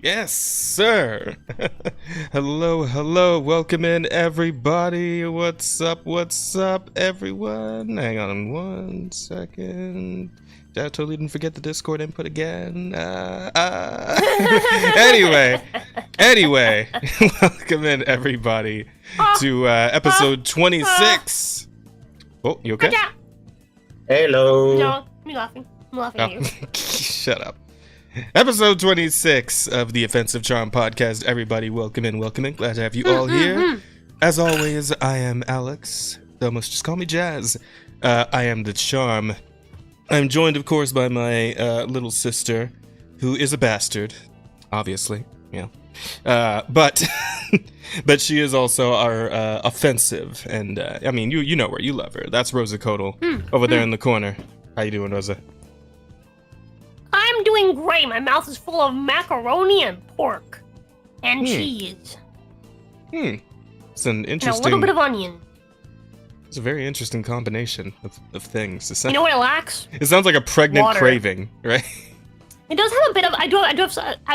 Yes, sir. Hello. Welcome in, everybody. What's up, everyone? Hang on 1 second. I totally didn't forget the Discord input again. Anyway, welcome in, everybody, to episode 26. Oh, you okay? Hello. Oh. I'm laughing at you. Shut up. Episode 26 of the Offensive Charm podcast. Everybody, welcome in. Glad to have you all here. As always, I am Alex. Almost just call me Jazz. I am the Charm. I'm joined, of course, by my little sister, who is a bastard, obviously. Yeah. But she is also our offensive, and I mean, you know her, you love her. That's Rosa Codal over there in the corner. How you doing, Rosa? I'm doing great. My mouth is full of macaroni and pork and cheese. It's an interesting. And a little bit of onion. It's a very interesting combination of things. You know what it lacks? It sounds like a pregnant Water. craving, right? It does have a bit of. I do have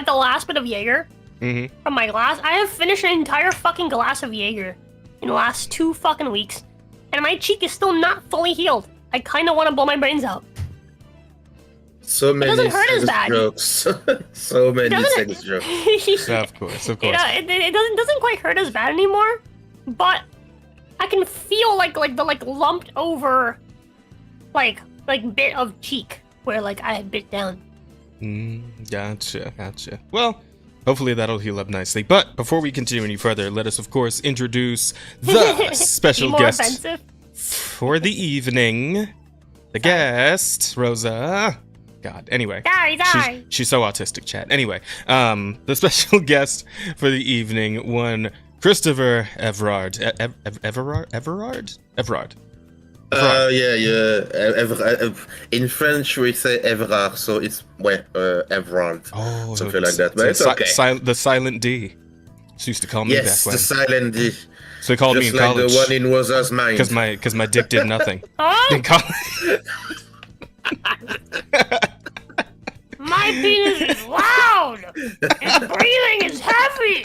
the last bit of Jaeger from my glass. I have finished an entire fucking glass of Jaeger in the last 2 fucking weeks, and my cheek is still not fully healed. I kind of want to blow my brains out. So many doesn't hurt as sex bad. jokes. So many sex jokes. Of course. It doesn't quite hurt as bad anymore, but I can feel like the lumped over like bit of cheek where like I had bit down. Gotcha. Well, hopefully that'll heal up nicely. But before we continue any further, let us of course introduce the special guest Offensive. for the evening. The guest, Rosa. God. Anyway, Sorry. she's so autistic, chat. Anyway, the special guest for the evening, one Christopher Everard. Everard. In French we say Everard, so it's Everard. Oh, something like that. But it's okay. The silent D. She used to call me back Yes, when. the silent D. So they called me Just in like college. the one in Rosa's mind. Because my dick did nothing. Huh? In college. My penis is loud. Its breathing is heavy.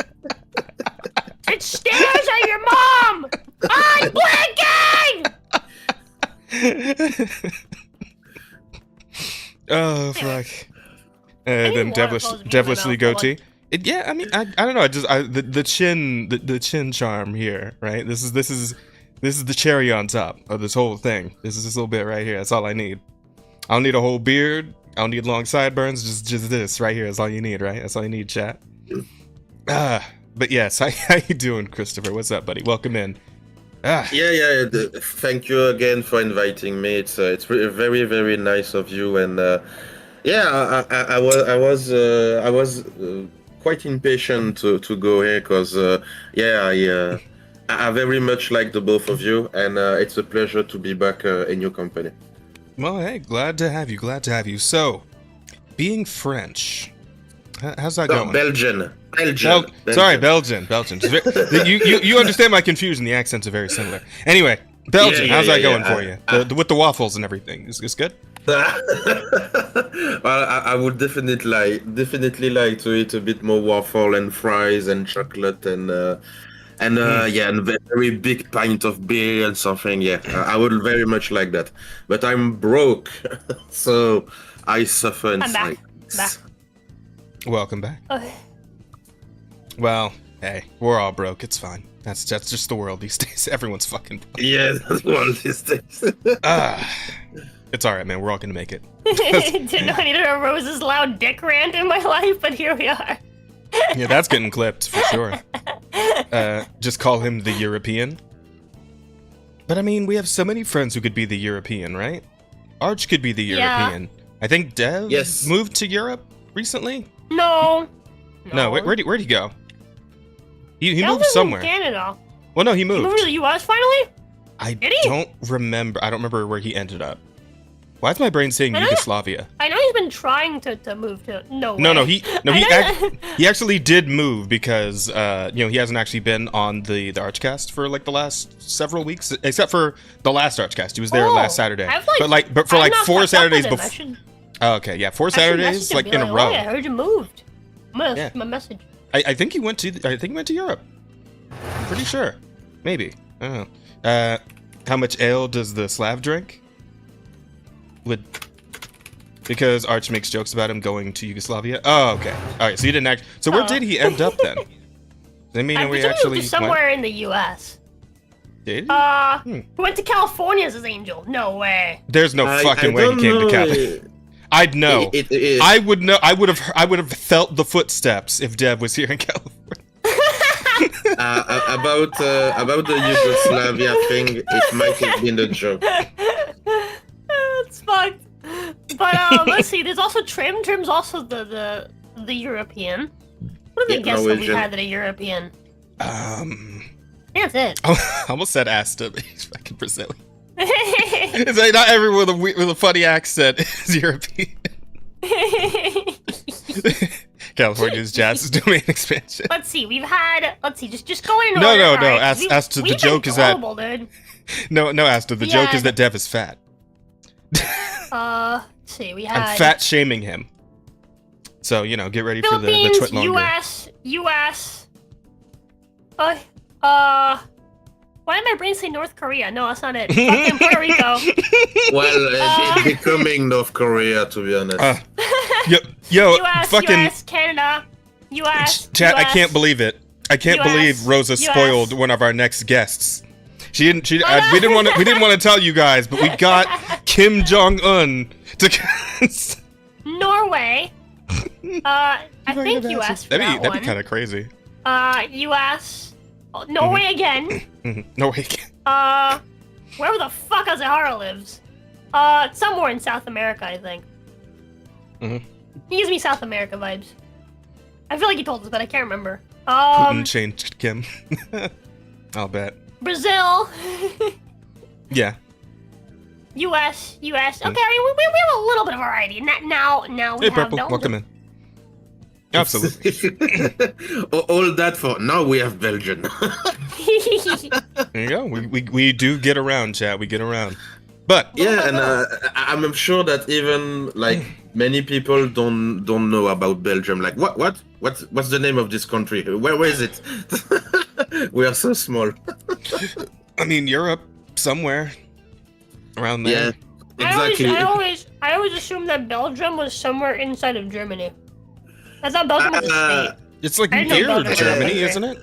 It stares at your mom. I'm blinking. Oh fuck! Then water flows between my devilishly mouth, goatee. I mean, I don't know. The chin charm here, right? This is the cherry on top of this whole thing. This is this little bit right here. That's all I need. I don't need a whole beard. I don't need long sideburns. Just this right here. That's all you need, right? That's all you need, chat. But yes, how you doing, Christopher? What's up, buddy? Welcome in. Thank you again for inviting me. It's very, very nice of you, and I was quite impatient to go here because I very much like the both of you, and it's a pleasure to be back in your company. Well, hey, glad to have you. So, being French, how's that going? Belgian. Sorry, Belgian. You understand my confusion. The accents are very similar. Anyway, Belgian, how's that going for you? With the waffles and everything, is good? Well, I would definitely like to eat a bit more waffle and fries and chocolate and a very big pint of beer and something. Yeah, I would very much like that. But I'm broke, so I suffer in silence. Back. Welcome back. Okay. Well, hey, we're all broke. It's fine. That's just the world these days. Everyone's fucking broke. Yeah, that's one of these days. It's all right, man. We're all gonna make it. Didn't know I needed a Rose's loud dick rant in my life, but here we are. Yeah, that's getting clipped for sure. Just call him the European. But I mean, we have so many friends who could be the European, right? Arch could be the European. I think Dev moved to Europe recently. No. Where'd he go? He That moved was in somewhere. Canada. Well, no, he He moved. moved to the U.S. finally? I Did he? don't remember where he ended up. Why is my brain saying I know- Yugoslavia? I know he's been trying to move to. No. He actually did move because he hasn't actually been on the Archcast for like the last several weeks, except for the last Archcast. He was there last Saturday. But for 4 Saturdays before. Oh, okay, yeah, 4 Saturdays like in a row. Oh, yeah, I heard you moved. Yeah. My message. I think he went to Europe. I'm pretty sure. Maybe. I don't know. How much ale does the Slav drink? Because Arch makes jokes about him going to Yugoslavia. Oh, okay. All right. So you didn't act. So where did he end up then? I mean, I we presume actually he was somewhere in the U.S. Did he? He went to California as his angel. No way. There's no fucking way he came to Cali. I'd know. I would know. I would have felt the footsteps if Dev was here in California. About the Yugoslavia thing, it might have been a joke. It's fucked. But let's see. There's also Trim. Trim's also the European. What are the guests that we had that are European? That's it. I almost said Asta, but he's fucking Brazilian. It's like not everyone with a funny accent is European. California's Jazz's domain expansion. Let's see. We've had. Let's see. Just going in No. order. Asta, the joke is that. Dude. No, Asta. The joke is that Dev is fat. Let's see. We had. I'm fat shaming him. So get ready for the twit longer. U.S. Why did my brain say North Korea? No, that's not it. Fucking Puerto Rico. Well, it's becoming North Korea, to be honest. Yo, U.S., fucking U.S., Canada, U.S. Chat, US, I can't believe it. I can't US, believe Rosa US. spoiled one of our next guests. We didn't want to tell you guys, but we got Kim Jong Un to. Norway. I think U.S. for That'd that be kind of crazy. U.S. Norway again. Norway again. Wherever the fuck Azahara lives. Somewhere in South America, I think. He gives me South America vibes. I feel like he told us, but I can't remember. Putin changed Kim. I'll bet. Brazil. Yeah. U.S. Okay, I mean, we have a little bit of variety. Now we Hey, have Purple, Belgium. welcome in. Absolutely. All that for now we have Belgium. There you go. We do get around, chat. We get around. But yeah, and I'm sure that even like many people don't know about Belgium. Like what's the name of this country? Where is it? We are so small. I mean, Europe somewhere around there. Yeah, exactly. I always assumed that Belgium was somewhere inside of Germany. I thought Belgium was a state. It's like I know near Belgium. Germany, isn't it?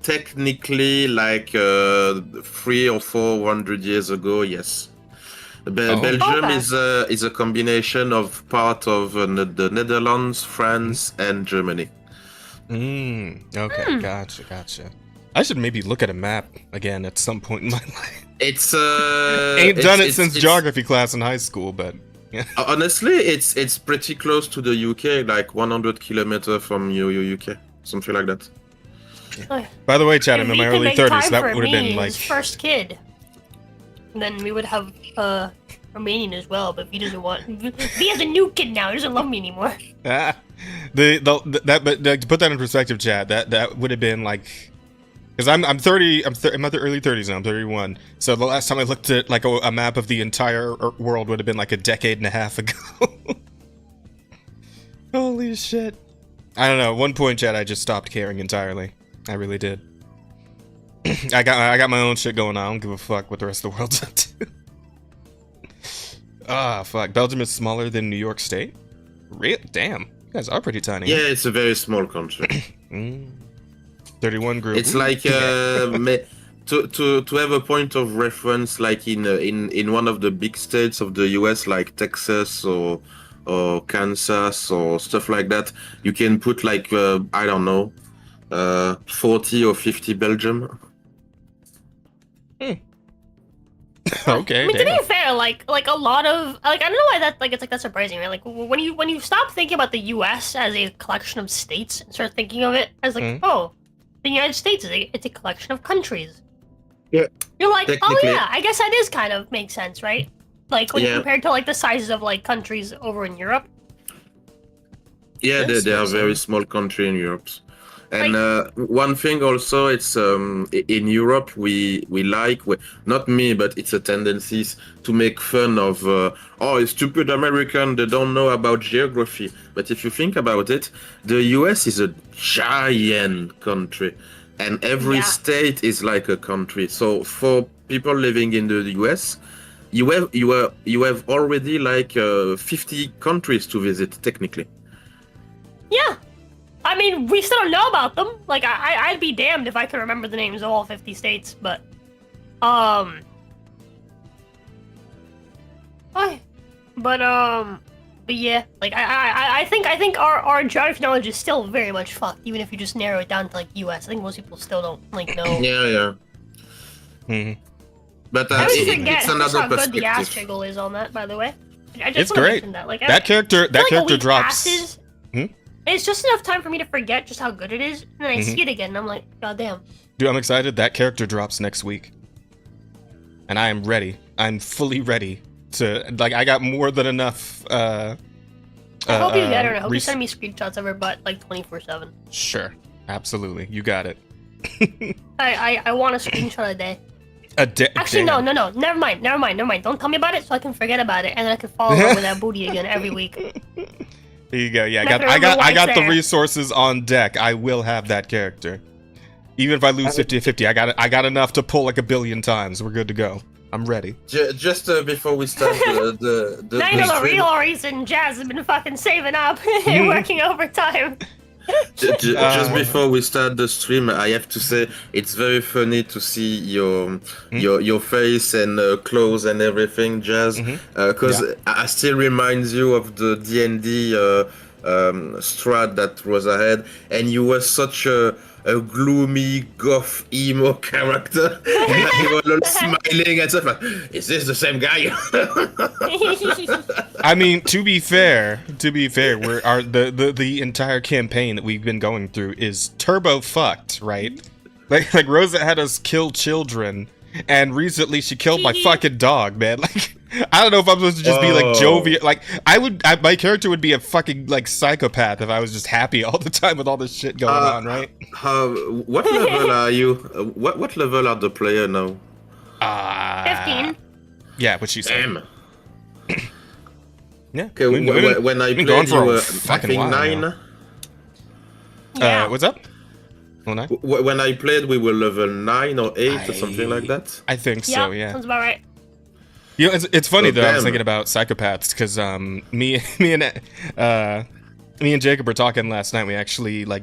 Technically, like 300 or 400 years ago, yes. Belgium is a combination of part of the Netherlands, France, and Germany. Okay, gotcha. I should maybe look at a map again at some point in my life. Ain't done it since geography class in high school, but yeah. Honestly, it's pretty close to the UK, like 100 kilometers from UK, something like that. Yeah. By the way, Chad, I'm in my early 30s. That would have been like his first kid. And then we would have Romanian as well, but he doesn't want. He has a new kid now. He doesn't love me anymore. But to put that in perspective, Chad, that would have been like, because I'm 30. I'm at the early 30s now. I'm 31. So the last time I looked at like a map of the entire world would have been like a decade and a half ago. Holy shit! I don't know. At one point, Chad, I just stopped caring entirely. I really did. I got my own shit going on. I don't give a fuck what the rest of the world's up to. Fuck. Belgium is smaller than New York State? Damn. You guys are pretty tiny. Yeah, it's a very small country. 31 group. It's like to have a point of reference, like in one of the big states of the US, like Texas or Kansas or stuff like that, you can put like I don't know, 40 or 50 Belgium. Okay. I mean, to be fair, like a lot of I don't know why that's surprising, right? Like when you stop thinking about the U.S. as a collection of states and start thinking of it as like, the United States it's a collection of countries. Yeah. You're like, oh yeah, I guess that is kind of makes sense, right? Like when compared to like the sizes of like countries over in Europe. Yeah, they are very small country in Europe. And one thing also, it's in Europe not me, but it's a tendency to make fun of stupid American, they don't know about geography. But if you think about it, the US is a giant country, and every state is like a country. So for people living in the US, you have already like 50 countries to visit technically. Yeah. I mean, we still don't know about them. Like, I'd be damned if I could remember the names of all 50 states, but, but yeah, like, I think our geography knowledge is still very much fucked, even if you just narrow it down to, like, US. I think most people still don't, like, know. Yeah. Mm-hmm. But I always forget it's another just how good perspective. the ass jiggle is on that, by the way. I just It's wanna great. mention that. Like, That character a week drops. passes, it's just enough time for me to forget just how good it is, and then I see it again, and I'm like, god damn. Dude, I'm excited. That character drops next week. And I am ready. I'm fully ready to, like, I got more than enough, I hope you get her, and I hope you send me screenshots of her butt, like, 24/7. Sure. Absolutely. You got it. I want a screenshot a day. Actually, damn. no. Never mind. Don't tell me about it so I can forget about it, and then I can follow up with that booty again every week. There you go. Yeah, Not I gonna got the there. resources on deck. I will have that character. Even if I lose 50-50, I got enough to pull like 1 billion times. We're good to go. I'm ready. Just before we start the Now you know the stream, real reason Jazz has been fucking saving up and working overtime. just before we start the stream, I have to say it's very funny to see your face and clothes and everything, Jazz, because I still reminds you of the D&D strat that was ahead, and you were such a gloomy goth emo character, and you were all smiling and stuff like, is this the same guy? I mean, to be fair, the entire campaign that we've been going through is turbo fucked, right? Like Rosa had us kill children, and recently she killed my fucking dog, man. Like, I don't know if I'm supposed to just be like jovial. Like, my character would be a fucking like psychopath if I was just happy all the time with all this shit going on, right? What level are you? What level are the player now? 15. Yeah, what she said. Damn. Yeah. Okay, when I been played, going for you a were, I fucking think, while 9. now. Yeah. What's up? Oh, 9? When I played, we were level 9 or 8 or something like that. I think so. Yeah. Sounds about right. You know, it's funny though. I was damn. thinking about psychopaths because me and Jacob were talking last night. We actually like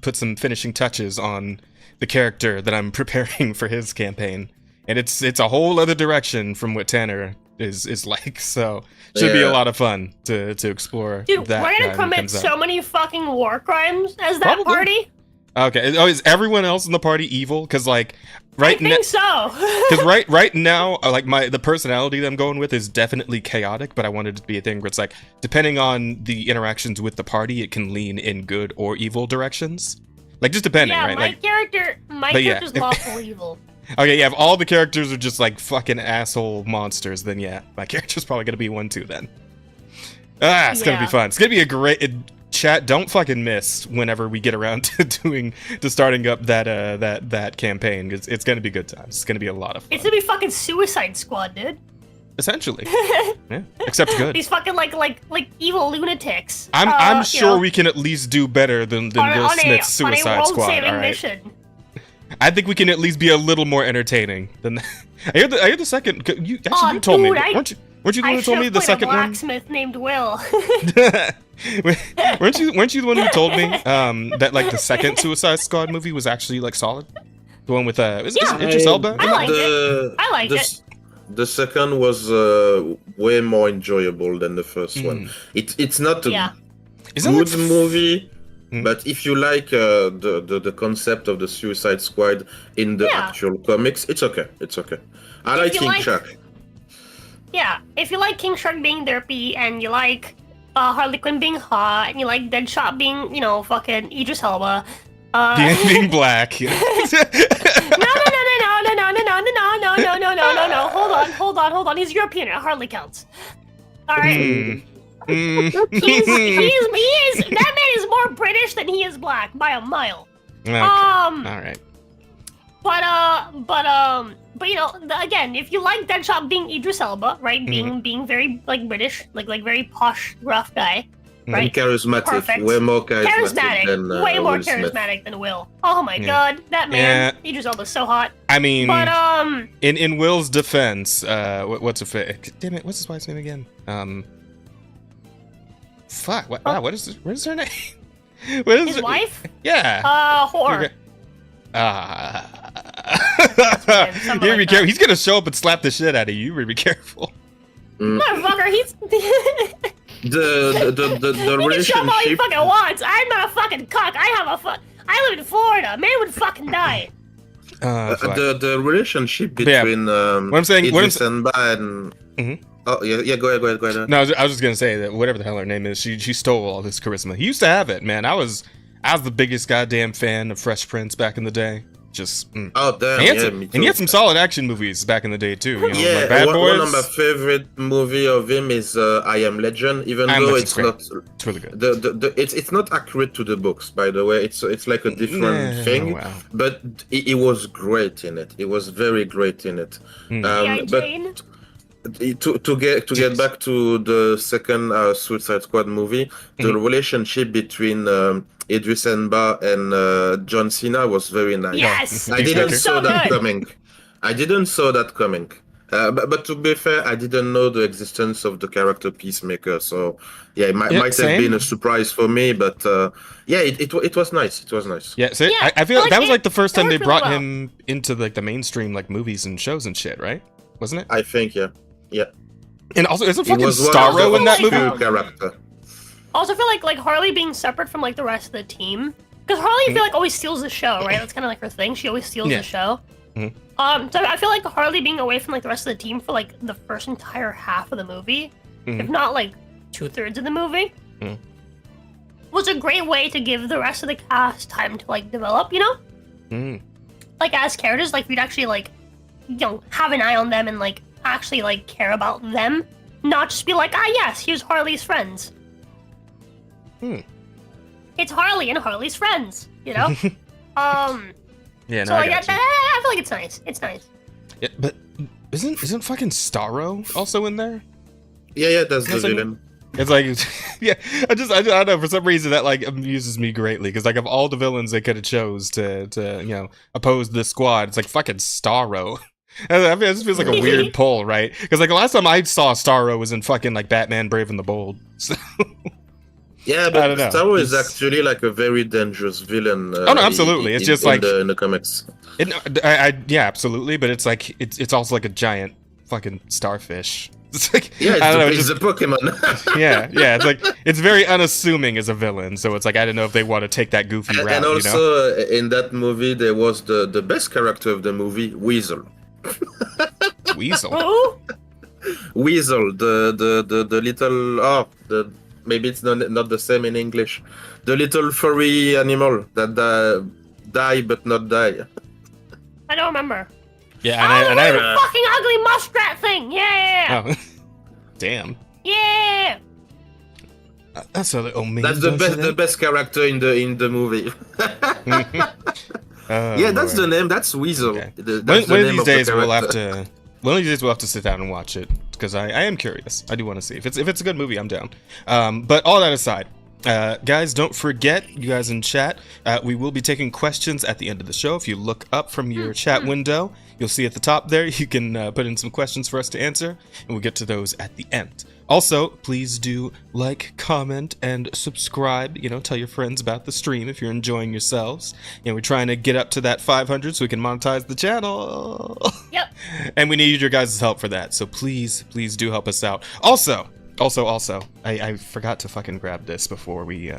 put some finishing touches on the character that I'm preparing for his campaign, and it's a whole other direction from what Tanner is like. So should be a lot of fun to explore. Dude, that we're gonna commit so many fucking war crimes as that Probably. party. Okay. Oh, is everyone else in the party evil? Because like I think so. Because right now, like the personality that I'm going with is definitely chaotic, but I wanted it to be a thing where it's like, depending on the interactions with the party, it can lean in good or evil directions. Like, just depending, yeah, right? my Like, character's lawful evil. okay, yeah, if all the characters are just like fucking asshole monsters, then yeah, my character's probably gonna be one too then. It's gonna be fun. It's gonna be a great... Chat, don't fucking miss whenever we get around to starting up that campaign, because it's gonna be good times. It's gonna be a lot of fun. It's gonna be fucking Suicide Squad, dude. Essentially. Yeah, except good. These fucking like evil lunatics. I'm sure we can at least do better than Will Smith's Suicide Squad. On a all right? mission. I think we can at least be a little more enterenting than that. I hear the second. You told dude, me. Weren't you the one who told me the second a one? blacksmith named Will. weren't you the one who told me that like the second Suicide Squad movie was actually like solid? The one with is Idris Elba? I liked it. The second was way more enjoyable than the first one. It's not a good movie, but if you like the concept of the Suicide Squad in the actual comics, it's okay. It's okay. I like King Shark. Yeah, if you like King Shark being derpy, and you like Harley Quinn being hot, and you like Deadshot being, fucking Idris Elba, being black. No. Hold on. He's European. It hardly counts. All right. That man is more British than he is black by a mile. Okay. All right. But you know, again, if you like Deadshot being Idris Elba, right, being very like British, like very posh, rough guy, right, and charismatic, perfect, way more charismatic than way more Will Smith. charismatic than Will. Oh my god, that man, Idris Elba's so hot. I mean, but in Will's defense, what's her face? Damn it, what's his wife's name again? Fuck, what is her name? What is his wife? Yeah. Whore. You better be careful. He's gonna show up and slap the shit out of you. You better be careful. Motherfucker, he's the he can shove all he relationship. fucking wants. I'm not a fucking cuck. I live in Florida. Man would fucking die. The relationship between what I'm saying, Idris Elba and oh yeah, go ahead. No, I was just gonna say that whatever the hell her name is, she stole all this charisma. He used to have it, man. I was the biggest goddamn fan of Fresh Prince back in the day. Just oh damn, and yeah, me too. and he had some solid action movies back in the day too. You know, Yeah, like Bad Boys. one of my favorite movie of him is I Am Legend, even though it's not. It's really good. It's not accurate to the books, by the way. It's like a different thing, wow. but it was great in it. It was very great in it. Jane. To get back to the second Suicide Squad movie, the relationship between Idris Elba and John Cena was very nice. Yes, I didn't saw that good. coming. I didn't saw that coming. But to be fair, I didn't know the existence of the character Peacemaker. So yeah, it might have been a surprise for me. But yeah, it was nice. It was nice. Yeah, so Yeah, I feel like that was like the first time they really brought well. him into like the mainstream like movies and shows and shit, right? Wasn't it? I think yeah. And also, isn't He fucking was one of Starro the in that few movie? character. I also feel like Harley being separate from like the rest of the team, because Harley I feel like always steals the show, right? That's kind of like her thing. She always steals the show. So I feel like Harley being away from like the rest of the team for like the first entire half of the movie, if not like 2/3 of the movie, was a great way to give the rest of the cast time to like develop, you know? Like as characters, like we'd actually like, you know, have an eye on them and like actually like care about them, not just be like, yes, here's Harley's friends. It's Harley and Harley's friends, you know? Yeah, no, so I like got you. I feel like it's nice. It's nice. Yeah, but isn't fucking Starro also in there? Yeah, that's the Yes, I mean- villain. It's like, yeah, I don't know, for some reason that like amuses me greatly, because like of all the villains they could have chose to you know oppose this squad, it's like fucking Starro. I mean, it just feels like a weird pull, right? Because like the last time I saw Starro was in fucking like Batman: Brave and the Bold. So, Yeah, I but don't know. Starro is It's- actually like a very dangerous villain. Oh, no, absolutely. It's just like- in the comics. yeah, absolutely, but it's like it's also like a giant fucking starfish. It's like Yeah, I don't know, it's a Pokemon. yeah, it's like it's very unassuming as a villain, so it's like I don't know if they want to take that goofy route. And you know? also in that movie, there was the best character of the movie, Weasel. Weasel. Ooh. Weasel, the little maybe it's not the same in English. The little furry animal that die but not die. I don't remember. Yeah, and the I fucking ugly muskrat thing. Yeah. oh, damn. Yeah. That's a little mean. That's the best character in the movie. Yeah, that's the name. That's Weasel. Okay. That's One the of name these of the days we'll have character. to. One of these days we'll have to sit down and watch it, because I am curious. I do want to see if it's a good movie. I'm down. But all that aside, guys, don't forget, you guys in chat, we will be taking questions at the end of the show. If you look up from your chat window, you'll see at the top there you can put in some questions for us to answer, and we'll get to those at the end. Also, please do like, comment, and subscribe. You know, tell your friends about the stream if you're enjoying yourselves. You know, we're trying to get up to that 500 so we can monetize the channel. Yep. And we need your guys' help for that. So please do help us out. Also, I forgot to fucking grab this before we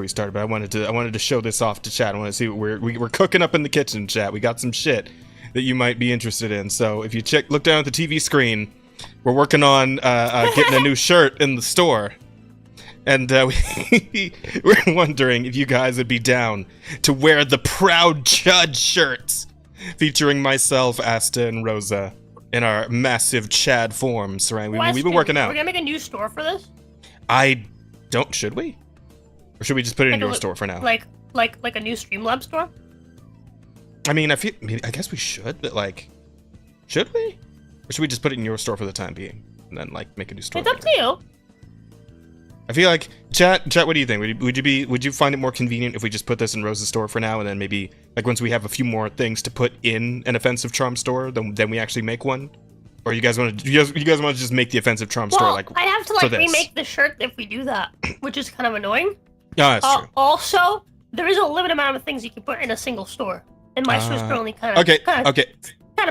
started, but I wanted to show this off to chat. I want to see what we're cooking up in the kitchen, chat. We got some shit that you might be interested in. So if you look down at the TV screen, we're working on getting a new shirt in the store. And we're wondering if you guys would be down to wear the Proud Chud shirts featuring myself, Asta, and Rosa in our massive Chad forms, right? We've been working out. We're gonna make a new store for this. Should we? Or should we just put it in your store for now? Like like a new Streamlabs store? I mean, I guess we should, but like, should we? Or should we just put it in your store for the time being, and then like make a new store? It's up to you. I feel like chat. What do you think? Would you find it more convenient if we just put this in Rose's store for now, and then maybe like once we have a few more things to put in an offensive charm store, then we actually make one? Or you guys want to just make the offensive charm store like? I'd have to like remake the shirt if we do that, which is kind of annoying. Yeah, that's true. Also, there is a limited amount of things you can put in a single store, and my store's currently kind of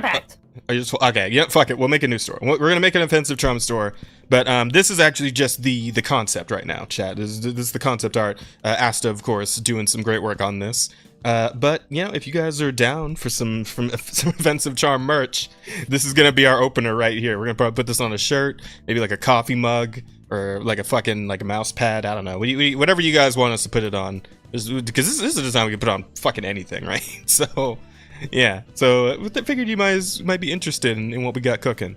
packed. Okay, yeah, fuck it. We'll make a new store. We're gonna make an offensive charm store, but this is actually just the concept right now, chat. This is the concept art. Asta, of course, doing some great work on this. But you know, if you guys are down for some offensive charm merch, this is gonna be our opener right here. We're gonna probably put this on a shirt, maybe like a coffee mug, or like a fucking like a mouse pad. I don't know. Whatever you guys want us to put it on, because this is a design we can put on fucking anything, right? So. Yeah, so I figured you might be interested in what we got cooking.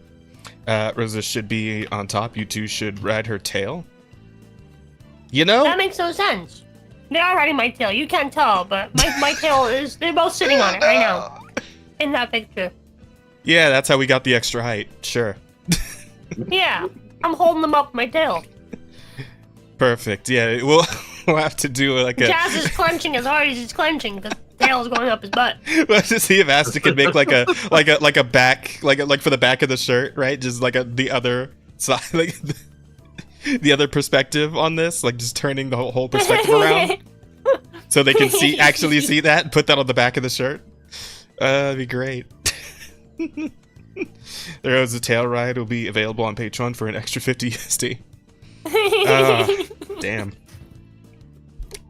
Rosa should be on top. You two should ride her tail. You know? That makes no sense. They are riding my tail. You can't tell, but my tail is... They're both sitting on it right now. In that picture. Yeah, that's how we got the extra height. Sure. Yeah, I'm holding them up with my tail. Perfect. Yeah, we'll have to do like a... Jazz is clenching as hard as he's clenching because tail's going up his butt. Let's just see if Asta can make like a back like for the back of the shirt, right? Just like the other side, like the other perspective on this, like just turning the whole perspective around, so they can actually see that. And put that on the back of the shirt. That'd be great. There is a tail ride. Will be available on Patreon for an extra 50 USD. Damn.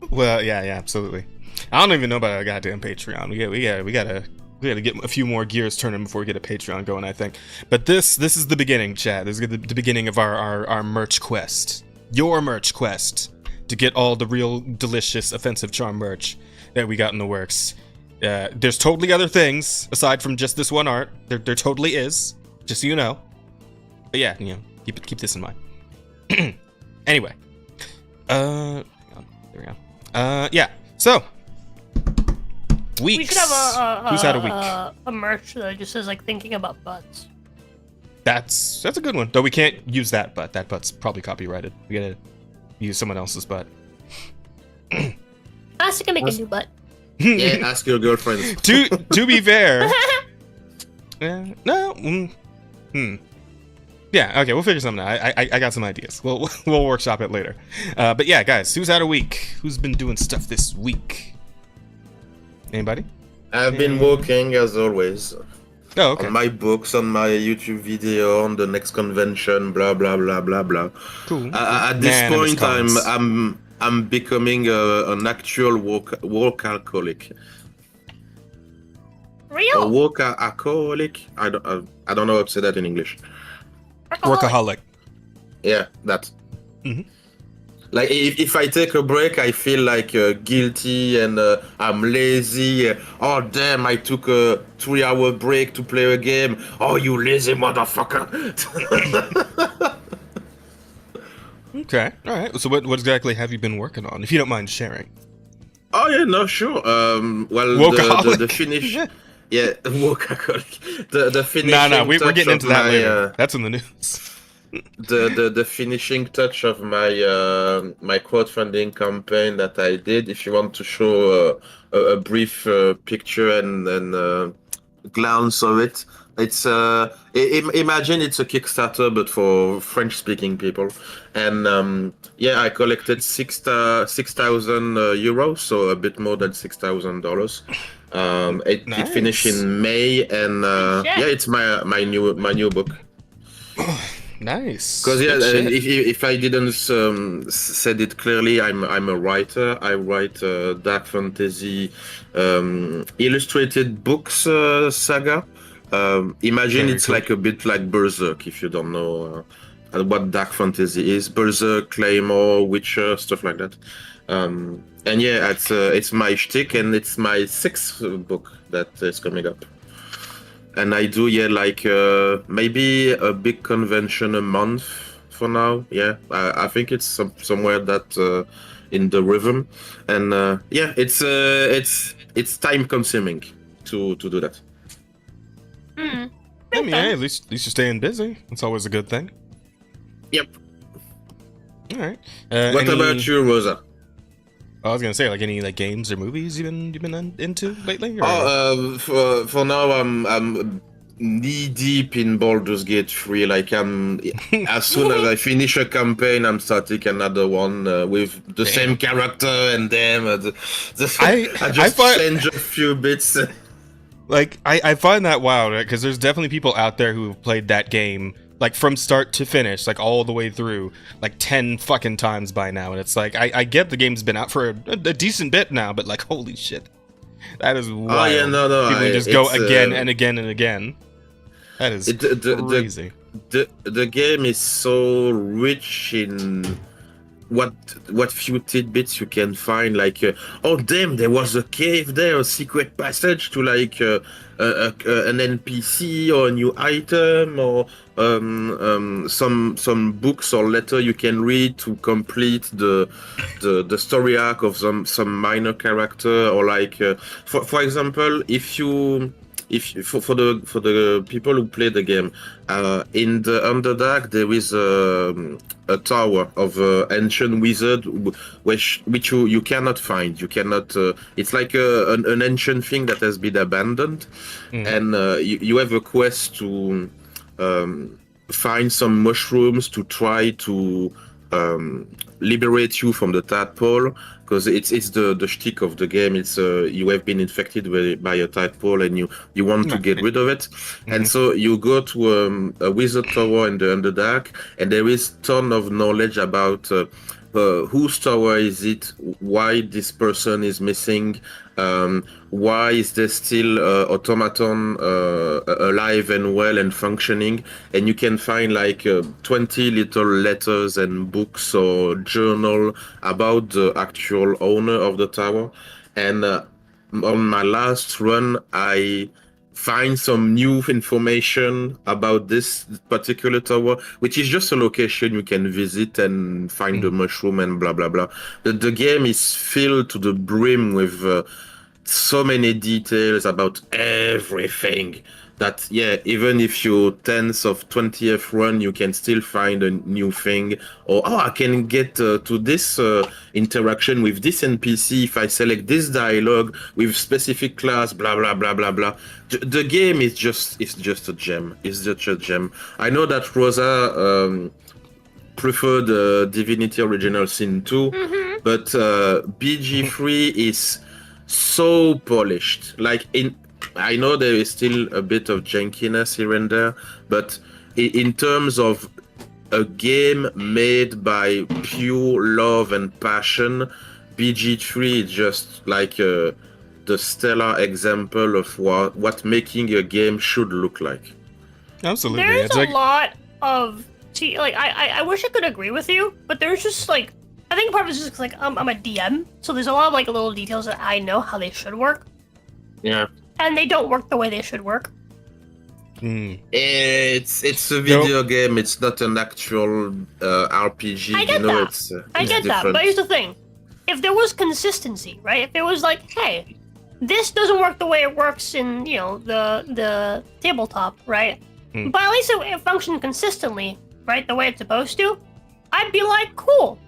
Well, yeah, absolutely. I don't even know about our goddamn Patreon. We gotta get a few more gears turning before we get a Patreon going, I think. But this is the beginning, chat. This is the beginning of our merch quest. Your merch quest to get all the real delicious offensive charm merch that we got in the works. There's totally other things aside from just this one art. There totally is, just so you know. But yeah, you know, keep this in mind. Anyway, there we go. Yeah. So. Weeks. We should have Who's had a week? A merch that just says like thinking about butts. That's a good one. Though we can't use that butt. That butt's probably copyrighted. We gotta use someone else's butt. Asta can make a new butt. Yeah, ask your girlfriend. To be fair. No. Yeah. Okay. We'll figure something out. I got some ideas. We'll workshop it later. But yeah, guys, who's had a week? Who's been doing stuff this week? Anybody? I've been working as always. Oh, okay. On my books, on my YouTube video, on the next convention, blah blah blah blah blah. Cool. At this point, I'm becoming an actual work alcoholic. Real? A work alcoholic? I don't know how to say that in English. Workaholic. Yeah, that. Mm-hmm. Like if I take a break, I feel like guilty and I'm lazy. Oh damn! I took a 3-hour break to play a game. Oh, you lazy motherfucker! Okay, all right. So what exactly have you been working on, if you don't mind sharing? Oh yeah, no, sure. Well, the finish. Yeah, workaholic. The finishing. No, we're getting into that later. That's in the news. The finishing touch of my my crowdfunding campaign that I did. If you want to show a brief picture and glance of it, it's imagine it's a Kickstarter but for French-speaking people, and yeah, I collected 6,000 euros, so a bit more than $6,000. It finished in May, and yeah, it's my new book. Nice. Because yeah, if I didn't said it clearly, I'm a writer. I write dark fantasy illustrated books saga. Imagine it's like a bit like Berserk, if you don't know what dark fantasy is. Berserk, Claymore, Witcher, stuff like that. And yeah, it's my shtick, and it's my 6th book that is coming up. And I do like maybe a big convention a month for now. Yeah, I think it's somewhere that in the rhythm, and yeah, it's time consuming to do that. Mm. I mean, hey, at least you're staying busy. It's always a good thing. Yep. All right. What about you, Rosa? I was gonna say, like, any like games or movies you've been into lately? Or? For now, I'm knee deep in Baldur's Gate 3. Like as soon as I finish a campaign, I'm starting another one with the same character and them. I just change a few bits. Like, I find that wild, right? Because there's definitely people out there who have played that game, like, from start to finish, like, all the way through, like, 10 fucking times by now. And it's like, I get the game's been out for a decent bit now, but, like, holy shit. That is wild. Oh, yeah, no. People just go again and again and again. That is crazy. The game is so rich in what few tidbits you can find, like oh damn, there was a cave there, a secret passage to like an NPC or a new item, or some books or letter you can read to complete the story arc of some minor character, or like for example, for the people who play the game, in the Underdark there is a tower of ancient wizard which you cannot find. You cannot. It's like an ancient thing that has been abandoned, and you have a quest to find some mushrooms to try to liberate you from the tadpole, because it's the shtick of the game. It's you have been infected by a tadpole and you want to get rid of it, and so you go to a wizard tower in the Underdark, and there is ton of knowledge about whose tower is it, why this person is missing, why is there still automaton alive and well and functioning, and you can find like 20 little letters and books or journal about the actual owner of the tower. And on my last run, I find some new information about this particular tower, which is just a location you can visit and find the mushroom and blah blah blah. The game is filled to the brim with so many details about everything that, yeah, even if you 10th of 20th run, you can still find a new thing, or I can get to this interaction with this NPC if I select this dialogue with specific class, blah blah blah blah blah. The game is just a gem. It's just a gem. I know that Rosa preferred Divinity Original Sin 2, but BG3 is so polished. Like, I know there is still a bit of jankiness here and there, but in terms of a game made by pure love and passion, BG3 is just like the stellar example of what making a game should look like. Absolutely. There's a lot of... See, like, I wish I could agree with you, but there's just, like... I think part of it's just 'cause, like, I'm a DM, so there's a lot of, like, little details that I know how they should work. Yeah. And they don't work the way they should work. It's a video game. It's not an actual RPG. I get that. I get that. But here's the thing: if there was consistency, right? If there was like, hey, this doesn't work the way it works in the tabletop, right? But at least it functioned consistently, right? The way it's supposed to. I'd be like, cool,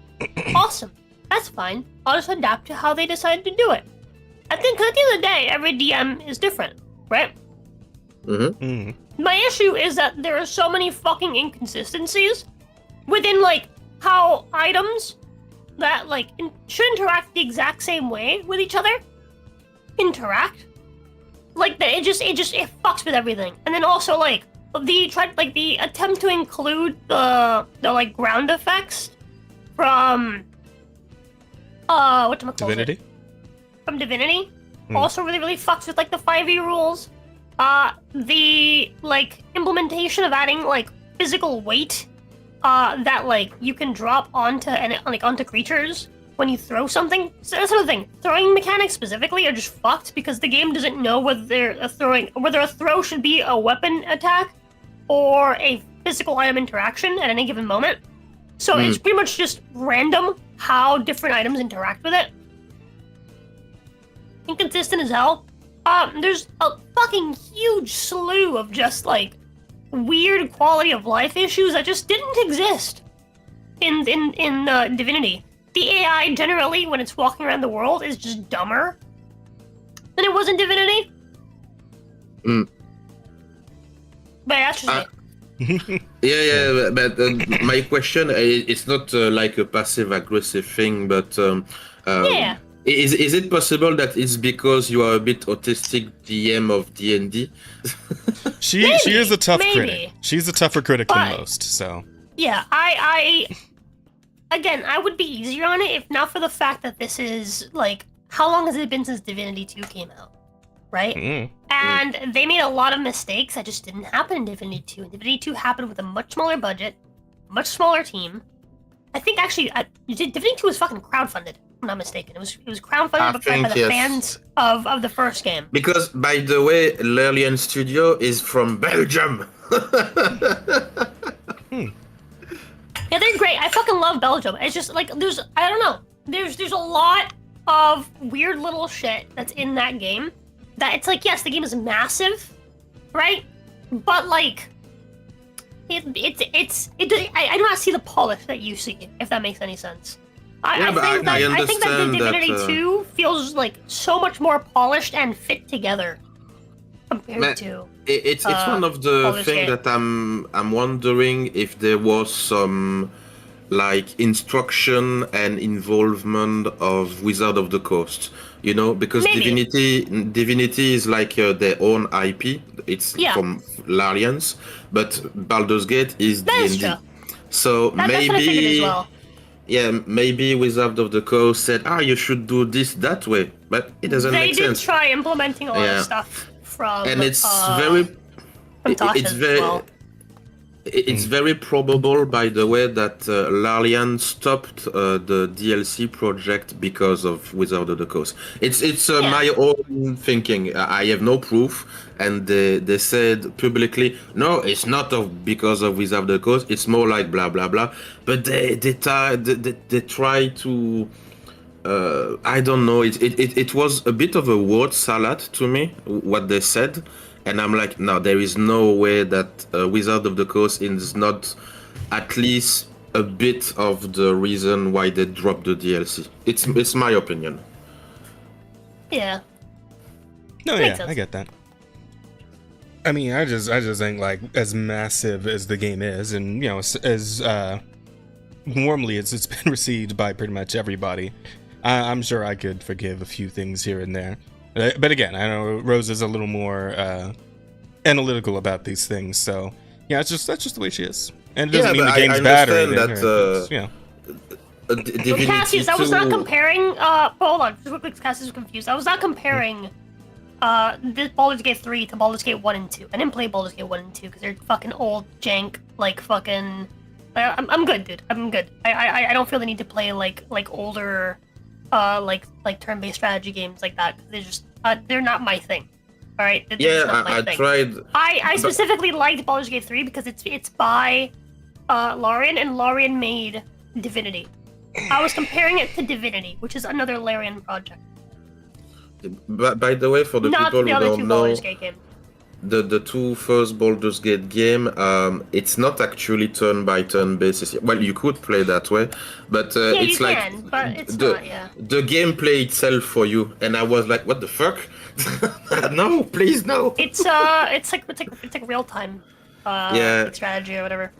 awesome, that's fine. I'll just adapt to how they decided to do it. I think at the end of the day, every DM is different, right? My issue is that there are so many fucking inconsistencies within, like, how items that, like, should interact the exact same way with each other interact. Like, it fucks with everything. And then also, like, the attempt to include the like, ground effects from, whatchamacallit? Divinity? From Divinity also really fucks with, like, the 5e rules. The, like, implementation of adding, like, physical weight that, like, you can drop onto creatures when you throw something. So that's another thing. Throwing mechanics specifically are just fucked because the game doesn't know whether a throw should be a weapon attack or a physical item interaction at any given moment. So it's pretty much just random how different items interact with it. Inconsistent as hell. There's a fucking huge slew of just like weird quality of life issues that just didn't exist in Divinity. The AI generally, when it's walking around the world, is just dumber than it was in Divinity. But that's just it. Yeah, but my question it's not like a passive aggressive thing, but Yeah. Is it possible that it's because you are a bit autistic DM of D&D? She is a tough critic. She's a tougher critic than most, so. Yeah, I would be easier on it if not for the fact that this is like, how long has it been since Divinity 2 came out, right? And they made a lot of mistakes that just didn't happen in Divinity 2. And Divinity 2 happened with a much smaller budget, much smaller team. I think actually, Divinity 2 was fucking crowdfunded. If I'm not mistaken. It was crowdfunded by the fans of the first game. Because, by the way, Lurlian Studio is from Belgium. Yeah, they're great. I fucking love Belgium. It's just like there's a lot of weird little shit that's in that game. That it's like, yes, the game is massive, right? But like, I do not see the polish that you see, if that makes any sense. I think that Divinity 2 feels like so much more polished and fit together compared to. It's one of the things that I'm wondering if there was some like instruction and involvement of Wizard of the Coast, you know, because Divinity is like their own IP. It's from Larians, but Baldur's Gate is D&D. So maybe. Yeah, maybe Wizard of the Coast said, you should do this that way, but it doesn't make sense. They did try implementing a lot of stuff from and it's it's very probable, by the way, that Larian stopped the DLC project because of Wizard of the Coast. It's my own thinking. I have no proof, and they said publicly, no, it's not because of Wizard of the Coast. It's more like blah blah blah. But they try to. I don't know. It was a bit of a word salad to me, what they said. And I'm like, no, there is no way that Wizard of the Coast is not at least a bit of the reason why they dropped the DLC. It's my opinion. Yeah. No, I get that. I mean, I just think like as massive as the game is, and you know, as warmly as it's been received by pretty much everybody, I'm sure I could forgive a few things here and there. But again, I know Rose is a little more analytical about these things, so yeah, that's just the way she is. And it doesn't mean the game's bad or anything. Cassius, I was not comparing. Hold on, just quickly, Cassius was confused. I was not comparing this Baldur's Gate 3 to Baldur's Gate 1 and 2. I didn't play Baldur's Gate 1 and 2 because they're fucking old jank, like fucking. I'm good, dude. I'm good. I don't feel the need to play like older. Like turn-based strategy games like that. They're just they're not my thing. All right. I tried. I specifically liked Baldur's Gate 3 because it's by Larian, and Larian made Divinity. I was comparing it to Divinity, which is another Larian project. But by the way, for the people who don't know, the two first Baldur's Gate game, it's not actually turn-by-turn basis. Well, you could play that way, but it's like but it's not. The gameplay itself for you, and I was like, what the fuck? No, please no. It's like real time, like strategy or whatever.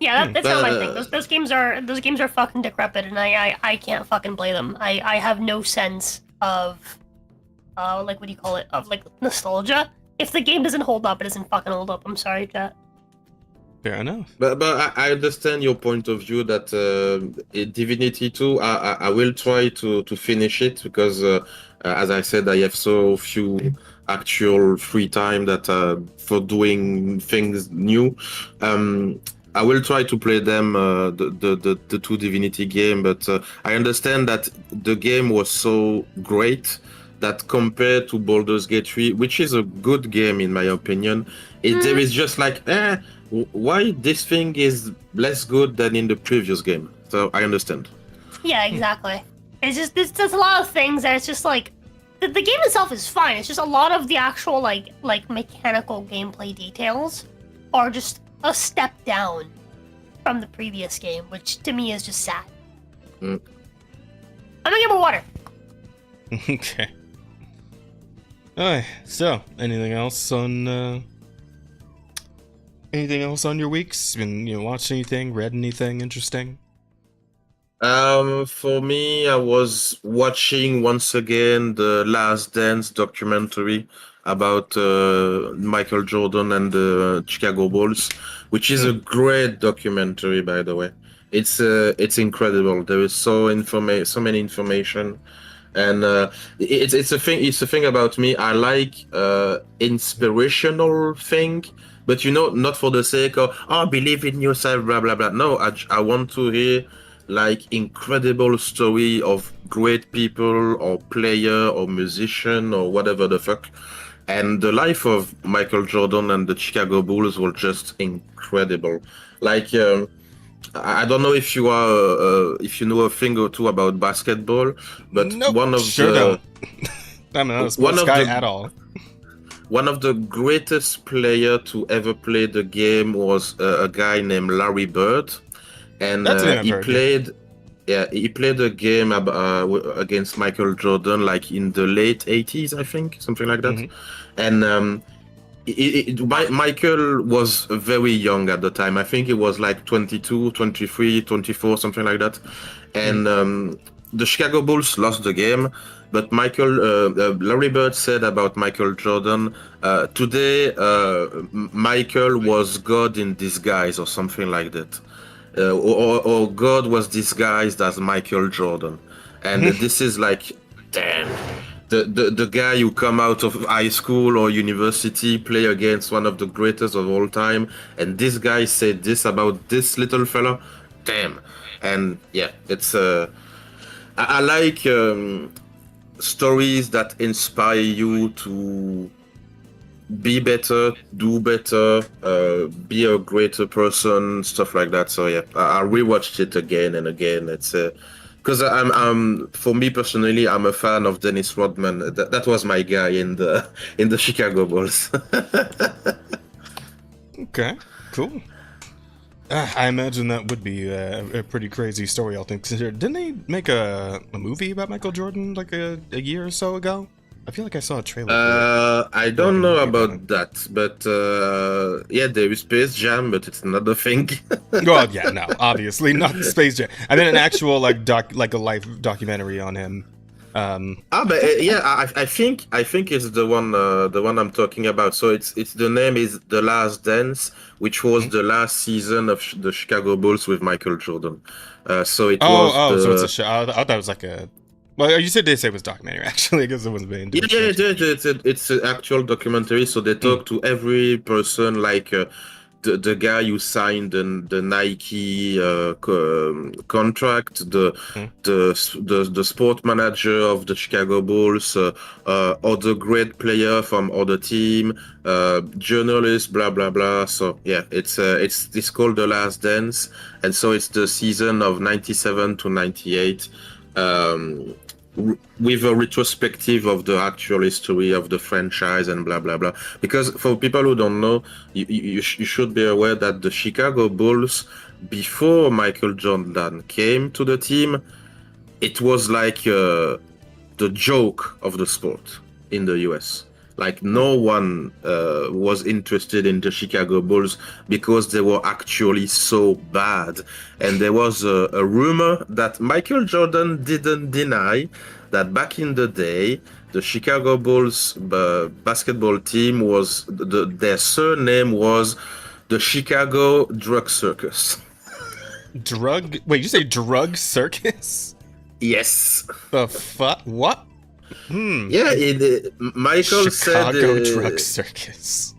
Yeah, that's not my thing. Those games are fucking decrepit, and I can't fucking play them. I have no sense of like, what do you call it? Of like nostalgia. If the game doesn't hold up, it doesn't fucking hold up. I'm sorry, chat. Fair enough. But I understand your point of view that Divinity 2, I will try to finish it because, as I said, I have so few actual free time that for doing things new. I will try to play them, the two Divinity game, but I understand that the game was so great that compared to Baldur's Gate 3, which is a good game in my opinion, there is just like, why this thing is less good than in the previous game. So I understand. Yeah, exactly. It's just there's a lot of things that it's just like the game itself is fine. It's just a lot of the actual like mechanical gameplay details are just a step down from the previous game, which to me is just sad. I'm gonna get more water. Okay. Alright, so anything else on your weeks? Been watched anything, read anything interesting? For me, I was watching once again the Last Dance documentary about Michael Jordan and the Chicago Bulls, which is a great documentary, by the way. It's incredible. There is so many information, and it's a thing about me. I like inspirational thing, but not for the sake of believe in yourself, blah blah blah. No, I want to hear like incredible story of great people or player or musician or whatever the fuck. And the life of Michael Jordan and the Chicago Bulls was just incredible. Like I don't know if you know a thing or two about basketball, but nope, one of sure the I'm not a sports guy at all. One of the greatest player to ever play the game was a guy named Larry Bird. And he played a game against Michael Jordan like in the late 80s, I think, something like that. And Michael was very young at the time. I think he was like 22, 23, 24, something like that. And the Chicago Bulls lost the game. But Larry Bird said about Michael Jordan, today Michael was God in disguise or something like that. Or God was disguised as Michael Jordan, and this is like, damn, the guy who come out of high school or university play against one of the greatest of all time, and this guy said this about this little fella, damn. And yeah, it's I like stories that inspire you to be better, do better, be a greater person, stuff like that. So yeah, I rewatched it again and again. It's because I'm for me personally, I'm a fan of Dennis Rodman. That was my guy in the Chicago Bulls. Okay, cool. I imagine that would be a pretty crazy story, all things considered. Didn't they make a movie about Michael Jordan like a year or so ago? I feel like I saw a trailer. I don't know about that, but yeah, there is Space Jam, but it's another thing. Well, yeah, no, obviously not Space Jam. I mean, an actual like a life documentary on him. But yeah, I think it's the one I'm talking about. So it's the name is The Last Dance, which was the last season of the Chicago Bulls with Michael Jordan. So it was. So it's a show. I thought that was like a. Well, you said they say it was documentary, actually, because it wasn't very into it. It's an actual documentary, so they talk to every person, like the guy who signed the Nike contract, the sport manager of the Chicago Bulls, other great player from other team, journalists, blah blah blah. So yeah, it's called The Last Dance, and so it's the season of 97 to 98. With a retrospective of the actual history of the franchise and blah blah blah. Because for people who don't know, you should be aware that the Chicago Bulls, before Michael Jordan came to the team, it was like the joke of the sport in the US. Like no one was interested in the Chicago Bulls because they were actually so bad. And there was a rumor that Michael Jordan didn't deny that back in the day, the Chicago Bulls basketball team was, their surname was the Chicago Drug Circus. Wait, you say drug circus? Yes. The fuck? What? Yeah, Michael said Chicago Drug Circus.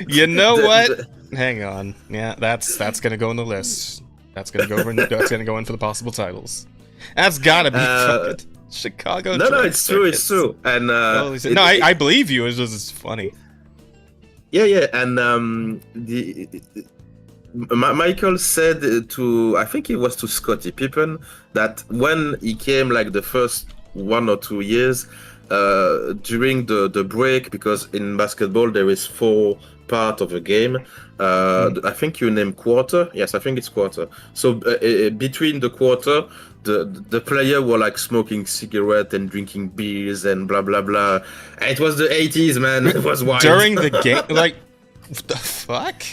You know what? Hang on. Yeah, that's gonna go on the list. That's gonna go in for the possible titles. That's gotta be fucking Chicago. No, Drug it's Circus. true. And I believe you. It's just funny. Yeah, and Michael said to, I think it was to Scottie Pippen, that when he came like the first 1 or 2 years, during the break, because in basketball there is 4 parts of a game. I think you name quarter. Yes, I think it's quarter. So between the quarter, the player were like smoking cigarette and drinking beers and blah blah blah. And it was the 80s, man. It was wild. During the game, like, what the fuck?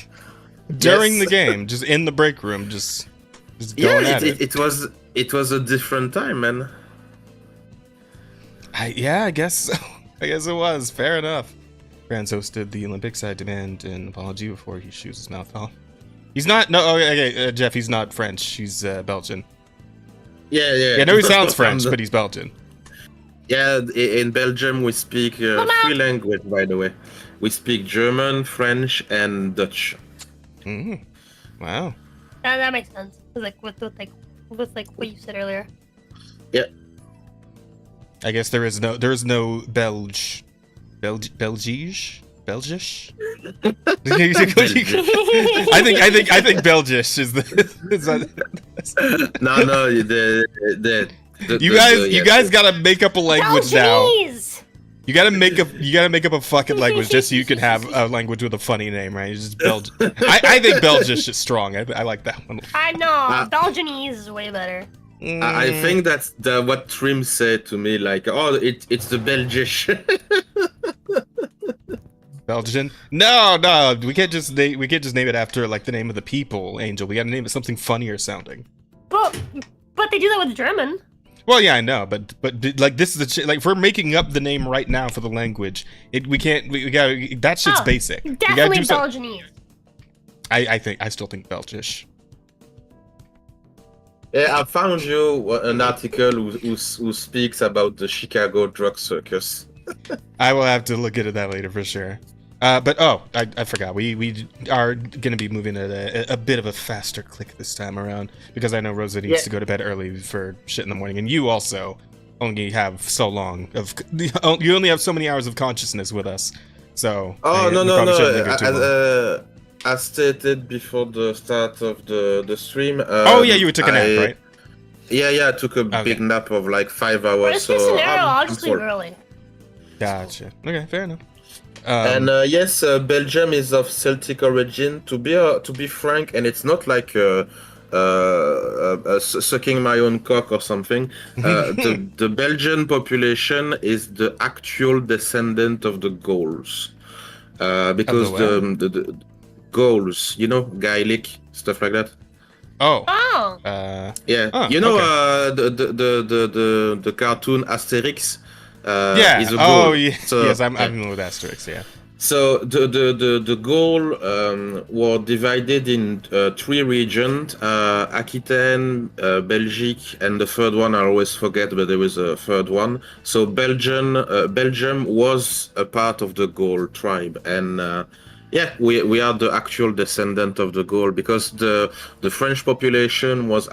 During the game, just in the break room, just going at it. It was a different time, man. I guess so. I guess it was. Fair enough. France hosted the Olympics. I demand an apology before he shoots his mouth off. He's not. No, okay, Jeff. He's not French. He's Belgian. Yeah. Yeah, no, he sounds French, but he's Belgian. Yeah, in Belgium we speak 3 languages, by the way. We speak German, French, and Dutch. Wow. That makes sense. Like with what you said earlier. Yeah. I guess there is no Belgish. I think Belgish is the. Is that, No, you guys gotta make up a language now. Belgianese! You gotta make up a fucking language just so you can have a language with a funny name, right? It's just Belgian. I think Belgish is strong. I like that one. I know. Belgianese is way better. I think that's what Trim said to me, like, oh, it's the Belgish. Belgian? No, we can't just name it after like the name of the people, Angel. We gotta name it something funnier sounding. But they do that with German. Well, yeah, I know, but like this is like if we're making up the name right now for the language, we gotta that shit's basic. Definitely Belgianese. I still think Belgish. Yeah, I found you an article who speaks about the Chicago drug circus. I will have to look into that later for sure. But I forgot. We are gonna be moving at a bit of a faster click this time around because I know Rosa needs to go to bed early for shit in the morning, and you also only have so long of you only have so many hours of consciousness with us. So no. As stated before the start of the stream. You took a nap, right? Yeah, I took a big nap of like 5 hours. So I'll just sleep early. Gotcha. Okay, fair enough. And yes, Belgium is of Celtic origin. To be frank, and it's not like sucking my own cock or something. The Belgian population is the actual descendant of the Gauls, because the Gauls, Gaelic stuff like that. Oh. Yeah. The cartoon Asterix. Is a Gaul. Oh, yeah. So, yes, I'm familiar with Asterix. Yeah. So the Gaul were divided in 3 regions: Aquitaine, Belgique, and the third one I always forget, but there was a third one. So Belgium was a part of the Gaul tribe, and we are the actual descendant of the Gaul, because the French population was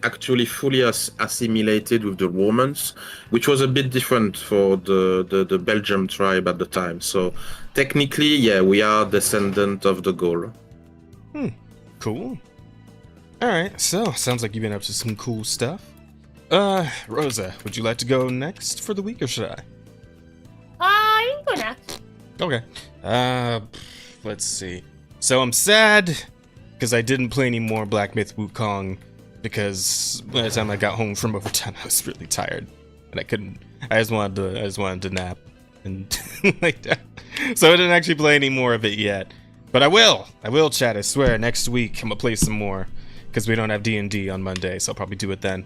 actually fully assimilated with the Romans, which was a bit different for the Belgium tribe at the time. So technically, we are descendant of the Gaul. Cool. All right, so sounds like you've been up to some cool stuff. Rosa, would you like to go next for the week, or should I? You can go next. Okay. Let's see. So I'm sad because I didn't play any more Black Myth Wukong, because by the time I got home from overtime, I was really tired and I couldn't. I just wanted to nap and like that. So I didn't actually play any more of it yet. But I will, chat. I swear. Next week I'm gonna play some more because we don't have D&D on Monday, so I'll probably do it then.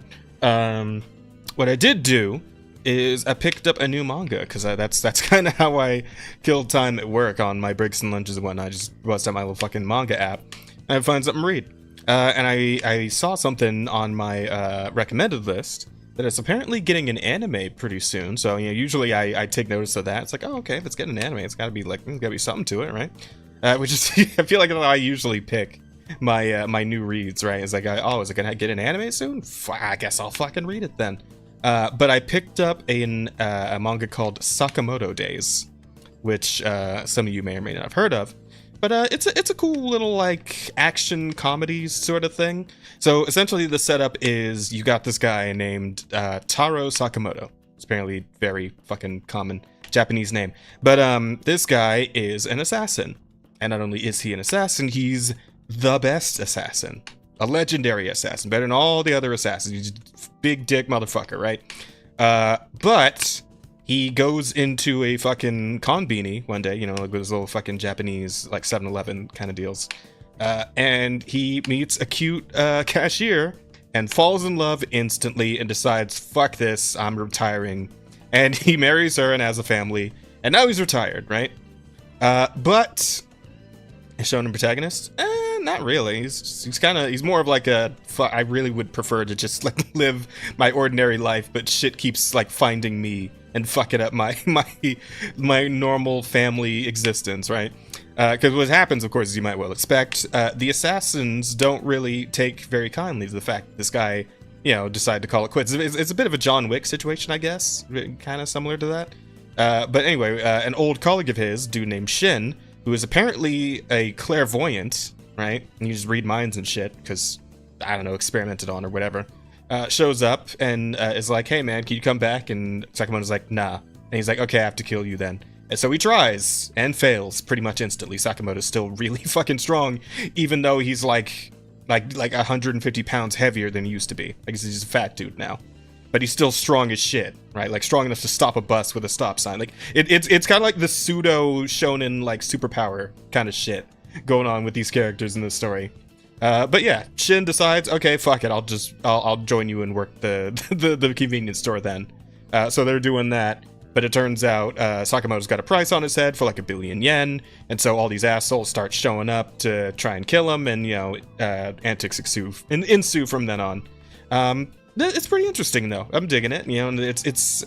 What I did do is I picked up a new manga, because that's kind of how I killed time at work on my breaks and lunches and whatnot. I just bust out my little fucking manga app and I find something to read. And I saw something on my recommended list that it's apparently getting an anime pretty soon. So usually I take notice of that. It's like, oh, okay, if it's getting an anime, it's gotta be something to it, right? Which is I feel like I usually pick my my new reads, right? It's like, is it gonna get an anime soon? I guess I'll fucking read it then. But I picked up a manga called Sakamoto Days, which some of you may or may not have heard of. But it's a cool little like action comedy sort of thing. So essentially the setup is you got this guy named Taro Sakamoto. It's apparently very fucking common Japanese name. But this guy is an assassin. And not only is he an assassin, he's the best assassin. A legendary assassin, better than all the other assassins. He's a big dick motherfucker, right? But he goes into a fucking konbini one day, you know, like those little fucking Japanese, like 7-Eleven kind of deals. And he meets a cute cashier and falls in love instantly and decides, fuck this, I'm retiring. And he marries her and has a family. And now he's retired, right? But is shown in protagonist? Not really. He's more of like I really would prefer to just like live my ordinary life, but shit keeps like finding me and fucking up my normal family existence, right? Because what happens, of course, as you might well expect, the assassins don't really take very kindly to the fact that this guy, you know, decided to call it quits. It's a bit of a John Wick situation, I guess, kind of similar to that. But anyway, an old colleague of his, dude named Shin, who is apparently a clairvoyant, right? And you just read minds and shit, because, I don't know, experimented on or whatever. Shows up and is like, hey man, can you come back? And Sakamoto's like, nah. And he's like, okay, I have to kill you then. And so he tries and fails pretty much instantly. Sakamoto's still really fucking strong, even though he's like 150 pounds heavier than he used to be. Like he's a fat dude now. But he's still strong as shit, right? Like strong enough to stop a bus with a stop sign. Like it's kind of like the pseudo shonen like superpower kind of shit going on with these characters in this story. But yeah, Shin decides, okay, fuck it, I'll join you and work the convenience store then. So they're doing that, but it turns out Sakamoto's got a price on his head for like 1 billion yen, and so all these assholes start showing up to try and kill him, and you know, antics ensue from then on. It's pretty interesting though. I'm digging it. You know, and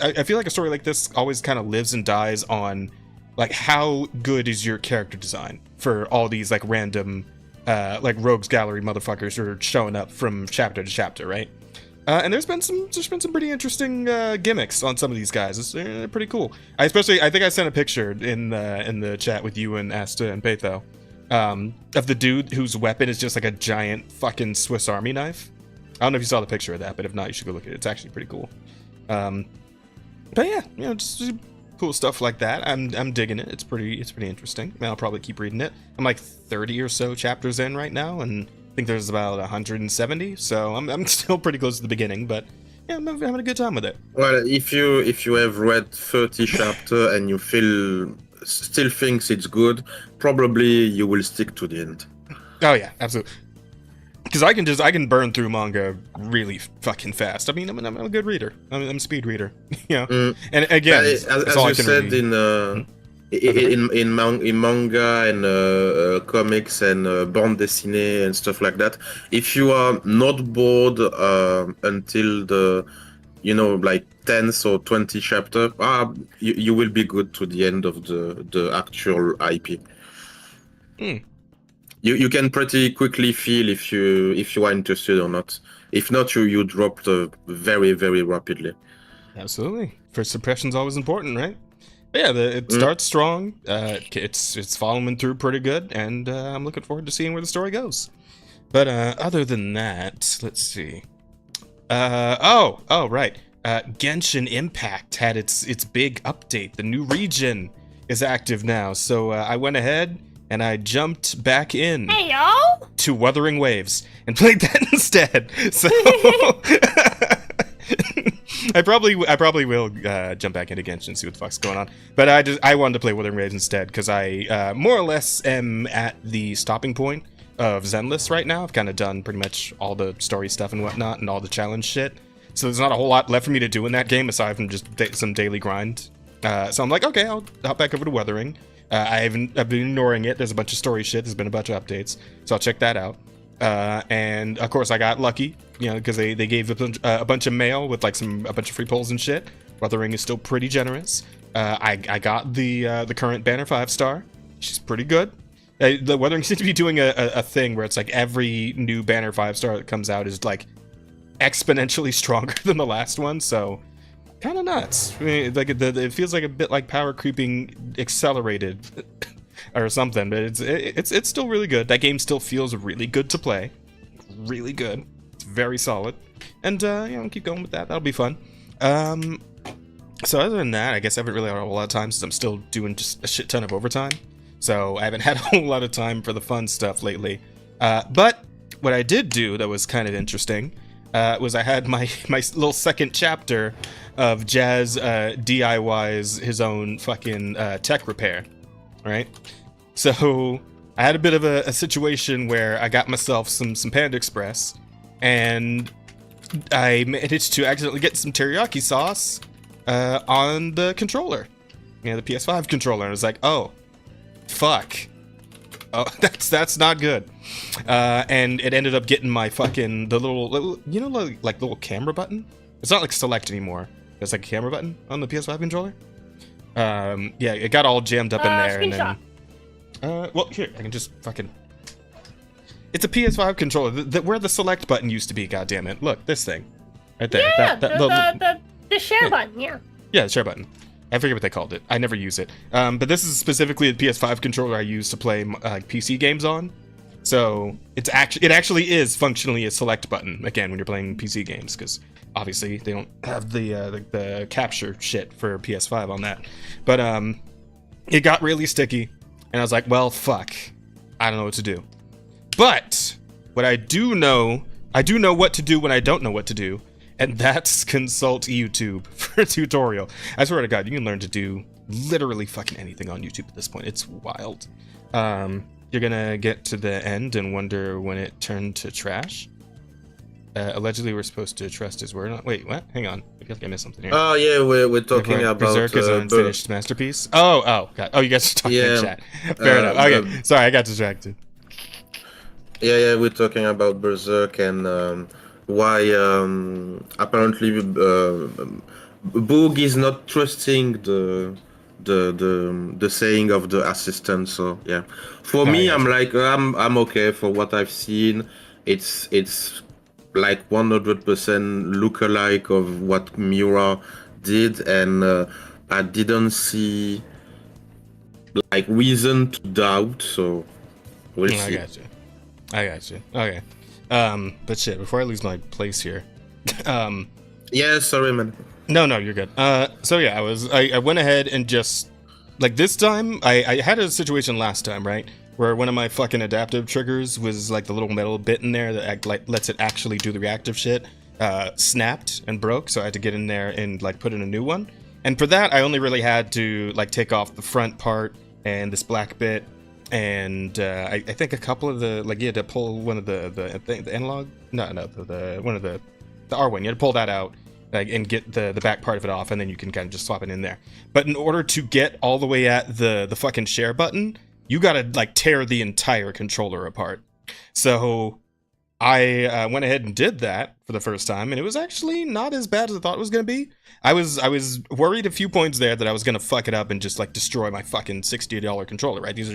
I feel like a story like this always kind of lives and dies on like how good is your character design for all these like random like rogues gallery motherfuckers who are showing up from chapter to chapter, right? And there's been some pretty interesting gimmicks on some of these guys. They're pretty cool. I think I sent a picture in the chat with you and Asta and Petho of the dude whose weapon is just like a giant fucking Swiss Army knife. I don't know if you saw the picture of that, but if not, you should go look at it. It's actually pretty cool. But yeah, you know, just cool stuff like that. I'm digging it. It's pretty interesting. I mean, I'll probably keep reading it. I'm like 30 or so chapters in right now, and I think there's about 170. So I'm still pretty close to the beginning, but yeah, I'm having a good time with it. Well, if you have read 30 chapters and you still thinks it's good, probably you will stick to the end. Oh yeah, absolutely. Because I can burn through manga really fucking fast. I mean, I'm a good reader. I'm a speed reader. You know? And again, as you said in manga and comics and bande dessinée and stuff like that, if you are not bored until the, you know, like 10th or 20th chapter, you will be good to the end of the actual IP. You can pretty quickly feel if you are interested or not. If not, you drop very, very rapidly. Absolutely. First impression's always important, right? But yeah, it starts strong. It's following through pretty good, and I'm looking forward to seeing where the story goes. But other than that, let's see. Right. Genshin Impact had its big update. The new region is active now, so I went ahead and I jumped back in to Wuthering Waves and played that instead. So I probably will jump back into Genshin and see what the fuck's going on. But I wanted to play Wuthering Waves instead because I more or less am at the stopping point of Zenless right now. I've kind of done pretty much all the story stuff and whatnot and all the challenge shit. So there's not a whole lot left for me to do in that game aside from just some daily grind. So I'm like, okay, I'll hop back over to Wuthering. I've been ignoring it. There's a bunch of story shit. There's been a bunch of updates, so I'll check that out. And of course, I got lucky, you know, because they gave a bunch of mail with like a bunch of free pulls and shit. Wuthering is still pretty generous. I got the current banner 5-star. She's pretty good. The Wuthering seems to be doing a thing where it's like every new banner 5-star that comes out is like exponentially stronger than the last one. So. Kind of nuts. I mean, like it feels like a bit like power creeping accelerated or something. But it's still really good. That game still feels really good to play. Really good. It's very solid. And I'll keep going with that. That'll be fun. So other than that, I guess I haven't really had a whole lot of time since I'm still doing just a shit ton of overtime. So I haven't had a whole lot of time for the fun stuff lately. But what I did do that was kind of interesting was I had my little second chapter of Jazz DIYs his own fucking tech repair, right? So I had a bit of a situation where I got myself some Panda Express, and I managed to accidentally get some teriyaki sauce on the controller, the PS5 controller, and I was like, oh, fuck. Oh, that's not good. And it ended up getting my fucking, the little like little camera button? It's not like select anymore. It's like a camera button on the PS5 controller. Yeah, it got all jammed up in there. Screenshot. And then, well, here, I can just fucking... It's a PS5 controller, where the select button used to be, goddammit. Look, this thing. Right there. Yeah, the share button, yeah. Yeah, the share button. I forget what they called it. I never use it. But this is specifically the PS5 controller I use to play PC games on. So it actually is functionally a select button, again, when you're playing PC games, because obviously they don't have the capture shit for PS5 on that. But it got really sticky, and I was like, well, fuck. I don't know what to do. But what I do know what to do when I don't know what to do, and that's consult YouTube for a tutorial. I swear to God, you can learn to do literally fucking anything on YouTube at this point. It's wild. You're gonna get to the end and wonder when it turned to trash. Allegedly, we're supposed to trust his word. Wait, what? Hang on. I feel like I missed something here. Oh yeah, we're talking about Berserk is an unfinished masterpiece. Oh, God. Oh, you guys are talking in chat. Fair enough. Okay, sorry, I got distracted. Yeah, we're talking about Berserk and why apparently Boog is not trusting the saying of the assistant. So yeah, for me, I'm like I'm okay for what I've seen. It's like 100% lookalike of what Miura did, and I didn't see like reason to doubt. So we'll see. I got you. Okay. But shit, before I lose my place here. Yeah, sorry, man. No, you're good. So yeah, I went ahead and just, like, this time, I had a situation last time, right? Where one of my fucking adaptive triggers was, like, the little metal bit in there that, like, lets it actually do the reactive shit, snapped and broke, so I had to get in there and, like, put in a new one. And for that, I only really had to, like, take off the front part and this black bit, and I think a couple of the, like, you had to pull one of the analog, one of the R1, you had to pull that out, like, and get the back part of it off, and then you can kind of just swap it in there. But in order to get all the way at the fucking share button, you gotta, like, tear the entire controller apart. So I went ahead and did that for the first time, and it was actually not as bad as I thought it was gonna be. I was worried a few points there that I was gonna fuck it up and just, like, destroy my fucking $60 controller, right? These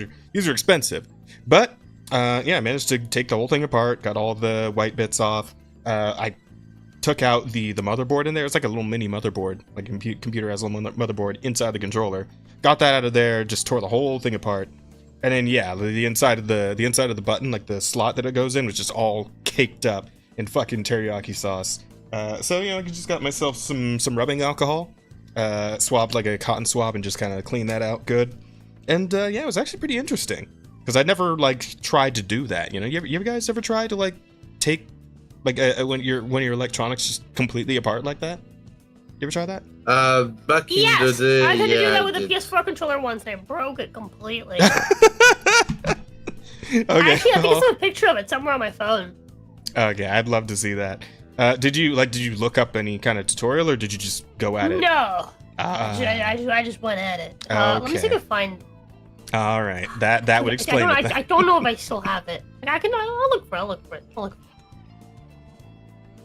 are expensive. But yeah, I managed to take the whole thing apart, got all the white bits off. I took out the motherboard in there. It's like a little mini motherboard, like a computer has a little motherboard inside the controller. Got that out of there, just tore the whole thing apart. And then yeah, the inside of the button, like the slot that it goes in, was just all caked up in fucking teriyaki sauce. So I just got myself some rubbing alcohol, swabbed like a cotton swab, and just kind of cleaned that out good. And yeah, it was actually pretty interesting because I'd never like tried to do that. You ever guys ever try to like take like when your electronics just completely apart like that? You ever try that? Back in the day, I had to do that with a PS4 controller once, and I broke it completely. Okay. Actually, I think it's a picture of it somewhere on my phone. Okay, I'd love to see that. Did you look up any kind of tutorial, or did you just go at it? No. I just went at it. Let me see if I can find. All right, that would explain it. I don't know if I still have it. I'll look for it.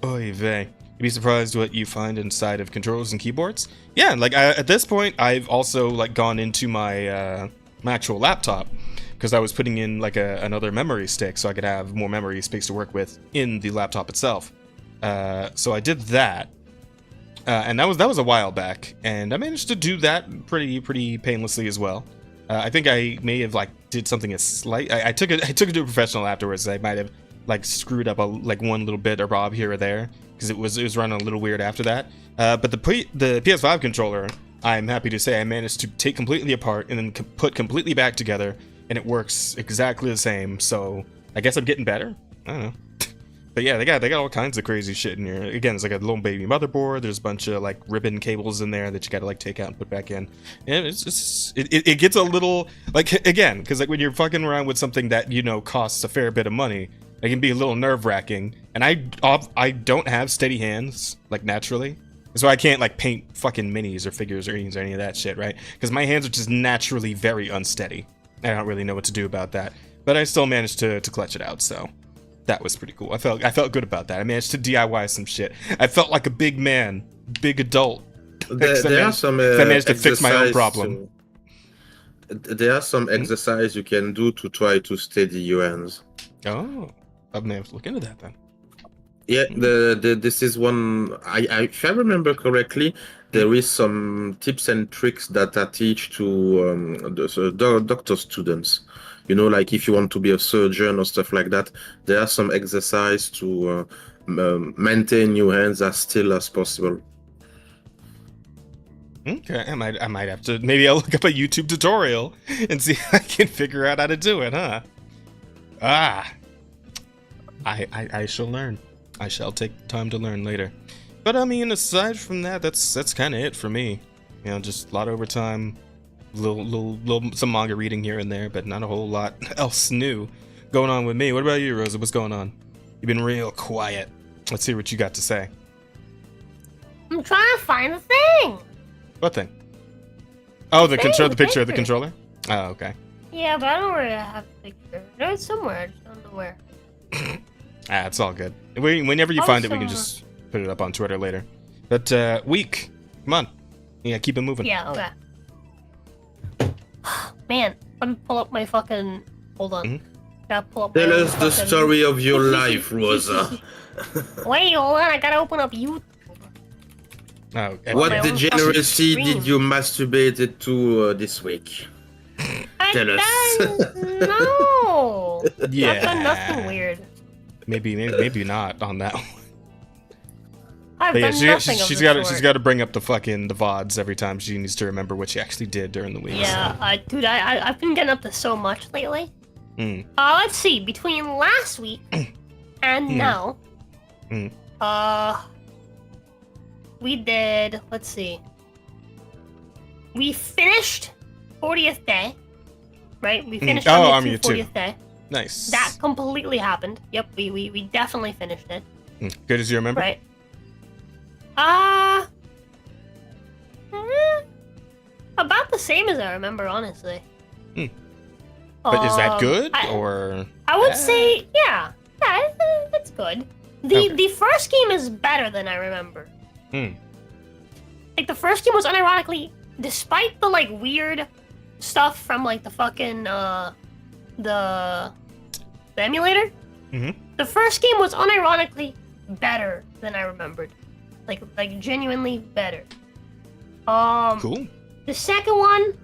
Oy vey. You'd be surprised what you find inside of controllers and keyboards. Yeah, like at this point, I've also like gone into my my actual laptop because I was putting in like another memory stick so I could have more memory space to work with in the laptop itself. So I did that, and that was a while back, and I managed to do that pretty painlessly as well. I think I may have like did something a slight. I took it to a professional afterwards. I might have like screwed up like one little bit or bob here or there because it was running a little weird after that. But the PS5 controller, I'm happy to say I managed to take completely apart and then put completely back together, and it works exactly the same. So I guess I'm getting better. I don't know. But yeah, they got all kinds of crazy shit in here. Again, it's like a little baby motherboard. There's a bunch of like ribbon cables in there that you got to like take out and put back in. And it's just it gets a little like, again, because like when you're fucking around with something that costs a fair bit of money, it can be a little nerve-wracking. And I don't have steady hands like naturally, so I can't like paint fucking minis or figurines or any of that shit, right? Because my hands are just naturally very unsteady. I don't really know what to do about that, but I still managed to clutch it out. So. That was pretty cool. I felt good about that. I managed to DIY some shit. I felt like a big man, big adult. There are some I managed to fix my own problem. There are some exercise you can do to try to steady your hands. Oh, I may have to look into that then. Yeah, this is one. If I remember correctly, there is some tips and tricks that I teach to the doctor students. Like if you want to be a surgeon or stuff like that, there are some exercise to maintain your hands as still as possible. Okay, I might have to. Maybe I'll look up a YouTube tutorial and see if I can figure out how to do it, huh? I shall learn. I shall take time to learn later. But I mean, aside from that, that's kind of it for me. Just a lot of overtime. Little some manga reading here and there, but not a whole lot else new going on with me. What about you, Rosa? What's going on? You've been real quiet. Let's hear what you got to say. I'm trying to find the thing. What thing? Oh, the picture of the controller? Oh, okay. Yeah, but I don't know where I have the picture. No, it's somewhere. I just don't know where. It's all good. Whenever you find it, we can just put it up on Twitter later. But, Week, come on. Yeah, keep it moving. Yeah, okay. Man, let me pull up my fucking... Hold on. Gotta pull up Tell us the story of your life, Rosa. Wait, hold on. I gotta open up YouTube. Oh, what degeneracy did you masturbate to this week? Tell us. No. Yeah. I've done nothing weird. Maybe not on that one. I've But yeah, done nothing she's got to bring up the VODs every time she needs to remember what she actually did during the week. Yeah, dude, I've been getting up to so much lately. Let's see, between last week and now, we did, let's see, we finished 40th day, right? We finished Army of 40th day. Nice. That completely happened. Yep, we definitely finished it. Good as you remember? Right. About the same as I remember, honestly. But is that good, or? I would say, yeah, it's good. The first game is better than I remember. Like the first game was unironically, despite the like weird stuff from like the fucking the emulator. The first game was unironically better than I remembered. Like genuinely better. Cool. The second one,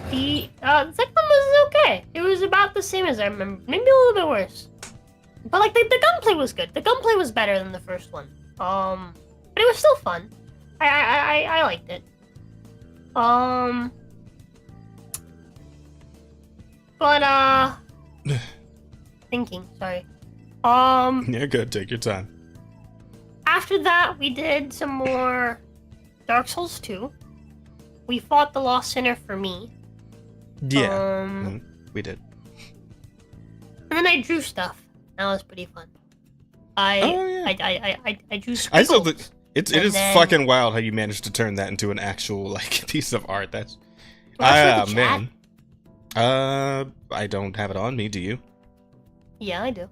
the second one was okay. It was about the same as I remember, maybe a little bit worse. But like the gunplay was good. The gunplay was better than the first one. But it was still fun. I liked it. But thinking. Sorry. Yeah, good. Take your time. After that, we did some more Dark Souls 2. We fought the Lost Sinner for me. Yeah, we did. And then I drew stuff. That was pretty fun. I drew squiggles. I still think it is fucking wild how you managed to turn that into an actual like piece of art. That's man. I don't have it on me. Do you? Yeah, I do.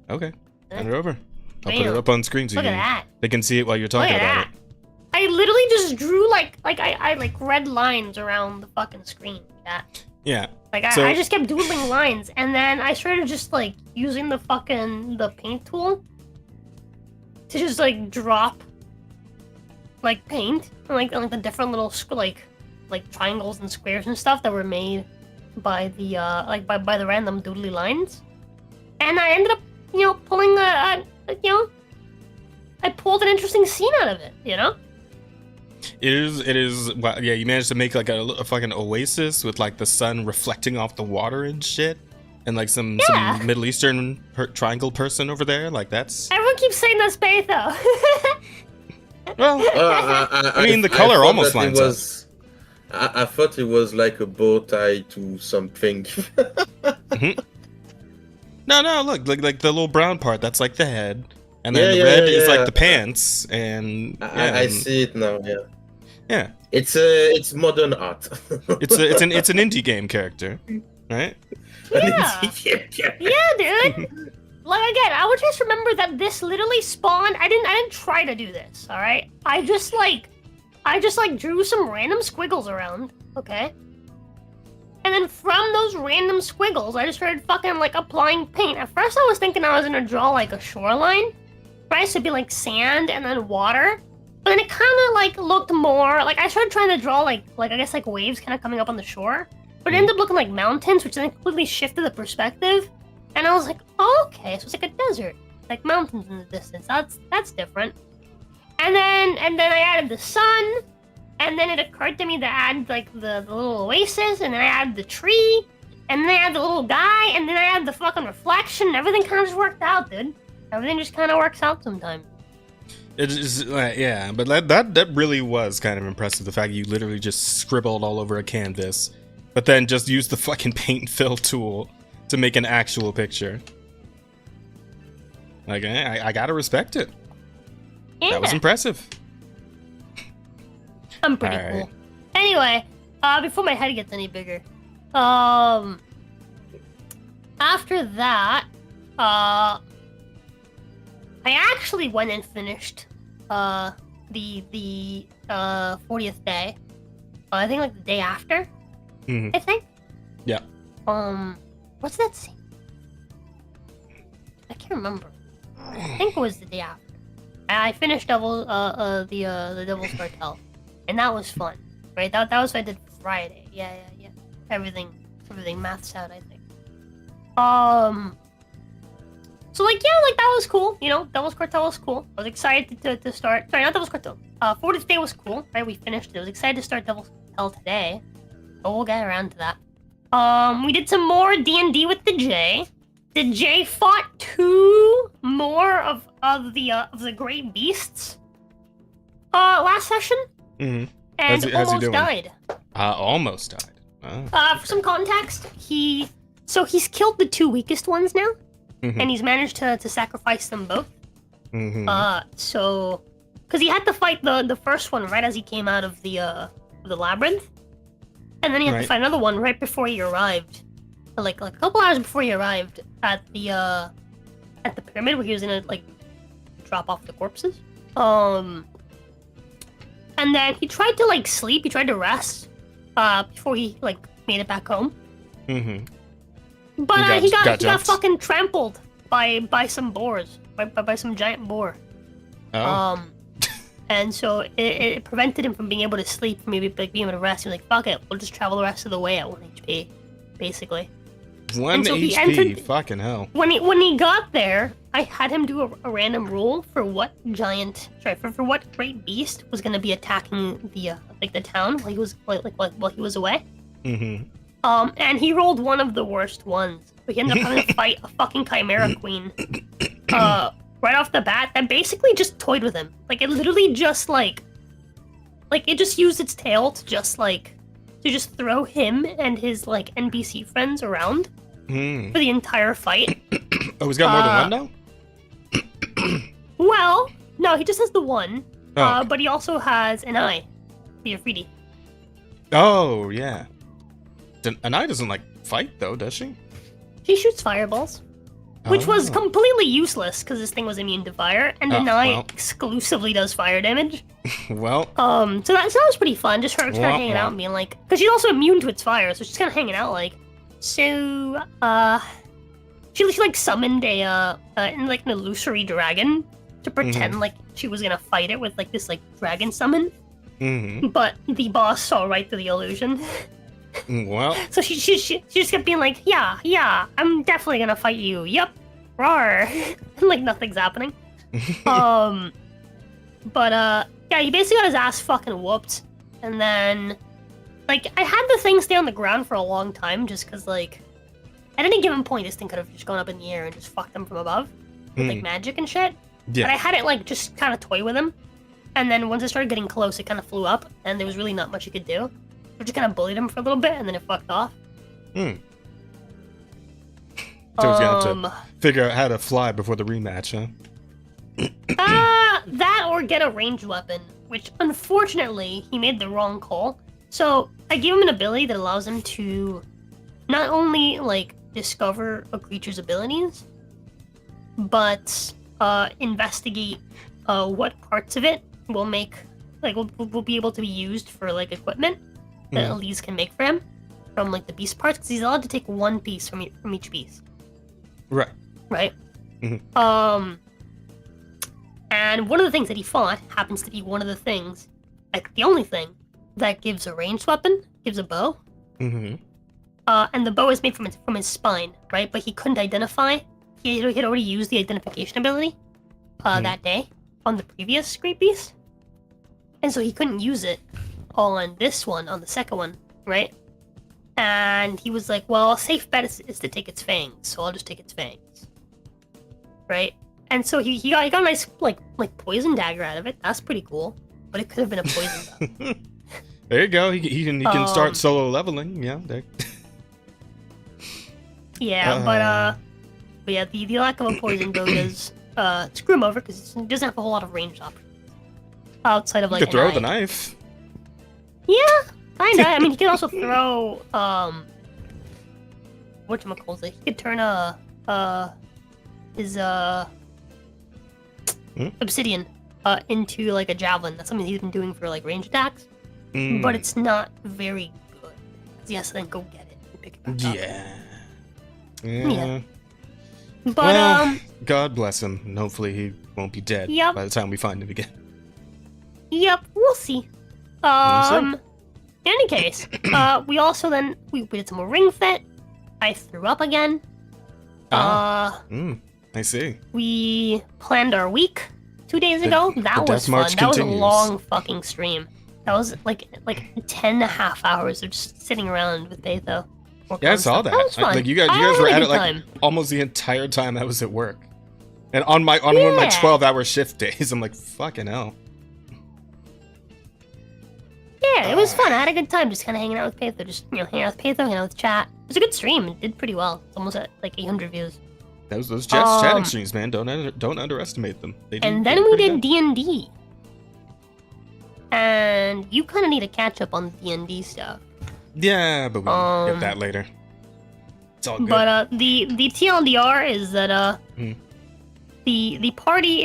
Okay, send it over. I'll put it up on screen so they can see it while you're talking about it. I literally just drew like I like red lines around the fucking screen. Yeah. Like I just kept doodling lines, and then I started just like using the paint tool to just like drop like paint on like the different little like triangles and squares and stuff that were made by the by the random doodly lines, and I ended up pulling I pulled an interesting scene out of it. It is. Well, yeah, you managed to make like a fucking oasis with like the sun reflecting off the water and shit, and like some Middle Eastern triangle person over there. Like that's. Everyone keeps saying that's Bay though. Well, I mean the color almost lines up. I thought it was like a bow tie to something. Mm-hmm. No, look, like the little brown part. That's like the head. And then the red is like the pants, and I see it now. Yeah. It's modern art. it's an indie game character, right? Yeah, dude. Like again, I would just remember that this literally spawned. I didn't try to do this. All right, I just drew some random squiggles around. Okay. And then from those random squiggles, I just started fucking like applying paint. At first, I was thinking I was gonna draw like a shoreline. Right, so it'd be like sand and then water, but then it kind of like looked more like I started trying to draw like I guess like waves kind of coming up on the shore, but it ended up looking like mountains, which then completely shifted the perspective. And I was like, oh, okay, so it's like a desert, like mountains in the distance. That's different. And then I added the sun, and then it occurred to me to add like the little oasis, and then I added the tree, and then I added the little guy, and then I added the fucking reflection. And everything kind of just worked out, dude. Everything just kind of works out sometimes. It is, yeah, but that really was kind of impressive. The fact you literally just scribbled all over a canvas, but then just used the fucking paint and fill tool to make an actual picture. Like, I gotta respect it. Yeah. That was impressive. I'm pretty cool. Anyway, before my head gets any bigger, after that, I actually went and finished the 40th day. I think like the day after. Mm-hmm. I think. Yeah. What's that scene? I can't remember. I think it was the day after. I finished the Devil's Cartel, and that was fun. Right? That was what I did Friday. Yeah. Everything maths out, I think. So that was cool. Devil's Cartel was cool. I was excited to start. Sorry, not Devil's Cartel. 40th day was cool. Right, we finished it. I was excited to start Devil's Cartel today, but we'll get around to that. We did some more D&D with the J. The J fought 2 more of the great beasts. Last session. Mm-hmm. And how's almost he doing? died. Almost died. Oh. For some context, he's killed the 2 weakest ones now. Mm-hmm. And he's managed to sacrifice them both. Mm-hmm. Because he had to fight the first one right as he came out of the labyrinth, and then he had to fight another one right before he arrived, like a couple hours before he arrived at the pyramid where he was gonna like drop off the corpses. And then he tried to like sleep. He tried to rest before he like made it back home. Mm-hmm. But he got fucking trampled by some boars, by some giant boar. Oh. And so it prevented him from being able to sleep, from maybe like being able to rest. He was like, "Fuck it, we'll just travel the rest of the way at 1 HP," basically. 1 HP, fucking hell. When he got there, I had him do a random roll for what for what great beast was going to be attacking the town while he was while he was away. Mm-hmm. And he rolled one of the worst ones. But he ended up having to fight a fucking Chimera Queen. Right off the bat, that basically just toyed with him. Like, it literally just, like it just used its tail to just throw him and his, like, NPC friends around for the entire fight. Oh, he's got more than one now? Well, no, he just has the one. Oh. But he also has an eye. The Afridi. Oh, yeah. An eye doesn't, like, fight, though, does she? She shoots fireballs. Which was completely useless, because this thing was immune to fire, and the eye exclusively does fire damage. Well. So that was pretty fun, just her hanging out and being like... Because she's also immune to its fire, so she's kind of hanging out, like... So, she like, summoned an illusory dragon to pretend like she was gonna fight it with, like, this, like, dragon summon. But the boss saw right through the illusion. Well, So she just kept being like, yeah, I'm definitely gonna fight you. Yep, roar. Like nothing's happening. Yeah, he basically got his ass fucking whooped, and then, like, I had the thing stay on the ground for a long time just because, like, at any given point, this thing could have just gone up in the air and just fucked him from above with like magic and shit. yeah. But I had it like just kind of toy with him, and then once it started getting close, it kind of flew up, and there was really not much you could do. I just kind of bullied him for a little bit, and then it fucked off. So he's gonna have to figure out how to fly before the rematch, huh? That or get a ranged weapon, which unfortunately he made the wrong call. So I gave him an ability that allows him to not only like discover a creature's abilities, but investigate what parts of it will make will be able to be used for like equipment that Elise can make for him from like the beast parts, because he's allowed to take one piece from each beast. Right. Right. And one of the things that he fought happens to be one of the things, like the only thing that gives a ranged weapon, gives a bow. And the bow is made from his spine, right? But he couldn't identify. He had already used the identification ability that day on the previous Great Beast. And so he couldn't use it on this one, on the second one, right? And he was like, well, a safe bet is to take its fangs, so I'll just take its fangs. Right? And so he got a nice like poison dagger out of it. That's pretty cool. But it could have been a poison gun. There you go. He can start solo leveling. Yeah. There. Yeah, but yeah, the lack of a poison bow does screw him over because it doesn't have a whole lot of ranged options outside of like. You could throw the knife. Yeah, kinda. I mean, he can also throw whatchamacallit. He could turn his obsidian into like a javelin. That's something he's been doing for like range attacks. But it's not very good. He has to then go get it and pick it back up. Yeah. But well, God bless him, and hopefully he won't be dead by the time we find him again. Yep, we'll see. In any case, we also then we did some more ring fit. I threw up again. I see. We planned our week 2 days ago. That was fun. That was a long fucking stream. That was like 10.5 hours of just sitting around with Patho. Yeah, I saw that. Was fun. Like you guys were at it like almost the entire time I was at work, and on one of my 12-hour shift days, I'm like, fucking hell. Yeah, it was fun. I had a good time just kind of hanging out with Patho. Just hanging out with Patho, hanging out with chat. It was a good stream. It did pretty well. It's almost at like 800 views. Those chatting streams, man. Don't underestimate them. And then we did D&D. And you kind of need to catch up on the D&D stuff. Yeah, but we'll get that later. It's all good. But the TLDR is that the party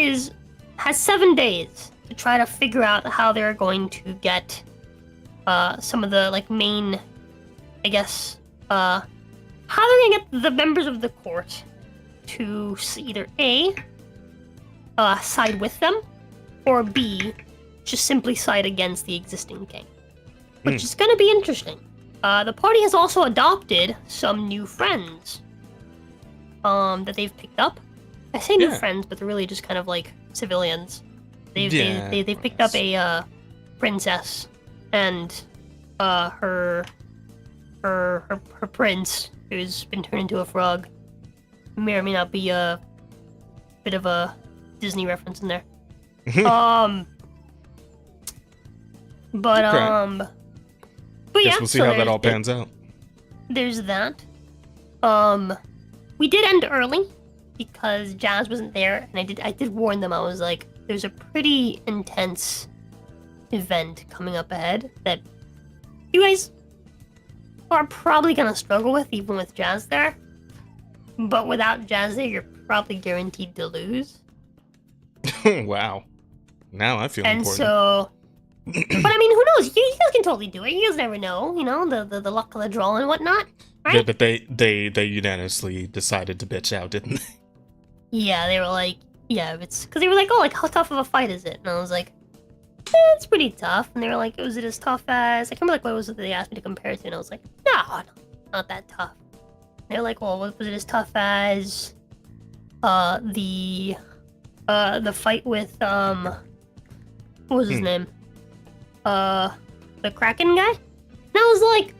has 7 days to try to figure out how they're going to get some of the like main, I guess, how they're gonna get the members of the court to either A, side with them, or B, just simply side against the existing king, which is gonna be interesting. The party has also adopted some new friends that they've picked up. I say new friends, but they're really just kind of like civilians. They've picked up a princess and her prince, who's been turned into a frog. May or may not be a bit of a Disney reference in there. But yeah, we'll see how that all pans out. There's that. We did end early because Jazz wasn't there, and I did warn them. I was like, there's a pretty intense event coming up ahead that you guys are probably gonna struggle with, even with Jazz there. But without Jazz there, you're probably guaranteed to lose. Wow. Now I feel important. And so, but I mean, who knows? You guys can totally do it. You guys never know, the luck of the draw and whatnot, right? Yeah, but they unanimously decided to bitch out, didn't they? Yeah, they were like, yeah, it's because they were like, oh, like how tough of a fight is it? And I was like, it's pretty tough. And they were like, was it as tough as... I can't remember like what was it they asked me to compare it to, and I was like, no, not that tough. And they were like, well, was it as tough as the fight with what was his name? The Kraken guy? And I was like,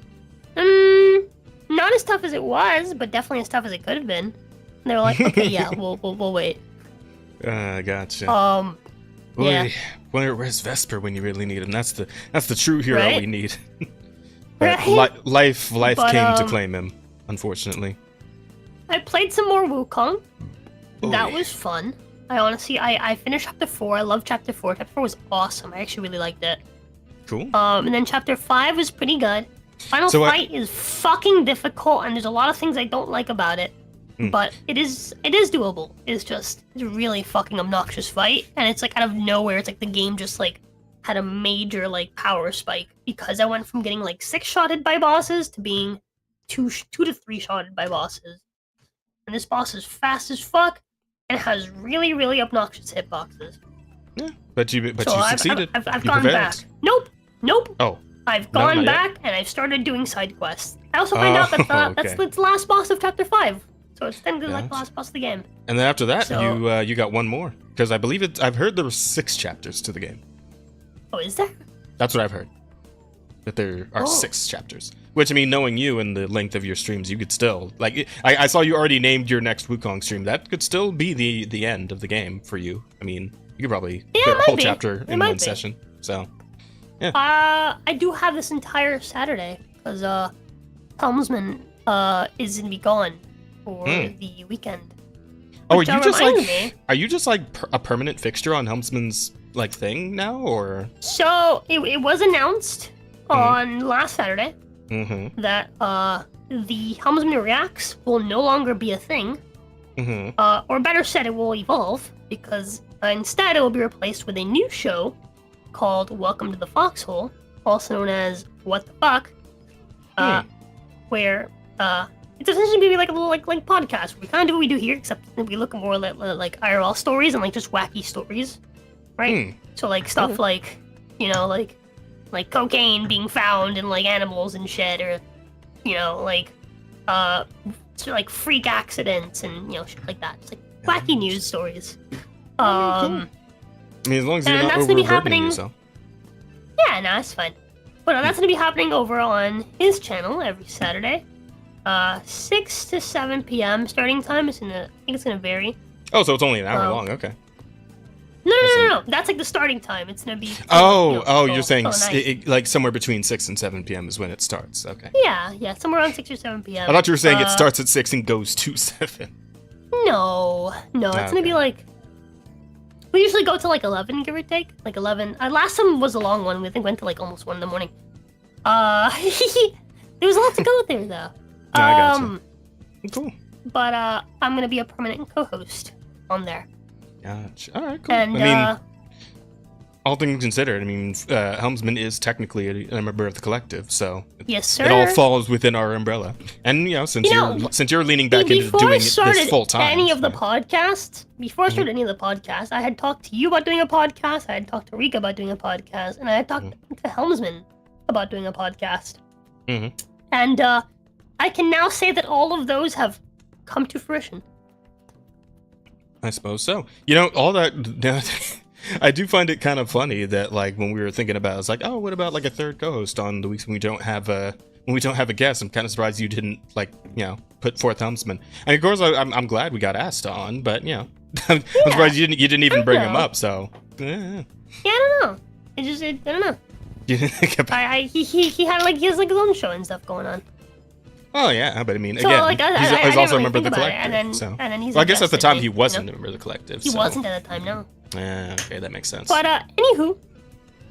not as tough as it was, but definitely as tough as it could have been. And they were like, okay, yeah, we'll wait. Gotcha. Yeah. Where's Vesper when you really need him? That's the true hero Right? we need. Right? Life But, came to claim him, unfortunately. I played some more Wukong. Oh, That yeah. was fun. I honestly, I finished chapter 4. I love chapter 4. Chapter 4 was awesome. I actually really liked it. Cool. And then chapter 5 was pretty good. Final So fight is fucking difficult, and there's a lot of things I don't like about it. But it is doable. It's a really fucking obnoxious fight, and it's like out of nowhere. It's like the game just like had a major like power spike because I went from getting like 6-shotted by bosses to being 2 to 3-shotted by bosses. And this boss is fast as fuck and has really, really obnoxious hitboxes. Yeah, but you So succeeded. I've You gone prevailed. back. Nope. Oh. I've No, gone not yet. back and I've started doing side quests. I also find out that that's okay. the last boss of chapter 5. So it's technically like the Gotcha. last boss of the game. And then after that, So- you got one more because I believe I've heard there were 6 chapters to the game. Oh, is there? That's what I've heard. That there are Oh. 6 chapters. Which, I mean, knowing you and the length of your streams, you could still... Like, I saw you already named your next Wukong stream. That could still be the end of the game for you. I mean, you could probably Yeah, do it a might whole be. chapter It in might one be. session. So, I do have this entire Saturday because Helmsman is gonna be gone for the weekend. oh, are Which, you just reminds like... me- Are you just like a permanent fixture on Helmsman's, like, thing now, or... So it was announced on last Saturday Mm-hmm. that the Helmsman Reacts will no longer be a thing. Mm-hmm. Or better said, it will evolve, because instead it will be replaced with a new show called Welcome to the Foxhole, also known as What the Fuck, where it's essentially maybe like a little like podcast. We kind of do what we do here, except that we look more like IRL stories and like just wacky stories, right? So like stuff like, you know, like cocaine being found in like animals and shit, or you know, like sort of like freak accidents and you know shit like that. It's like wacky news stories. I mean, as long as you're and not that's gonna be overburdening happening- yourself. Yeah, no, that's fine. But that's gonna be happening over on his channel every Saturday, 6 to 7 p.m. starting time. I think it's gonna vary. Oh, so it's only an hour Oh. long. Okay. No. That's like the starting time. It's gonna be. You're saying night. like somewhere between 6 and 7 p.m. is when it starts. Okay. Yeah, somewhere around 6 or 7 p.m. I thought you were saying it starts at 6 and goes to 7. No, it's gonna be like. We usually go to like 11, give or take. Like 11. Last time was a long one. We think went to like almost 1 in the morning. There was a lot to go there though. No, I gotcha. Cool. But I'm gonna be a permanent co-host on there. Gotcha. All right, cool. And I mean, all things considered, I mean, Helmsman is technically a member of the collective, so yes, sir. it all falls within our umbrella. And you know, since you're leaning back into before doing I this started full time, any of the podcasts, before I started any of the podcasts, I had talked to you about doing a podcast. I had talked to Rika about doing a podcast, and I had talked to Helmsman about doing a podcast. And I can now say that all of those have come to fruition. I suppose so. You know, all that. I do find it kind of funny that, like, when we were thinking about it, it's like, oh, what about like a third co-host on the weeks when we don't have a guest? I'm kind of surprised you didn't, like, you know, put forth Helmsman. And of course, I'm glad we got asked on, but you know, I'm surprised you didn't even bring him up. So Yeah, I don't know. I don't know. you didn't think about. He has like his own show and stuff going on. Oh yeah, but I mean, So, again, like, I he's didn't also a really member of the think about it, collective. and then he's well, I guess at the invested time in, he you wasn't know? a member of the collective. He so. wasn't at the time, no. Okay, that makes sense. But anywho,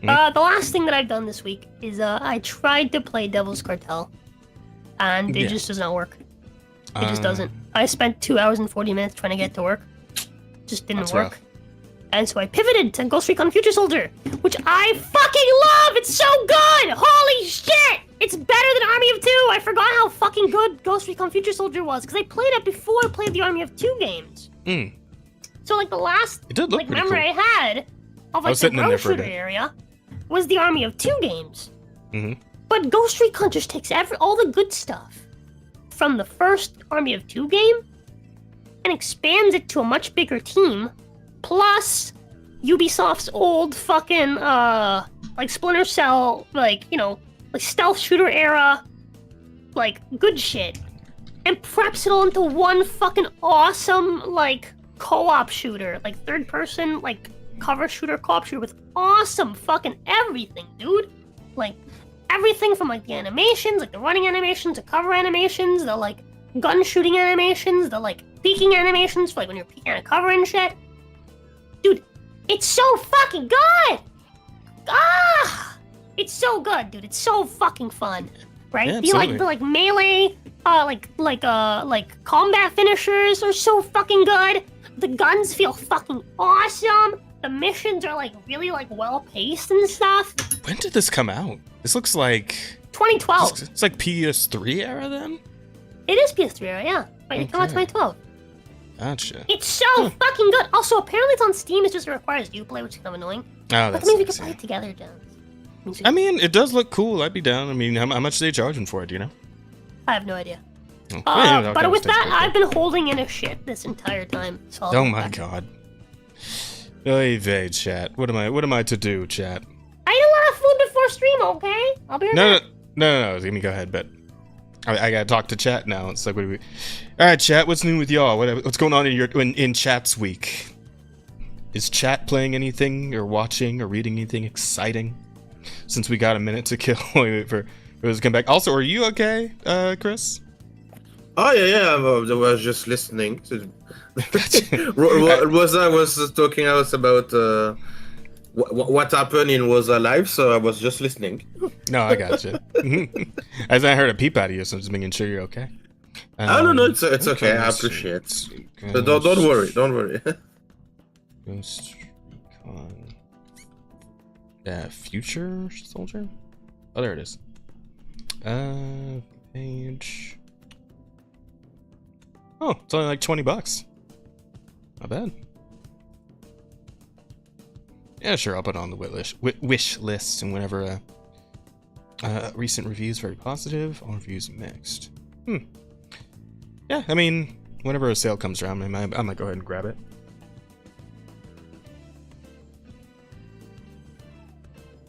the last thing that I've done this week is I tried to play Devil's Cartel, and it just does not work. It just doesn't. I spent 2 hours and 40 minutes trying to get to work. Just didn't That's work. rough. And so I pivoted to Ghost Recon Future Soldier, which I fucking love! It's so good! Holy shit! It's better than Army of Two! I forgot how fucking good Ghost Recon Future Soldier was, because I played it before I played the Army of Two games. So like the last It did look pretty memory cool. I had of I like was the sitting in there ground for a shooter bit. area was the Army of Two games. Mm-hmm. But Ghost Recon just takes all the good stuff from the first Army of Two game and expands it to a much bigger team, plus Ubisoft's old fucking, like Splinter Cell, like, you know, like stealth shooter era, like, good shit. And preps it all into one fucking awesome, like, co-op shooter, like third person, like, cover shooter, co-op shooter with awesome fucking everything, dude. Like, everything from, like, the animations, like the running animations, the cover animations, the, like, gun shooting animations, the, like, peeking animations for, like, when you're peeking at a cover and shit. Dude, it's so fucking good! Ah! It's so good, dude. It's so fucking fun, right? Yeah, the like melee, like combat finishers are so fucking good. The guns feel fucking awesome. The missions are like really like well paced and stuff. When did this come out? This looks like 2012. It's like PS3 era then. It is PS3 era, yeah. Right, it came out 2012. Gotcha. It's so fucking good. Also, apparently it's on Steam. It just requires Uplay, which is kind of annoying. Oh, But that's that means we can play it together, Jones. I mean, it does look cool. I'd be down. I mean, how much are they charging for it? Do you know? I have no idea. Oh, yeah, But with that, cool. I've been holding in a shit this entire time. So Oh my god. Oy vey, chat. What am I to do, chat? I ate a lot of food before stream, okay? I'll be right back. No. Let me go ahead, but I gotta talk to chat now. It's like, what do we? All right, chat. What's new with y'all? What's going on in chat's week? Is chat playing anything or watching or reading anything exciting? Since we got a minute to kill, wait for us to come back. Also, are you okay, Chris? Oh yeah, I was just listening. Rosa was talking us about what happened in Rosa live, so I was just listening. No, I got you. As I heard a peep out of you, so I'm just making sure you're okay. No, it's okay. I appreciate it. So don't worry. Ghost Recon. Future Soldier? Oh, there it is. Page. Oh, it's only like $20. Not bad. Yeah, sure, I'll put it on the wish list, and whenever recent reviews very positive, all reviews mixed. Yeah, I mean, whenever a sale comes around, I might go ahead and grab it.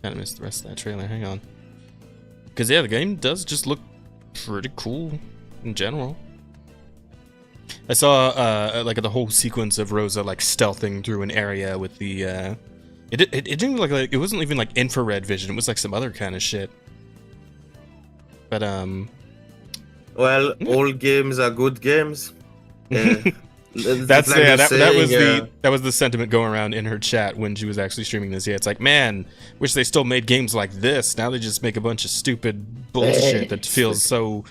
Kinda missed the rest of that trailer, hang on. Because yeah, the game does just look pretty cool in general. I saw like the whole sequence of Rosa like stealthing through an area with the it didn't look like it wasn't even like infrared vision, it was like some other kind of shit. But well, all games are good games. That's like yeah. That saying, was the sentiment going around in her chat when she was actually streaming this. Yeah, it's like, man, wish they still made games like this. Now they just make a bunch of stupid bullshit that feels so.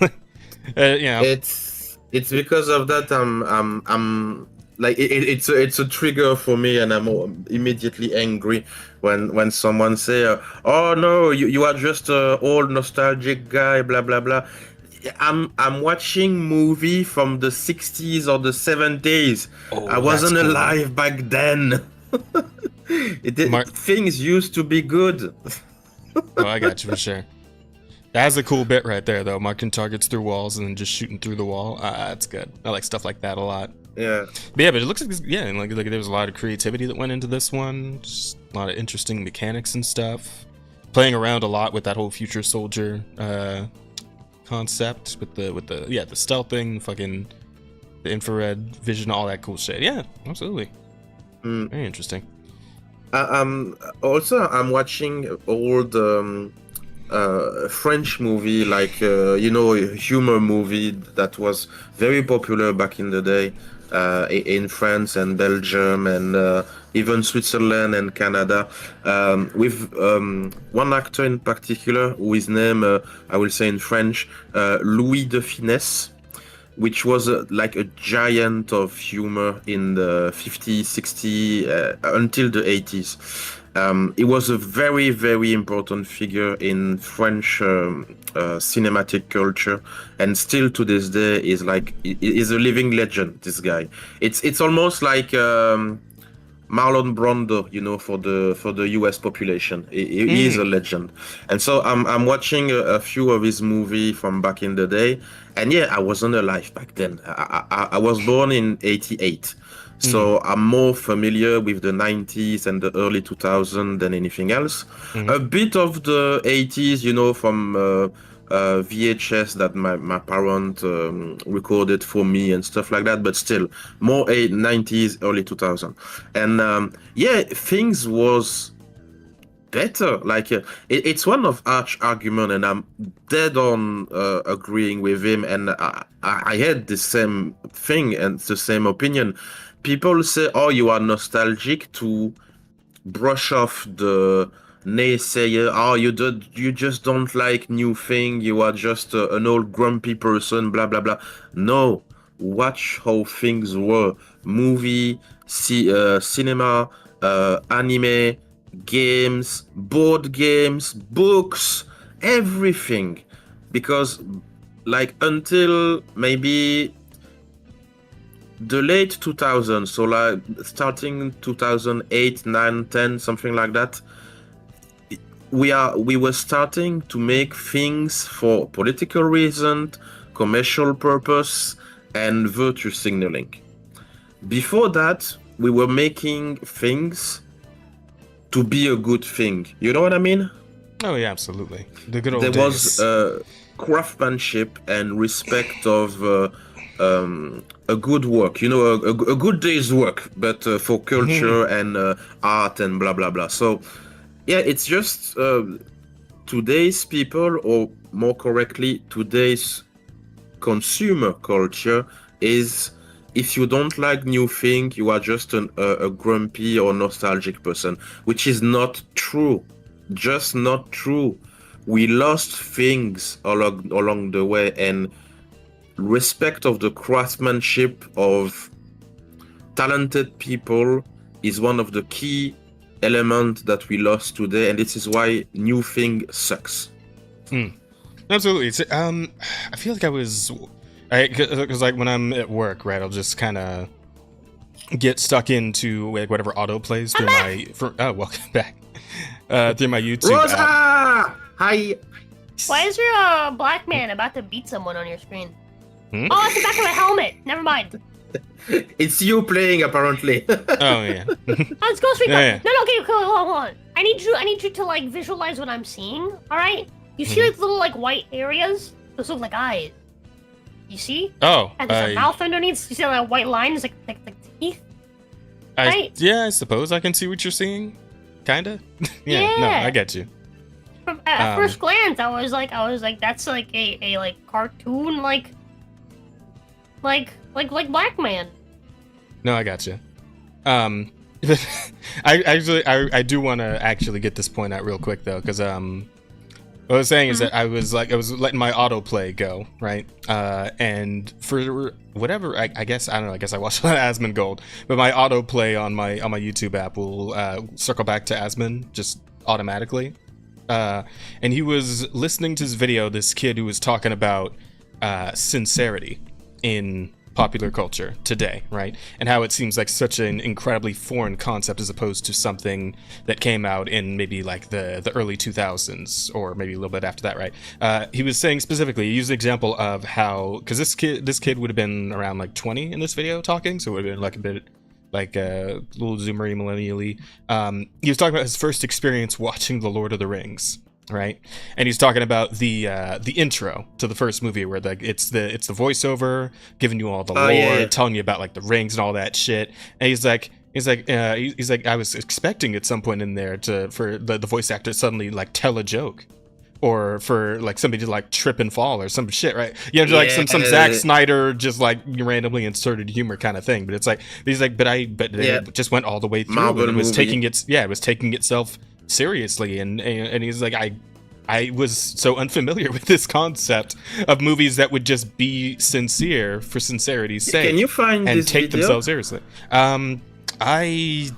You know. It's because of that I'm like it's a trigger for me, and I'm immediately angry when someone say, "Oh no, you are just an old nostalgic guy," blah blah blah. I'm watching movie from the 60s or the 70s. Oh, I wasn't alive back then. Things used to be good. Oh, I got you for sure. That's a cool bit right there, though. Marking targets through walls and then just shooting through the wall. That's good. I like stuff like that a lot. Yeah. But yeah, but it looks like this, yeah, like there was a lot of creativity that went into this one. Just a lot of interesting mechanics and stuff. Playing around a lot with that whole future soldier concept with the stealthing, fucking the infrared vision, all that cool shit. Yeah, absolutely. Very interesting. Also, I'm watching old French movie, like humor movie that was very popular back in the day in France and Belgium and even Switzerland and Canada, with one actor in particular who is named, I will say in French, Louis de Funès, which was like a giant of humor in the 50s, 60s, until the 80s. He was a very, very important figure in French cinematic culture, and still to this day is a living legend. This guy, it's almost like Marlon Brando, for the U.S. population. He is a legend, and so I'm watching a few of his movies from back in the day, and yeah, I wasn't alive back then. I was born in '88, so I'm more familiar with the '90s and the early 2000s than anything else. A bit of the '80s, from VHS that my parent recorded for me and stuff like that, but still more 90s, early 2000. And yeah, things was better. Like it's one of Arch's argument, and I'm dead on agreeing with him. And I had the same thing and the same opinion. People say, "Oh, you are nostalgic," to brush off the naysayer. Oh, you just don't like new thing. You are just an old grumpy person. Blah blah blah. No, watch how things were. Movie, cinema, anime, games, board games, books, everything. Because like until maybe the late 2000s, so like starting 2008, 9, 10, something like that, we were starting to make things for political reason, commercial purpose, and virtue signaling. Before that, we were making things to be a good thing. You know what I mean? Oh yeah, absolutely. The good old there days. was craftsmanship and respect of a good work, a good day's work, but for culture and art and blah blah blah. So yeah, it's just today's people, or more correctly, today's consumer culture is, if you don't like new thing, you are just a grumpy or nostalgic person, which is not true. Just not true. We lost things along the way, and respect of the craftsmanship of talented people is one of the key elements that we lost today, and this is why new thing sucks. Absolutely. It's, I feel like because like when I'm at work, right, I'll just kind of get stuck into like whatever auto plays through welcome back through my YouTube Rosa! app. Hi. Why is there a black man about to beat someone on your screen? Oh, it's the back of a helmet. Never mind. It's you playing, apparently. Oh yeah. Let's go street. Yeah. No, okay, hold on. I need you to like visualize what I'm seeing. All right. You see like little like white areas? Those look like eyes. You see? Oh. And there's a mouth underneath. You see that white line? It's like teeth. Right? Yeah, I suppose I can see what you're seeing. Kinda. Yeah. No, I get you. From at first glance, I was like, that's like a like cartoon like black man. No, I got you. I do want to actually get this point out real quick though, because what I was saying is that I was letting my autoplay go, right? And for whatever, I guess I watched a lot of Asmongold, but my autoplay on my YouTube app will circle back to Asmon just automatically. And he was listening to his video, this kid who was talking about sincerity in popular culture today, right? And how it seems like such an incredibly foreign concept as opposed to something that came out in maybe like the early 2000s or maybe a little bit after that, right? He was saying specifically, he used an example of how, because this kid would have been around like 20 in this video talking, so it would have been like a bit like a little zoomery millennially. He was talking about his first experience watching The Lord of the Rings, right? And he's talking about the intro to the first movie where it's the voiceover giving you all the lore, telling you about like the rings and all that shit. And he's like I was expecting at some point in there for the voice actor to suddenly like tell a joke, or for like somebody to like trip and fall or some shit, right? Like some Zack Snyder just like randomly inserted humor kind of thing. But it's like it just went all the way through. Marvel and it was movie. it was taking itself seriously, and he's like, I was so unfamiliar with this concept of movies that would just be sincere for sincerity's sake. Can you find and this take video? themselves seriously? I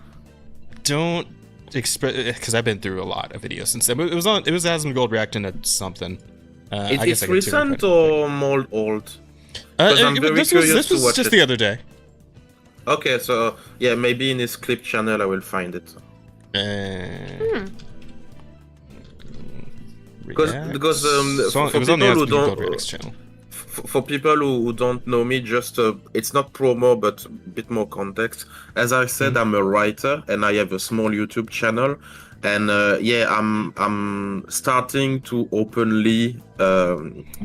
don't expect, because I've been through a lot of videos since then. It was Asmongold reacting to something. It's recent or more old? I'm very this curious was to watch just it. the other day. Okay, so yeah, maybe in his clip channel I will find it. Because It was for on the people who Aspen Gold don't Reacts channel. for people who don't know me, just it's not promo but a bit more context. As I said, I'm a writer and I have a small YouTube channel, and I'm starting to openly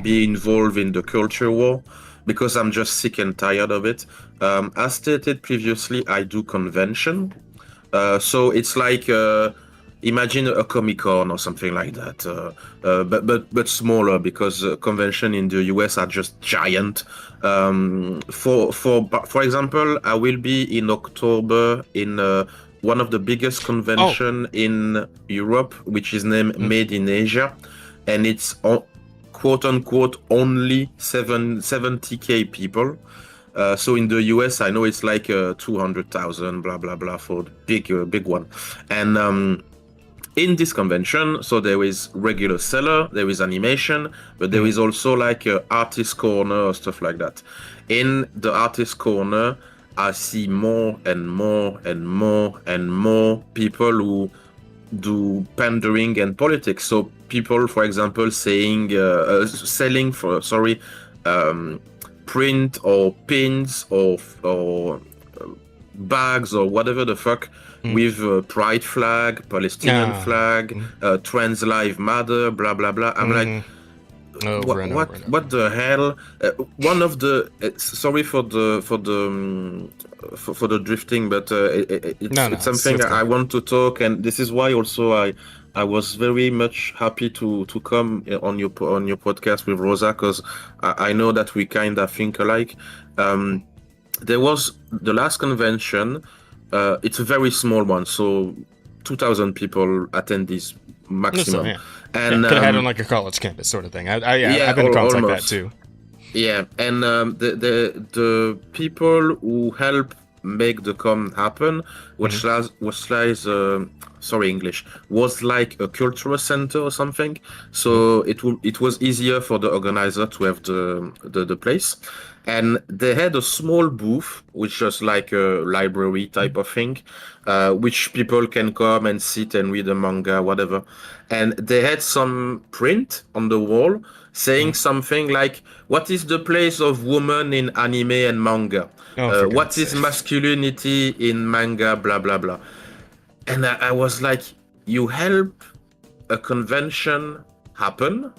be involved in the culture war because I'm just sick and tired of it. As stated previously, I do convention, so it's like imagine a Comic-Con or something like that, but smaller because convention in the US are just giant. For example, I will be in October in one of the biggest convention in Europe, which is named Made in Asia, and it's quote unquote only 70K people. So in the US, I know it's like 200,000, blah blah blah for the big one, and in this convention, so there is regular seller, there is animation, but there is also like a artist corner or stuff like that. In the artist corner, I see more and more and more and more people who do pandering and politics. So people, for example, saying selling for print or pins or bags or whatever the fuck with pride flag, Palestinian flag, trans lives matter, blah blah blah. I'm like, what the hell? One of the sorry for the drifting, but it's something I want to talk, and this is why also I was very much happy to come on your podcast with Rosa, because I know that we kind of think alike. There was the last convention. It's a very small one, so 2,000 people attend this maximum. And could have had on like a college campus sort of thing. I've been in cons like that too. Yeah, and the people who help make the con happen, was like a cultural center or something. So it was easier for the organizer to have the place. And they had a small booth, which was like a library type of thing, which people can come and sit and read a manga, whatever. And they had some print on the wall saying something like, what is the place of woman in anime and manga? What is masculinity in manga, blah, blah, blah. And I was like, you help a convention happen,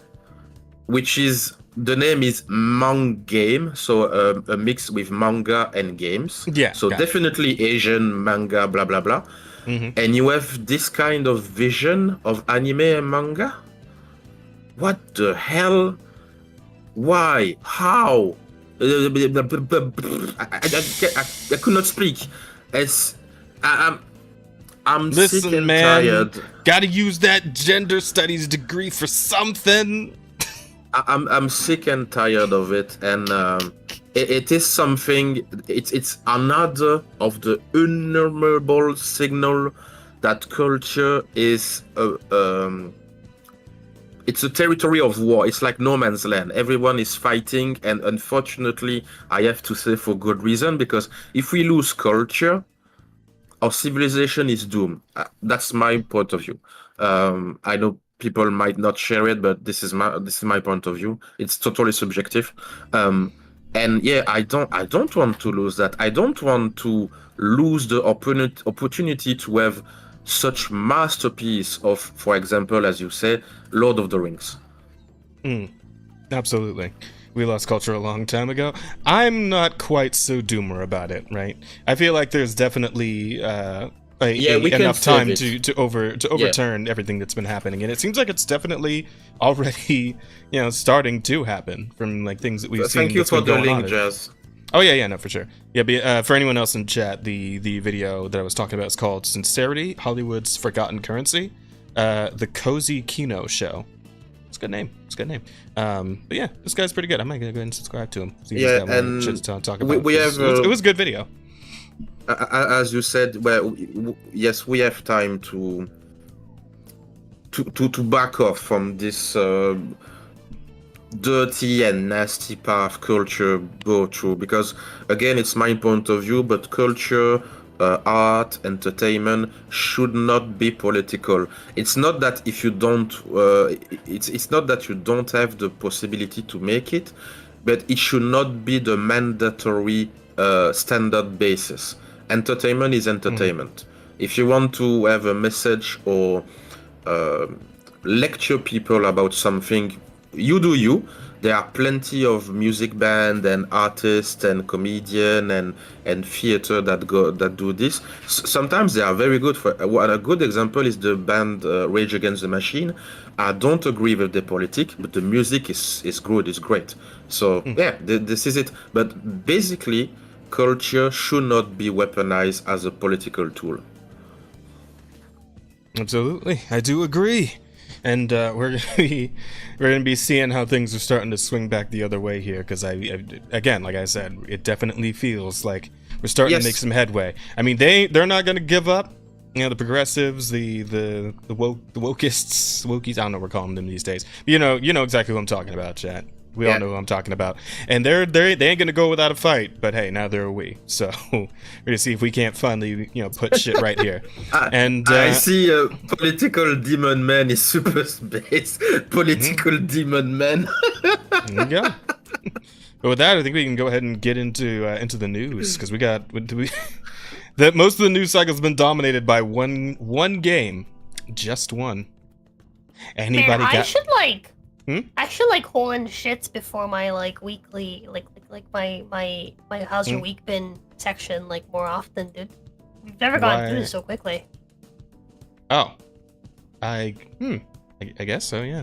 which is... The name is Mang Game, so a mix with manga and games. Yeah. So definitely Asian manga, blah blah blah. And you have this kind of vision of anime and manga. What the hell? Why? How? I could not speak. I'm Listen, sick and man, tired. Gotta use that gender studies degree for something. I'm sick and tired of it, and it is something. It's another of the innumerable signal that culture is it's a territory of war. It's like no man's land. Everyone is fighting, and unfortunately, I have to say for good reason, because if we lose culture, our civilization is doomed. That's my point of view. I know people might not share it, but this is my point of view. It's totally subjective, and yeah, I don't want to lose that. I don't want to lose the opportunity to have such masterpiece of, for example, as you say, Lord of the Rings. Absolutely. We lost culture a long time ago. I'm not quite so doomer about it, right? I feel like there's definitely enough time to overturn everything that's been happening, and it seems like it's definitely already starting to happen from like things that we've seen. Thank you for the link, Jazz. Oh yeah, no, for sure. Yeah, but for anyone else in chat, the video that I was talking about is called "Sincerity: Hollywood's Forgotten Currency," the Cozy Kino Show. It's a good name. But yeah, this guy's pretty good. I might go ahead and subscribe to him. And shit to talk about. It was a good video. As you said, well, yes, we have time to back off from this dirty and nasty path culture go through, because again, it's my point of view, but culture, art, entertainment should not be political. It's not that if you don't it's not that you don't have the possibility to make it, but it should not be the mandatory standard basis. Entertainment is entertainment. If you want to have a message or lecture people about something, you do you. There are plenty of music band and artists and comedian and theater that do this. Sometimes they are very good. For a good example is the band Rage Against the Machine. I don't agree with the politics, but the music is good. It's great. So yeah, this is it. But basically, culture should not be weaponized as a political tool. Absolutely, I do agree. And we're gonna be seeing how things are starting to swing back the other way here, because I again, like I said, it definitely feels like we're starting to make some headway. I mean, they're not gonna give up. You know, the progressives, the wokists, wokies. I don't know what we're calling them these days. You know exactly what I'm talking about, chat. We all know who I'm talking about. And they ain't gonna go without a fight. But hey, now they're a we. So we're gonna see if we can't finally, put shit right here. And I see political demon man is super space. Political demon man. There you go. But with that, I think we can go ahead and get into the news, because that most of the news cycle has been dominated by one game, just one. Anybody Man, got? I should hold in shits before my weekly my how's your week been section more often, dude. We've never gone through this so quickly. Oh, I guess so, yeah.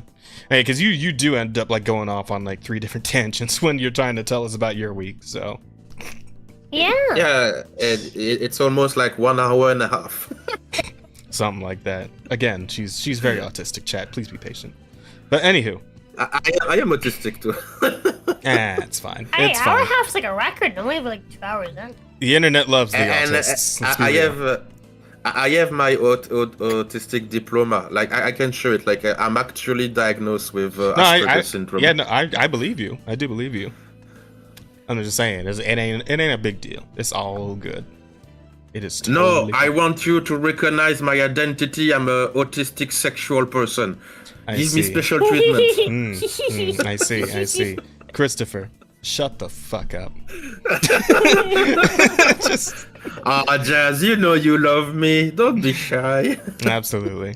Hey, because you do end up going off on 3 different tangents when you're trying to tell us about your week, so. Yeah. Yeah, it's almost 1 hour and a half. Something like that. Again, she's very autistic, chat. Please be patient. But anywho. I am autistic too. It's fine. Hey, it's hour fine. and a half's a record. Normally we have 2 hours then. The internet loves the autists. I have my autistic diploma. I can show it. I'm actually diagnosed with Asperger's syndrome. Yeah, no, I believe you. I do believe you. I'm just saying, it ain't a big deal. It's all good. It is totally I want you to recognize my identity. I'm an autistic sexual person. Give me special treatment. I see. Christopher, shut the fuck up. Jazz, you know you love me. Don't be shy. Absolutely.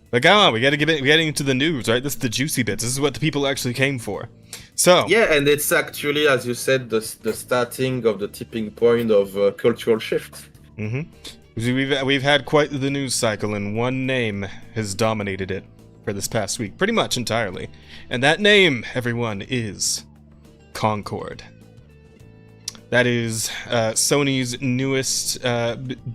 But come on, we gotta get into the news, right? This is the juicy bits. This is what the people actually came for. So yeah, and it's actually, as you said, the starting of the tipping point of cultural shift. We've had quite the news cycle, and one name has dominated it for this past week, pretty much entirely. And that name, everyone, is Concord. That is Sony's newest,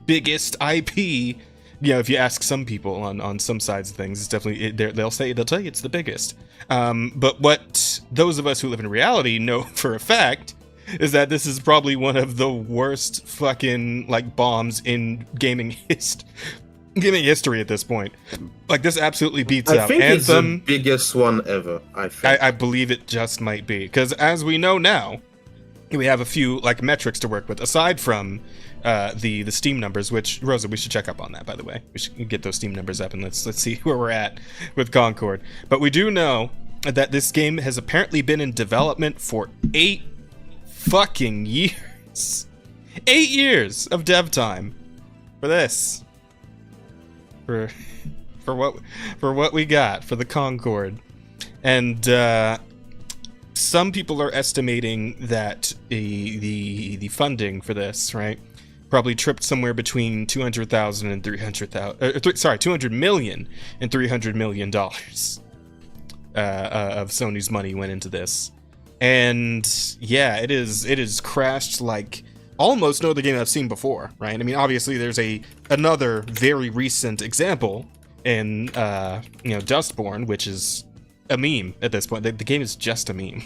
biggest IP. If you ask some people on some sides of things, it's definitely they'll tell you it's the biggest. But what those of us who live in reality know for a fact is that this is probably one of the worst fucking bombs in gaming history at this point. This absolutely beats out Anthem. It's the biggest one ever. I think. I believe it just might be, because as we know now, we have a few metrics to work with aside from the Steam numbers. Which, Rosa, we should check up on that, by the way. We should get those Steam numbers up and let's see where we're at with Concord. But we do know that this game has apparently been in development for 8 fucking years. 8 years of dev time for this. For what we got for the Concord. And some people are estimating that the funding for this, right, probably tripped somewhere between 200,000 and 300,000. Sorry, 200 million and 300 million dollars of Sony's money went into this. And yeah, it is crashed like almost no other game I've seen before, right? I mean, obviously there's another very recent example in Dustborn, which is a meme at this point. The game is just a meme.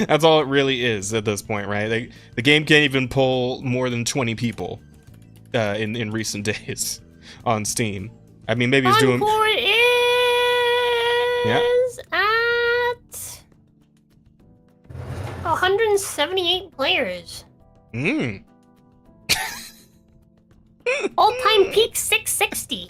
That's all it really is at this point, right? The game can't even pull more than 20 people in recent days on Steam. I mean, maybe it's doing. Concord is at 178 players. Mm. All-time peak 660.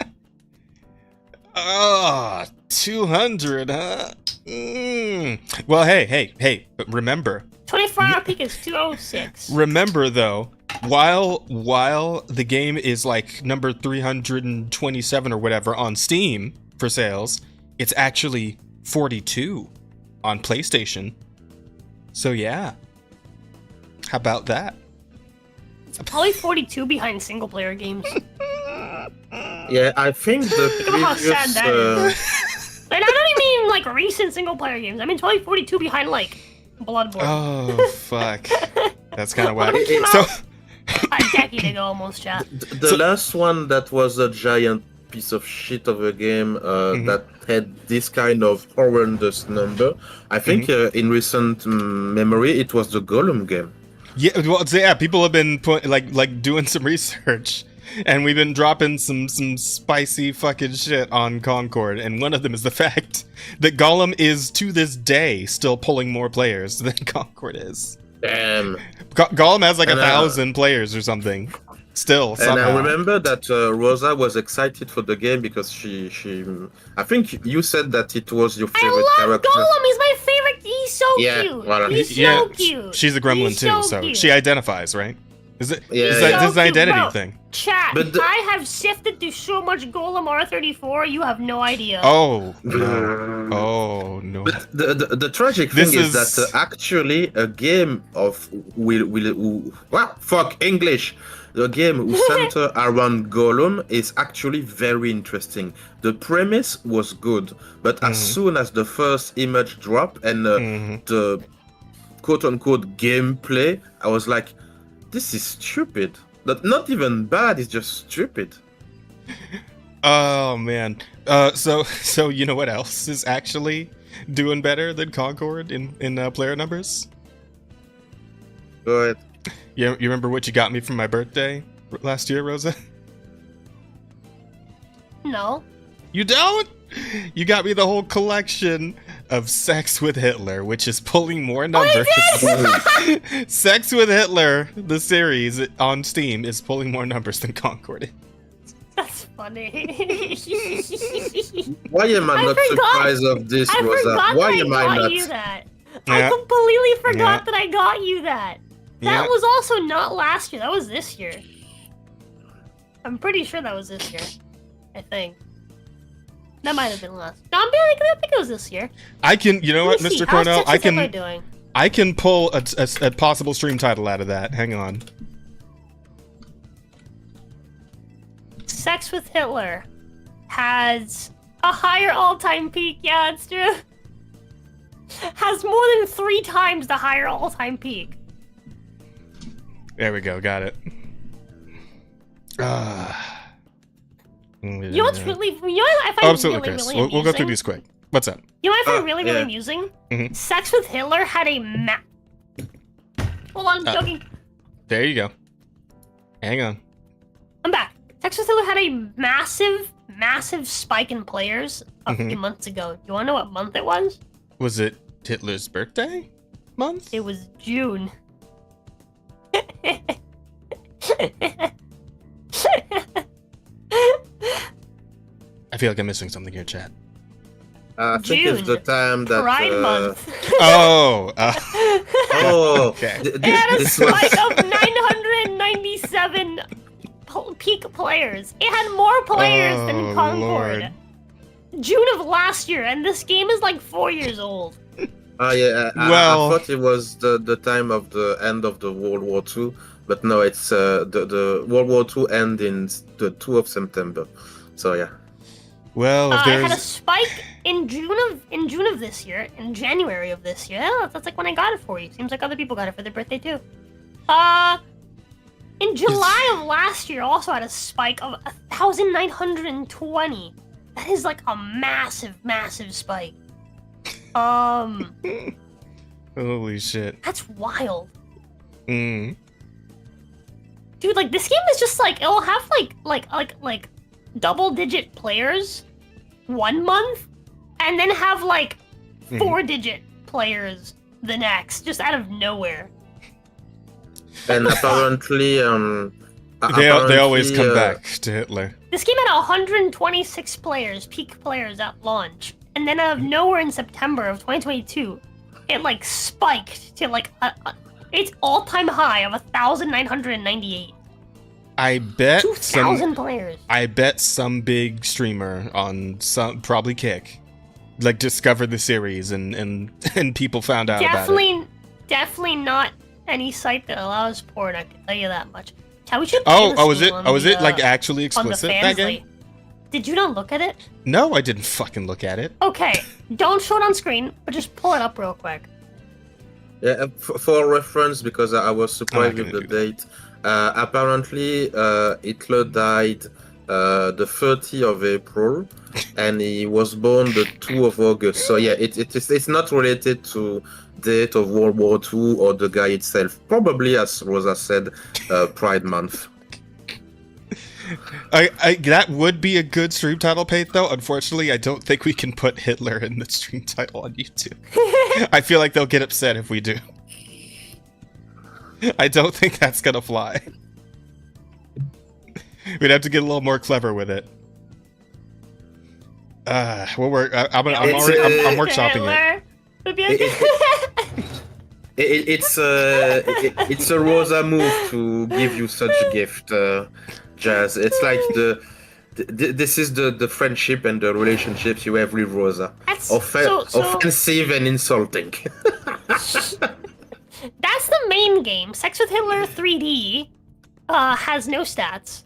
Oh, 200, huh? Mm. Well, hey, but remember. 24-hour peak is 206. Remember, though, while the game is like number 327 or whatever on Steam for sales, it's actually 42 on PlayStation. So yeah. How about that? Probably 42 behind single-player games. Yeah, I think the Look how sad previous. that is. And I don't even mean like recent single-player games. I mean probably 42 behind like Bloodborne. Oh fuck. That's kind of One of wacky. them came So out a decade ago almost, chat. The last one that was a giant piece of shit of a game that had this kind of horrendous number. I think in recent memory it was the Golem game. yeah, well, so yeah, people have been like doing some research, and we've been dropping some spicy fucking shit on Concord, and one of them is the fact that Golem is to this day still pulling more players than Concord is. Damn. Golem has like And, 1,000 players or something. Still, And somehow. I remember that Rosa was excited for the game because she I think you said that it was your favorite I love character. Golem. He's my favorite. He's so Yeah, cute. voilà. He's so yeah, cute. she's a gremlin He's too, so so cute. she identifies, right? Is it? Yeah, is yeah. that, this is an So cute, identity bro. thing? Chat, But the- I have sifted through so much Golem R34, you have no idea. Oh no! Oh no! But the tragic This thing is is- that actually a game of fuck English. The game who center around Golem is actually very interesting. The premise was good, but as soon as the first image dropped and the quote-unquote gameplay, I was like, this is stupid. But not even bad, it's just stupid. Oh man. So you know what else is actually doing better than Concord in player numbers? Go ahead. You remember what you got me for my birthday last year, Rosa? No. You don't? You got me the whole collection of Sex with Hitler, which is pulling more numbers. Sex with Hitler, the series on Steam, is pulling more numbers than Concord. That's funny. Why am I, I not forgot- surprised of this, I Rosa? forgot Why that am I I got not? you that. Yeah. I completely forgot Yeah. that I got you that. Yeah. That was also not last year. That was this year. I'm pretty sure that was this year. I think. That might have been last. No, I think it was this year. I can, you know what, Let me see. Mr. How's Cornell, Texas Hitler doing? I can pull a possible stream title out of that. Hang on. Sex with Hitler has a higher all-time peak. Yeah, that's true. Has more than 3 times the higher all-time peak. There we go. Got it. You know what's really? You know what I Oh, find absolutely, really, Chris. really We'll go through amusing? these quick. What's up? You know what I find really, yeah. really amusing? Mhm. Sex with Hitler had a Hold on, I'm joking. There you go. Hang on. I'm back. Sex with Hitler had a massive spike in players a few months ago. You wanna know what month it was? Was it Hitler's birthday month? It was June. I feel like I'm missing something here, chat. I think it's the June. time that. Pride Month. Oh. Oh, Okay. It had a this was. spike of 997 peak players. It had more players Oh, than Concord. Lord. June of last year, and this game is like 4 years old. Yeah, Well- I thought it was the time of the end of the World War II, but no, it's the World War II end in the 2 of September. So yeah. Well, if I had a there's spike in June of this year, in January of this year. Yeah, that's like when I got it for you. Seems like other people got it for their birthday too. In July of last year, also had a spike of 1,920. That is like a massive spike. holy shit. That's wild, Mm. dude. Like this game is just like it'll have like double-digit players 1 month, and then have like 4-digit players the next, just out of nowhere. And apparently, they always come back to Hitler. This game had 126 players, peak players at launch, and then out of nowhere in September of 2022, it like spiked to like its all-time high of 1,998. I bet 2,000 players. I bet some big streamer on some probably Kick, like discovered the series and people found out about it. Definitely not any site that allows porn. I can tell you that much. How we should. Was it like actually explicit that game? Did you not look at it? No, I didn't fucking look at it. Okay, don't show it on screen, but just pull it up real quick. Yeah, for reference, because I was surprised with the date. Apparently, Hitler died the 30th of April, and he was born the 2nd of August. So yeah, it's not related to date of World War II or the guy itself. Probably, as Rosa said, Pride Month. That would be a good stream title, Pate, though. Unfortunately, I don't think we can put Hitler in the stream title on YouTube. I feel like they'll get upset if we do. I don't think that's gonna fly. We'd have to get a little more clever with it. I'm workshopping it. It's a Rosa move to give you such a gift, Jazz. It's like this is the friendship and the relationships you have with Rosa. Offensive and insulting. That's the main game. Sex with Hitler 3D has no stats.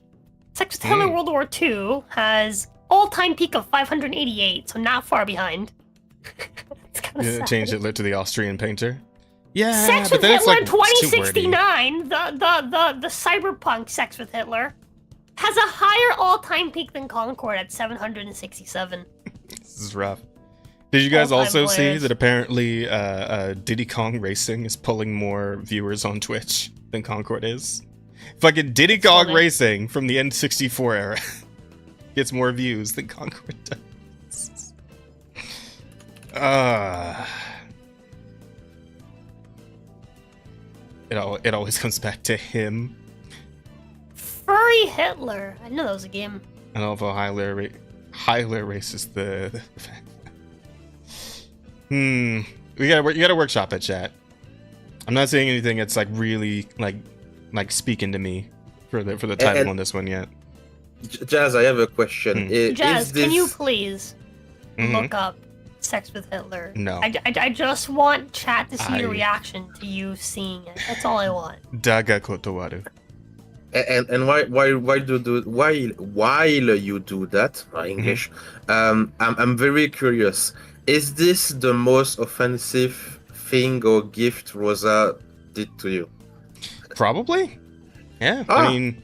Sex with Hitler World War II has all-time peak of 588, so not far behind. It's kind of sad. Change Hitler to the Austrian painter. Yeah, Sex but with Hitler like 2069, the cyberpunk Sex with Hitler, has a higher all-time peak than Concord at 767. This is rough. Did you guys also see players. that apparently Diddy Kong Racing is pulling more viewers on Twitch than Concord is? Fucking Diddy Kong Racing from the N64 era gets more views than Concord does. It always comes back to him. Furry Hitler. I know that was a game. I don't know if Hyler races the fact. You gotta workshop it, chat. I'm not saying anything that's like really like speaking to me for the title on this one yet. Jazz, I have a question. Jazz, can you please look up Sex with Hitler? No. I just want chat to see your reaction to you seeing it. That's all I want. Daga kotowaru. And while you do that, my English, I'm very curious. Is this the most offensive thing or gift Rosa did to you? Probably. Yeah. I mean,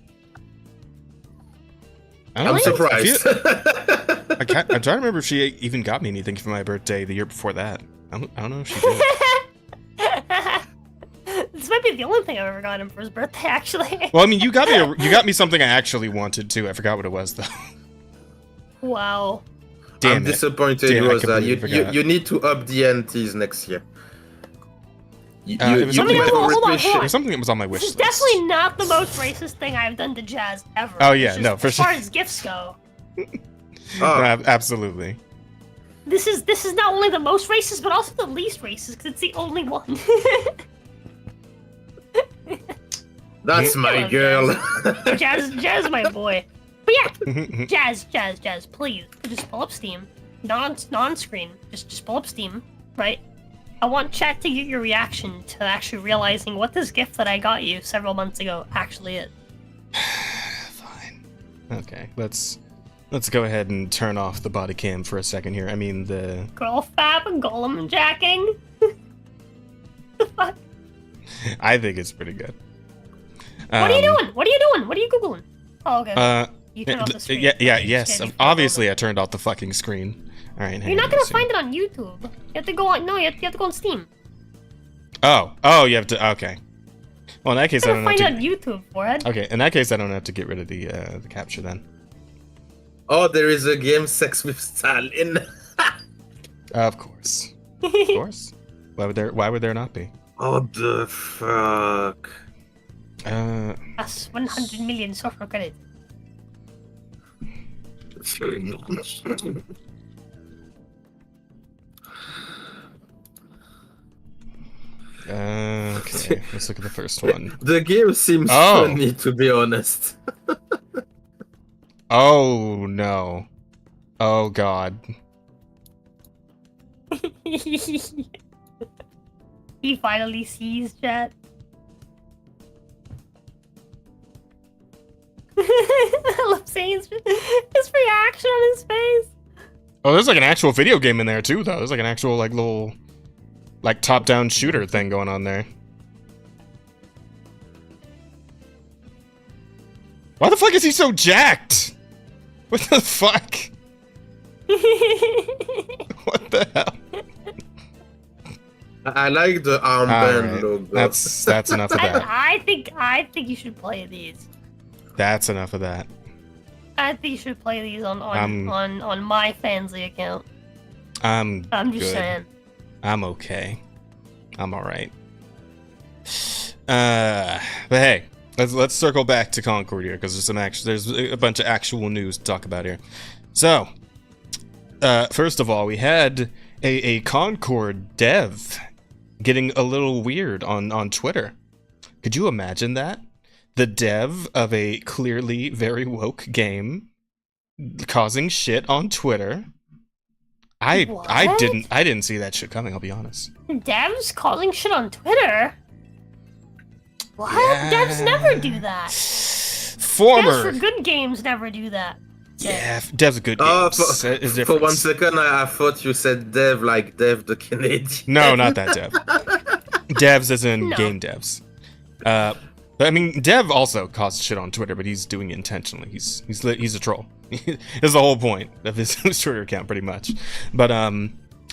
I'm surprised. I'm trying to remember if she even got me anything for my birthday the year before that. I don't know if she did. This might be the only thing I've ever gotten him for his birthday, actually. Well, I mean, you got me something I actually wanted too. I forgot what it was though. Wow. I'm disappointed, Rosa. You need to up the antes next year. It was something that was on my wish list. list. It's definitely not the most racist thing I've done to Jazz ever. Oh yeah, no, for sure. As far as gifts go. No, absolutely. This is not only the most racist, but also the least racist, because it's the only one. That's my girl. Jazz is my boy. But yeah, Jazz, please, just pull up Steam. Non-screen. Just pull up Steam, right? I want chat to get your reaction to actually realizing what this gift that I got you several months ago actually is. Fine. Okay, let's go ahead and turn off the body cam for a second here. I mean the girl fab and golem jacking. The fuck? I think it's pretty good. What are you doing? What are you googling? Oh, okay. You turned off the screen. Yes. Obviously, I turned off the fucking screen. All right. You're not gonna find it on YouTube. You have to go on. No, you have to go on Steam. Oh, you have to. Okay. Well, in that case, I don't have to find it on YouTube, forehead. Okay, in that case, I don't have to get rid of the capture then. Oh, there is a game, Sex with Stalin. Of course. Of course. Why would there not be? What the fuck? That's 100 million software credit. Okay, let's look at the first one. The game seems funny, to be honest. Oh no. Oh god. He finally sees chat. I love seeing his reaction on his face. Oh, there's like an actual video game in there too, though. There's like an actual like little like top-down shooter thing going on there. Why the fuck is he so jacked? What the fuck? What the hell? I like the armband Right. logo. That's enough of that. I think you should play these. That's enough of that. I think you should play these on my Fansly account. I'm I'm just good. saying. I'm okay. I'm all right. But hey, let's circle back to Concord here because there's a bunch of actual news to talk about here. So, first of all, we had a Concord dev getting a little weird on Twitter. Could you imagine that? The dev of a clearly very woke game causing shit on Twitter. I didn't see that shit coming, I'll be honest. Devs calling shit on Twitter? What? Yeah. Devs never do that. Former. Devs for good games never do that. Yeah, devs are good Oh, games. Is for 1 second, I thought you said Dev like Dev the Canadian. No, not that dev. Devs as in No. game devs. But I mean, Dev also caused shit on Twitter, but he's doing it intentionally. He's a troll. That's the whole point of his Twitter account, pretty much. But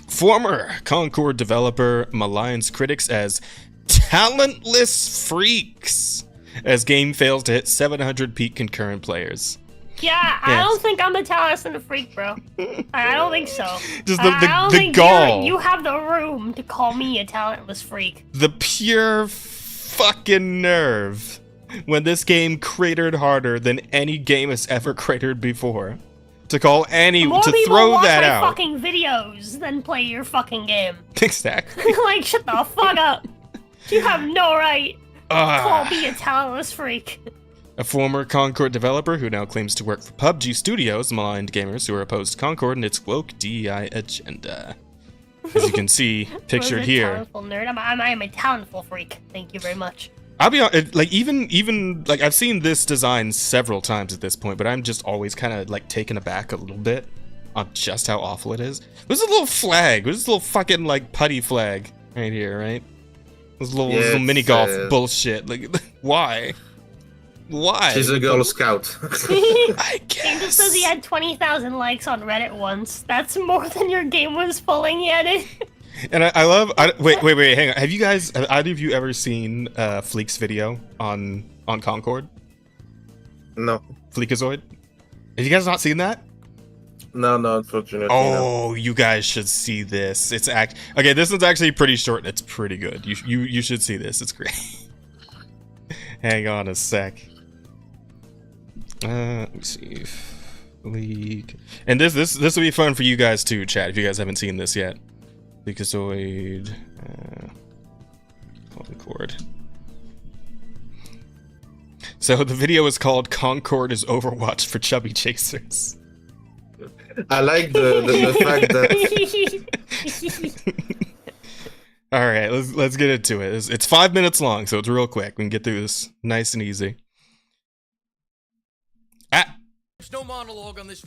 former Concord developer maligns critics as talentless freaks as game fails to hit 700 peak concurrent players. Yeah, I don't think I'm a talentless freak, bro. I don't think so. Just I don't the think gall. you have the room to call me a talentless freak. The pure fucking nerve when this game cratered harder than any game has ever cratered before. To call More to people throw watch that my out. fucking videos than play your fucking game. Exactly. Like, shut the fuck up. You have no right to call me a talentless freak. A former Concord developer who now claims to work for PUBG Studios maligned gamers who are opposed to Concord and its woke DEI agenda. As you can see, pictured here. Talentful nerd. I am a talentful freak. Thank you very much. I'll be honest, like even like I've seen this design several times at this point, but I'm just always kind of like taken aback a little bit on just how awful it is. There's a little flag. There's this little fucking like putty flag right here, right? This little mini golf bullshit. Like, why? Why? She's a Girl Scout. I guess. Game just says he had 20,000 likes on Reddit once. That's more than your game was pulling yet. And I love. Wait, hang on. Have either of you ever seen Fleek's video on Concord? No. Fleekazoid? Have you guys not seen that? No, unfortunately. Oh, you guys should see this. It's okay. This one's actually pretty short. And it's pretty good. You should see this. It's great. Hang on a sec. Let me see. Fleek. And this will be fun for you guys too, chat. If you guys haven't seen this yet. Fleekazoid. Concord. So the video is called "Concord is Overwatch for Chubby Chasers." I like the fact that All right, let's get into it. It's 5 minutes long, so it's real quick. We can get through this nice and easy. There's no monologue on this.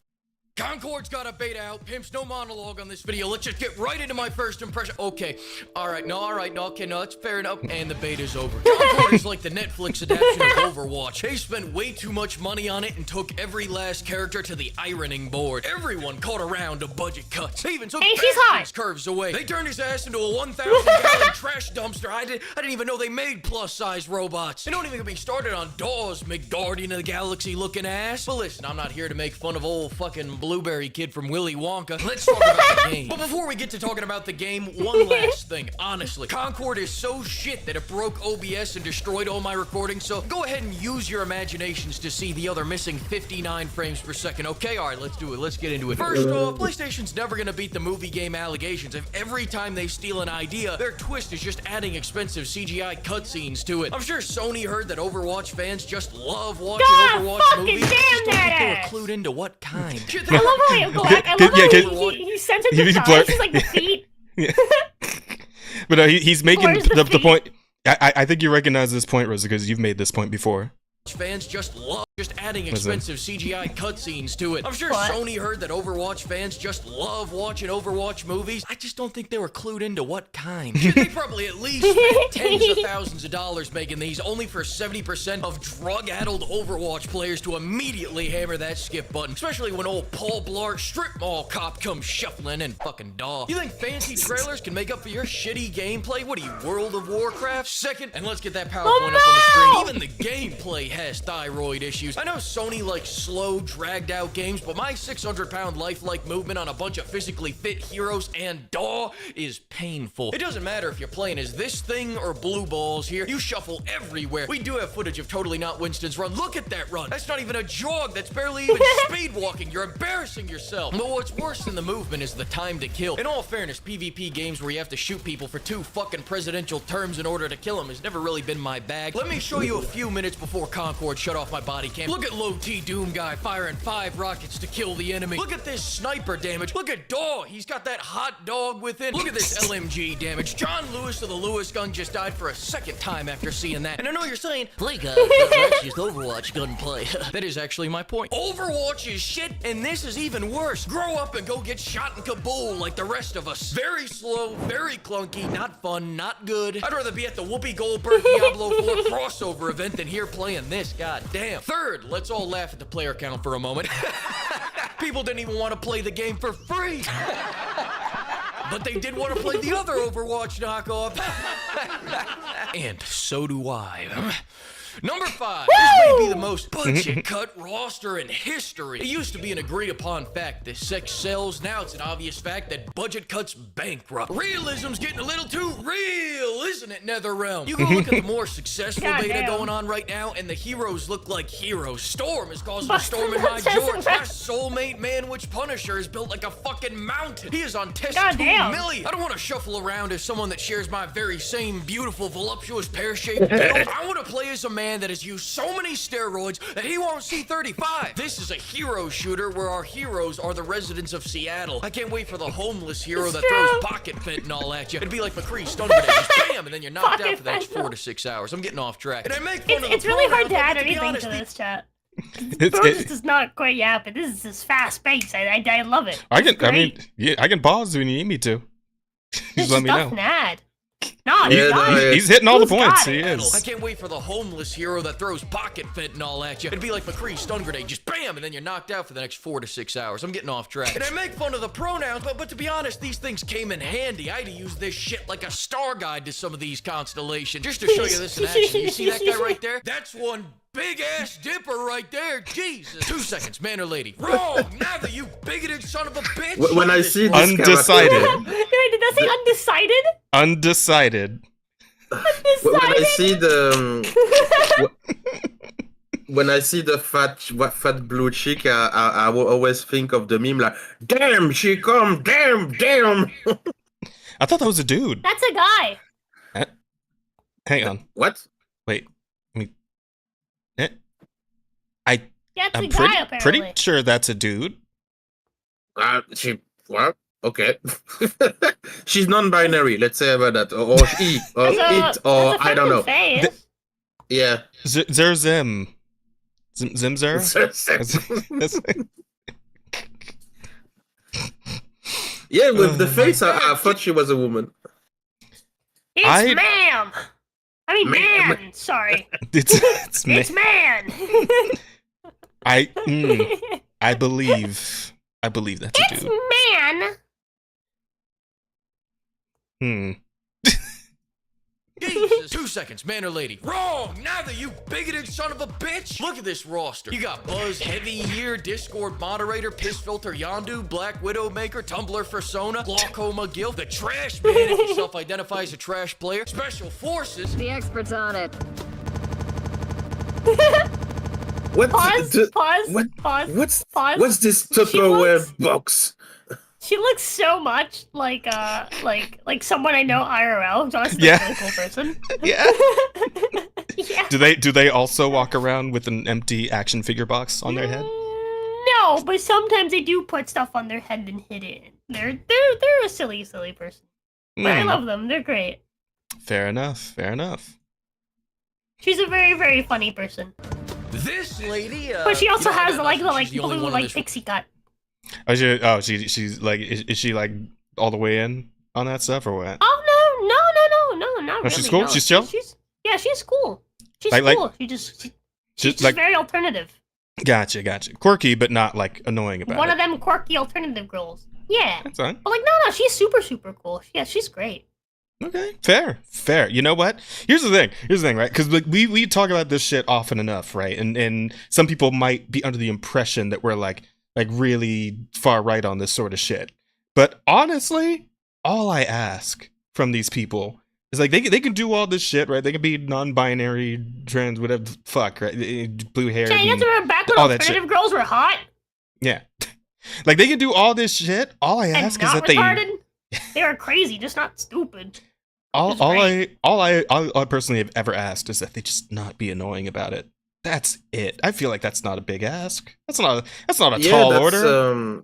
Concord's got a bait out. Pimps, no monologue on this video. Let's just get right into my first impression. Okay. All right. Okay, no, that's fair enough. And the bait is over. Concord is like the Netflix adaptation of Overwatch. They spent way too much money on it and took every last character to the ironing board. Everyone caught around to budget cuts. They even took Bastion's curves away. They turned his ass into a 1,000-gallon trash dumpster. I didn't even know they made plus-size robots. They don't even get me started on Dawes, McGuardian of the Galaxy looking ass. But listen, I'm not here to make fun of old fucking blue blueberry kid from Willy Wonka. Let's talk about the game. But before we get to talking about the game, one last thing. Honestly, Concord is so shit that it broke OBS and destroyed all my recordings, so go ahead and use your imaginations to see the other missing 59 frames per second. Okay, alright, let's do it. Let's get into it. First off, PlayStation's never gonna beat the movie game allegations if every time they steal an idea, their twist is just adding expensive CGI cutscenes to it. I'm sure Sony heard that Overwatch fans just love watching Overwatch movies. Damn I just don't think they were ass. clued into what kind. I love how he, I love how he censored the thighs, just like the feet. Yeah. But no, he's making Where's the the point. I think you recognize this point, Rosa, because you've made this point before. Fans just love adding expensive CGI cutscenes to it. I'm sure Sony heard that Overwatch fans just love watching Overwatch movies. I just don't think they were clued into what kind. They probably at least spent tens of thousands of dollars making these, only for 70% of drug-addled Overwatch players to immediately hammer that skip button, especially when old Paul Blart strip mall cop comes shuffling and fucking daw. You think fancy trailers can make up for your shitty gameplay? What are you, World of Warcraft? Second, and let's get that PowerPoint up on the screen. Even the gameplay has thyroid issues. I know Sony likes slow, dragged out games, but my 600-pound lifelike movement on a bunch of physically fit heroes and DAW is painful. It doesn't matter if you're playing as this thing or blue balls here, you shuffle everywhere. We do have footage of Totally Not Winston's run. Look at that run. That's not even a jog. That's barely even speed walking. You're embarrassing yourself. But what's worse than the movement is the time to kill. In all fairness, PvP games where you have to shoot people for 2 fucking presidential terms in order to kill them has never really been my bag. Let me show you a few minutes before Concord shut off my body cam. Look at Low T Doom guy firing 5 rockets to kill the enemy. Look at this sniper damage. Look at Daw. He's got that hot dog within. Look at this LMG damage. John Lewis of the Lewis gun just died for a second time after seeing that. And I know you're saying, play guys, that's just Overwatch gunplay. That is actually my point. Overwatch is shit, and this is even worse. Grow up and go get shot in Kabul like the rest of us. Very slow, very clunky, not fun, not good. I'd rather be at the Whoopi Goldberg Diablo 4 crossover event than here playing this. God damn. Third, let's all laugh at the player count for a moment. People didn't even want to play the game for free. But they did want to play the other Overwatch knockoff. And so do I. Number 5. This may be the most budget cut roster in history. It used to be an agreed upon fact that sex sells. Now it's an obvious fact that budget cuts bankrupt. Realism's getting a little too real, isn't it, NetherRealm? You go look at the more successful beta going on right now, and the heroes look like heroes. Storm is causing a storm in my George. My soulmate Man-Witch Punisher is built like a fucking mountain. He is on test 2 million. I don't want to shuffle around as someone that shares my very same beautiful, voluptuous pear-shaped build. I want to play as a man that has used so many steroids that he won't see 35. This is a hero shooter where our heroes are the residents of Seattle. I can't wait for the homeless hero that throws pocket fentanyl at you. It'd be like McCree stun grenade, just bam, and then you're knocked out for the next 4 to 6 hours. I'm getting off track. And I make fun of it's really hard to add anything to this chat. Bro just does not quite yap it. This is just fast paced. I love it. I can pause when you need me to. Just let me know. Add. No, he's hitting all the points. He is. I can't wait for the homeless hero that throws pocket fentanyl at you. It'd be like McCree stun grenade, just bam, and then you're knocked out for the next 4 to 6 hours. I'm getting off track. And I make fun of the pronouns, but to be honest, these things came in handy. I had to use this shit like a star guide to some of these constellations. Just to show you this in action. You see that guy right there? That's one big ass dipper right there. Jesus. 2 seconds, man or lady. Wrong. Neither, you bigoted son of a bitch. When I see this undecided. Wait, did that say undecided? Undecided. When I see the when I see the fat blue chick, I will always think of the meme like, damn, she come, damn. I thought that was a dude. That's a guy. Hang on. What? Wait. That's I'm a guy, apparently. pretty sure that's a dude. Well, okay. She's non-binary. Let's say about that, or he, or it, or I don't know. Yeah. Zerzim. Zimzer? Yeah, with the face, I thought she was a woman. It's ma'am. I mean, man. Sorry. It's man. I believe that's a dude. It's man. Jesus. 2 seconds, man or lady? Wrong! Neither, you bigoted son of a bitch! Look at this roster. You got Buzz, Heavy Year, Discord Moderator, Piss Filter Yondu, Black Widow Maker, Tumblr Fursona, Glaucoma Guild, the Trash Man if you self-identify as a trash player, Special Forces. The expert's on it. What? Pause, What's this Tupperware box? She looks so much like someone I know IRL. Who's honestly Yeah. a really cool person. Yeah. Yeah. Do they also walk around with an empty action figure box on their head? No, but sometimes they do put stuff on their head and hit it. They're a silly person. But I love them. They're great. Fair enough. Fair enough. She's a very, very funny person. This lady, But she also has the the blue pixie cut. Oh, she's like, is she like all the way in on that stuff or what? Oh no, not really. She's cool? No. She's chill? She's cool. She's Like- cool. She's Just like, very alternative. gotcha. Quirky, but not like annoying about One it. of them quirky alternative girls. Yeah. That's fine. But like no, she's super cool. Yeah, she's great. Okay, fair. You know what? Here's the thing, right? Because like we talk about this shit often enough, right? And some people might be under the impression that we're like really far right on this sort of shit. But honestly, all I ask from these people is like they can do all this shit, right? They can be non-binary, trans, whatever, fuck, right? Blue hair. Jay, you have to remember back when all that alternative girls were hot Yeah, like they can do all this shit. All I and ask is not that retarded. They were crazy, just not stupid. All It's I personally have ever asked is that they just not be annoying about it. That's it. I feel like that's not a big ask. That's not a tall order.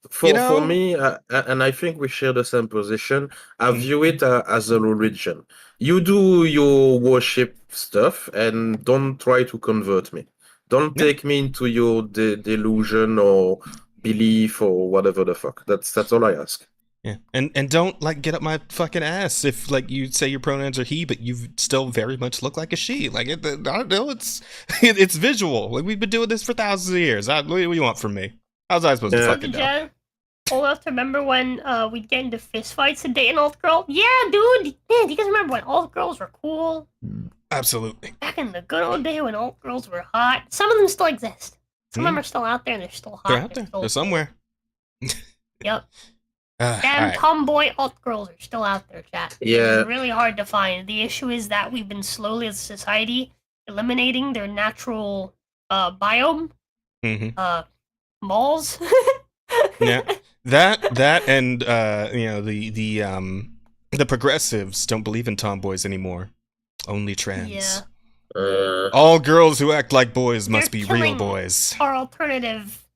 For me, and I think we share the same position. I view it as a religion. You do your worship stuff, and don't try to convert me. Don't take me into your delusion or belief or whatever the fuck. That's all I ask. Yeah, and don't like get up my fucking ass if like you say your pronouns are he, but you still very much look like a she. Like I don't know, it's visual. Like we've been doing this for thousands of years. What do you want from me? How's I supposed to fucking know? Jen, old enough to remember when we'd get into fist fights and date an alt girl? Yeah, dude. Man, do you guys remember when alt girls were cool? Absolutely. Back in the good old day when alt girls were hot. Some of them still exist. Some of them are still out there and they're still hot. They're out there. They're somewhere. Yep. All Damn right. tomboy alt girls are still out there, chat. Yeah. It's really hard to find. The issue is that we've been slowly as a society eliminating their natural biome. Mm-hmm. Malls. Yeah. That and the progressives don't believe in tomboys anymore. Only trans. Yeah. All girls who act like boys must They're be real killing boys. Our alternative.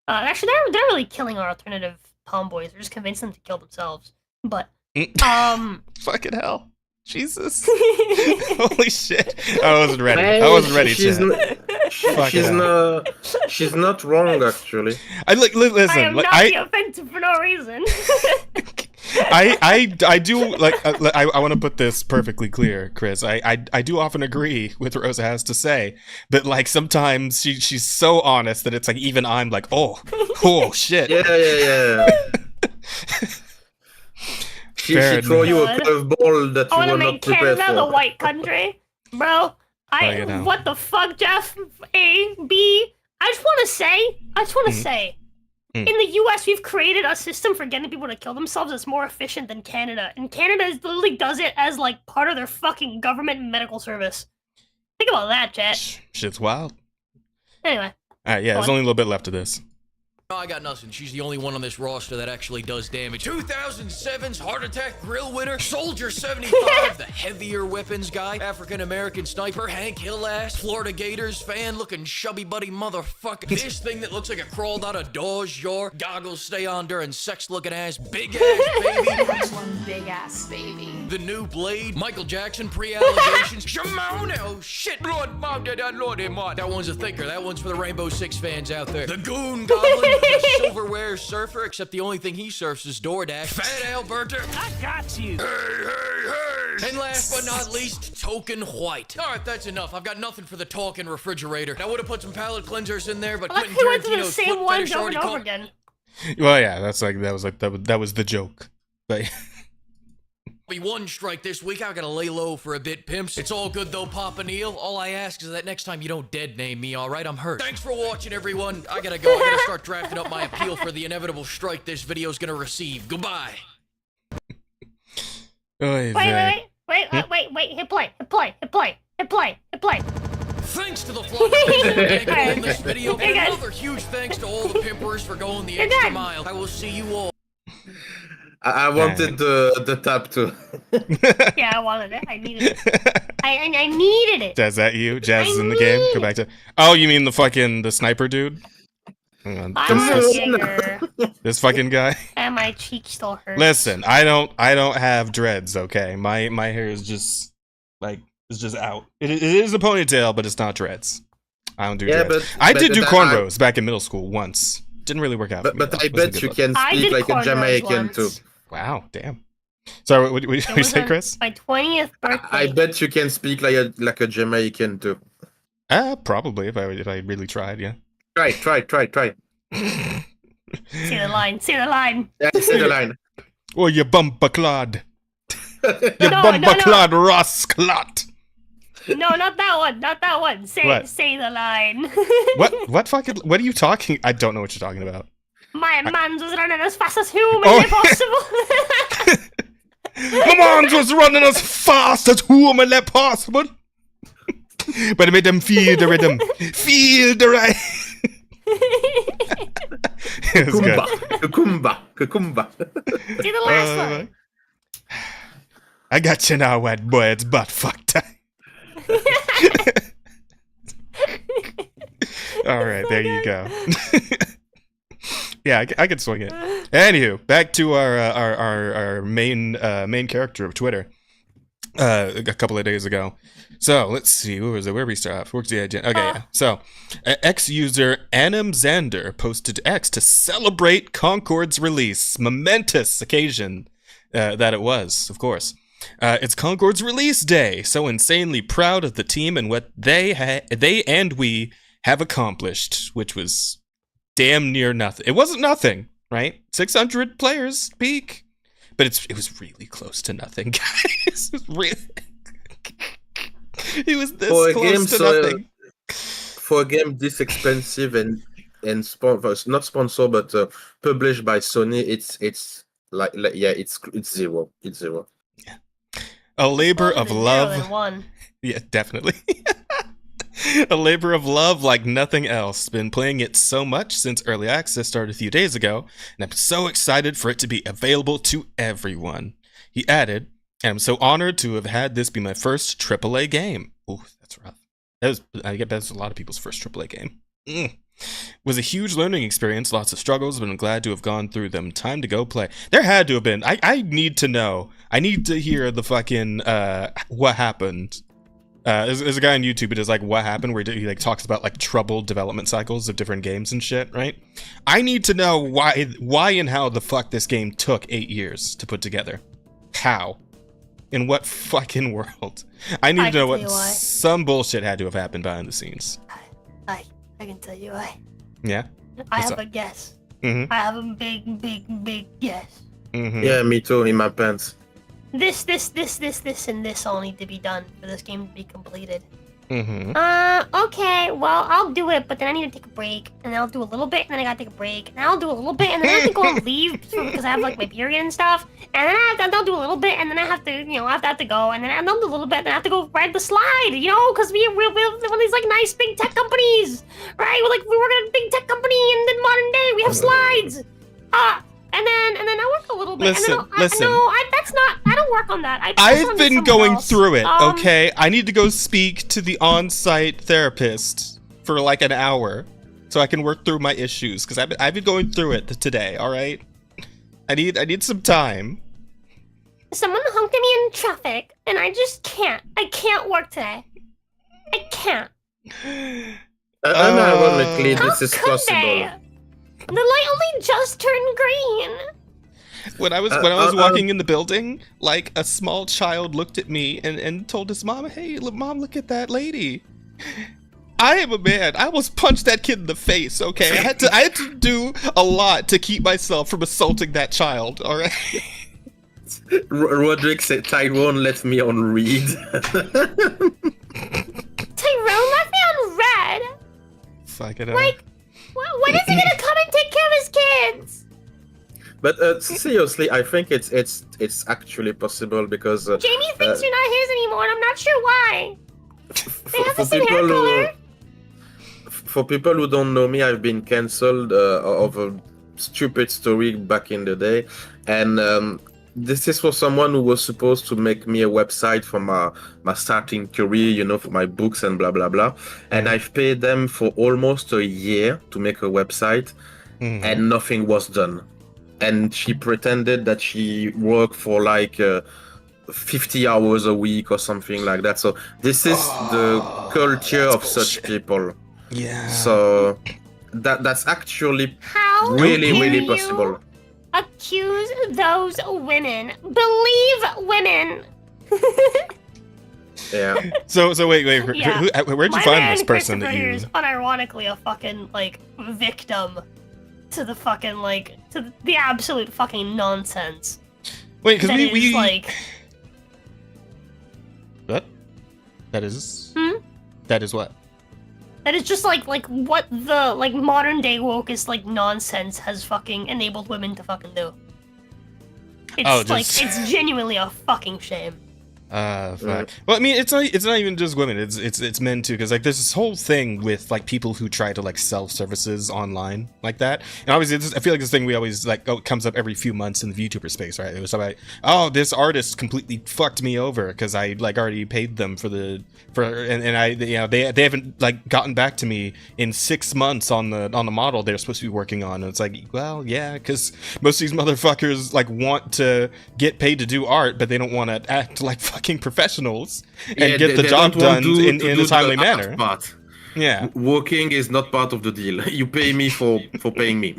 Actually, they're really killing our alternative tomboys. They're just convincing them to kill themselves. But Fucking hell. Jesus. Holy shit. I wasn't ready. I wasn't ready. She's not wrong actually. Listen. I am like, not the offensive for no reason. I do like I want to put this perfectly clear, Chris. I do often agree with what Rosa has to say, but like sometimes she's so honest that it's like even I'm like oh shit. Yeah. She throw you a curveball that I you want were to not make prepared Canada the for. white country, bro. What the fuck, Jeff? A, B. I just want to say, in the U.S. we've created a system for getting people to kill themselves that's more efficient than Canada, and Canada literally does it as like part of their fucking government medical service. Think about that, chat. Shit's wild. Anyway. All right, yeah. There's only a little bit left of this. No, I got nothing. She's the only one on this roster that actually does damage. 2007's Heart Attack Grill winner, Soldier 75, the heavier weapons guy, African-American sniper, Hank Hill ass, Florida Gators fan, looking chubby buddy motherfucker. This thing that looks like it crawled out of Dawes Yard, goggles stay on during sex looking ass, big ass baby. That's one big ass baby. The new Blade, Michael Jackson pre-allegations, Shimon, oh shit, Lord, Mom, Dad, Lord, Mom. That one's a thinker. That one's for the Rainbow Six fans out there. The Goon Goblin, the silverware surfer, except the only thing he surfs is DoorDash. Fat Alberta. I got you. Hey. And last but not least, Token White. All right, that's enough. I've got nothing for the talking refrigerator. I would have put some palate cleansers in there, but I like Quentin we went through the Tarantino's same foot ones fetish over already and over caught- again. Well, yeah. That was the joke. But me one strike this week. I gotta lay low for a bit, pimps. It's all good though, Papa Neil. All I ask is that next time you don't dead name me, alright? I'm hurt. Thanks for watching, everyone. I gotta go. I gotta start drafting up my appeal for the inevitable strike this video's gonna receive. Goodbye. Wait, hit play. Thanks to the vlog in this video, and another huge thanks to all the pimpers for going the extra mile. I will see you all. I wanted the tap too. Yeah, I wanted it. I needed it. I needed it. Jazz, that you? Jazz is in the game? Go back to... Oh, you mean the sniper dude? Hang on. This fucking guy? And my cheek still hurts. Listen, I don't have dreads, okay? My hair is just, like, it's just out. It is a ponytail, but it's not dreads. I don't do dreads. I did do cornrows back in middle school once. Didn't really work out for me. But I bet you can speak like a Jamaican too. Wow, damn. Sorry, what did you say, Chris? My 20th birthday. I bet you can speak like a Jamaican too. Probably if I really tried, yeah. Try. See the line. Yeah, see the line. Oh, you bumper clod. You bumper clod rascalot. No, not that one. Say the line. What are you talking? I don't know what you're talking about. My man's was running as fast as humanly possible. My man's was running as fast as humanly possible. But it made them feel the rhythm. Feel the right. It was good. Cucumba. See the last one. I got you now, white boy. It's butt fuck time. All right, there you go. Yeah, I could swing it. Anywho, back to our main character of Twitter. A couple of days ago. So let's see, where we start off? Where's the agenda? Okay, yeah. So X user Anim Xander posted to X to celebrate Concord's release. Momentous occasion that it was, of course. It's Concord's release day. So insanely proud of the team and what they and we have accomplished, which was damn near nothing. It wasn't nothing, right? 600 players peak, but it was really close to nothing, guys. It was this close to nothing. For a game this expensive and not sponsored but published by Sony, it's zero. It's zero. Yeah. A labor of love. Yeah, definitely. A labor of love like nothing else. Been playing it so much since early access started a few days ago, and I'm so excited for it to be available to everyone. He added, and I'm so honored to have had this be my first AAA game. Ooh, that's rough. I get that's a lot of people's first AAA game. It was a huge learning experience, lots of struggles, but I'm glad to have gone through them. Time to go play. There had to have been. I need to know. I need to hear the fucking what happened. There's a guy on YouTube who does like what happened, where he like talks about like troubled development cycles of different games and shit, right? I need to know why and how the fuck this game took 8 years to put together. How? In what fucking world? I need to know what some bullshit had to have happened behind the scenes. I can tell you why. Yeah? I have a guess. Mm-hmm. I have a big guess. Mm-hmm. Yeah, me too, in my pants. This, and this all need to be done for this game to be completed. Mm-hmm. Okay, well, I'll do it, but then I need to take a break, and then I'll do a little bit, and then I gotta take a break, and I'll do a little bit, and then I have to go and leave because I have, like, my period and stuff, and then I'll do a little bit, and then I have to, I have to go, and then I'll do a little bit, and then I have to go ride the slide, because we're one of these, like, nice big tech companies, right? We work at a big tech company in the modern day, we have slides, and then I work a little bit. Listen. I don't work on that. I've been going through it, okay? I need to go speak to the on-site therapist for like an hour so I can work through my issues, because I've been going through it today, all right? I need some time. Someone honked at me in traffic, and I just can't. I can't work today. I can't. Unironically, this is possible. The light only just turned green. When I was walking in the building, like a small child looked at me and told his mom, "Hey, mom, look at that lady." I am a man. I almost punched that kid in the face. Okay, I had to do a lot to keep myself from assaulting that child. All right. Roderick said Tyrone let me on read. Tyrone left me on red. Fuck it up. Like, when is he gonna come and take care of his kids? But seriously, I think it's actually possible because Jamie thinks you're not his anymore, and I'm not sure why. They have the for same hair people color. for people who don't know me, I've been cancelled of a stupid story back in the day, and this is for someone who was supposed to make me a website for my starting career, you know, for my books and blah blah blah. And I've paid them for almost a year to make a website, and nothing was done. And she pretended that she worked for like 50 hours a week or something like that. So this is the culture of such people. Yeah. So that's actually How really dare really you possible. accuse those women? Believe women. Yeah. So wait. Yeah. Where'd you My find man this person that Christopher you? is unironically a fucking like victim to the fucking like to the absolute fucking nonsense. Wait, because That we is like what? That is. Hmm? That is what? that is just like what the like modern day wokest like nonsense has fucking enabled women to fucking do. It's Oh, like just- it's genuinely a fucking shame. Fuck. Well, I mean, it's not even just women. It's men too. Because like there's this whole thing with like people who try to like sell services online like that. And obviously, I feel like this thing we always like it comes up every few months in the VTuber space, right? It was about this artist completely fucked me over because I like already paid them and I they haven't like gotten back to me in 6 months on the model they're supposed to be working on. And it's like, well, yeah, because most of these motherfuckers like want to get paid to do art, but they don't want to act like fucking professionals and get the job done in a timely manner. Part. Yeah. Working is not part of the deal. You pay me for paying me.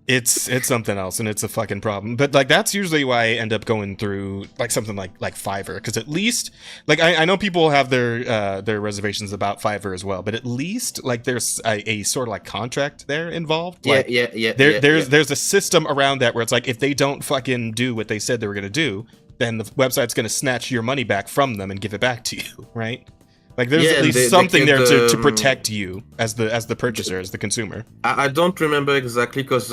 It's something else, and it's a fucking problem. But like that's usually why I end up going through like something like Fiverr, because at least like I know people have their reservations about Fiverr as well, but at least like there's a sort of like contract there involved. Like, there's a system around that where it's like if they don't fucking do what they said they were gonna do, then the website's gonna snatch your money back from them and give it back to you, right? Like there's at least something there to protect you as the purchaser, as the consumer. I don't remember exactly because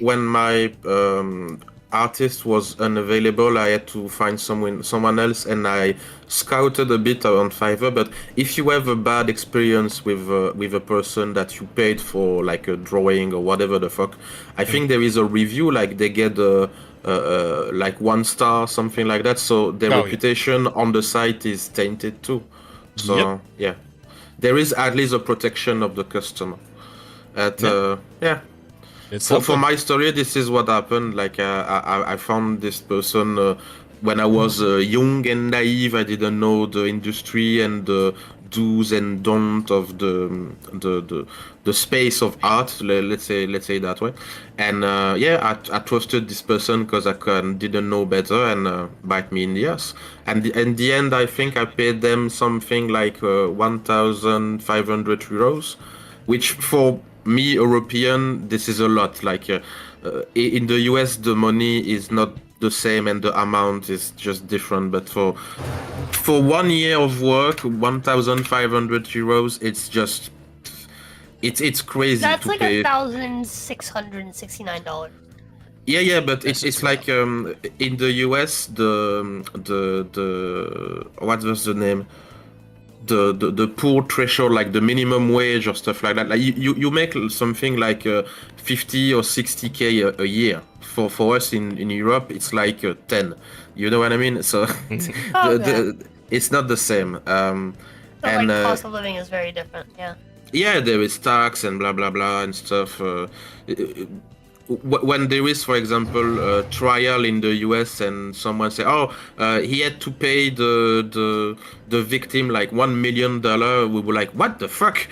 when my artist was unavailable, I had to find someone else, and I scouted a bit on Fiverr. But if you have a bad experience with a person that you paid for, like a drawing or whatever the fuck, I think there is a review, like they get like 1 star, something like that. So their reputation on the site is tainted too. So yeah, there is at least a protection of the customer. For my story, this is what happened. Like I found this person when I was young and naive. I didn't know the industry and the do's and don'ts of the space of art. Let's say that way. And I trusted this person because I didn't know better, and bite me in the ass. And in the end, I think I paid them something like 1,500 euros, which for me, European, this is a lot. Like in the US, the money is not the same and the amount is just different. But for 1 year of work, 1,500 euros, it's just it's crazy. That's to like pay. $1,669. Yeah, but it's like in the US, the what was the name? The poor threshold, like the minimum wage or stuff like that. Like you make something like 50 or 60k a year. For us in Europe, it's like 10. You know what I mean? So it's not the same. Cost of living is very different. Yeah. Yeah, there is tax and blah blah blah and stuff. When there is, for example, a trial in the US and someone say, he had to pay the victim like $1 million, we were like, what the fuck?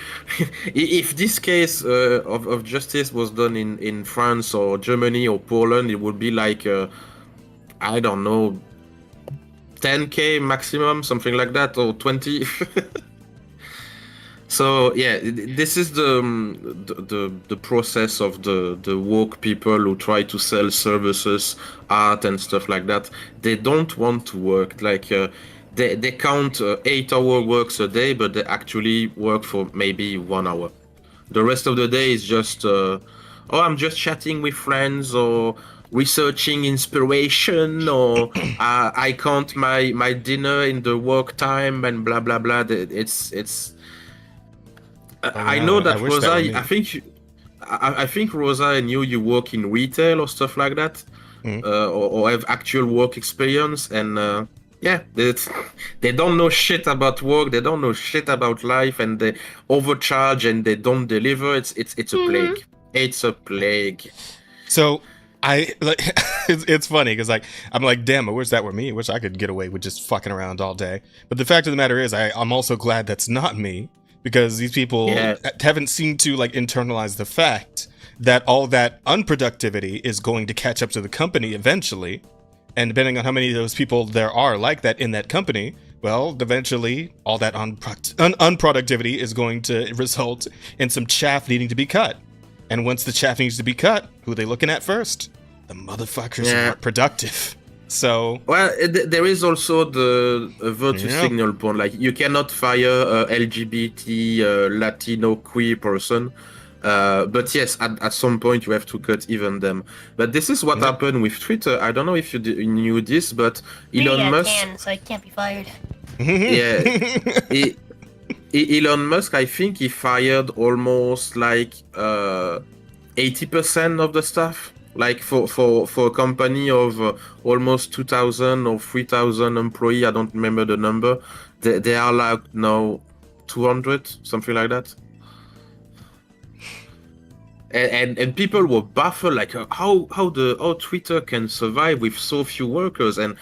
If this case of justice was done in France or Germany or Poland, it would be like, I don't know, 10k maximum, something like that, or 20. So yeah, this is the process of the woke people who try to sell services, art and stuff like that. They don't want to work. Like they count 8-hour works a day, but they actually work for maybe 1 hour. The rest of the day is just I'm just chatting with friends or researching inspiration or I count my dinner in the work time and blah blah blah. It's I know that I wish that Rosa. were me. I think Rosa and you work in retail or stuff like that, or have actual work experience, and yeah, they don't know shit about work. They don't know shit about life, and they overcharge and they don't deliver. It's a plague. It's a plague. So I like it's funny because like I'm like, damn, I wish that were me. I wish I could get away with just fucking around all day. But the fact of the matter is, I'm also glad that's not me, because these people haven't seemed to like internalize the fact that all that unproductivity is going to catch up to the company eventually. And depending on how many of those people there are like that in that company, well, eventually all that unproductivity is going to result in some chaff needing to be cut. And once the chaff needs to be cut, who are they looking at first? The motherfuckers who aren't productive. So well, there is also the virtue signal point. Like you cannot fire a LGBT Latino queer person, but yes, at some point you have to cut even them. But this is what happened with Twitter. I don't know if you knew this, but Elon Musk. So I can't be fired. Yeah, Elon Musk. I think he fired almost like 80% of the staff. Like for a company of almost 2,000 or 3,000 employees, I don't remember the number. They are like now 200, something like that. And people were baffled, like how Twitter can survive with so few workers. And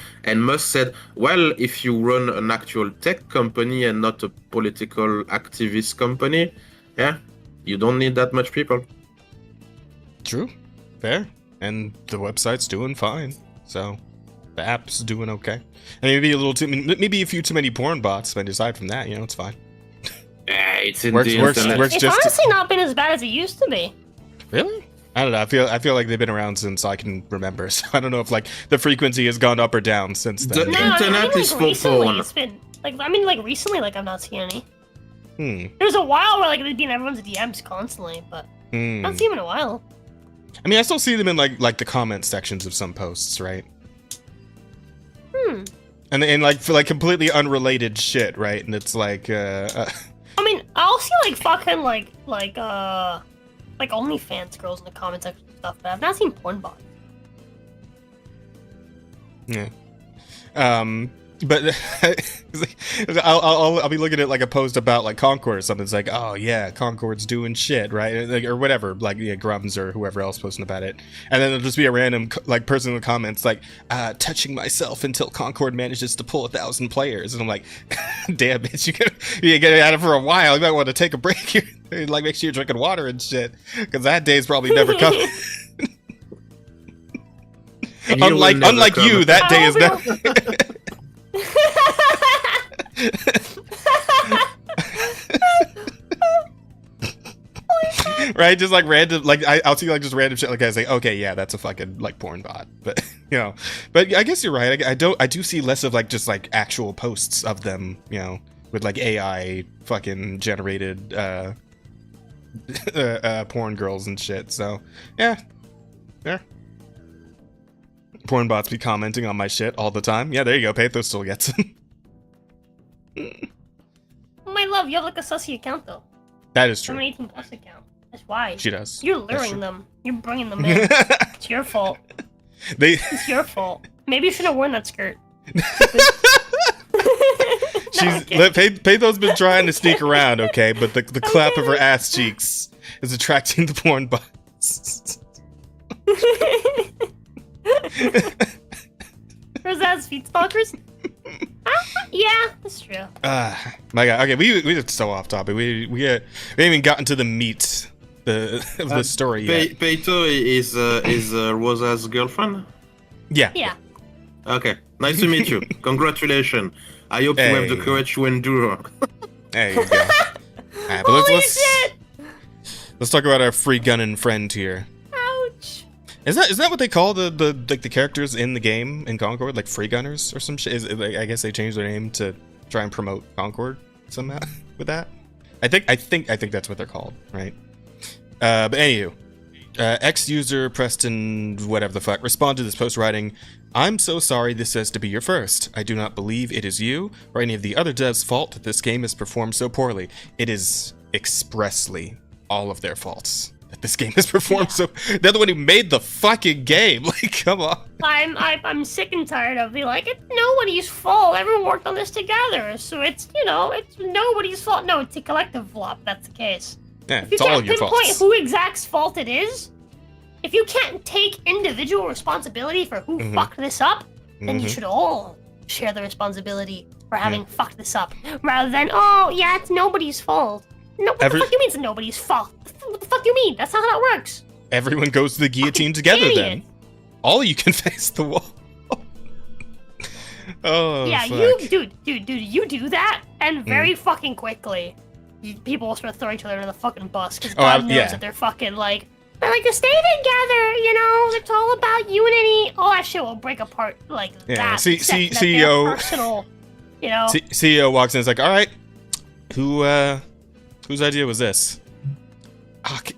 Musk said, well, if you run an actual tech company and not a political activist company, yeah, you don't need that much people. True, fair. And the website's doing fine, so the app's doing okay. And maybe a few too many porn bots, but aside from that, it's fine. Yeah, it's in works It's just honestly not been as bad as it used to be. Really? I don't know. I feel like they've been around since I can remember. So I don't know if like the frequency has gone up or down since then. The internet is for porn. It's been recently, like I've not seen any. There was a while where like they'd be in everyone's DMs constantly, but I don't see them in a while. I mean, I still see them in like the comment sections of some posts, right? And like for like completely unrelated shit, right? And it's like I mean, I'll see like fucking like OnlyFans girls in the comment section and stuff, but I've not seen porn bots. Yeah. But I'll be looking at like a post about like Concord or something. It's like, oh yeah, Concord's doing shit, right? Like, or whatever, like Grums or whoever else posting about it. And then there'll just be a random like person in the comments like, touching myself until Concord manages to pull 1,000 players. And I'm like, damn bitch, you get at it for a while. You might want to take a break here. Like make sure you're drinking water and shit, because that day's probably never coming. Unlike you, that day is never. Right, just like random, like I'll see like just random shit. Like I say, okay, yeah, that's a fucking like porn bot, but but I guess you're right. I do see less of like just like actual posts of them, with like AI fucking generated porn girls and shit. So yeah. Porn bots be commenting on my shit all the time. Yeah, there you go. Pathos still gets them. My love, you have like a sussy account though. That is true. I'm an 18+ account. That's why. She does. You're luring them. You're bringing them in. It's your fault. It's your fault. Maybe you should have worn that skirt. Pathos been trying to sneak around, okay, but the clap of her ass cheeks is attracting the porn bots. Rosetta's feet stalkers? Yeah, that's true. My God. Okay, we are so off topic. We haven't even gotten to the meat of the story yet. Peito is Rosa's girlfriend? Yeah. Yeah. Okay, nice to meet you. Congratulations. I hope you have the courage to endure. There you go. But Holy shit! let's talk about our free gunning friend here. Ouch. Isn't that what they call the characters in the game in Concord, like free gunners or some shit? I guess they changed their name to try and promote Concord somehow with that. I think that's what they're called, right? But anywho, ex-user Preston whatever the fuck responded to this post writing, "I'm so sorry this has to be your first. I do not believe it is you or any of the other devs' fault that this game has performed so poorly. It is expressly all of their faults that this game has performed so. They're the one who made the fucking game. Like, come on." I'm sick and tired of being like, it's nobody's fault. Everyone worked on this together, so it's nobody's fault. No, it's a collective flop. That's the case. Yeah, If you it's all can't your pinpoint faults. who exact's fault it is, if you can't take individual responsibility for who fucked this up, then you should all share the responsibility for having fucked this up, rather than, oh yeah, it's nobody's fault. No, what the fuck you mean it's nobody's fault? What the fuck do you mean? That's not how that works. Everyone goes to the guillotine together idiot. then. All of you can face the wall. Oh, Yeah, fuck. you do that, and very fucking quickly, people will start throwing each other under the fucking bus, because Oh, God knows yeah. that they're fucking like to stay together, it's all about unity. All that shit will break apart like Yeah, that. see- except that CEO they're personal, CEO walks in and is like, all right, whose idea was this?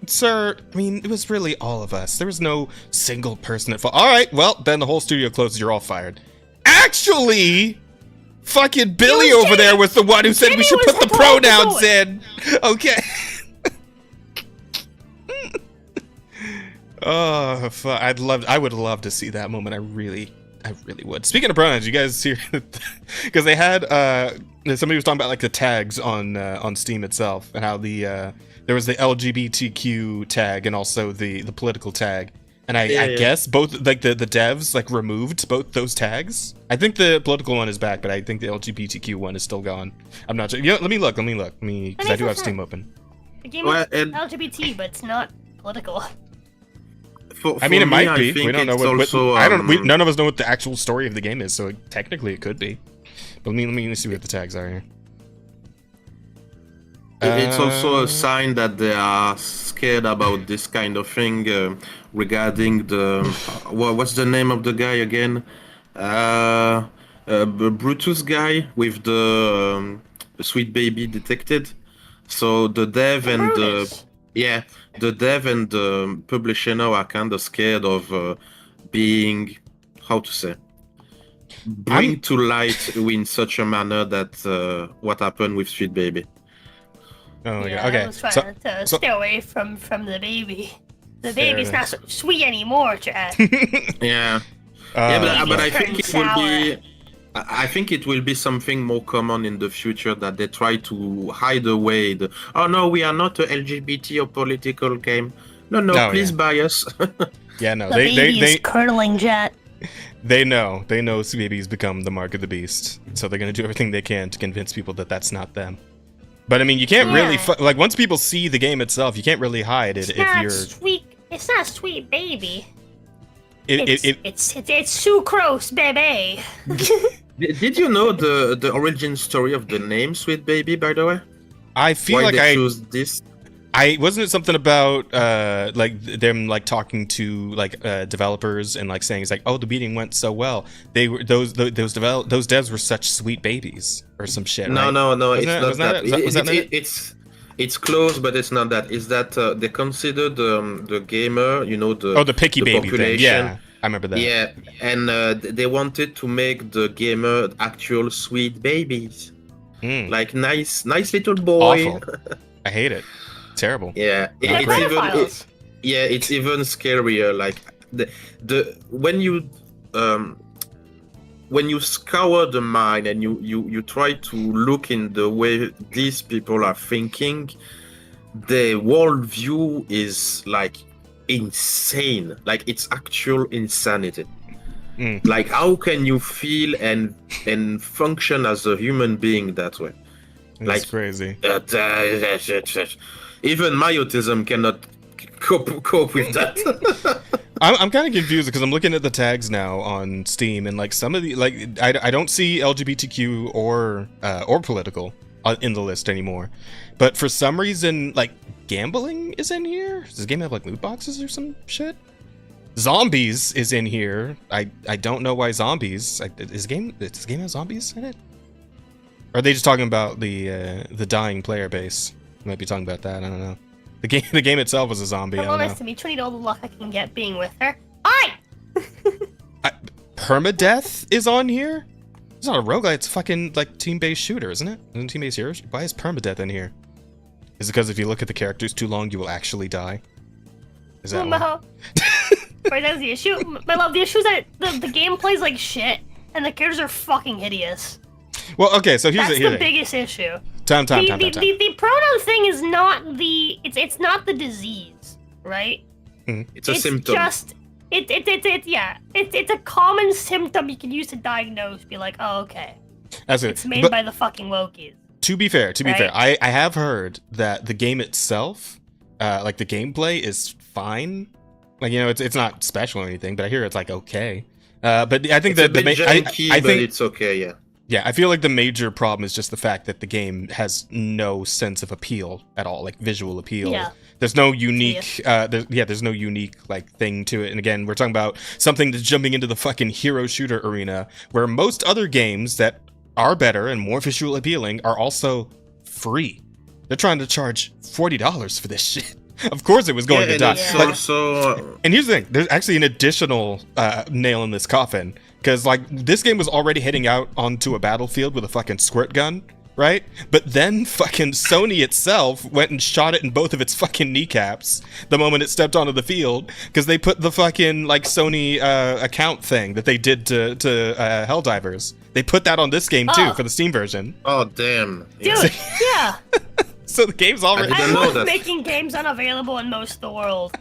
Sir, I mean, it was really all of us. There was no single person at fault. All right, well, then the whole studio closes. You're all fired. Actually, fucking Billy over there was the one who said we Jimmy should was put the told to do pronouns it. in. Okay. Oh, fuck. I would love to see that moment. I really would. Speaking of pronouns, you guys see, because they had somebody was talking about like the tags on Steam itself and how there was the LGBTQ tag and also the political tag, and I guess both like the devs like removed both those tags. I think the political one is back, but I think the LGBTQ one is still gone. I'm not sure. Let me look. Because I do have Steam open. The game is LGBT, but it's not political. I mean, it me, might be. I think We don't know it's what. also, None of us know what the actual story of the game is, so technically it could be. But let me see what the tags are here. It's also a sign that they are scared about this kind of thing regarding the what's the name of the guy again? Brutus guy with the sweet baby detected. So the dev and the dev and the publisher now are kind of scared of being, how to say, bring to light in such a manner that what happened with Sweet Baby. Oh Yeah, yeah. Okay. I was trying to stay away from the baby. The baby's not so sweet anymore, Chad. Yeah. But I think it will be. I think it will be something more common in the future that they try to hide away the. Oh no, we are not a LGBT or political game. No, please buy us. Yeah, no. The baby is curdling, Jet. They know Sweet Baby's become the mark of the beast, so they're gonna do everything they can to convince people that that's not them. But I mean, you can't really like once people see the game itself, you can't really hide it if you're. It's not Sweet Baby. It's It's sucrose, baby. Did you know the origin story of the name Sweet Baby? By the way, I feel why like they choose this. wasn't it something about like them like talking to like developers and like saying it's like, oh, the meeting went so well. They were those devs were such sweet babies or some shit. No, right? it's not that. It's close, but it's not that. It's that they consider the gamer, the picky baby population. thing. Yeah, I remember that. Yeah, and they wanted to make the gamer actual sweet babies, like nice little boy. Awful. I hate it. Terrible. Yeah, Like pedophiles. it's even scarier. Like the when you scour the mind and you try to look in the way these people are thinking, the worldview is like insane. Like it's actual insanity. Like how can you feel and function as a human being that way? That's crazy. Even my autism cannot cope with that. I'm kind of confused because I'm looking at the tags now on Steam and like some of the I don't see LGBTQ or political. in the list anymore. But for some reason, like, gambling is in here? Does this game have, like, loot boxes or some shit? Zombies is in here. I don't know why zombies. Does this game have zombies in it? Or are they just talking about the dying player base? Might be talking about that. I don't know. The game itself was a zombie. Hello, I don't nice to know. meet you. I need all the luck I can get being with her. Hi! Permadeath is on here? It's not a roguelite. It's a fucking like team-based shooter, isn't it? Isn't it team-based hero? Why is permadeath in here? Is it because if you look at the characters too long, you will actually die? Is that why? Right, that's the issue. My love, the issue is that the game plays like shit, and the characters are fucking hideous. Well, okay, so here's That's the the biggest issue. Time. The pronoun thing is not it's not the disease, right? It's a symptom. It's a common symptom you can use to diagnose. Be like, oh, okay, That's it. it's made But by the fucking Wokies. to be fair, Right? I have heard that the game itself, like the gameplay is fine. Like, you know, it's not special or anything, but I hear it's like okay. But I think It's a that bit janky, I but think it's okay, yeah. yeah, I feel like the major problem is just the fact that the game has no sense of appeal at all, like visual appeal. Yeah. There's no unique, there's no unique like thing to it. And again, we're talking about something that's jumping into the fucking hero shooter arena, where most other games that are better and more visual appealing are also free. They're trying to charge $40 for this shit. Of course, it was going to die. It's Like, also and here's the thing: there's actually an additional nail in this coffin, because like this game was already heading out onto a battlefield with a fucking squirt gun, right? But then fucking Sony itself went and shot it in both of its fucking kneecaps the moment it stepped onto the field, because they put the fucking like Sony account thing that they did to Helldivers. They put that on this game too for the Steam version. oh damn. Dude, yeah. So the game's already. I I didn't know love that. making games unavailable in most of the world.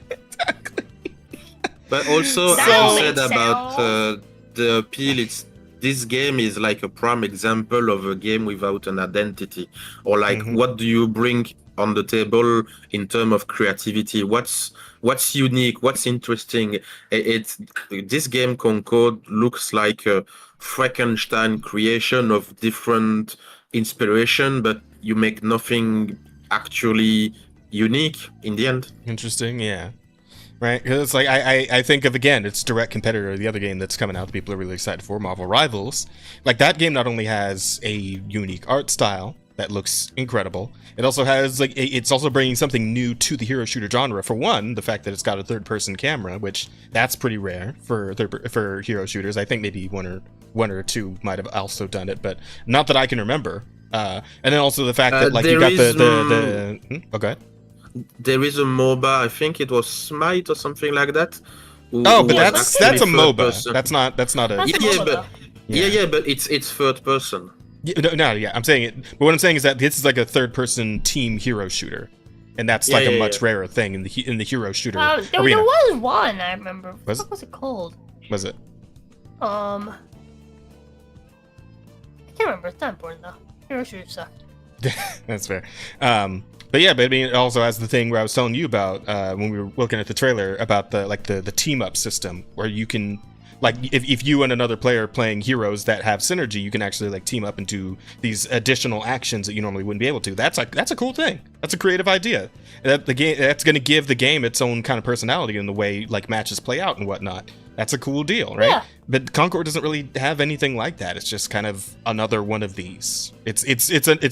But also, That'll I said make about sense. the appeal. This game is like a prime example of a game without an identity, or like what do you bring on the table in terms of creativity? What's unique? What's interesting? This game Concord looks like a Frankenstein creation of different inspiration, but you make nothing actually unique in the end. Interesting, yeah. Right, because it's like I think of, again, its direct competitor, the other game that's coming out that people are really excited for, Marvel Rivals. Like, that game not only has a unique art style that looks incredible, it also has like it's also bringing something new to the hero shooter genre. For one, the fact that it's got a third-person camera, which that's pretty rare for hero shooters. I think maybe one or two might have also done it, but not that I can remember. And then also the fact that like you got the oh, go ahead. There is a MOBA, I think it was Smite or something like that. Oh, but was that's actually a third MOBA. person. That's not a That's Yeah, a MOBA, but but it's third person. yeah, I'm saying it. But what I'm saying is that this is like a third-person team hero shooter, and that's like a much rarer thing in the hero shooter there arena. was one I remember. Was- What was it called? Was it? I can't remember. It's not important though. Hero shooters suck. That's fair. But yeah, but I mean, it also has the thing where I was telling you about when we were looking at the trailer about the team up system, where you can like if you and another player are playing heroes that have synergy, you can actually like team up and do these additional actions that you normally wouldn't be able to. That's a cool thing. That's a creative idea. That's going to give the game its own kind of personality in the way like matches play out and whatnot. That's a cool deal, right? Yeah. But Concord doesn't really have anything like that. It's just kind of another one of these. It's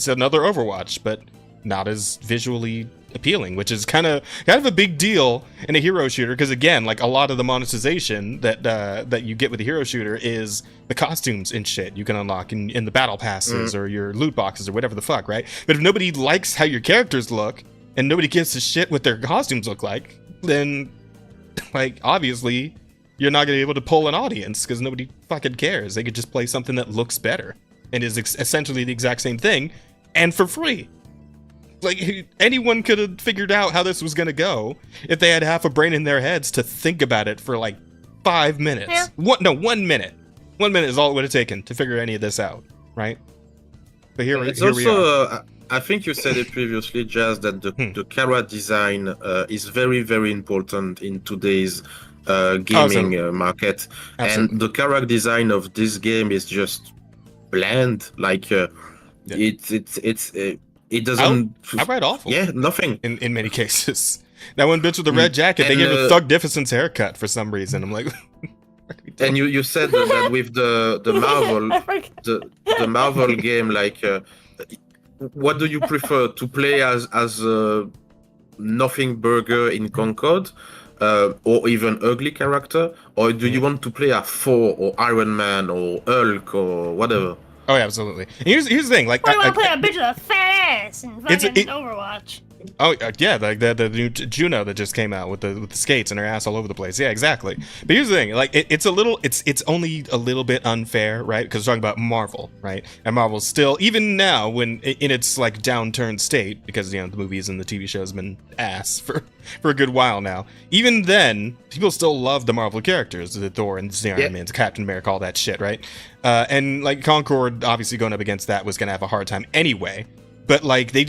another Overwatch, but not as visually appealing, which is kind of a big deal in a hero shooter, because again, like a lot of the monetization that you get with a hero shooter is the costumes and shit you can unlock in the battle passes or your loot boxes or whatever the fuck, right? But if nobody likes how your characters look and nobody gives a shit what their costumes look like, then like obviously you're not gonna be able to pull an audience, because nobody fucking cares. They could just play something that looks better and is essentially the exact same thing and for free. Like, anyone could have figured out how this was gonna go if they had half a brain in their heads to think about it for like 5 minutes. Yeah. 1 minute. 1 minute is all it would have taken to figure any of this out, right? But here we are. I think you said it previously, Jazz, that the camera design is very, very important in today's gaming market. Absolutely. And the character design of this game is just bland. Like it doesn't. Outright awful. Yeah, nothing. In many cases. That one bitch with the red jacket, they gave a Thugnificent's haircut for some reason. I'm like, and you said that with the Marvel the Marvel game, like, what do you prefer to play as Nothing Burger in Concord, or even ugly character, or do you want to play a Thor or Iron Man or Hulk or whatever? Oh yeah, absolutely. And here's the thing, like, I want to play a bitch with a fat ass in fucking Overwatch. Oh yeah, like the new Juno that just came out with the skates and her ass all over the place. Yeah, exactly. But here's the thing, like it's only a little bit unfair, right? Because we're talking about Marvel, right? And Marvel's still, even now, when in its like downturned state, because the movies and the TV shows have been ass for a good while now. Even then, people still love the Marvel characters, the Thor and the Iron Man, Captain America, all that shit, right? And like Concord, obviously going up against that was gonna have a hard time anyway. But like they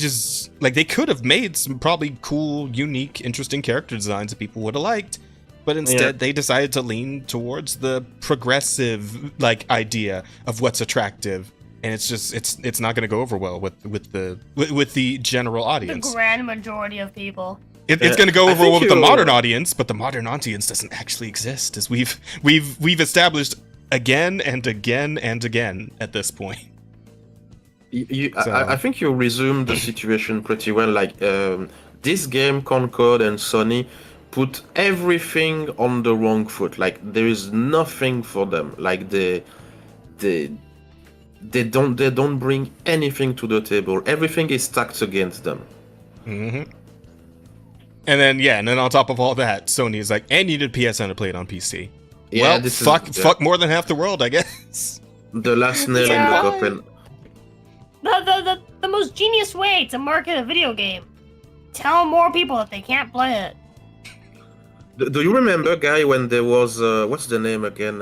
could have made some probably cool, unique, interesting character designs that people would have liked, but instead they decided to lean towards the progressive like idea of what's attractive, and it's just it's not going to go over well with the general audience. The grand majority of people. It's going to go over well with the modern audience, but the modern audience doesn't actually exist, as we've established again and again and again at this point. I think you resumed the situation pretty well. Like, this game, Concord and Sony put everything on the wrong foot. Like, there is nothing for them. Like, they don't bring anything to the table. Everything is stacked against them. Mm-hmm. And then on top of all that, Sony is like, and you did PSN to play it on PC. Yeah, well, fuck more than half the world, I guess. The last nail in the coffin. The most genius way to market a video game. Tell more people that they can't play it. Do you remember, Guy, when there was what's the name again?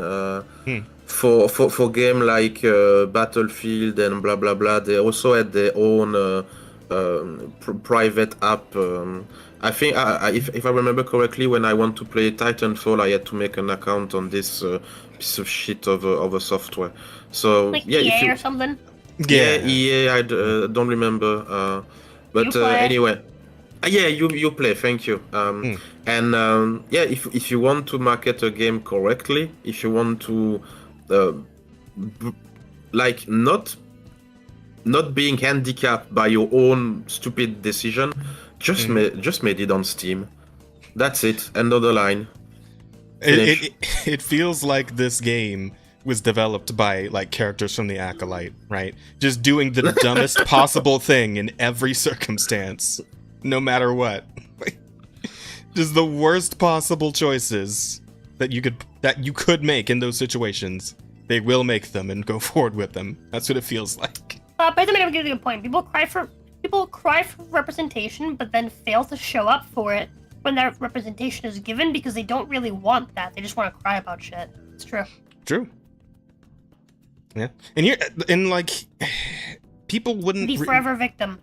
For game like Battlefield and blah blah blah, they also had their own private app. I think if I remember correctly, when I want to play Titanfall, I had to make an account on this piece of shit of a software. So like yeah, EA or something. Yeah, EA, I don't remember. But anyway, yeah, you play. Thank you. And yeah, if you want to market a game correctly, if you want to, like not being handicapped by your own stupid decision, just made it on Steam. That's it. End of the line. It feels like this game was developed by like characters from the Acolyte, right? Just doing the dumbest possible thing in every circumstance, no matter what. Just the worst possible choices that you could make in those situations. They will make them and go forward with them. That's what it feels like. But I made a good point. People cry for representation, but then fail to show up for it when that representation is given because they don't really want that. They just want to cry about shit. It's true. True. Yeah, and like people wouldn't be forever victim.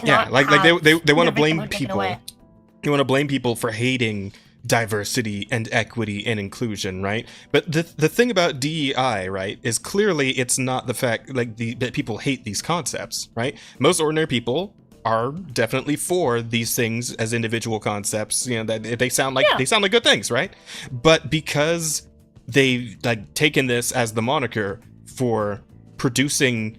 Yeah, like they want to blame people. They want to blame people for hating diversity and equity and inclusion, right? But the thing about DEI, right, is clearly it's not the fact like that people hate these concepts, right? Most ordinary people are definitely for these things as individual concepts. You know, that they sound like good things, right? But because they've like taken this as the moniker for producing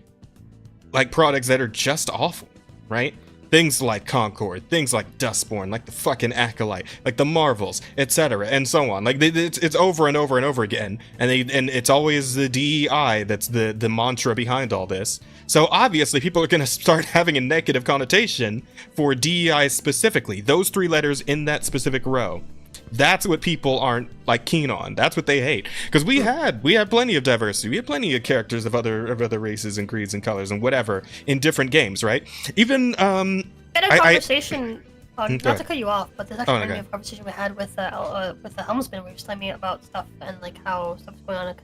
like products that are just awful, right? Things like Concord, things like Dustborn, like the fucking Acolyte, like the Marvels, etc., and so on. Like it's over and over and over again, and it's always the DEI that's the mantra behind all this. So obviously, people are going to start having a negative connotation for DEI specifically. Those three letters in that specific row. That's what people aren't like keen on. That's what they hate. Because we had plenty of diversity. We had plenty of characters of other races and creeds and colors and whatever in different games, right? Even in a conversation, not to cut you off, but there's actually a conversation we had with the helmsman. We were just telling me about stuff and like how stuff's going on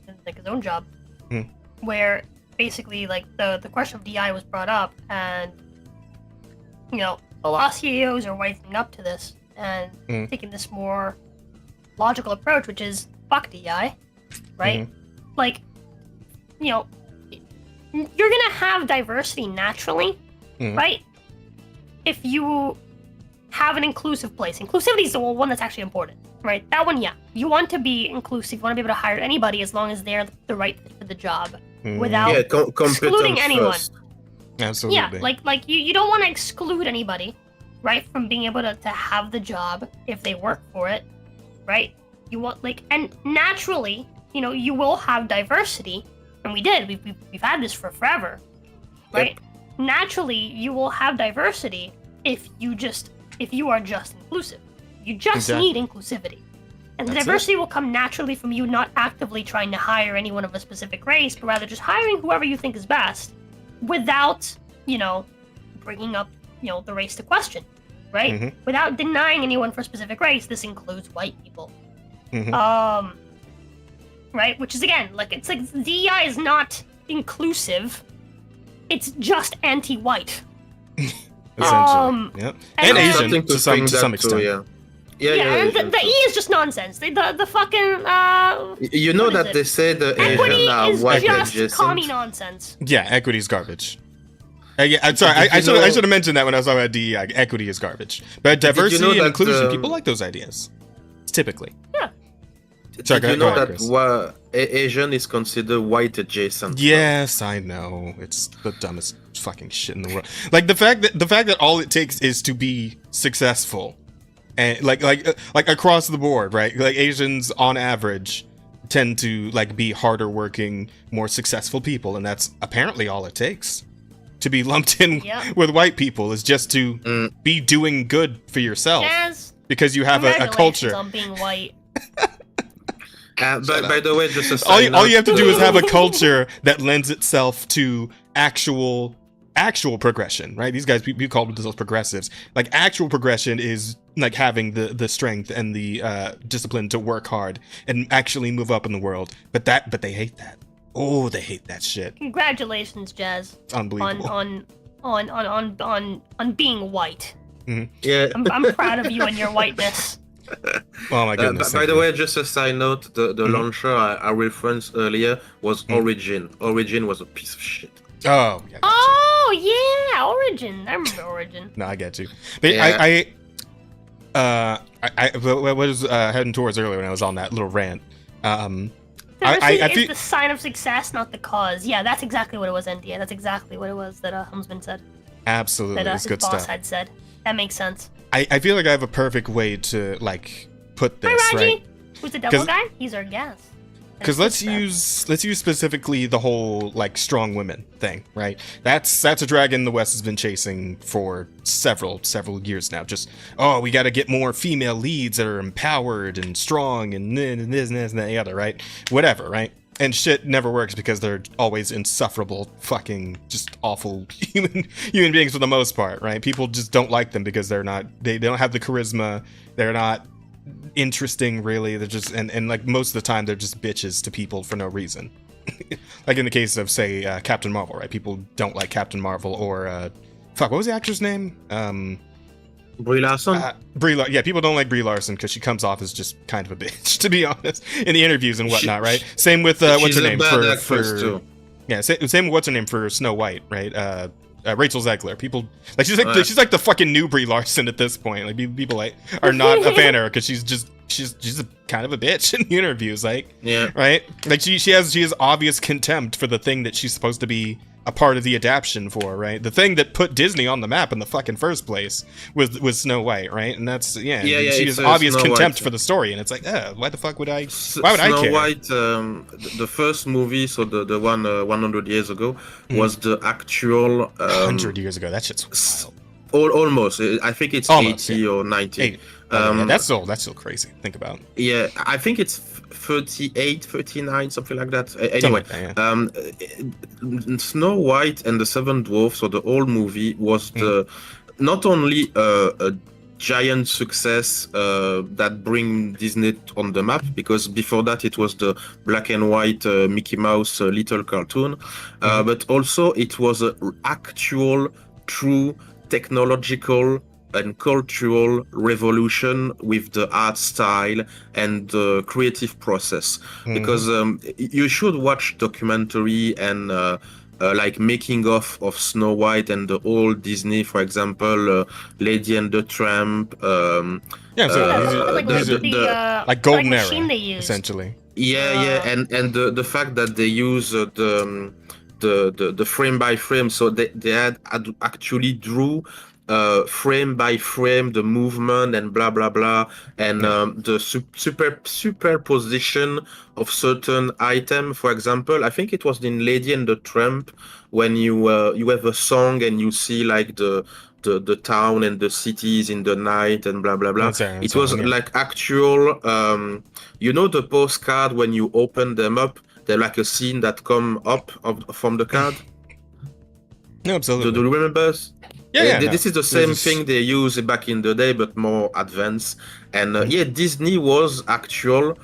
in like his own job, where basically like the question of DI was brought up, and you know a lot of CEOs are waking up to this and taking this more logical approach, which is fuck DI, right? Like, you know, you're gonna have diversity naturally, right? If you have an inclusive place. Inclusivity is the one that's actually important, right? That one, yeah. You want to be inclusive. You want to be able to hire anybody as long as they're the right fit for the job, without excluding anyone. First. Absolutely. Yeah, like you don't want to exclude anybody, right, from being able to have the job if they work for it, right? You want and naturally, you will have diversity, and we've had this for forever, right? Yep. Naturally, you will have diversity if you are just inclusive. You just need inclusivity. And the diversity will come naturally from you not actively trying to hire anyone of a specific race, but rather just hiring whoever you think is best without, bringing up, the race to question, right? Without denying anyone for a specific race. This includes white people. Right? Which is, again, it's like DEI is not inclusive. It's just anti-white. Essentially. Yep. And Asian to some extent. And the E is just nonsense. The fucking you know that they say the Asian are white just adjacent. commie nonsense. Yeah, equity is garbage. I'm sorry, I should have mentioned that when I was talking about DEI. Equity is garbage. But diversity and inclusion, people like those ideas. Typically. Yeah. Did you know that Asian is considered white adjacent? Yes, I know. It's the dumbest fucking shit in the world. Like the fact that all it takes is to be successful, and like across the board, right? Like Asians on average tend to be harder working, more successful people, and that's apparently all it takes to be lumped in with white people, is just to be doing good for yourself, because you have a culture. On being white. By the way, just a all you have to do is have a culture that lends itself to actual progression, right? These guys, we call themselves progressives. Like, actual progression is having the strength and the discipline to work hard and actually move up in the world. But they hate that. Oh, they hate that shit. Congratulations, Jazz. Unbelievable. On being white. Yeah. I'm proud of you and your whiteness. Oh my goodness. By the way, just a side note, the launcher I referenced earlier was Origin. Origin was a piece of shit. Oh, yeah. Oh, yeah, Origin. I remember Origin. No, I get you. But yeah. I was heading towards earlier when I was on that little rant. I feel the sign of success, not the cause. Yeah, that's exactly what it was, NDA. That's exactly what it was that Helmsman said. Absolutely, that it's his good boss stuff. had said. That makes sense. I feel like I have a perfect way to put this. Hi, Raji. Right? Who's the double guy? He's our guest. Because let's use specifically the whole strong women thing, right? That's a dragon the West has been chasing for several years now. Just we got to get more female leads that are empowered and strong and this and the other, right? Whatever, right? And shit never works because they're always insufferable, fucking just awful human beings for the most part, right? People just don't like them because they don't have the charisma. They're not interesting, really. They're just and most of the time they're just bitches to people for no reason. Like in the case of, say, Captain Marvel, right? People don't like Captain Marvel, or what was the actor's name? Brie Larson? People don't like Brie Larson because she comes off as just kind of a bitch, to be honest, in the interviews and whatnot, right? Same with what's her name for too. Yeah, same with what's her name for Snow White, right? Rachel Zegler. People she's like the fucking new Brie Larson at this point. Like, people are not a fan of her because she's a kind of a bitch in the interviews, right? Like she has obvious contempt for the thing that she's supposed to be a part of the adaptation for, right? The thing that put Disney on the map in the fucking first place was Snow White, right? And that's she has obvious Snow contempt White. for the story, and it's like, why the fuck would I? Why would I care? Snow White, the first movie, so the one 100 years ago, was the actual 100 years ago. That shit's wild. Almost. I think it's Almost, 80 or 90. 80. That's still crazy. Think about. Yeah, I think it's 38, 39, something like that. Anyway, Snow White and the Seven Dwarfs, so the old movie, was not only a giant success that bring Disney on the map, because before that it was the black and white Mickey Mouse little cartoon, but also it was an actual, true technological and cultural revolution with the art style and the creative process. Because you should watch documentary and like making of Snow White and the old Disney, for example, Lady and the Tramp. Yeah, so like golden era, machine they used. essentially. Yeah, and the fact that they use the frame by frame, so they had actually drew frame by frame the movement and blah blah blah, and the superposition of certain item. For example, I think it was in Lady and the Tramp when you have a song and you see like the town and the cities in the night and blah blah blah. It was like actual the postcard when you open them up, they're like a scene that come up from the card. No, absolutely. Do you remember? This is the same just... thing they used back in the day, but more advanced. And Disney was actual.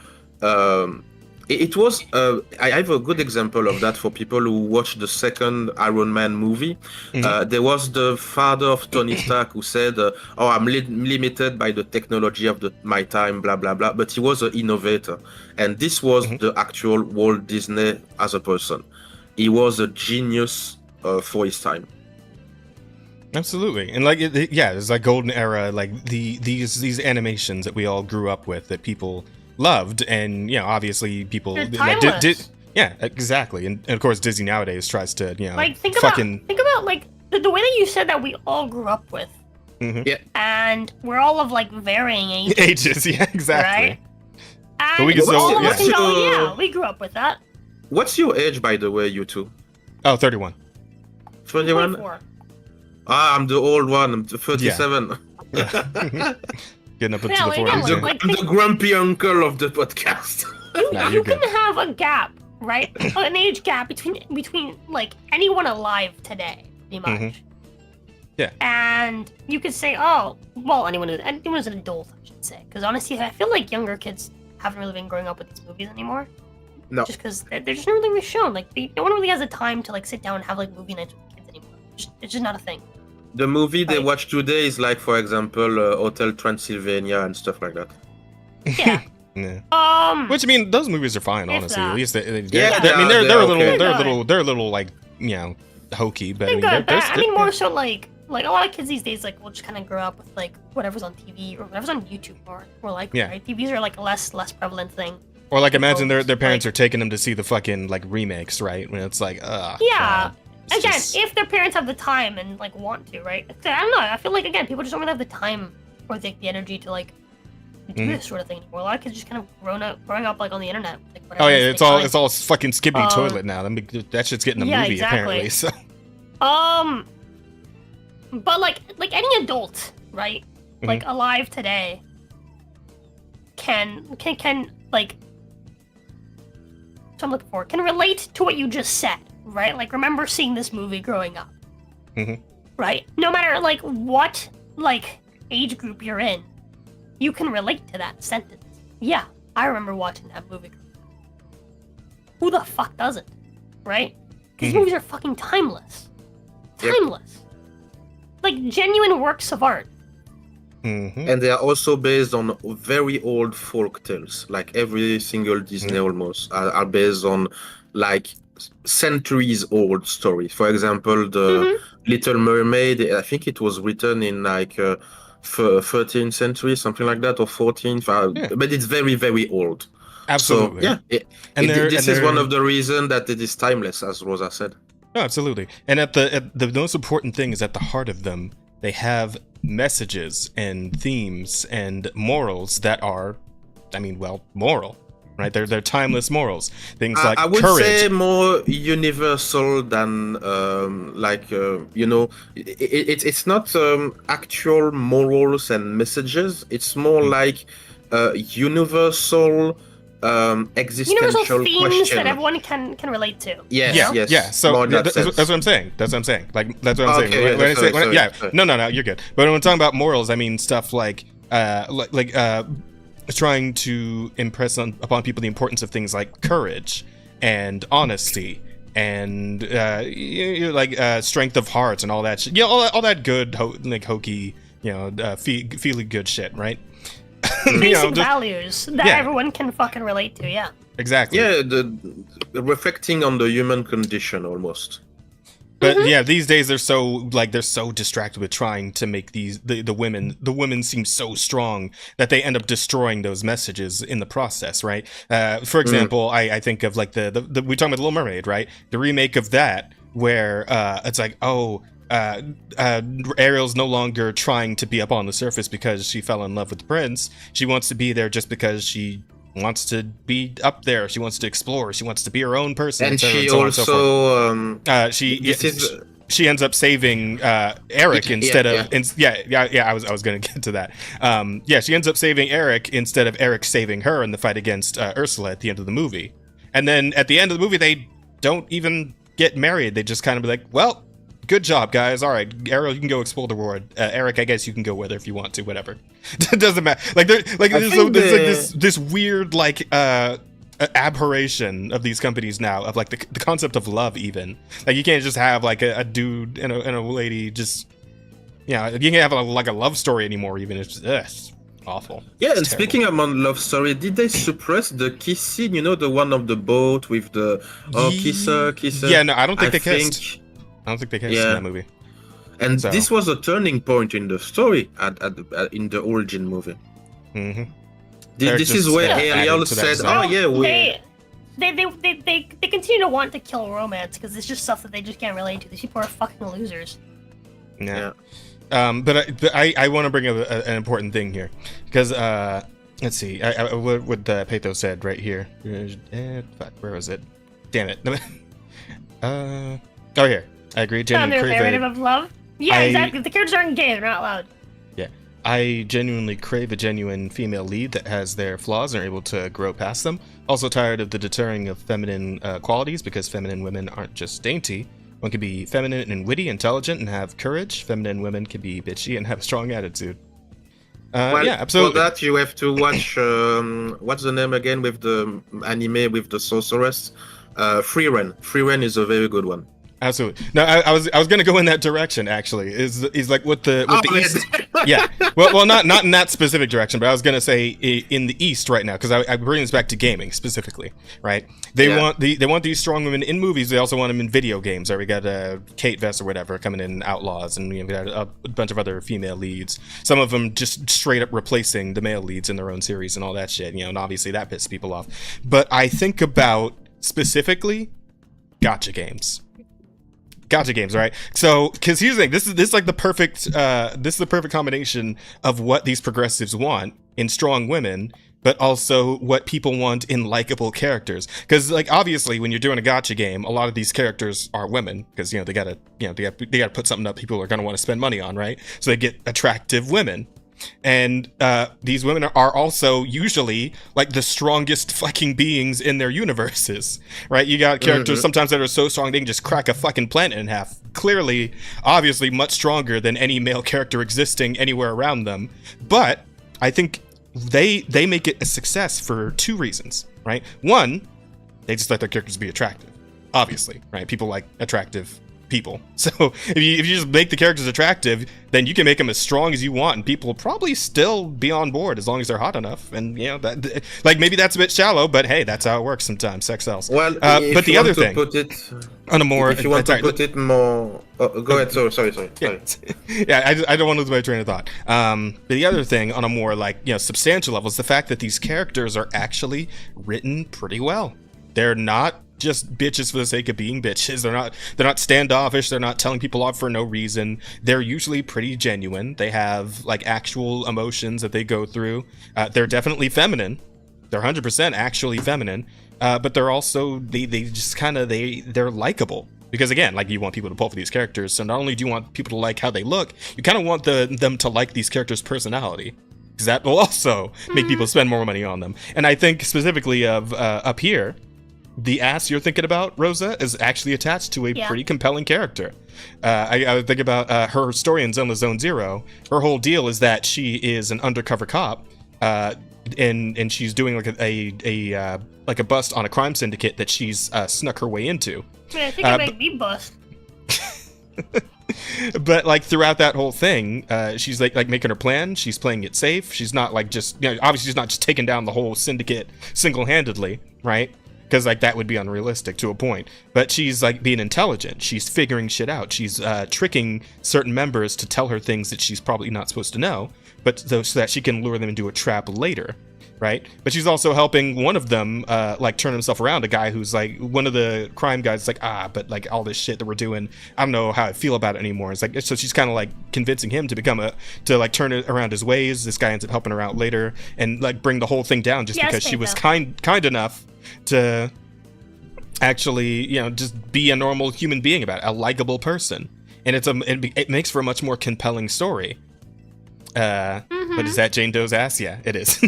It was. I have a good example of that for people who watched the second Iron Man movie. There was the father of Tony Stark who said, "Oh, I'm limited by the technology of my time, blah blah blah." But he was an innovator, and this was the actual Walt Disney as a person. He was a genius for his time. Absolutely, and like it's like golden era, like these animations that we all grew up with that people loved, and obviously people did exactly, and of course Disney nowadays tries to like think about like the way that you said that we all grew up with, and we're all of like varying ages. Yeah, exactly. Right? And but we can all of us can go, we grew up with that. What's your age, by the way, you two? Oh, 31. 21? I'm the old one. I'm 37. Yeah. Getting up into the 40s. I'm the grumpy uncle of the podcast. You can have a gap, right? An age gap between like anyone alive today, pretty much. Yeah. And you could say, oh, well, anyone who's an adult, I should say, because honestly, I feel like younger kids haven't really been growing up with these movies anymore. No. Just because they're just not really shown. Like, no one really has the time to like sit down and have like movie nights with kids anymore. It's just not a thing. The movie they watch today is like, for example, Hotel Transylvania and stuff like that. Yeah. Yeah. Which I mean, those movies are fine, honestly. At least they're a little like hokey, but I mean, more so like a lot of kids these days will just kind of grow up with like whatever's on TV or whatever's on YouTube more likely, right? TVs are like a less prevalent thing. Or like imagine their parents are taking them to see the fucking like remakes, right? When it's like, God. Again, if their parents have the time and like want to, right? I don't know. I feel like again, people just don't really have the time or the energy to like do this sort of thing anymore. A lot of kids just kind of growing up like on the internet. Like, it's all fucking skipping toilet now. That shit's getting a movie apparently. So. But like any adult, right? Like alive today can like. So I'm looking for can relate to what you just said. Right? Like, remember seeing this movie growing up. Right? No matter, like, what, like, age group you're in, you can relate to that sentence. Yeah, I remember watching that movie. Who the fuck doesn't? Right? Because movies are fucking timeless. Timeless. Like, genuine works of art. And they are also based on very old folk tales. Like, every single Disney almost are based on, like, centuries old story. For example, the Little Mermaid, I think it was written in like 13th century, something like that, or 14th, but it's very, very old. Absolutely. So, this is one of the reasons that it is timeless, as Rosa said. No, absolutely. And at the most important thing is at the heart of them, they have messages and themes and morals that are, moral. Right, they're timeless morals. Things like I would courage. say more universal than it's not actual morals and messages. It's more like universal existential themes question that everyone can relate to. Yes. Yeah. So that's what I'm saying. That's what I'm saying. Like that's what I'm saying. No, you're good. But when I'm talking about morals, I mean stuff like trying to impress upon people the importance of things like courage and honesty and strength of heart and all that shit. All that good hokey, feeling good shit, right? Basic values that everyone can fucking relate to. Yeah. Exactly. Yeah, the reflecting on the human condition almost. But yeah, these days they're so distracted with trying to make the women seem so strong that they end up destroying those messages in the process, right? For example, I think of like the we talking about the Little Mermaid, right? The remake of that where it's like, Ariel's no longer trying to be up on the surface because she fell in love with the prince. She wants to be there just because she wants to be up there. She wants to explore. She wants to be her own person. And so she so on and so also forth. She ends up saving Eric instead of I was gonna get to that. She ends up saving Eric instead of Eric saving her in the fight against Ursula at the end of the movie. And then at the end of the movie, they don't even get married. They just kind of be like, well, good job, guys. All right, Ariel, you can go explole the world. Eric, I guess you can go with her if you want to. Whatever. It doesn't matter. Like there's this weird aberration of these companies now of like the concept of love. Even like you can't just have like a dude and a lady just you can't have a love story anymore. Even it's awful. Yeah, it's and terrible. speaking about love story, did they suppress the kiss scene? You know, the one of the boat with the kisser. Yeah, no, I don't think they kissed. I don't think they kissed in that movie. And this was a turning point in the story in the origin movie. Mm-hmm. This is where Ariel said, They continue to want to kill romance because it's just stuff that they just can't relate to. These people are fucking losers. Yeah. But I want to bring up an important thing here because let's see, what Pathos said right here. Where was it? Damn it. Here. I agree. Genuinely crave narrative of love. Yeah, exactly. The characters aren't gay; they're not loud. Yeah, I genuinely crave a genuine female lead that has their flaws and are able to grow past them. Also tired of the deterring of feminine qualities because feminine women aren't just dainty. One can be feminine and witty, intelligent, and have courage. Feminine women can be bitchy and have a strong attitude. Yeah, absolutely. For that, you have to watch what's the name again with the anime with the sorceress? Free Ren. Free Ren is a very good one. Absolutely. No, I was gonna go in that direction. Actually, is like with the East. Yeah. Well, not in that specific direction, but I was gonna say in the East right now because I bring this back to gaming specifically. Right. They want these strong women in movies. They also want them in video games. Right. We got Kate Vess or whatever coming in Outlaws, and we got a bunch of other female leads. Some of them just straight up replacing the male leads in their own series and all that shit. And obviously that pisses people off. But I think about specifically gacha games. Gacha games, right? So, because here's the thing, this is like the perfect combination of what these progressives want in strong women, but also what people want in likable characters. Because, like, obviously, when you're doing a gacha game, a lot of these characters are women because they gotta put something up people are gonna want to spend money on, right? So they get attractive women. And these women are also usually like the strongest fucking beings in their universes, right? You got characters sometimes that are so strong they can just crack a fucking planet in half. Clearly, obviously much stronger than any male character existing anywhere around them. But I think they make it a success for two reasons, right? One, they just let their characters be attractive, obviously, right? People like attractive people. So if you just make the characters attractive, then you can make them as strong as you want, and people will probably still be on board as long as they're hot enough. And that, like, maybe that's a bit shallow, but hey, that's how it works sometimes. Sex sells. Well, but the other thing, put it on a more, if you want to put it more, go ahead. Sorry. Yeah, I don't want to lose my train of thought. But the other thing, on a more like substantial level, is the fact that these characters are actually written pretty well. They're not just bitches for the sake of being bitches. They're not standoffish. They're not telling people off for no reason. They're usually pretty genuine. They have like actual emotions that they go through. They're definitely feminine. They're 100% actually feminine. But they're also they're likable. Because again, like, you want people to pull for these characters. So not only do you want people to like how they look, you kind of want them to like these characters' personality. Because that will also make people spend more money on them. And I think specifically of up here, the ass you're thinking about, Rosa, is actually attached to a pretty compelling character. I would think about her story in Zone Zero. Her whole deal is that she is an undercover cop, and she's doing like a bust on a crime syndicate that she's snuck her way into. Man, I think it might be bust. But like throughout that whole thing, she's like making her plan. She's playing it safe. She's not like just obviously she's not just taking down the whole syndicate single-handedly, right? because like that would be unrealistic to a point. But she's like being intelligent. She's figuring shit out. She's tricking certain members to tell her things that she's probably not supposed to know, but so that she can lure them into a trap later, right? But she's also helping one of them like turn himself around. A guy who's like one of the crime guys. Like but like all this shit that we're doing, I don't know how I feel about it anymore. It's like so she's kind of like convincing him to like turn it around his ways. This guy ends up helping her out later and like bring the whole thing down just because she was kind enough to actually, you know, just be a normal human being about it, a likable person, and it makes for a much more compelling story. But is that Jane Doe's ass? Yeah, it is.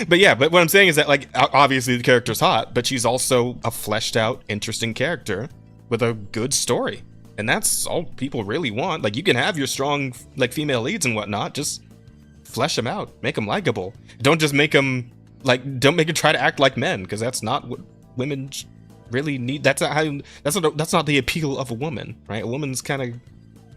but what I'm saying is that like obviously the character's hot, but she's also a fleshed out, interesting character with a good story, and that's all people really want. Like you can have your strong like female leads and whatnot, just flesh them out, make them likable. Don't just make them like, don't make them try to act like men, because that's not what women really need. That's not the appeal of a woman, right? A woman's kind of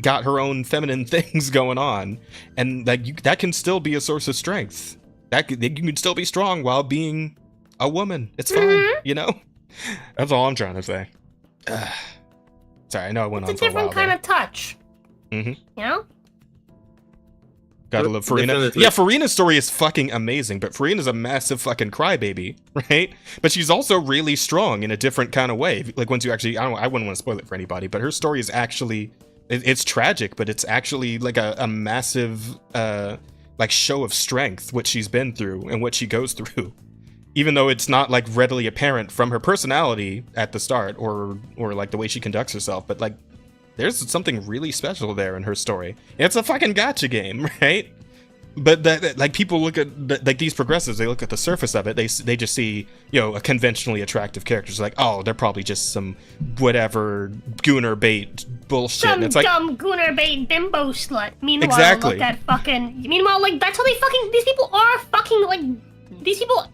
got her own feminine things going on, and that can still be a source of strength. You can still be strong while being a woman. It's fine, you know. That's all I'm trying to say. Sorry, I know I went on for a while. It's a different kind of touch. You know. Gotta love Farina. Definitely. Yeah, Farina's story is fucking amazing, but Farina's a massive fucking crybaby, right? But she's also really strong in a different kind of way. Like once you actually, I wouldn't want to spoil it for anybody, but her story is actually, it's tragic, but it's actually like a massive like show of strength, what she's been through and what she goes through. Even though it's not like readily apparent from her personality at the start or like the way she conducts herself, but like there's something really special there in her story. It's a fucking gotcha game, right? But that like people look at like these progressives, they look at the surface of it. They just see, you know, a conventionally attractive character. It's like, oh, they're probably just some whatever gooner bait bullshit. Some and it's like, dumb gooner bait bimbo slut. Meanwhile, Exactly. look at fucking. Meanwhile, like that's how they fucking. These people are fucking like. These people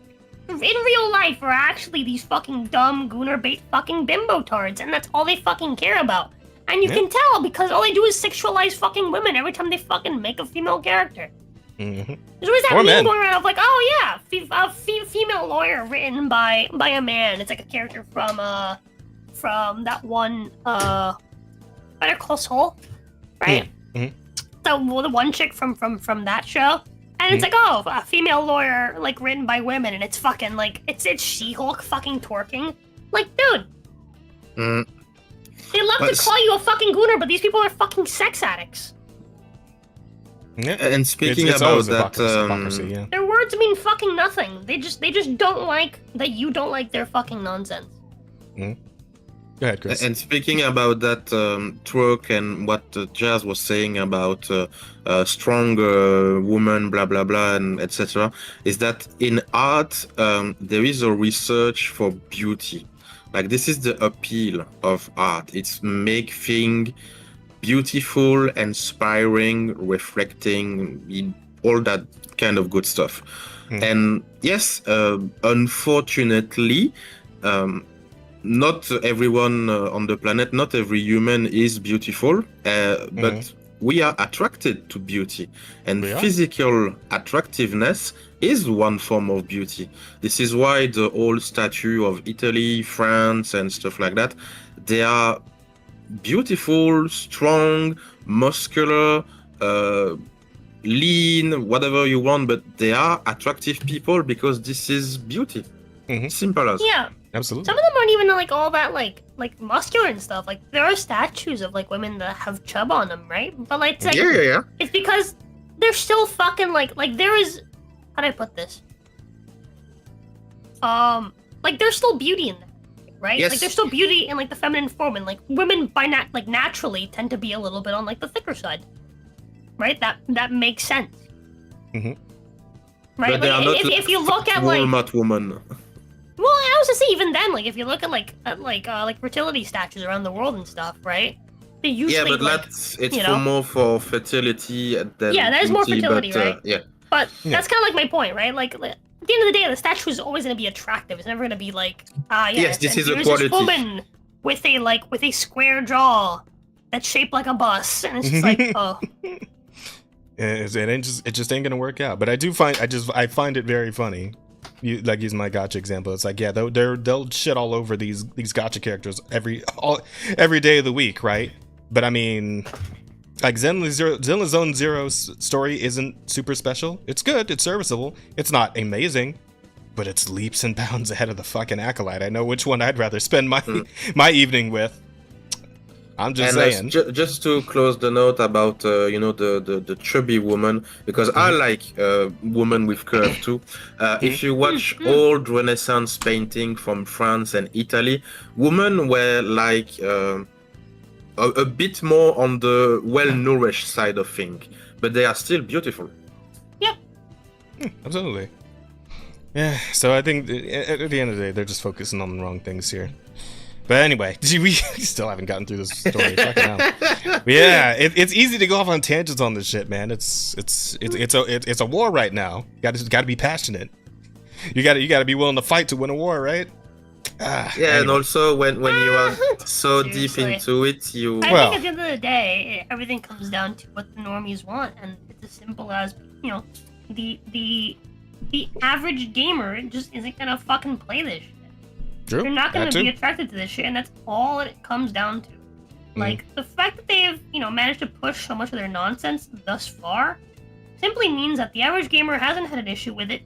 in real life are actually these fucking dumb gooner bait fucking bimbo tards, and that's all they fucking care about. And you can tell because all they do is sexualize fucking women every time they fucking make a female character. There's always that Or meme men. going around of like, oh yeah, a female lawyer written by a man. It's like a character from that one Better Call Saul, right? The one chick from that show, and it's like, oh, a female lawyer like written by women, and it's fucking like it's She-Hulk fucking twerking, like dude. They love to call you a fucking gooner, but these people are fucking sex addicts. yeah. And speaking It's about always that, hypocrisy, yeah. Their words mean fucking nothing. They just don't like that you don't like their fucking nonsense. Go ahead, Chris. and speaking about that twerk and what Jazz was saying about strong woman, blah blah blah, and etc., is that in art there is a research for beauty. Like this is the appeal of art. It's make things beautiful, inspiring, reflecting, all that kind of good stuff. And yes, unfortunately, not everyone on the planet, not every human is beautiful, but we are attracted to beauty, and physical attractiveness is one form of beauty. This is why the old statue of Italy, France, and stuff like that, they are beautiful, strong, muscular, lean, whatever you want, but they are attractive people because this is beauty. Simple as. Yeah. Absolutely. Some of them aren't even like all that like muscular and stuff. Like there are statues of like women that have chub on them, right? But like, it's like Yeah. it's because they're still fucking like there is, how do I put this? Like there's still beauty in them, right? Yes. Like there's still beauty in like the feminine form, and like women by naturally tend to be a little bit on like the thicker side, right? That makes sense. Right? But they are Like, not if you look at like Walmart woman. well, I was to say even then, like if you look at like fertility statues around the world and stuff, right? They usually Yeah, but like, it's you know, more for fertility than Yeah, that is more beauty, fertility, but, right? Yeah. But that's kind of like my point, right? Like at the end of the day, the statue is always going to be attractive. It's never going to be like, Yes, this and is a here's quality. this woman with a square jaw that's shaped like a bus, and it's just like, oh. It just ain't gonna work out. But I find it very funny using my gacha example, it's like, yeah, they'll shit all over these gacha characters every day of the week, right? But I mean, like Zenless Zone Zero's story isn't super special. It's good, it's serviceable, it's not amazing, but it's leaps and bounds ahead of the fucking Acolyte. I know which one I'd rather spend my evening with. I'm just saying. Just to close the note about the chubby woman, because I like women with curve too. If you watch old Renaissance painting from France and Italy, women were like a bit more on the well-nourished side of things, but they are still beautiful. Yep. Absolutely. Yeah. So I think at the end of the day, they're just focusing on the wrong things here. But anyway, we still haven't gotten through this story. Fucking hell. Yeah, it's easy to go off on tangents on this shit, man. It's a war right now. Got to be passionate. You got to be willing to fight to win a war, right? Anyway. And also when you are so deep into it, you. I think at the end of the day, everything comes down to what the normies want, and it's as simple as the average gamer just isn't gonna fucking play this shit. True. You're not going to be attracted to this shit, and that's all it comes down to. Like, the fact that they've, managed to push so much of their nonsense thus far simply means that the average gamer hasn't had an issue with it.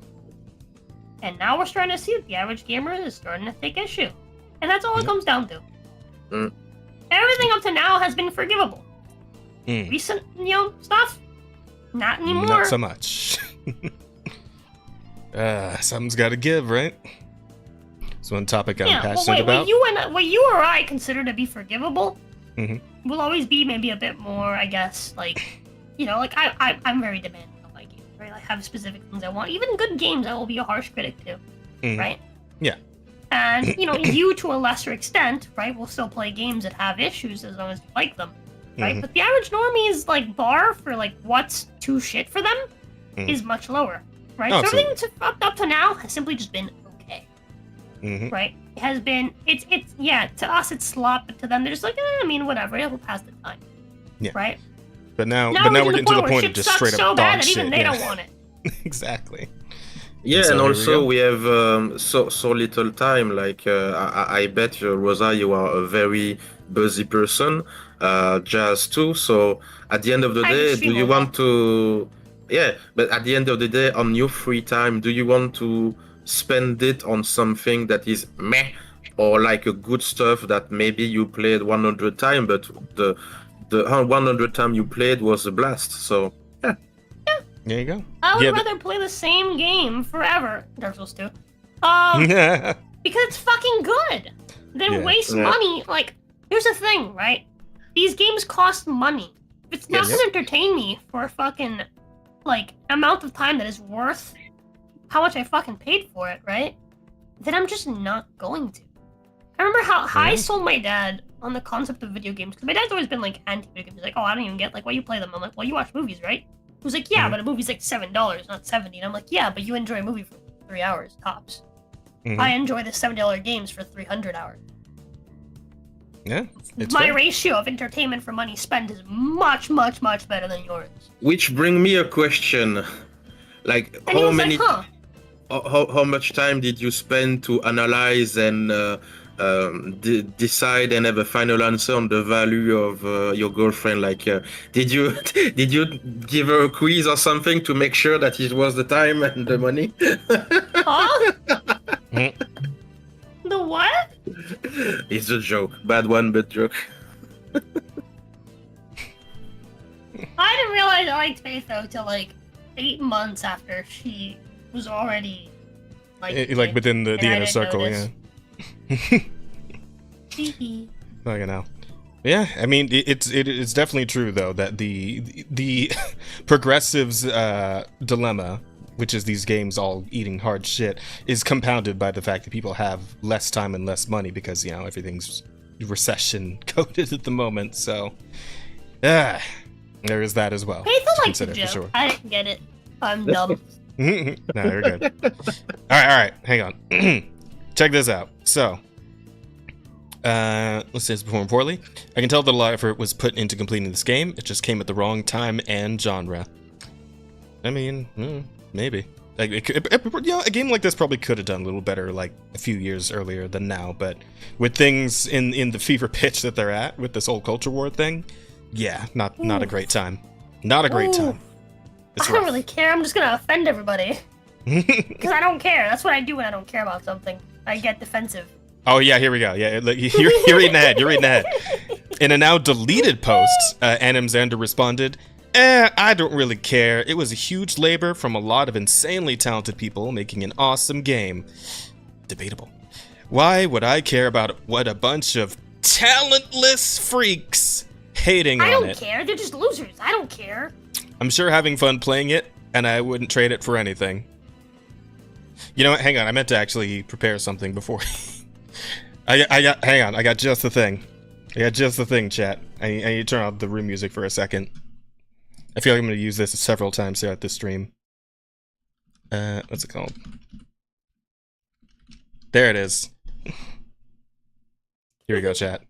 And now we're starting to see that the average gamer is starting to take issue. And that's all it comes down to. Everything up to now has been forgivable. Recent, stuff, not anymore. Not so much. Something's got to give, right? It's one topic I'm passionate about. What you or I consider to be forgivable will always be maybe a bit more, I guess, like, I'm very demanding of my games, right? I have specific things I want. Even good games, I will be a harsh critic to, right? Yeah. And, you to a lesser extent, right, will still play games that have issues as long as you like them, right? But the average normie's, like, bar for, like, what's too shit for them is much lower, right? So everything up to now has simply just been right? It has been, it's to us it's slop, but to them they're just like, whatever, it'll pass the time. Yeah. Right? But now we're getting to the point of just straight up so dog bad that shit. Even they don't want it. Exactly. Yeah, so and also we have so little time. Like I bet Rosa, you are a very busy person. Jazz too. So at the end of the day, do you want to? Yeah, but at the end of the day, on your free time, do you want to spend it on something that is meh, or like a good stuff that maybe you played 100 times, but the 100 time you played was a blast. So yeah. There you go. I would rather play the same game forever, Dark Souls 2, because it's fucking good, than waste money. Like, here's the thing, right? These games cost money. If it's not gonna entertain me for a fucking amount of time that is worth how much I fucking paid for it, right? Then I'm just not going to. I remember how I sold my dad on the concept of video games, because my dad's always been anti-video games. He's like, oh, I don't even get why you play them. I'm like, well, you watch movies, right? He was like, yeah, but a movie's $7, not $70. And I'm like, yeah, but you enjoy a movie for 3 hours tops. I enjoy the $7 games for 300 hours. Yeah, my ratio of entertainment for money spent is much, much, much better than yours. Which brings me a question, how much time did you spend to analyze and decide and have a final answer on the value of your girlfriend? Did you give her a quiz or something to make sure that it was the time and the money? Huh? The what? It's a joke. Bad one, but joke. I didn't realize I liked Faith though till 8 months after she was already within the inner circle, yeah. Fucking hell. Yeah, I mean it's definitely true though that the progressives dilemma, which is these games all eating hard shit, is compounded by the fact that people have less time and less money because everything's recession coded at the moment. So there is that as well. Faith likes the joke. Sure. I didn't get it. I'm dumb. No, you're good. All right, hang on. Check this out. So, let's say it's performed poorly. I can tell that a lot of effort was put into completing this game. It just came at the wrong time and genre. I mean, maybe. Like, a game like this probably could have done a little better, like, a few years earlier than now, but with things in the fever pitch that they're at, with this whole culture war thing, yeah, not a great time. Not a great time. It's I don't really care. I'm just gonna offend everybody. Because I don't care. That's what I do when I don't care about something. I get defensive. Oh, yeah, here we go. Yeah, you're reading ahead. You're reading ahead. In a now deleted post, Anim Xander responded, I don't really care. It was a huge labor from a lot of insanely talented people making an awesome game. Debatable. Why would I care about what a bunch of talentless freaks hating on it? I don't care. They're just losers. I don't care. I'm sure having fun playing it, and I wouldn't trade it for anything. You know what? Hang on. I meant to actually prepare something before. Hang on. I got just the thing. Chat. I need to turn off the room music for a second. I feel like I'm going to use this several times throughout this stream. What's it called? There it is. Here we go, chat.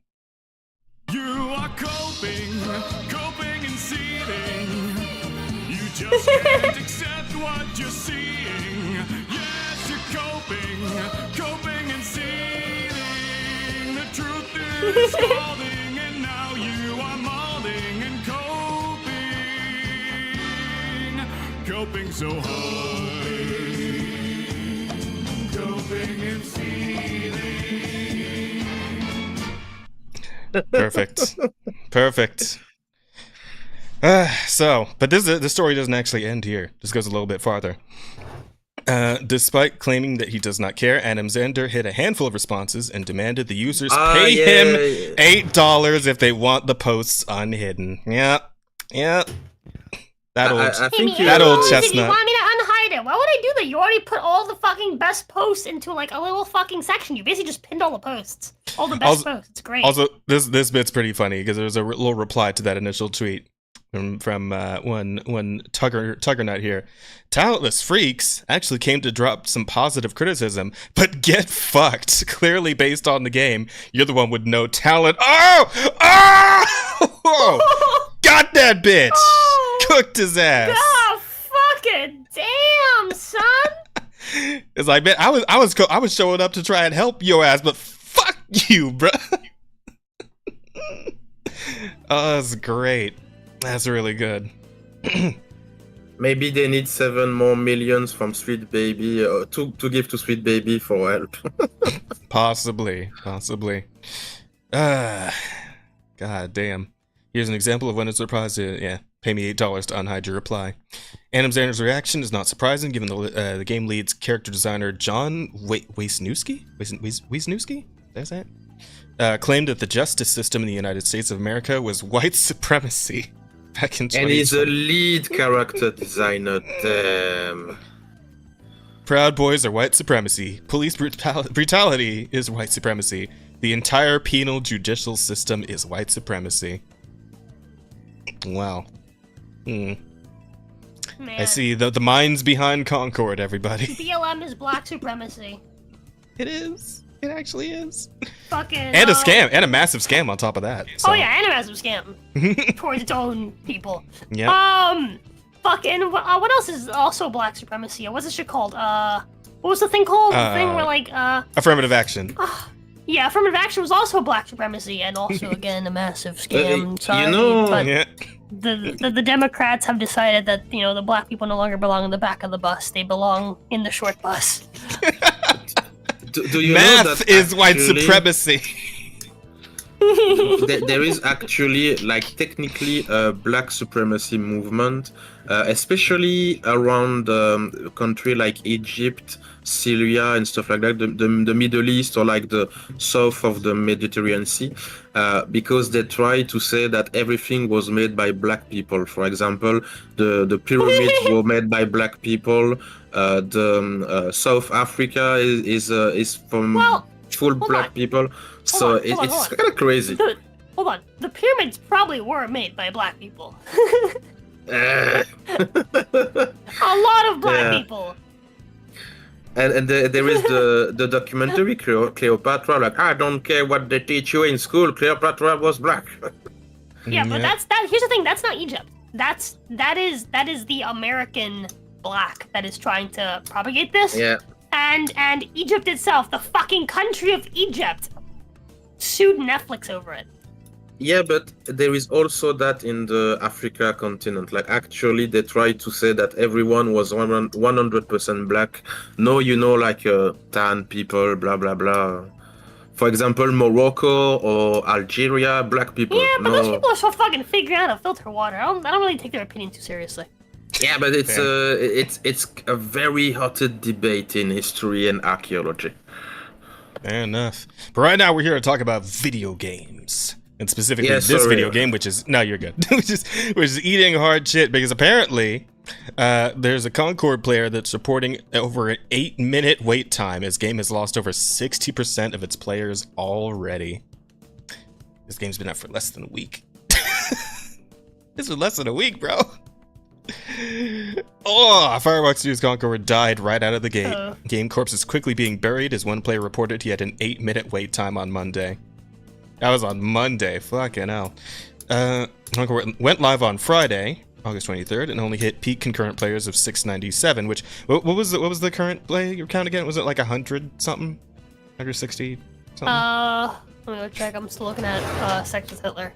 You are coping and seething. You just can't accept what you're seeing. Yes, you're coping and seething. The truth is scalding, and now you are molding and coping so hard. Coping and seething. Perfect. But the story doesn't actually end here. This goes a little bit farther. Despite claiming that he does not care, Anim Xander hit a handful of responses and demanded the users pay him $8 if they want the posts unhidden. Yeah. That old chestnut. You want me to unhide it? Why would I do that? You already put all the fucking best posts into like a little fucking section. You basically just pinned all the posts. All the best posts. It's great. Also, this bit's pretty funny because there was a little reply to that initial tweet from one Tugger Nut here. Talentless freaks actually came to drop some positive criticism, but get fucked. Clearly based on the game, you're the one with no talent. Oh! Got that bitch! Cooked his ass. Oh, fucking damn, son! It's like, man, I was showing up to try and help your ass, but fuck you, bro. Oh, that's great. That's really good. Maybe they need 7 more millions from Sweet Baby to give to Sweet Baby for help. Possibly. God damn. Here's an example of when it's surprised to, pay me $8 to unhide your reply. Anim Xander's reaction is not surprising given the game lead's character designer John Wisniewski? Wisniewski? That's that? Claimed that the justice system in the United States of America was white supremacy back in 2020. And he's a lead character designer, damn. Proud Boys are white supremacy. Police brutality is white supremacy. The entire penal judicial system is white supremacy. Wow. Man. I see the minds behind Concord, everybody. BLM is black supremacy. It is. It actually is. Fucking. And a scam, and a massive scam on top of that. So. Oh yeah, and a massive scam towards its own people. Yeah. Fucking. What else is also black supremacy? What's this shit called? What was the thing called? The thing where like affirmative action. Yeah, affirmative action was also black supremacy, and also again a massive scam. Sorry, you know, but the Democrats have decided that the black people no longer belong in the back of the bus; they belong in the short bus. Do you Math know that is white supremacy. there is actually, like, technically a black supremacy movement, especially around a country like Egypt, Syria, and stuff like that, the Middle East, or like the south of the Mediterranean Sea, because they try to say that everything was made by black people. For example, the pyramids were made by black people. South Africa is from full black people. So it's kind of crazy. Hold on. The pyramids probably were made by black people. A lot of black people. And there is the documentary Cleopatra. Like, I don't care what they teach you in school. Cleopatra was black. Yeah, but that's that. Here's the thing. That's not Egypt. That is the American black that is trying to propagate this. Yeah. And Egypt itself, the fucking country of Egypt, sued Netflix over it. Yeah, but there is also that in the Africa continent. Like, actually, they tried to say that everyone was 100% black. No, like tan people, blah, blah, blah. For example, Morocco or Algeria, black people. Yeah, but no. those people are so fucking figuring out how to filter water. I don't really take their opinion too seriously. Yeah, but it's a very heated debate in history and archaeology. Fair enough. But right now we're here to talk about video games. And specifically this video game, which is... No, you're good. which is eating hard shit, because apparently there's a Concord player that's reporting over an 8-minute wait time. His game has lost over 60% of its players already. This game's been out for less than a week. This was less than a week, bro. Oh, Firebox Studios Concord died right out of the gate. Game corpse is quickly being buried as one player reported he had an 8-minute wait time on Monday. That was on Monday. Fucking hell. Concord went live on Friday, August 23rd, and only hit peak concurrent players of 697. Which what was the current play count again? Was it like 100 something? 160 something? Let me go check. I'm still looking at Sex with Hitler.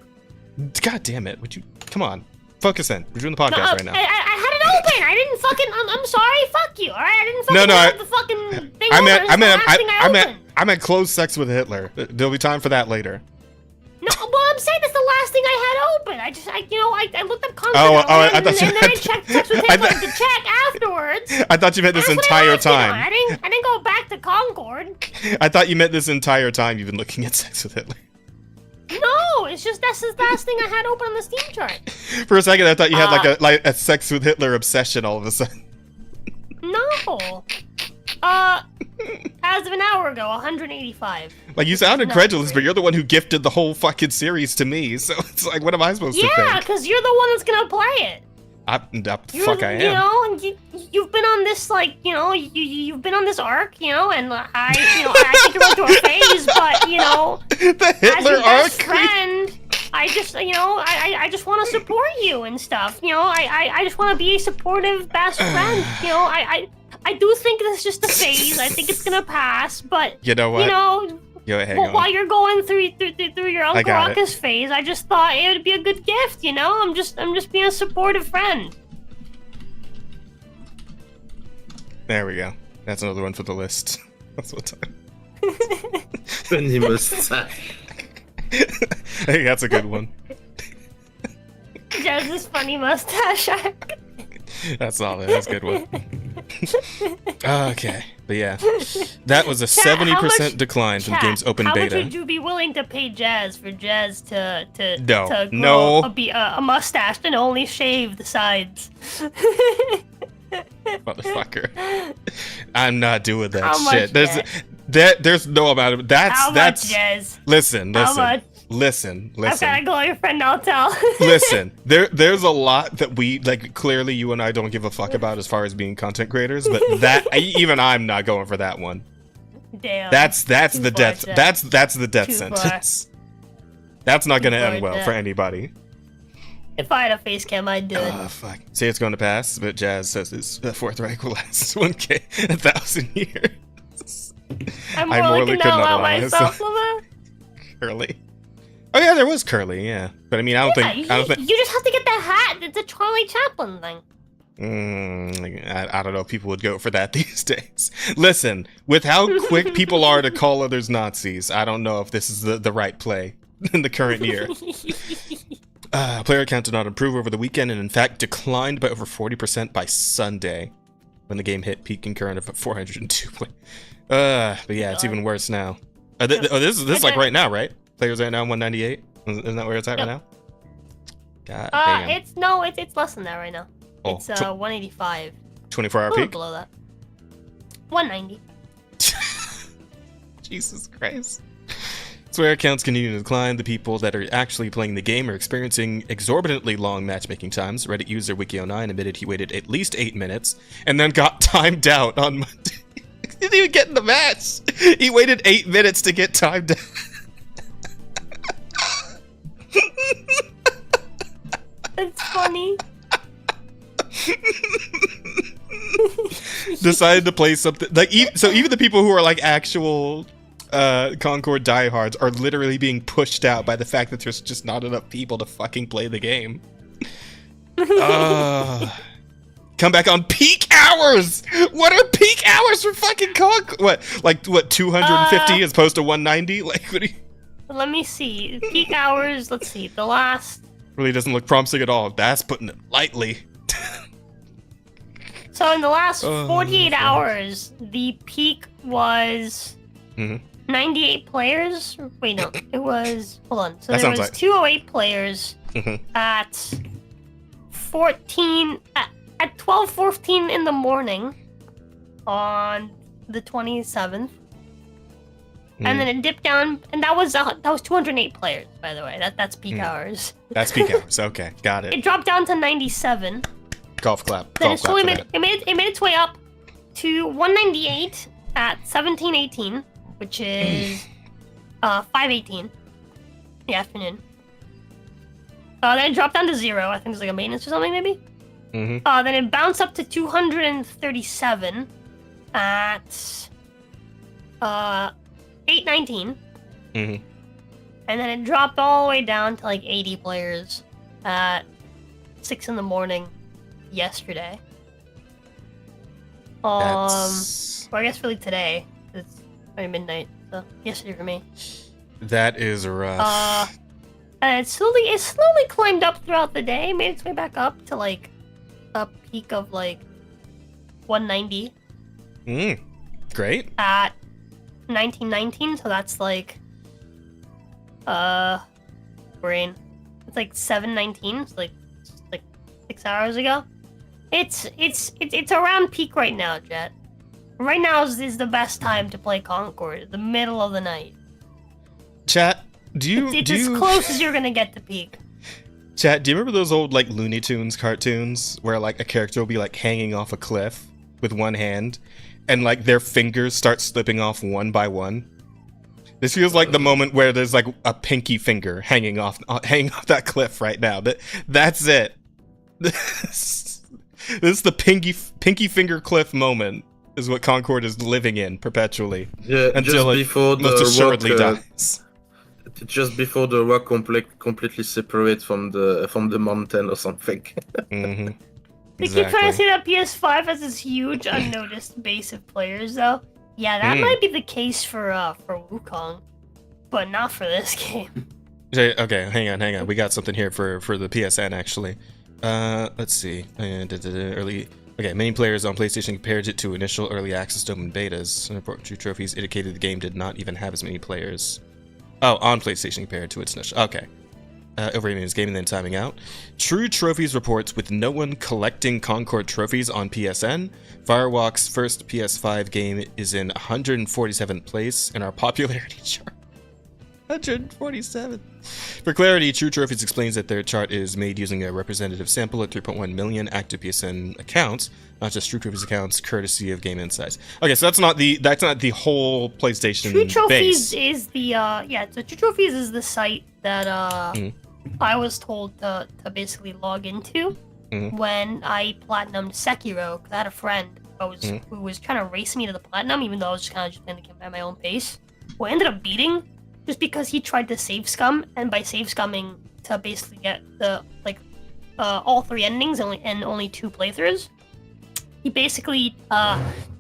God damn it! Would you come on? Focus in. We're doing the podcast right now. I had it open. I didn't fucking. I'm sorry. Fuck you. All right. I didn't fucking have the fucking thing. I meant close sex with Hitler. There'll be time for that later. No, well, I'm saying that's the last thing I had open. I looked up content. I thought and then I checked Sex with Hitler to check afterwards. I thought you meant this entire time. I didn't go back to Concord. I thought you meant this entire time you've been looking at Sex with Hitler. No, it's just that's the last thing I had open on the Steam chart. For a second, I thought you had like a Sex with Hitler obsession all of a sudden. No. As of an hour ago, 185. Like, you sound incredulous, but you're the one who gifted the whole fucking series to me, so it's like, what am I supposed to think? Yeah, because you're the one that's gonna play it. I am. You know, and you've been on this, like, you've been on this arc, and I think you're going through a phase, but, the Hitler as your arc? best friend, I just, I just want to support you and stuff, I just want to be a supportive best friend, I do think this is just a phase, I think it's gonna pass, but, you know what? While you're going through your Uncle Ruckus phase, I just thought it would be a good gift, I'm just being a supportive friend. There we go. That's another one for the list. That's what time. Funny mustache. I think that's a good one. Jazz's funny mustache. That's solid. That's a good one. Okay, but yeah, that was a 70% decline from the game's open beta. How much would you be willing to pay Jazz for Jazz to grow a mustache and only shave the sides? Motherfucker, I'm not doing that How shit. Much, there's no amount of that's How that's. Much, Jazz? Listen. How much? Listen. I've got a glowing friend, I'll tell. Listen, there's a lot that we, like, clearly you and I don't give a fuck about as far as being content creators, but even I'm not going for that one. Damn. That's the death. That's the death sentence. That's not gonna end well for anybody. If I had a face cam, I'd do it. Oh, fuck. Say it's going to pass, but Jazz says his Fourth Reich will last 1K 1,000 years. I'm more looking out loud myself, Curly. Oh yeah, there was Curly, yeah. But I mean, I don't think. You just have to get the hat. It's a Charlie Chaplin thing. I don't know if people would go for that these days. Listen, with how quick people are to call others Nazis, I don't know if this is the right play in the current year. Player count did not improve over the weekend, and in fact declined by over 40% by Sunday, when the game hit peak concurrent of 402. But yeah, it's even worse now. This is like right now, right? Players right now 198. Isn't that where it's at right now? God damn. It's less than that right now. Oh, it's 185. 24-hour peak. Below that. 190. Jesus Christ. Swear accounts continue to decline. The people that are actually playing the game are experiencing exorbitantly long matchmaking times. Reddit user Wiki09 admitted he waited at least 8 minutes and then got timed out on Monday. He didn't even get in the match. He waited 8 minutes to get timed out. It's funny. decided to play something like so even the people who are like actual Concord diehards are literally being pushed out by the fact that there's just not enough people to fucking play the game. Come back on peak hours. What are peak hours for fucking Concord? What 250 as opposed to 190? Like what do you... Let me see. Peak hours, let's see. The last... Really doesn't look promising at all. That's putting it lightly. So in the last 48 hours, the peak was 98 players. Wait, no. It was... Hold on. So there was 208 players at 14... At 12:14 in the morning on the 27th. And then it dipped down, and that was 208 players, by the way. That's peak hours. That's peak hours. Okay, got it. It dropped down to 97. Golf clap. Then Golf clap. it made its way up to 198 at 17:18, which is 5:18 in the afternoon. Then it dropped down to 0. I think there's like a maintenance or something, maybe. Then it bounced up to 237 at 8:19. And then it dropped all the way down to like 80 players at 6 in the morning yesterday. Well, I guess really today. It's probably midnight, so yesterday for me. That is rough. And it slowly climbed up throughout the day, made its way back up to like a peak of like 190. Great. At 1919, so that's like brain. It's like 7:19, so like 6 hours ago. It's around peak right now, Jet. Right now is the best time to play Concord, the middle of the night. Chat, it's as close as you're gonna get to peak. Chat, do you remember those old like Looney Tunes cartoons where like a character will be like hanging off a cliff with one hand and like their fingers start slipping off one by one? This feels like the moment where there's like a pinky finger hanging off that cliff right now. That's it. This is the pinky finger cliff moment is what Concord is living in perpetually. Yeah, until just before it most assuredly dies. Just before the rock completely separate from the mountain or something. They keep trying to say that PS5 has this huge unnoticed base of players, though. Yeah, that might be the case for Wukong, but not for this game. Okay, hang on. We got something here for the PSN actually. Let's see. Many players on PlayStation compared it to initial early access demo and betas. And report True Trophies indicated the game did not even have as many players. Oh, on PlayStation compared to its initial. Okay. Overrating is gaming, then timing out. True Trophies reports with no one collecting Concord trophies on PSN. Firewalk's first PS5 game is in 147th place in our popularity chart. 147. For clarity, True Trophies explains that their chart is made using a representative sample of 3.1 million active PSN accounts, not just True Trophies accounts, courtesy of Game Insights. Okay, so that's not the whole PlayStation True Trophies base. Is the so True Trophies is the site that I was told to basically log into when I platinumed Sekiro, because I had a friend who was trying to race me to the platinum, even though I was just kind of playing the game at my own pace. Who I ended up beating just because he tried to save scum, and by save scumming to basically get the all 3 endings and only 2 playthroughs, he basically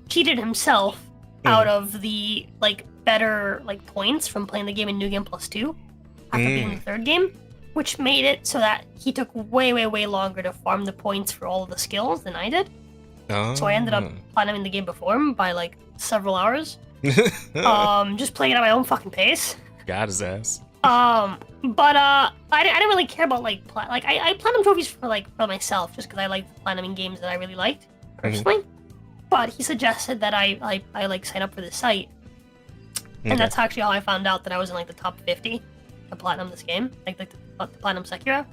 cheated himself out of the better points from playing the game in New Game Plus 2 after beating the 3rd game, which made it so that he took way longer to farm the points for all of the skills than I did. So I ended up platinuming the game before him by several hours. Just playing it at my own fucking pace. Got his ass. I didn't really care about I platinum trophies for myself just because I liked platinuming games that I really liked personally. But he suggested that I sign up for this site, and that's actually how I found out that I was in the top 50 to platinum this game, the platinum Sekiro.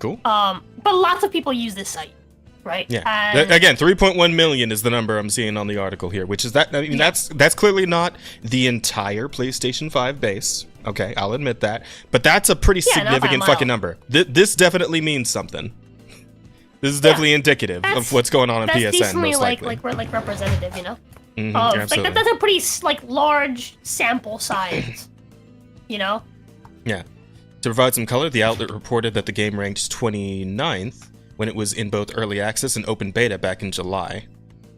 Cool. But lots of people use this site, right? Yeah. And Again, 3.1 million is the number I'm seeing on the article here, which is that's clearly not the entire PlayStation 5 base. Okay, I'll admit that, but that's a pretty significant fucking number. This definitely means something. This is definitely indicative of what's going on in that's PSN, decently most likely. like representative, you know. Absolutely. Like that's a pretty like large sample size, you know. Yeah. To provide some color, the outlet reported that the game ranked 29th when it was in both early access and open beta back in July.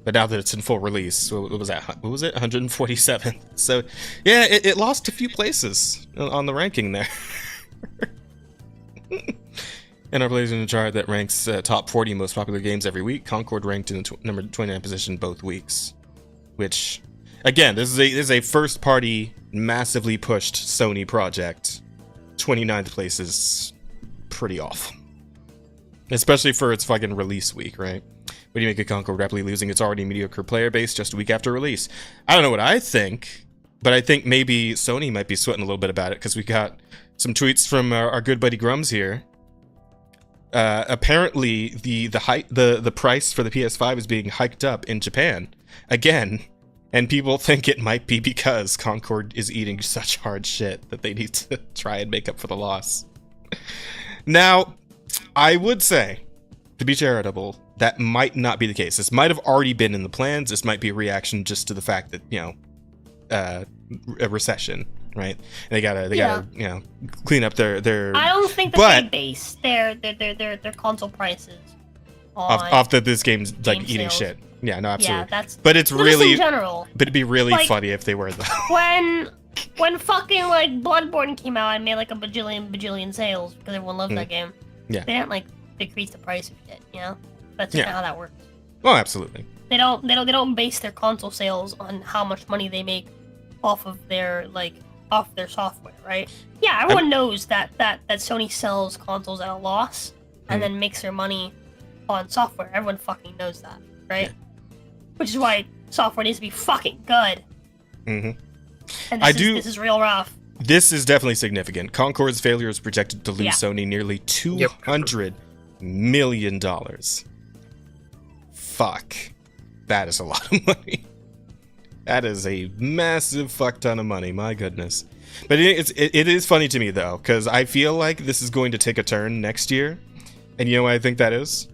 But now that it's in full release, what was that? What was it? 147th. So, yeah, it lost a few places on the ranking there. In our PlayStation chart that ranks top 40 most popular games every week, Concord ranked in the number 29 position both weeks. Which, again, this is a first-party, massively pushed Sony project. 29th place is pretty awful. Especially for its fucking release week, right? What do you make of Concord rapidly losing its already mediocre player base just a week after release? I don't know what I think, but I think maybe Sony might be sweating a little bit about it, because we got some tweets from our good buddy Grums here. Apparently, the price for the PS5 is being hiked up in Japan again, and people think it might be because Concord is eating such hard shit that they need to try and make up for the loss. Now, I would say, to be charitable, that might not be the case. This might have already been in the plans. This might be a reaction just to the fact that, you know, a recession, right? And they gotta you know, clean up their. I don't think that they base their console prices on off that this game's like game eating sales. shit. Yeah, no, absolutely. Yeah, that's. But it's just really in general. But it'd be really Like, funny if they were though. When fucking like Bloodborne came out and made like a bajillion sales because everyone loves that game. Yeah. They didn't like decrease the price of shit, you know? That's just not how that works. Oh, absolutely. They don't base their console sales on how much money they make off of their software, right? Yeah, everyone knows that Sony sells consoles at a loss and then makes their money on software. Everyone fucking knows that, right? Yeah. Which is why software needs to be fucking good. Mm-hmm. And this is real rough. This is definitely significant. Concord's failure is projected to lose Sony nearly $200 million. Fuck. That is a lot of money. That is a massive fuck ton of money, my goodness. But it is funny to me, though, because I feel like this is going to take a turn next year. And you know why I think that is?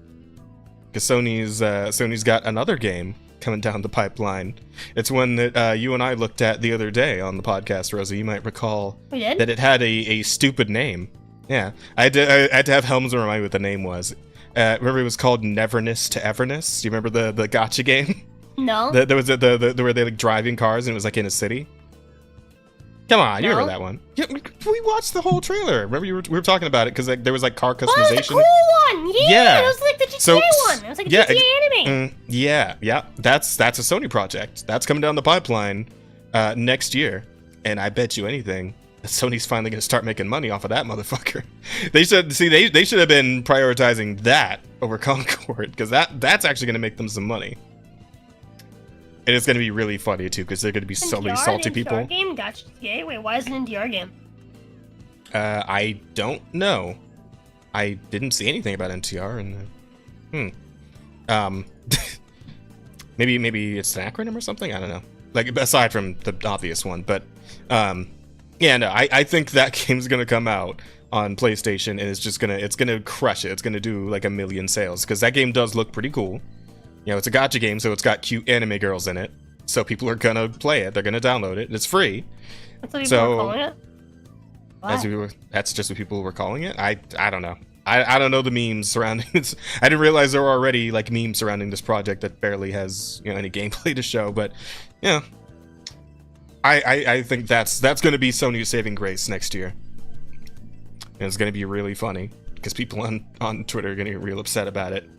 Because Sony's got another game coming down the pipeline. It's one that you and I looked at the other day on the podcast, Rosa. You might recall that it had a stupid name. Yeah, I had to have Helms remind me what the name was. Remember, it was called Neverness to Everness. Do you remember the gacha game? No. There was where they like driving cars and it was like in a city. Come on, you remember that one? Yeah, we watched the whole trailer. Remember, we were talking about it because like, there was like car customization. Oh, the cool one! Yeah, it was like the GTA one. It was like a GTA anime. Yeah. That's a Sony project. That's coming down the pipeline next year, and I bet you anything, Sony's finally going to start making money off of that motherfucker. They should have been prioritizing that over Concord because that's actually going to make them some money. And it's going to be really funny, too, because there are going to be so many salty people. NTR game? Gotcha. Yeah, wait, why is it an NTR game? I don't know. I didn't see anything about NTR. And maybe it's an acronym or something? I don't know. Like, aside from the obvious one. But, yeah, no, I think that game's going to come out on PlayStation, and it's going to crush it. It's going to do, like, 1 million sales, because that game does look pretty cool. You know, it's a gacha game, so it's got cute anime girls in it. So people are gonna play it. They're gonna download it. It's free. That's what people are calling it? That's just what people were calling it? I don't know. I don't know the memes surrounding it. I didn't realize there were already, like, memes surrounding this project that barely has, you know, any gameplay to show. But, yeah. I think that's gonna be Sony's saving grace next year. And it's gonna be really funny. Because people on Twitter are gonna get real upset about it.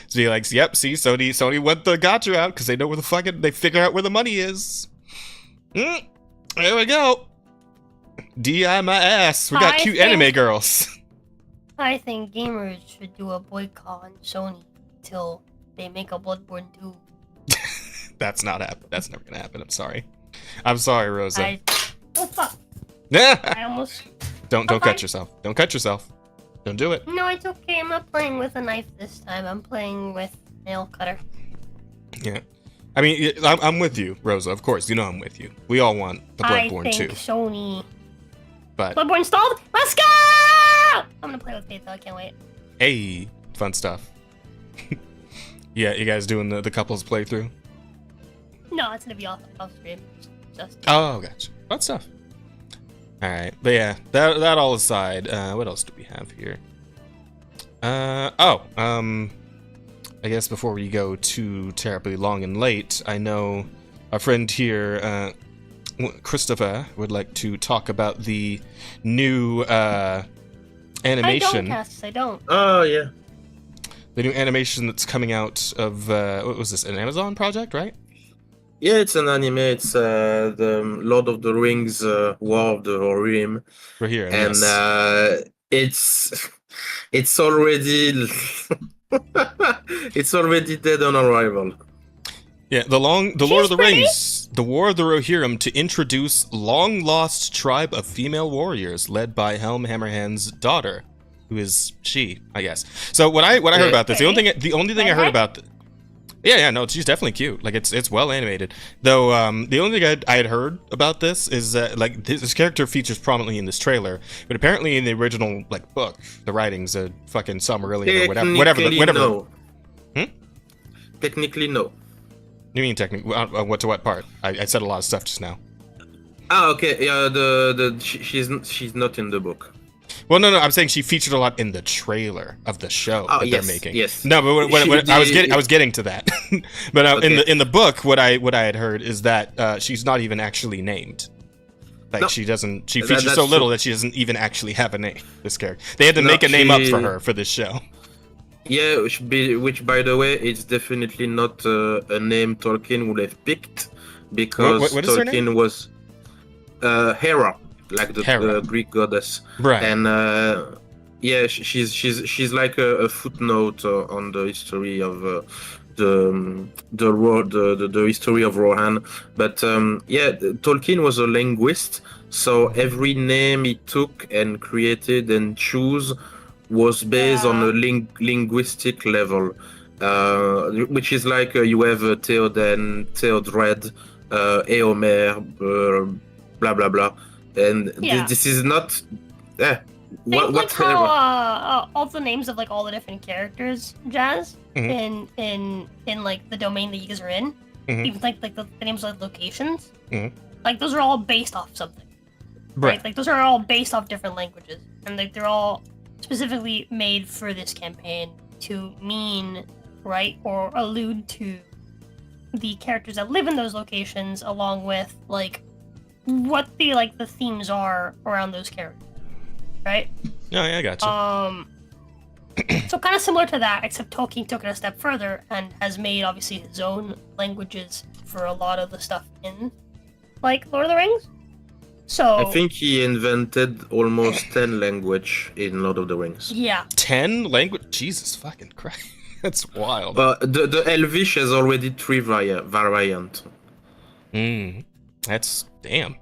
So you're like, yep, see, Sony went the gacha out because they know where they figure out where the money is. There we go. DI my ass. We got cute anime girls. I think gamers should do a boycott on Sony until they make a Bloodborne 2. That's not happening. That's never gonna happen. I'm sorry, Rosa. Oh fuck. I almost. Don't cut yourself. Don't cut yourself. Don't do it. No, it's okay. I'm not playing with a knife this time. I'm playing with nail cutter. Yeah. I mean, I'm with you, Rosa. Of course, you know I'm with you. We all want the Bloodborne I 2. think Sony. But Bloodborne installed. Let's go! I'm gonna play with Faith though. I can't wait. Hey, fun stuff. Yeah, you guys doing the couples playthrough? No, it's gonna be off stream. Just Oh, gotcha. Fun stuff. All right, but yeah, that all aside, what else do we have here? I guess before we go too terribly long and late, I know our friend here, Christopher, would like to talk about the new animation. I don't. Oh yeah. The new animation that's coming out of what was this? An Amazon project, right? Yeah, it's an anime. It's the Lord of the Rings, War of the Rohirrim, We're here, and yes. it's already it's already dead on arrival. Yeah, the Lord of the Rings, the War of the Rohirrim, to introduce long-lost tribe of female warriors led by Helm Hammerhand's daughter, who is she, I guess. So what I heard about this, the only thing I heard about, no, she's definitely cute. Like it's well animated. Though the only thing I had heard about this is that like this character features prominently in this trailer, but apparently in the original like book, the writing's a fucking Silmarillion or whatever. No. Technically, no. You mean technically? What to what part? I said a lot of stuff just now. Okay. Yeah, she's not in the book. Well, no, I'm saying she featured a lot in the trailer of the show that they're making. Yes. No, but I was getting to that. But okay. in the book, what I had heard is that she's not even actually named. Like she doesn't. She features so little that she doesn't even actually have a name. This character. They had to make a name up for her for this show. Yeah, which by the way, it's definitely not a name Tolkien would have picked because what Tolkien was Hera, like the Greek goddess, right? And yeah, she's like a footnote on the history of the history of Rohan. But yeah, Tolkien was a linguist, so every name he took and created and chose was based on a linguistic level, which is like you have Theoden, Theodred, Eomer, blah blah blah, and this is not. Like how all the names of like all the different characters, Jazz, in like the domain that you guys are in, even like the names of locations, like those are all based off something, right? Like those are all based off different languages, and like they're all specifically made for this campaign to mean, right, or allude to the characters that live in those locations, along with like what the themes are around those characters, right? Oh yeah, I gotcha. So kind of similar to that, except Tolkien took it a step further and has made obviously his own languages for a lot of the stuff in like Lord of the Rings. So I think he invented almost 10 language in Lord of the Rings. Yeah. 10 language? Jesus fucking Christ. That's wild. But the Elvish has already 3 variant. That's damn.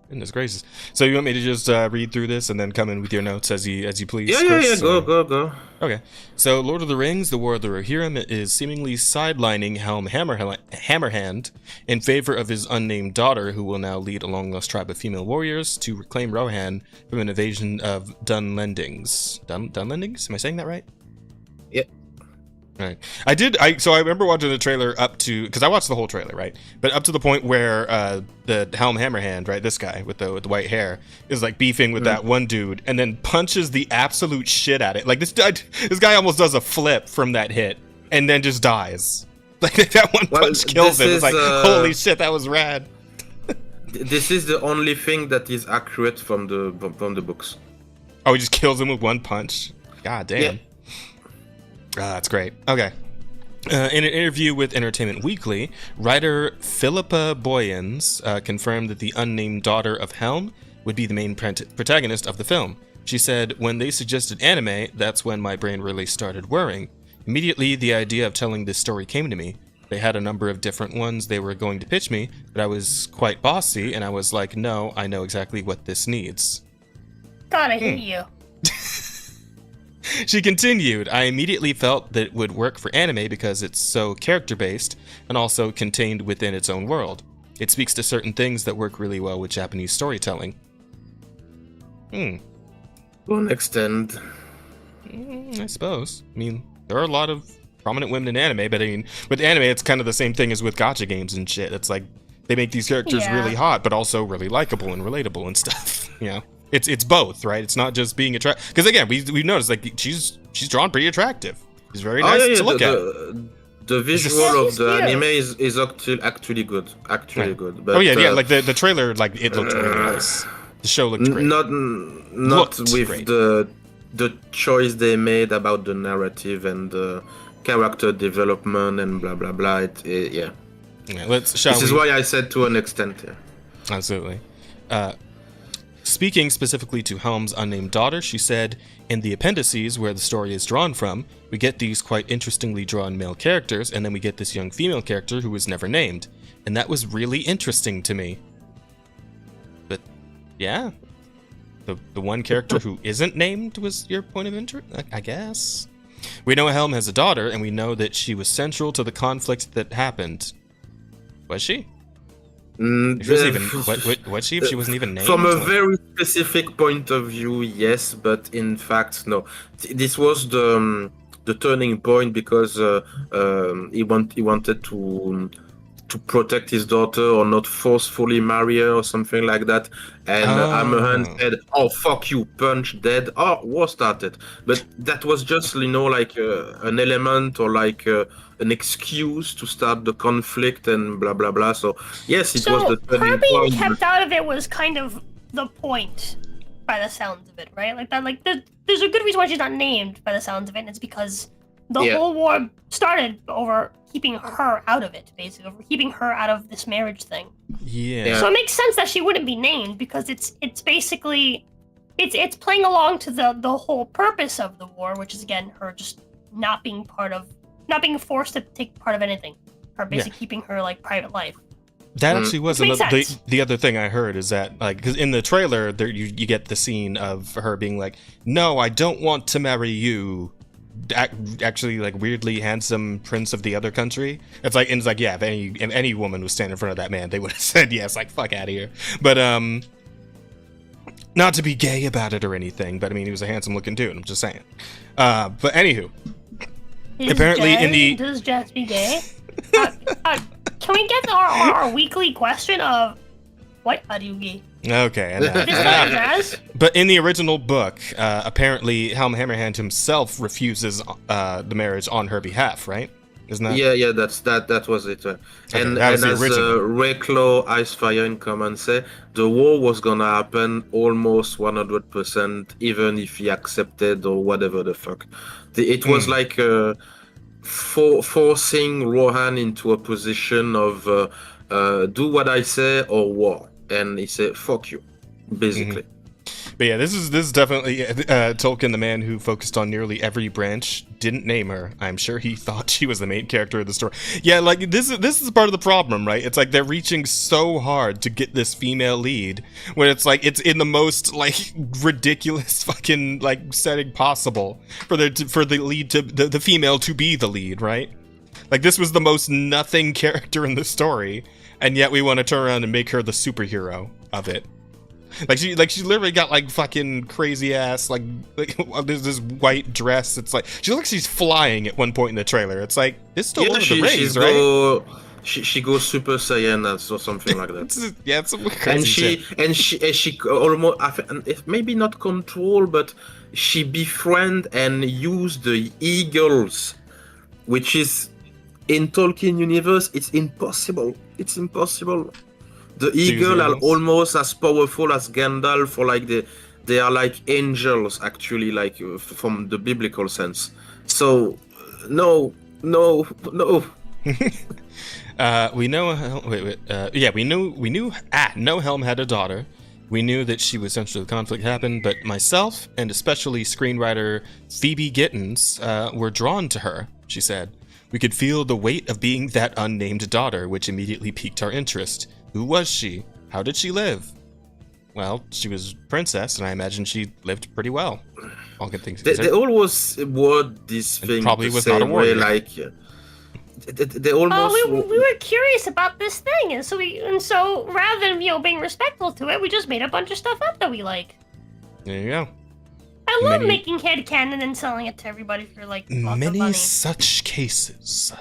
Goodness gracious. So you want me to just read through this and then come in with your notes as you please? Yeah, go. Okay. So Lord of the Rings, The War of the Rohirrim is seemingly sidelining Helm Hammerhand in favor of his unnamed daughter, who will now lead a long-lost tribe of female warriors to reclaim Rohan from an invasion of Dunlendings. Dunlendings? Am I saying that right? Yep. Right. So I remember watching the trailer up to, because I watched the whole trailer, right? But up to the point where the Helm Hammerhand, right, this guy with the white hair, is like beefing with that one dude, and then punches the absolute shit at it. Like this guy almost does a flip from that hit, and then just dies. Like that one punch kills him. It's like holy shit, that was rad. This is the only thing that is accurate from the books. Oh, he just kills him with one punch. God damn. Yeah. That's great. Okay. In an interview with Entertainment Weekly, writer Philippa Boyens confirmed that the unnamed daughter of Helm would be the main protagonist of the film. She said, "When they suggested anime, that's when my brain really started whirring. Immediately, the idea of telling this story came to me. They had a number of different ones they were going to pitch me, but I was quite bossy, and I was like, no, I know exactly what this needs." God, I hate you. She continued, "I immediately felt that it would work for anime because it's so character-based and also contained within its own world. It speaks to certain things that work really well with Japanese storytelling." To an extent. I suppose. I mean, there are a lot of prominent women in anime, but I mean, with anime, it's kind of the same thing as with gacha games and shit. It's like they make these characters really hot, but also really likable and relatable and stuff. You know, it's both, right? It's not just being attractive. Because again, we noticed like she's drawn pretty attractive. She's very nice to look at. The visual of the anime is actually good. Good. But, like the trailer, like it looked really nice. The show looked great. Not with great. the choice they made about the narrative and the character development and blah blah blah. Yeah. This is why I said to an extent. Yeah. Absolutely. Speaking specifically to Helm's unnamed daughter, she said, in the appendices where the story is drawn from, we get these quite interestingly drawn male characters, and then we get this young female character who was never named. And that was really interesting to me. But, yeah. The one character who isn't named was your point of interest, I guess? We know Helm has a daughter, and we know that she was central to the conflict that happened. Was she? Was she if she wasn't even named? From a very specific point of view, yes, but in fact, no. This was the turning point because he wanted to protect his daughter or not forcefully marry her or something like that. And Hammerhand said, "Oh fuck you, punch, dead." Oh, war started. But that was just like an element or like an excuse to start the conflict and blah blah blah. So yes, it was the turning her being point. kept out of it was kind of the point, by the sounds of it, right? Like that. Like there's a good reason why she's not named, by the sounds of it. And it's because the whole war started over keeping her out of it, basically, over keeping her out of this marriage thing. Yeah. So it makes sense that she wouldn't be named because it's basically it's playing along to the whole purpose of the war, which is again her just not being forced to take part of anything. Her basically keeping her like private life. That actually was the other thing I heard is that like because in the trailer there you get the scene of her being like, "No, I don't want to marry you." Actually, like weirdly handsome prince of the other country. It's like yeah, if any woman was standing in front of that man, they would have said yes, like fuck out of here. But not to be gay about it or anything, but I mean he was a handsome looking dude. I'm just saying. But anywho, does Jazz be gay? Can we get our weekly question of what are you gay? Okay. But in the original book, apparently Helm Hammerhand himself refuses the marriage on her behalf, right? Isn't that? Yeah, that was it. And as Rayclaw Icefire in command say, the war was gonna happen almost 100%, even if he accepted or whatever the fuck. It was like forcing Rohan into a position of do what I say or war. And he said, "Fuck you," basically. But yeah, this is definitely Tolkien, the man who focused on nearly every branch, didn't name her. I'm sure he thought she was the main character of the story. Yeah, like this is part of the problem, right? It's like they're reaching so hard to get this female lead when it's like it's in the most like ridiculous fucking like setting possible for the lead to the female to be the lead, right? Like this was the most nothing character in the story. And yet we want to turn around and make her the superhero of it. Like she literally got like fucking crazy ass like there's this white dress. It's like she looks like she's flying at one point in the trailer. It's like it's still one of the Rays, right? She goes Super Saiyan or something like that. It's some crazy shit. And she almost maybe not control, but she befriend and use the eagles, which is in Tolkien universe it's impossible. It's impossible. The eagle are almost as powerful as Gandalf, or like they are like angels actually, like from the biblical sense. So no. We know. We knew. No Helm had a daughter. We knew that she was central to the conflict happened, but myself and especially screenwriter Phoebe Gittins were drawn to her. She said. We could feel the weight of being that unnamed daughter, which immediately piqued our interest. Who was she? How did she live? Well, she was princess, and I imagine she lived pretty well. All good things. They always word this thing probably was not a warrior. Like they almost. We were curious about this thing, and so rather than being respectful to it, we just made a bunch of stuff up that we like. There you go. I I love Many- making headcanon and selling it to everybody for like lots of Many money. such cases.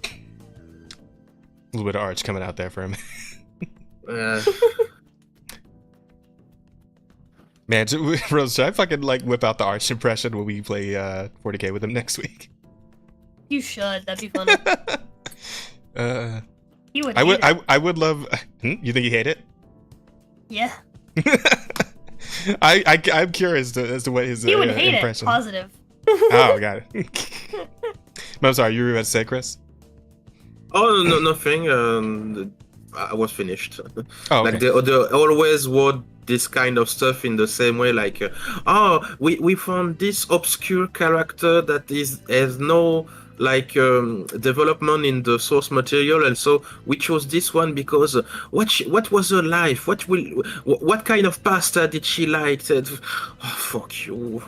A little bit of arch coming out there for him. Man, Rose, should I fucking like whip out the arch impression when we play 40k with him next week? You should. That'd be fun. You would. I would love. You think you hate it? Yeah. I'm curious as to what his You would hate impression. it. Positive. Oh, got it. I'm sorry. You were about to say, Chris? Oh no, nothing. I was finished. Oh, Like okay. they always wrote this kind of stuff in the same way. Like, we found this obscure character that has no like development in the source material, and so we chose this one because what was her life? What kind of pasta did she like? Said, oh, fuck you.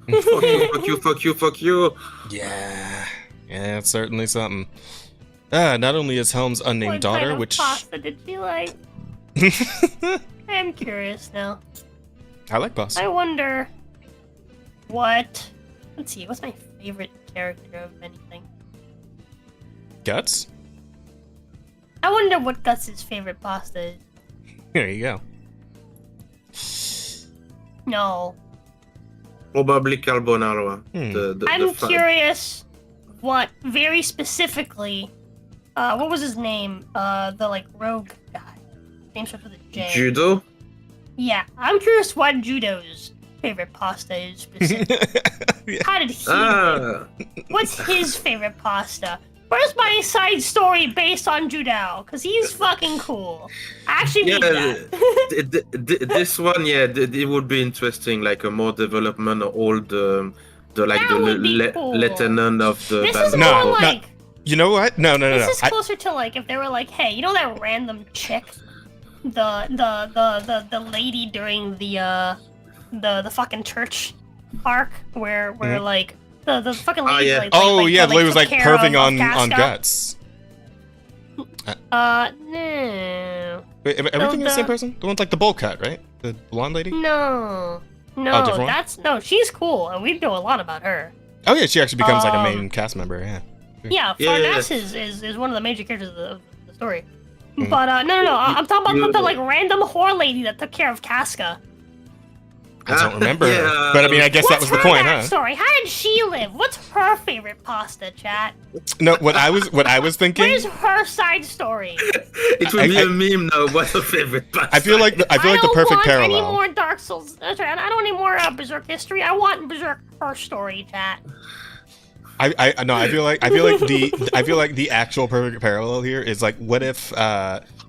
Fuck you, fuck you, fuck you, fuck you. Yeah, it's certainly something. Not only is Helm's unnamed What daughter, kind of which pasta did she like? I'm curious now. I like pasta. I wonder what. Let's see. What's my favorite character of anything? Guts? I wonder what Guts' favorite pasta is. There you go. No. Probably carbonara. I'm the curious what very specifically. What was his name? The like rogue guy. Name starts with a J. Judo. Yeah, I'm curious what Judo's favorite pasta is specifically. Yeah. How did he? What's his favorite pasta? Where's my side story based on Judo? Cause he's fucking cool. I actually need that. This one, it would be interesting. Like a more development of all the That would be cool. lieutenant of the This is band. No, more not- like. You know what? No. This is closer to like if they were like, hey, you know that random chick, the lady during the fucking church arc where like the fucking lady yeah. like, Oh like, yeah, like, the lady was took like care perving of on Casca. Guts. No. Wait, am I thinking the same the- person? The one's like the bowl cut, right? The blonde lady? No. different one? She's cool, and we know a lot about her. Oh yeah, she actually becomes like a main cast member. Yeah. Yeah, Yeah, yeah, Farnes is one of the major characters of the story. Mm. But no, I'm talking about You- the like random whore lady that took care of Casca. I don't remember. Yeah. Her. But I mean, I guess that was the her point, huh? backstory? How did she live? What's her favorite pasta, chat? No, what I was thinking. Where's her side story? It will be a meme now. What's your favorite pasta? I feel like the don't perfect want any parallel. more Dark Souls. I don't want any more Berserk history. I want Berserk her story, chat. I feel like the actual perfect parallel here is like, what if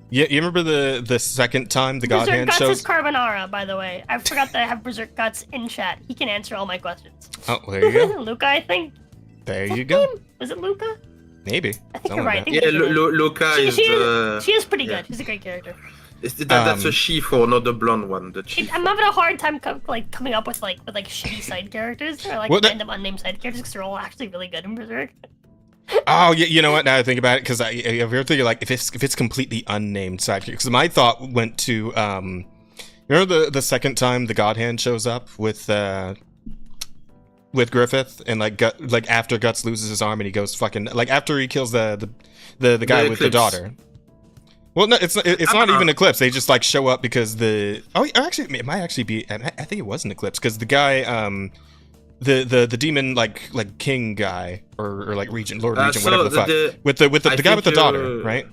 you remember the second time the God Berserk Hand Guts shows? is Carbonara, by the way. I forgot that I have Berserk Guts in chat. He can answer all my questions. Oh, well, there you go. Luca, I think. There What's you his go. name? Was it Luca? Maybe. I think Something you're right. I like think Yeah, that's her name. Luca is. She is pretty yeah. good. She's a great character. That's a she-for, not the blonde one. The she. I'm having a hard time coming up with shitty side characters or like Well, that- random unnamed side characters because they're all actually really good in Berserk. Oh, yeah, you know what? Now I think about it, because if you're thinking like if it's completely unnamed sidekick, because my thought went to remember the second time the God Hand shows up with Griffith and like after Guts loses his arm and he goes fucking like after he kills the guy with the Eclipse. daughter. Well, no, it's not even Eclipse. They just like show up because actually it might actually be. I think it was an Eclipse because the guy the demon like king guy or like regent lord regent so whatever the fuck with the I guy with the think daughter, right?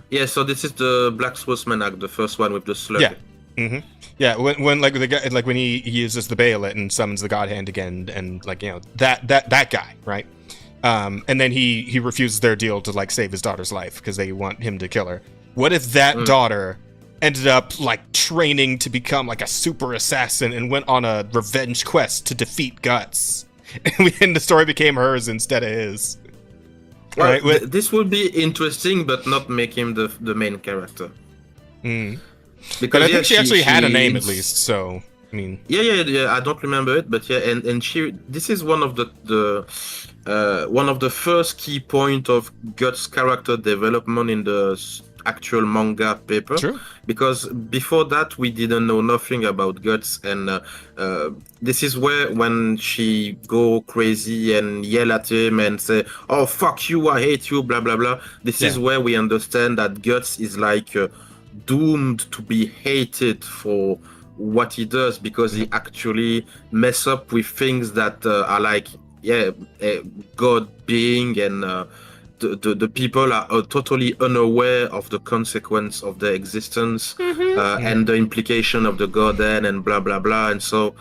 Yeah, so this is the Black Swordsman act, the first one with the slug. Yeah. Mm-hmm. Yeah, when like the guy like when he uses the Bayolet and summons the God Hand again and like that guy, right? And then he refuses their deal to like save his daughter's life because they want him to kill her. What if that daughter ended up like training to become like a super assassin and went on a revenge quest to defeat Guts, and the story became hers instead of his? Well, Right, this would be interesting, but not make him the main character. Mm. Because But I think she actually had a name at least, so I mean. Yeah. I don't remember it, but yeah, and she. This is one of the first key point of Guts' character development in the actual manga paper. True. Because before that we didn't know nothing about Guts, and this is where when she go crazy and yell at him and say, "Oh fuck you, I hate you," blah blah blah. This is where we understand that Guts is like doomed to be hated for what he does, because he actually mess up with things that are like God being, and the people are totally unaware of the consequence of their existence, and the implication of the God and blah blah blah. And so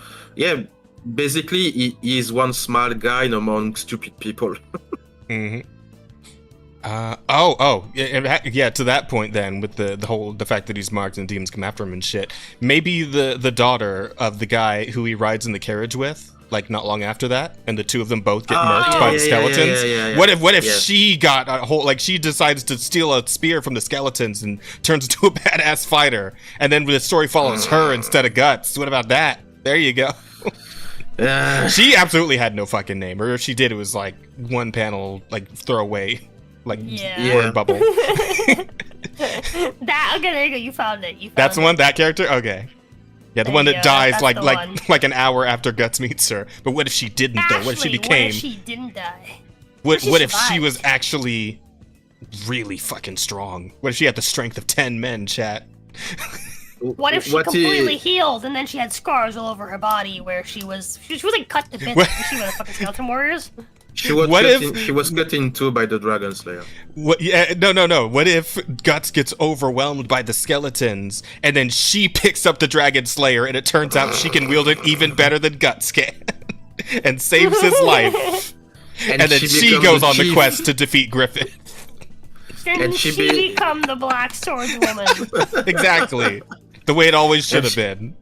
basically he is one smart guy among stupid people. Yeah, to that point then, with the fact that he's marked and demons come after him and shit, maybe the daughter of the guy who he rides in the carriage with, like not long after that, and the two of them both get murked by the skeletons. What if she got a whole, like, she decides to steal a spear from the skeletons and turns into a badass fighter, and then the story follows her instead of Guts? What about that? There you go. She absolutely had no fucking name, or if she did, it was like one panel, like throwaway, like word bubble. That, okay, there you go. You found it. That's the one. That character. Okay. Yeah, the one that dies like an hour after Guts meets her. But what if she didn't though? What if she became? What if she didn't die? What if she was actually really fucking strong? What if she had the strength of 10 men, chat? What if she completely healed and then she had scars all over her body where she was like cut to bits? She was a fucking skeleton warriors. She was cut in two by the Dragon Slayer. No. What if Guts gets overwhelmed by the skeletons and then she picks up the Dragon Slayer and it turns out she can wield it even better than Guts can and saves his life? And then she goes on the quest to defeat Griffin. And she become the Black Swords woman. Exactly. The way it always should have been.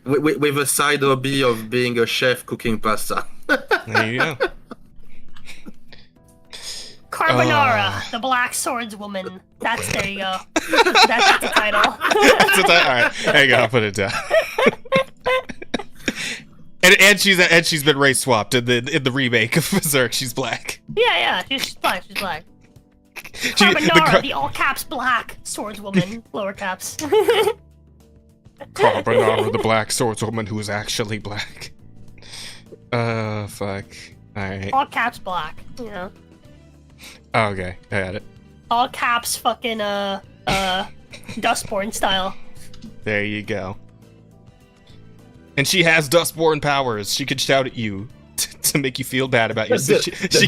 With a side hobby of being a chef cooking pasta. There you go. Carbonara, the Black Swords woman. There you go. That's the title. Alright, there you go, I'll put it down. and she's been race swapped in the remake of Berserk. She's black. Yeah, she's black. Carbonara, the all caps black swordswoman, lower caps. Carbonara, the black swordswoman who is actually black. Fuck. Alright. All caps black, you know. Oh, okay, I got it. All caps fucking Dustborn style. There you go. And she has Dustborn powers. She can shout at you to make you feel bad about yourself. She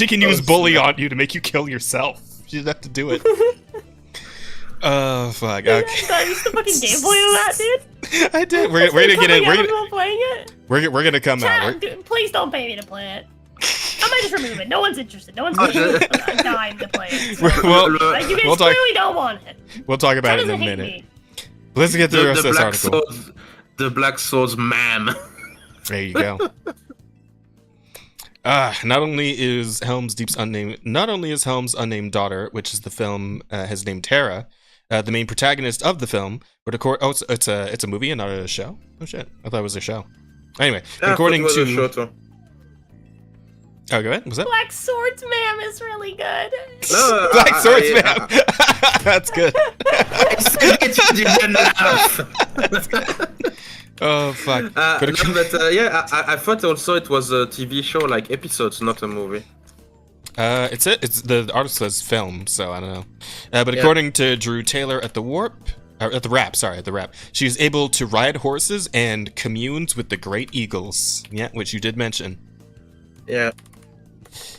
can use bully on you to make you kill yourself. She doesn't have to do it. Oh fuck. Okay. You used the fucking gameplay of that, dude. I did. We're gonna get it. We're gonna come out. Dude, please don't pay me to play it. I might just remove it. No one's interested. No one's a dime to play it. So, like, you guys clearly don't want it. We'll talk about it in a minute. Let's get to the rest of this article. The Black Swords man. There you go. Not only is Helm's unnamed daughter, which is the film has named Tara, the main protagonist of the film, but of course, it's a movie and not a show. Oh shit, I thought it was a show. Anyway, according to. Oh, go ahead. What's that? Black Swords Ma'am is really good. No, Black Swords Ma'am. That's good. Oh fuck. I thought also it was a TV show, like episodes, not a movie. It's the artist says film, so I don't know. But according to Drew Taylor at the Wrap, she is able to ride horses and communes with the great eagles. Yeah, which you did mention. Yeah.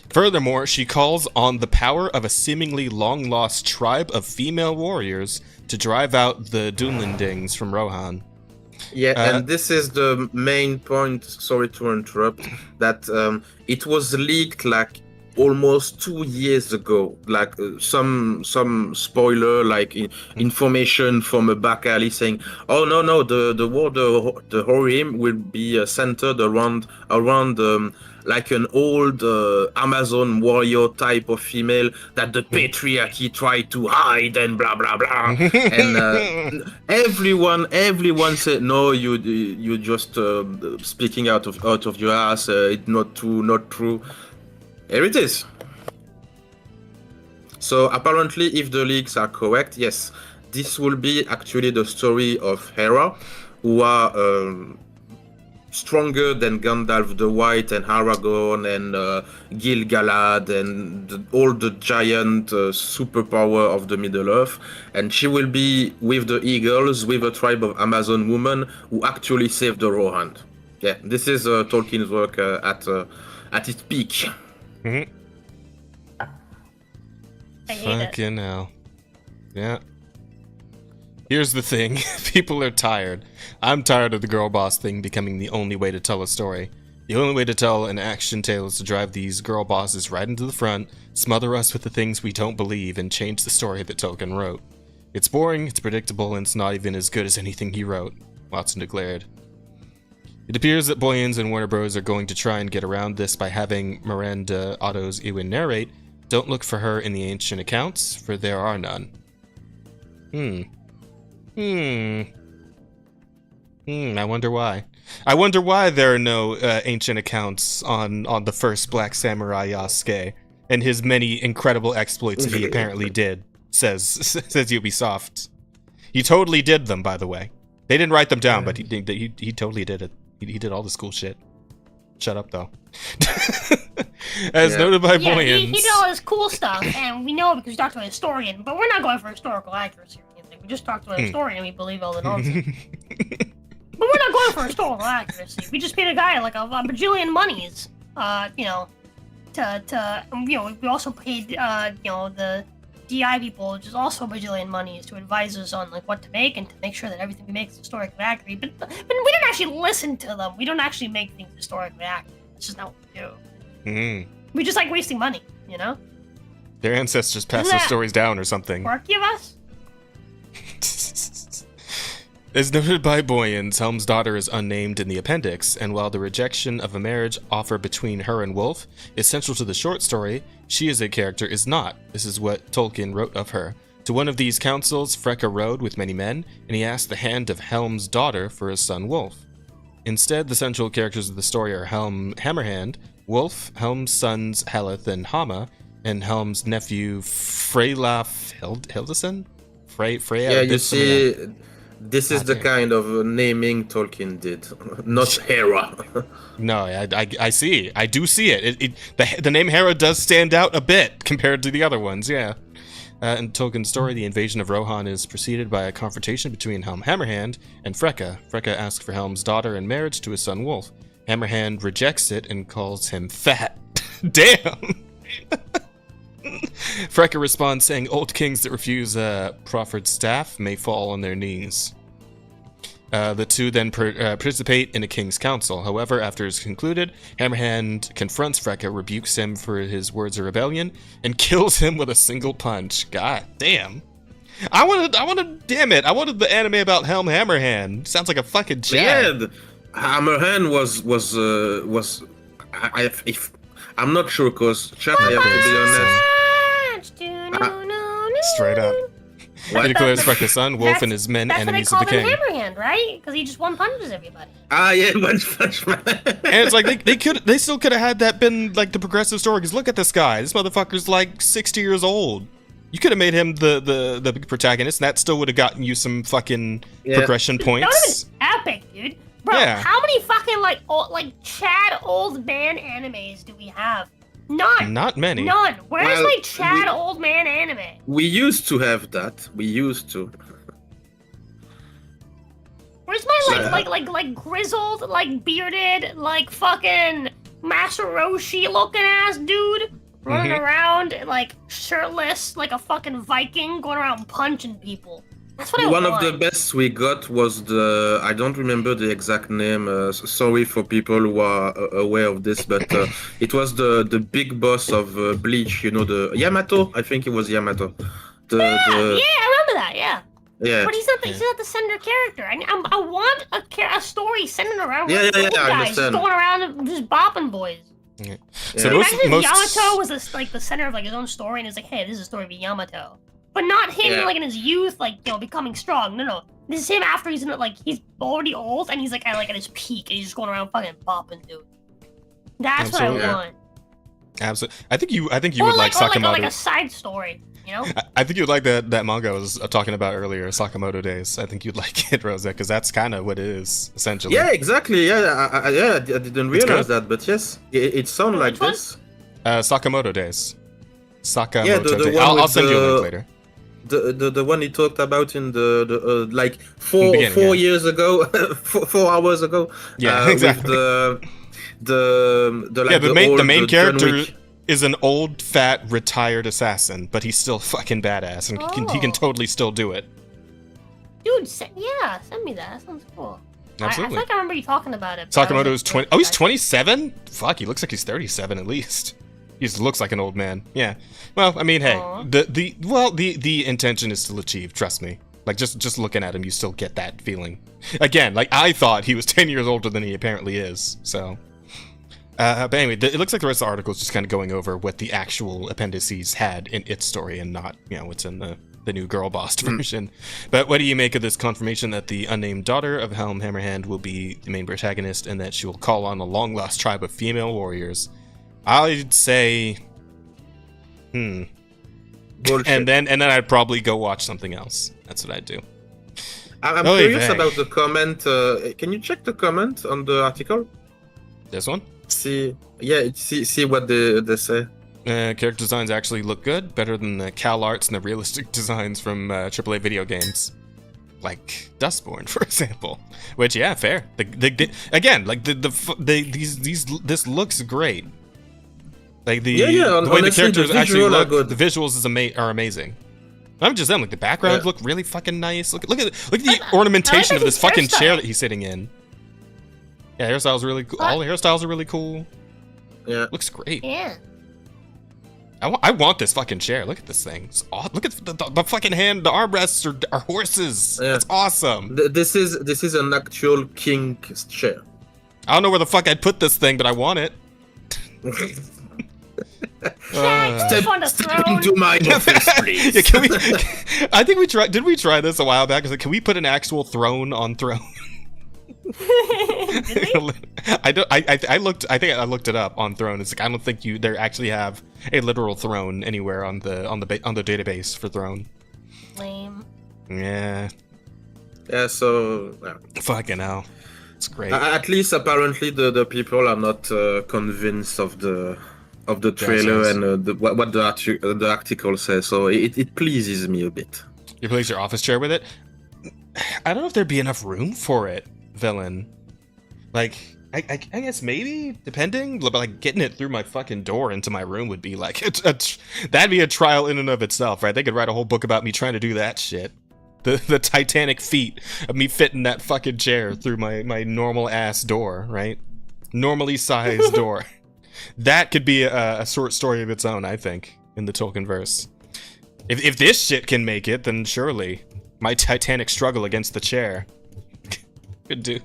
Furthermore, she calls on the power of a seemingly long-lost tribe of female warriors to drive out the Dunlendings from Rohan. Yeah, and this is the main point, sorry to interrupt, that it was leaked like almost 2 years ago, like some spoiler, like information from a back alley saying, oh no, the war, the Horim will be centered around like an old Amazon warrior type of female that the patriarchy tried to hide and blah blah blah. And everyone said, no, you just speaking out of your ass. It's not true. Here it is. So apparently, if the leaks are correct, yes, this will be actually the story of Hera, who are stronger than Gandalf the White and Aragorn and Gil-galad and all the giant superpower of the Middle Earth. And she will be with the Eagles, with a tribe of Amazon women who actually saved the Rohan. Yeah, this is Tolkien's work at its peak. Mm-hmm. I hate it. Fucking hell. Yeah. Here's the thing. People are tired. I'm tired of the girl boss thing becoming the only way to tell a story. The only way to tell an action tale is to drive these girl bosses right into the front, smother us with the things we don't believe, and change the story that Tolkien wrote. It's boring, it's predictable, and it's not even as good as anything he wrote, Watson declared. It appears that Boyens and Warner Bros. Are going to try and get around this by having Miranda Otto's Eowyn narrate, "Don't look for her in the ancient accounts, for there are none." I wonder why. I wonder why there are no ancient accounts on the first Black Samurai Yasuke and his many incredible exploits that he apparently did, says Ubisoft. He totally did them, by the way. They didn't write them down, but he totally did it. He did all the cool shit. Shut up, though. As noted by Boyens. He did all this cool stuff, and we know because we talked to a historian, but we're not going for historical accuracy or anything. We just talked to a historian and we believe all the nonsense. But we're not going for historical accuracy. We just paid a guy like a bajillion monies, we also paid, the DI people, which is also a bajillion monies, to advise us on like what to make and to make sure that everything we make is historically accurate. But we don't actually listen to them. We don't actually make things historically accurate. That's just not what we do. Mm-hmm. We just like wasting money, you know? Their ancestors passed those stories down or something. Quirky of us? As noted by Boyens, Helm's daughter is unnamed in the appendix, and while the rejection of a marriage offer between her and Wolf is central to the short story, she as a character is not. This is what Tolkien wrote of her. To one of these councils, Freka rode with many men, and he asked the hand of Helm's daughter for his son Wolf. Instead, the central characters of the story are Helm Hammerhand, Wolf, Helm's sons Haleth and Hama, and Helm's nephew Freylaf Hildesson? Freya? Yeah, you see, this is the kind of naming Tolkien did, not Hera. No, I see. I do see it. The name Hera does stand out a bit compared to the other ones, yeah. In Tolkien's story, the invasion of Rohan is preceded by a confrontation between Helm Hammerhand and Freka. Freka asks for Helm's daughter in marriage to his son Wolf. Hammerhand rejects it and calls him fat. Damn! Freka responds saying old kings that refuse proffered staff may fall on their knees. The two then participate in a king's council. However, after it's concluded, Hammerhand confronts Freka, rebukes him for his words of rebellion, and kills him with a single punch. God damn. I wanted the anime about Helm Hammerhand. Sounds like a fucking Chad. Yeah, Hammerhand was I'm not sure, because Chad, I have to be honest. Straight up. He declares Freka's son, Wolf, and his men enemies of the king. That's why they call him Hammerhand, right? Because he just one-punches everybody. Ah, yeah, punch man. And it's like they still could have had that been like the progressive story. Because look at this guy. This motherfucker's like 60 years old. You could have made him the protagonist, and that still would have gotten you some fucking progression points. That would have been epic, dude. Bro, how many fucking Chad old man animes do we have? None. Not many. None. Where's my Chad old man anime? We used to have that. We used to. Where's my like grizzled, bearded, fucking Master Roshi looking ass dude running around shirtless like a fucking Viking going around punching people? That's what I want. One of the best we got was I don't remember the exact name. Sorry for people who are aware of this, but it was the big boss of Bleach. You know, the Yamato. I think it was Yamato. I remember that. Yeah. Yeah. But he's not the center character. I want a story centered around guys just going around and just bopping boys. Yeah. So imagine if Yamato was the center of his own story, and it's like, hey, this is a story of Yamato. But not him, in his youth, becoming strong. No. This is him after he's he's already old, and he's at his peak, and he's just going around fucking bopping, dude. That's what I want. Absolutely. I think you Or would like Sakamoto. like a side story, you know? I think you'd like that manga I was talking about earlier, Sakamoto Days. I think you'd like it, Rose, because that's kind of what it is, essentially. Yeah, exactly. Yeah, I didn't realize that, but yes, it sounds like Which one? this. Sakamoto Days. Sakamoto Yeah, the Days. one I'll with send you a the- link later. The one he talked about in the like four beginning, years ago, 4 hours ago. Yeah, exactly. With the like The old main John character Wick. is an old, fat, retired assassin, but he's still fucking badass, and he can Oh. totally still do it. Dude, send me that. That sounds cool. I Absolutely. feel like I remember you talking about it. but I was Sakamoto like, is 20. Oh, he's 27? Fuck, he looks like he's 37 at least. He just looks like an old man. Yeah. Well, I mean, hey, Aw. the intention is still achieved. Trust me. Like just looking at him, you still get that feeling. Again, like I thought he was 10 years older than he apparently is. So, but anyway, it looks like the rest of the article is just kind of going over what the actual appendices had in its story, and not what's in the new girl bossed version. But what do you make of this confirmation that the unnamed daughter of Helm Hammerhand will be the main protagonist, and that she will call on a long lost tribe of female warriors? I'd say, Bullshit. and then I'd probably go watch something else. That's what I'd do. I'm Oy curious vey. about the comment. Can you check the comment on the article? This one? See what they say. Character designs actually look good, better than the cal arts and the realistic designs from AAA video games, like Dustborn, for example. Which, yeah, fair. Again, like this looks great. Like the way the honestly, characters the actually visual are look, good. the visuals are amazing. Not just them, like the backgrounds Yeah. look really fucking nice. Look at the ornamentation of his this fucking chair hairstyle. that he's sitting in. Yeah, hairstyles really cool. All the hairstyles are really cool. Yeah. Looks great. Yeah. I want this fucking chair. Look at this thing. It's look at the fucking hand. The armrests are horses. Yeah. That's awesome. This is an actual king's chair. I don't know where the fuck I'd put this thing, but I want it. Step on the throne. into my office, please. Yeah, can we? I think we tried. Did we try this a while back? I was like, can we put an actual throne on throne? I don't. I looked. I think I looked it up on Throne. It's like I don't think they actually have a literal throne anywhere on the database for Throne. Lame. Yeah. Yeah, so Fucking hell. It's great. at least apparently the people are not convinced of the trailer Yes. and what the article says. So it pleases me a bit. You place your office chair with it. I don't know if there'd be enough room for it, villain. Like, I guess maybe, depending. But like getting it through my fucking door into my room would be like that'd be a trial in and of itself, right? They could write a whole book about me trying to do that shit. The Titanic feat of me fitting that fucking chair through my normal ass door, right? Normally sized door. That could be a short story of its own, I think, in the Tolkien verse. If this shit can make it, then surely my Titanic struggle against the chair could do.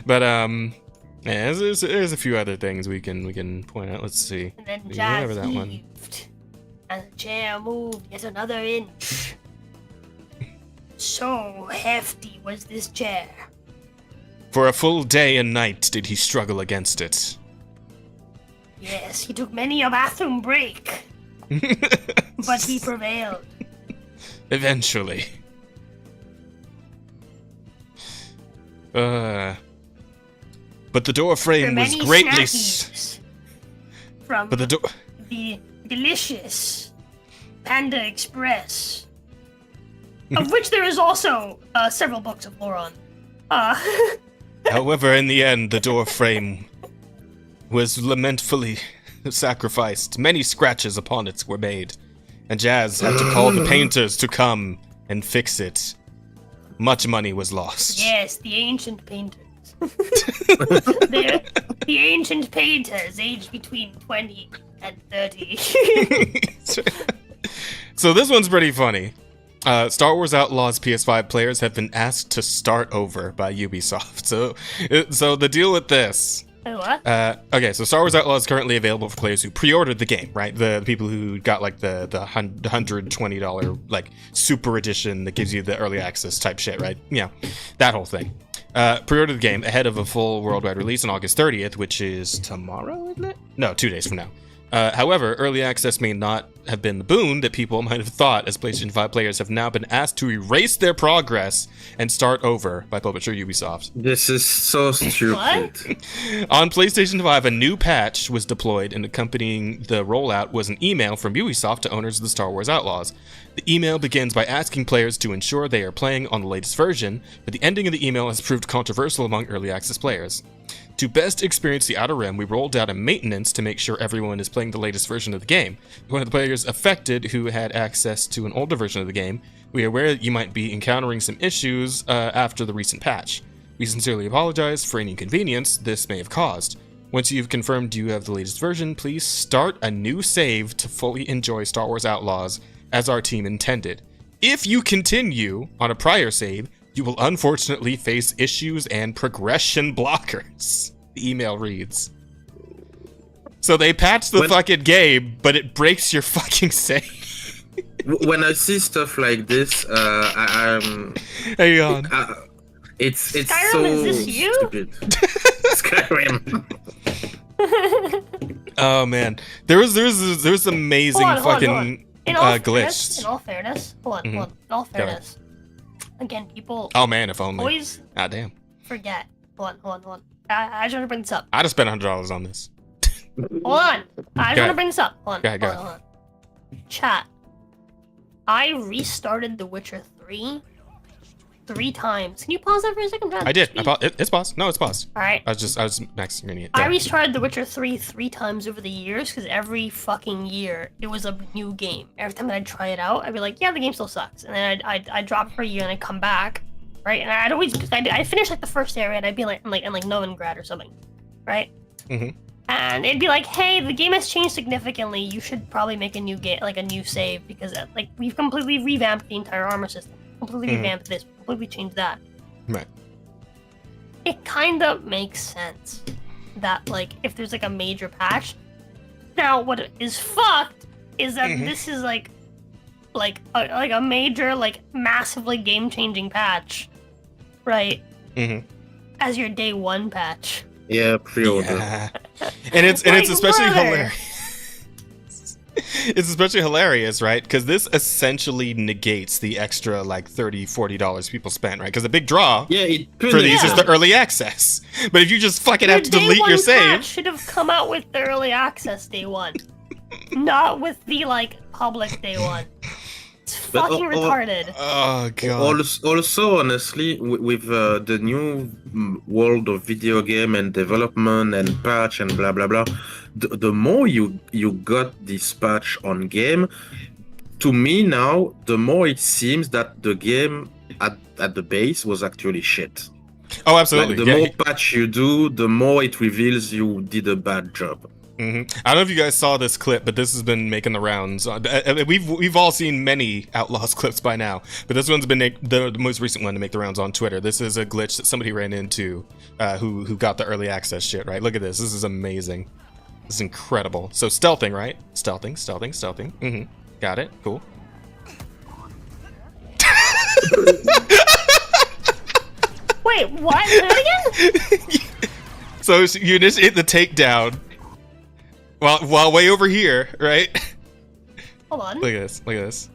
But yeah, there's a few other things we can point out. Let's see. And then Whatever Jazz that one. heaved, and the chair moved yet another inch. So hefty was this chair. For a full day and night did he struggle against it. Yes, he took many a bathroom break, but he prevailed. Eventually. But the door After frame was many greatly. snackies from But the door. the delicious Panda Express, of which there is also several books of lore on. However, in the end, the door frame was lamentfully sacrificed. Many scratches upon it were made, and Jazz had to call the painters to come and fix it. Much money was lost. Yes, the ancient painters. the ancient painters, aged between 20 and 30. So this one's pretty funny. Star Wars Outlaws PS5 players have been asked to start over by Ubisoft. So the deal with this. Oh, what? Okay, so Star Wars Outlaws is currently available for players who pre-ordered the game, right? The people who got like the $120 like super edition that gives you the early access type shit, right? Yeah, that whole thing. Pre-ordered the game ahead of a full worldwide release on August 30th, which is tomorrow, isn't it? No, 2 days from now. However, early access may not have been the boon that people might have thought, as PlayStation 5 players have now been asked to erase their progress and start over by publisher Ubisoft. This is so stupid. On PlayStation 5, a new patch was deployed, and accompanying the rollout was an email from Ubisoft to owners of the Star Wars Outlaws. The email begins by asking players to ensure they are playing on the latest version, but the ending of the email has proved controversial among early access players. To best experience the Outer Rim, we rolled out a maintenance to make sure everyone is playing the latest version of the game. One of the players affected who had access to an older version of the game, we are aware that you might be encountering some issues after the recent patch. We sincerely apologize for any inconvenience this may have caused. Once you've confirmed you have the latest version, please start a new save to fully enjoy Star Wars Outlaws as our team intended. If you continue on a prior save, you will unfortunately face issues and progression blockers. The email reads. So they patched the fucking game, but it breaks your fucking save. When I see stuff like this, I'm... Hang on. It's Skyrim, so is this you? stupid. Skyrim. Oh man, there was amazing Hold on. fucking In all glitch. In all fairness, hold on. In all fairness, again, people Oh man, if only. always Ah damn. forget. Hold on. I just want to bring this up. I just spent $100 on this. Hold on. I just want to bring this up. Hold on. Go ahead. Hold on. Chat. I restarted The Witcher 3 times. Can you pause that for a second? I did. It's paused. No, it's paused. All right. I was maxing it. I restarted The Witcher 3 times over the years because every fucking year it was a new game. Every time that I'd try it out, I'd be like, yeah, the game still sucks. And then I'd drop it for a year and I'd come back, right? And I'd always, I'd finish like the first area and I'd be like, in Novigrad or something, right? Mm-hmm. And it'd be like, hey, the game has changed significantly. You should probably make a new game, like a new save, because like we've completely revamped the entire armor system. Completely revamped this, completely changed that. Right. It kind of makes sense that, like, if there's like a major patch. Now, what is fucked is that this is like a major, like, massively game-changing patch, right? Mm-hmm. As your day one patch. Yeah, pre-order. Yeah. And it's especially hilarious. It's especially hilarious, right? Because this essentially negates the extra like $30-$40 people spent, right? Because the big draw Yeah, for these is the early access. But if you just fucking have to delete your save, should have come out with the early access day one, not with the like public day one. It's fucking retarded. Oh god. Also, honestly, with the new world of video game and development and patch and blah blah blah, the more you got this patch on game, to me now, the more it seems that the game at the base was actually shit. Oh, absolutely. Like, the more patch you do, the more it reveals you did a bad job. Mm-hmm. I don't know if you guys saw this clip, but this has been making the rounds. We've all seen many Outlaws clips by now, but this one's been the most recent one to make the rounds on Twitter. This is a glitch that somebody ran into who got the early access shit, right? Look at this. This is amazing. This is incredible. So stealthing, right? Stealthing. Mm-hmm. Got it. Cool. Wait, what? Say that again? So you just hit the takedown. While way over here, right? Hold on. Look at this.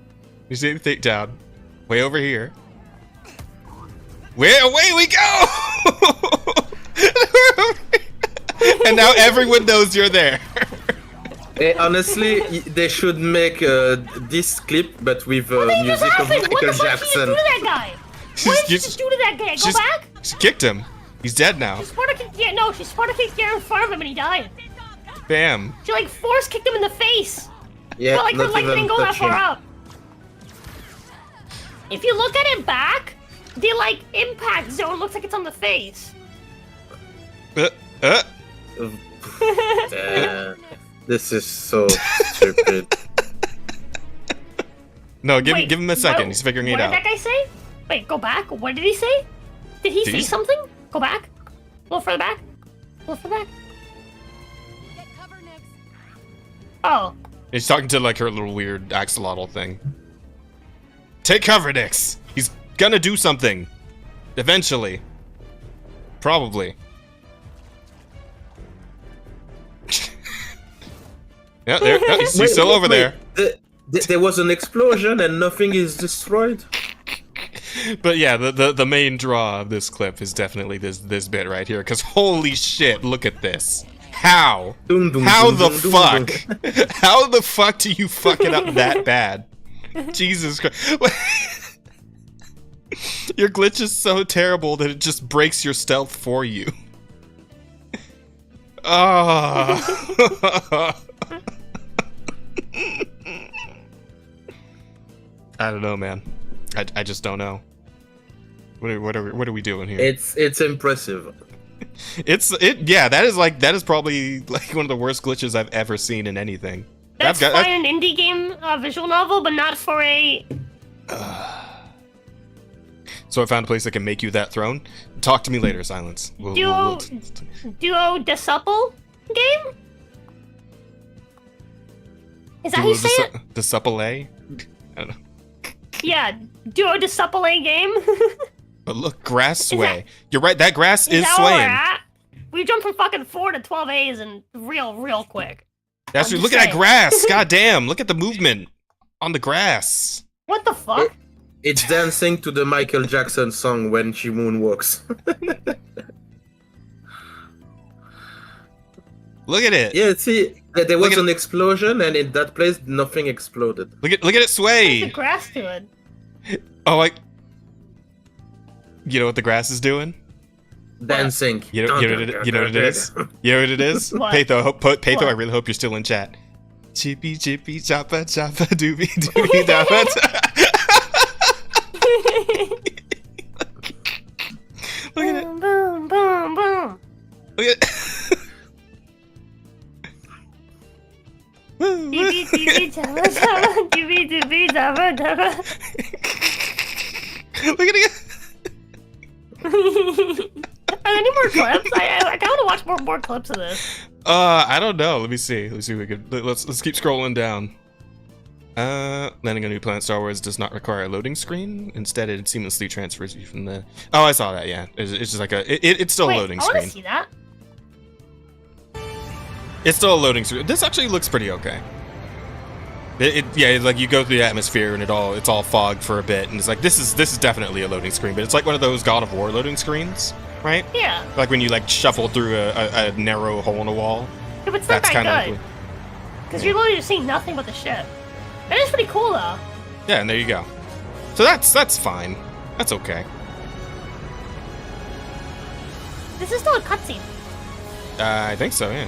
You see the takedown. Way over here. Where away we go! And now everyone knows you're there. Honestly, they should make this clip, but with music of Michael What the fuck Jackson. did you do to that guy? What did you just do to that guy? Go back? She kicked him. He's dead now. She Sparta kicked in front of him and he died. Bam. She like force kicked him in the face. Yeah, But like her not leg even didn't go that far touching. up. If you look at it back, the like impact zone looks like it's on the face. This is so stupid. No, give Wait, him a second. what- He's figuring it What did out. that guy say? Wait, go back. What did he say? Did he say something? Go back. A little further back. A little further back. Oh. He's talking to like her little weird axolotl thing. Take cover, Nix. He's gonna do something. Eventually. Probably. Yeah, there. No, he's still over there. There was an explosion and nothing is destroyed. But yeah, the main draw of this clip is definitely this bit right here. Because holy shit, look at this. How? How the fuck? How the fuck do you fuck it up that bad? Jesus Christ. Your glitch is so terrible that it just breaks your stealth for you. Oh. I don't know, man. I just don't know. What are we doing here? It's impressive. Yeah, that is probably like one of the worst glitches I've ever seen in anything. That's fine in an indie game visual novel, but not for a. So I found a place that can make you that throne. Talk to me later, Silence. Duo de Supple game? Is that how you say it? The Supple A? I don't know. Yeah, Duo de Supple game. But look, grass sway. You're right, that grass is that swaying. We jumped from fucking 4 to 12 A's and real quick. That's true. Look at that grass. God damn. Look at the movement on the grass. What the fuck? It's dancing to the Michael Jackson song when she moonwalks. Look at it. Yeah, see, there was an explosion, and in that place, nothing exploded. Look at it sway. What's the grass doing? Oh, you know what the grass is doing? Dancing. You know what it is? You know what it is? What? Patho, I really hope you're still in chat. Chippy chippy choppa choppa doobie doobie dabba. Look at it. Boom, boom, boom, boom. Look at it. Doobie, doobie, dabba, dabba, doobie, doobie, dabba, dabba. Look at it. Are there any more clips? I kind of want to watch more clips of this. I don't know. Let me see. Let's keep scrolling down. Landing on a new planet Star Wars does not require a loading screen. Instead, it seamlessly transfers you from the. Oh, I saw that. Yeah, it's just like it's still a loading screen. I want to see that. It's still a loading screen. This actually looks pretty okay. Yeah, like you go through the atmosphere and it's all fogged for a bit, and it's like this is definitely a loading screen, but it's like one of those God of War loading screens, right? Yeah. Like when you like shuffle through a narrow hole in a wall. Yeah, but it's not that good. Because you're literally just seeing nothing but the ship. That is pretty cool though. Yeah, and there you go. So that's fine. That's okay. This is still a cutscene. I think so. Yeah.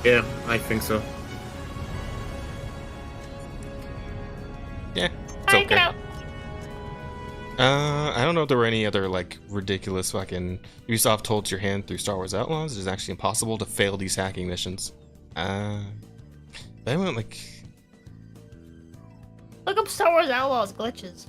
Yeah, I think so. Yeah, it's Alright, okay. get out. I don't know if there were any other like ridiculous fucking Ubisoft holds your hand through Star Wars Outlaws. It is actually impossible to fail these hacking missions. They went like. Look up Star Wars Outlaws glitches.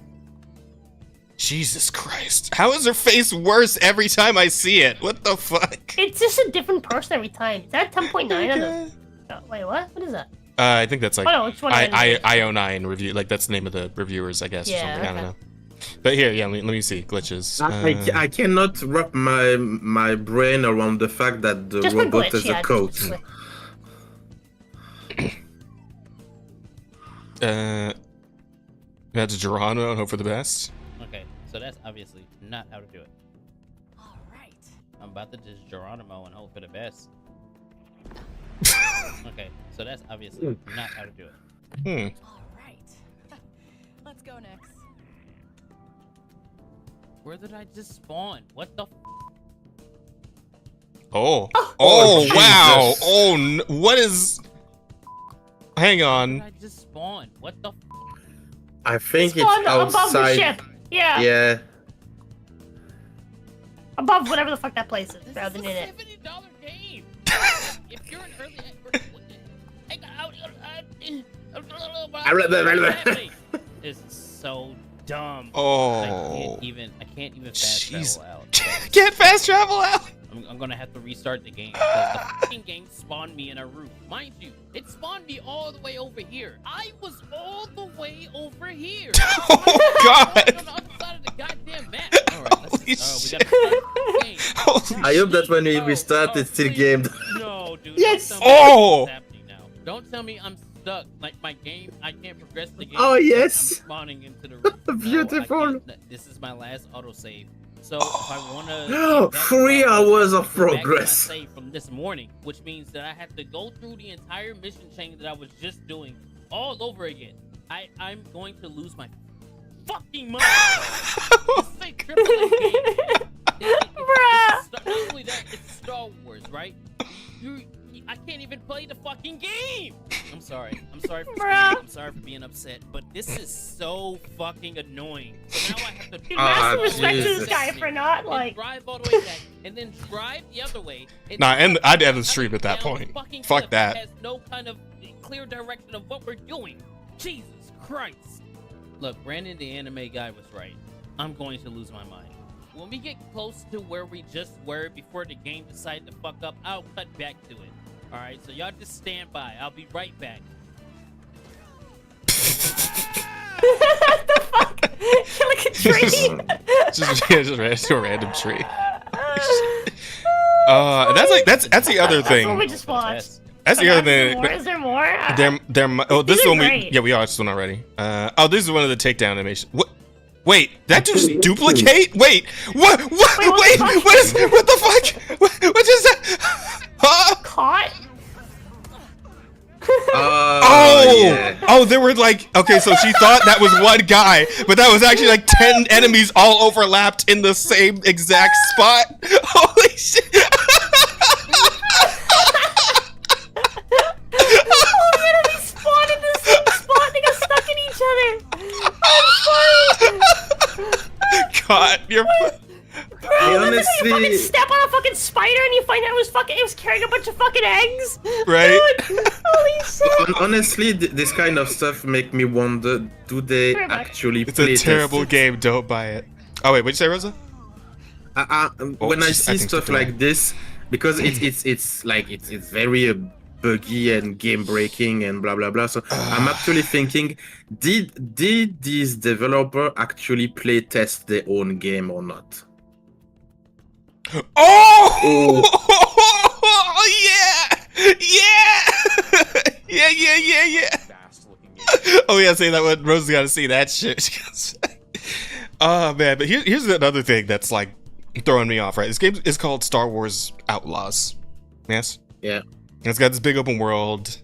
Jesus Christ! How is her face worse every time I see it? What the fuck? It's just a different person every time. Is that 10.9 on the? Oh, wait, what? What is that? I think that's like which one IO9 review. Like that's the name of the reviewers, I guess, or something. Okay. I don't know. But here, yeah, let me see glitches. I cannot wrap my brain around the fact that the just robot glitch, is a coat. That's Geronimo and hope for the best. Okay, so that's obviously not how to do it. All right. I'm about to just Geronimo and hope for the best. Okay, so that's obviously not how to do it. All right. Let's go next. Where did I just spawn? What the? Oh Oh, wow! Jesus. Oh, what is? Hang Where on. did I just spawn? What the? I think it's Spawn above the outside. ship. Yeah. Yeah. Above whatever the fuck that place is, This rather is than a it. $70 game. If you're an early, this is so dumb. Oh. I can't even fast Jeez. travel out. Can't fast travel out. I'm gonna have to restart the game because the fucking game spawned me in a room. Mind you, it spawned me all the way over here. I was all the way over here. Oh God! On the other side of the goddamn map. All right, Holy we shit. gotta start the game. Holy I hope that when we restart, it's still please. gamed. No, dude. Yes. tell me Oh. what's happening now. Don't tell me I'm stuck. Like my game, I can't progress the game. Oh, because yes. I'm spawning into the room. No, I Beautiful. can't. This is my last autosave. So if I wanna 3 hours of back to my progress. save from this morning, which means that I have to go through the entire mission chain that I was just doing all over again. I'm going to lose my fucking mind. This is a AAA game. Bruh. Not only that, it's Star Wars, right? I can't even play the fucking game. I'm sorry. I'm sorry for Bruh. I'm sorry for being upset, but this is so fucking annoying. So now I have to Dude, massive respect to Jesus. this guy for not and like. drive all the way back, and then drive the other way. And Nah, and I'd end the I stream mean, at that down the point. fucking Fuck cliff that. Has no kind of clear direction of what we're doing. Jesus Christ! Look, Brandon, the anime guy, was right. I'm going to lose my mind. When we get close to where we just were before the game decided to fuck up, I'll cut back to it. All right, so y'all just stand by. I'll be right back. What the fuck? Like a tree. just a random tree. That's the other That's thing. what we just watched. That's the Oh, other thing. Is there more? Oh, this is These are one we. great. Yeah, we watched this one already. Oh, this is one of the takedown animations. What? Wait, that just duplicate? Wait, what? What? Wait, What the fuck? What is that? Huh? Caught? Oh, there were like, okay, so she thought that was one guy, but that was actually like 10 enemies all overlapped in the same exact spot. Holy shit. Oh, the enemies spawned in the same spot. They got stuck in each other. That's funny. God, you're. Bro, that's like you fucking honestly, step on a fucking spider and you find out it was carrying a bunch of fucking eggs. Right? Dude, holy shit. honestly, this kind of stuff make me wonder: do they Very much. actually It's play a terrible test it? game. Don't buy it. Oh wait, what'd you say, Rosa? When I I see think stuff so, too. like this, because it's like it's very buggy and game breaking and blah blah blah. So I'm actually thinking, did these developer actually play test their own game or not? Oh! Yeah! Yeah! Oh yeah, say that one. Rosa's got to see that shit. Oh man, but here's another thing that's like throwing me off. Right, this game is called Star Wars Outlaws. Yes. Yeah. And it's got this big open world,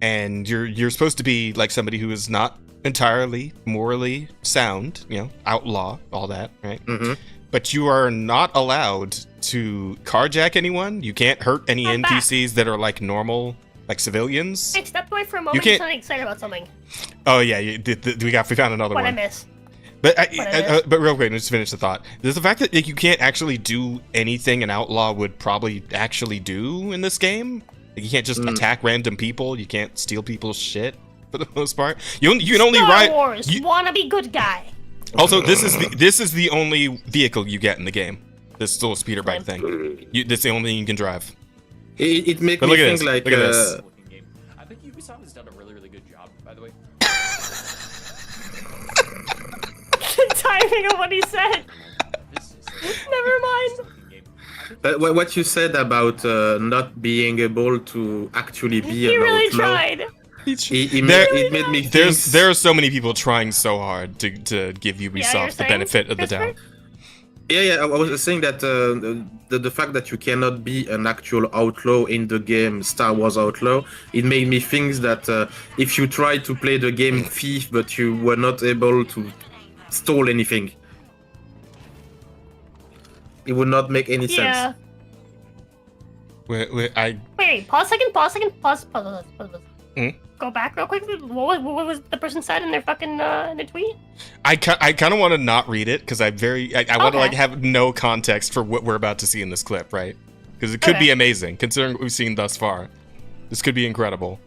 and you're supposed to be like somebody who is not entirely morally sound. You know, outlaw, all that, right? Mm-hmm. But you are not allowed to carjack anyone. You can't hurt any I'm back. NPCs that are like normal, like civilians. Hey, stepped away for a moment. can't- You sounded excited about something. Oh yeah, we found another What I one. miss? But What real quick, let's finish the thought. There's the fact that like, you can't actually do anything an outlaw would probably actually do in this game. Like, you can't just attack random people. You can't steal people's shit for the most part. You can only Star ride. Wars. you- Wanna be good guy. Also, this is the only vehicle you get in the game. This little speeder bike thing. This is the only thing you can drive. It makes But me look at think this, like look at this. looking game. I think Ubisoft has done a really, really good job, by the way. The timing of what he said. This is Never mind. looking game. But what you said about not being able to actually be He an really outlaw, tried. it made me think. There are so many people trying so hard to give Ubisoft the saying, benefit of the Christopher? doubt. Yeah, I was saying that the fact that you cannot be an actual outlaw in the game Star Wars Outlaw, it made me think that if you try to play the game Thief but you were not able to steal anything, it would not make any Yeah. sense. Wait, pause a second, pause. Hmm? Go back real quick. What was the person said in their fucking in their tweet? I kind of want to not read it because I want to Okay. like have no context for what we're about to see in this clip, right? Because it could be Okay. amazing considering what we've seen thus far. This could be incredible.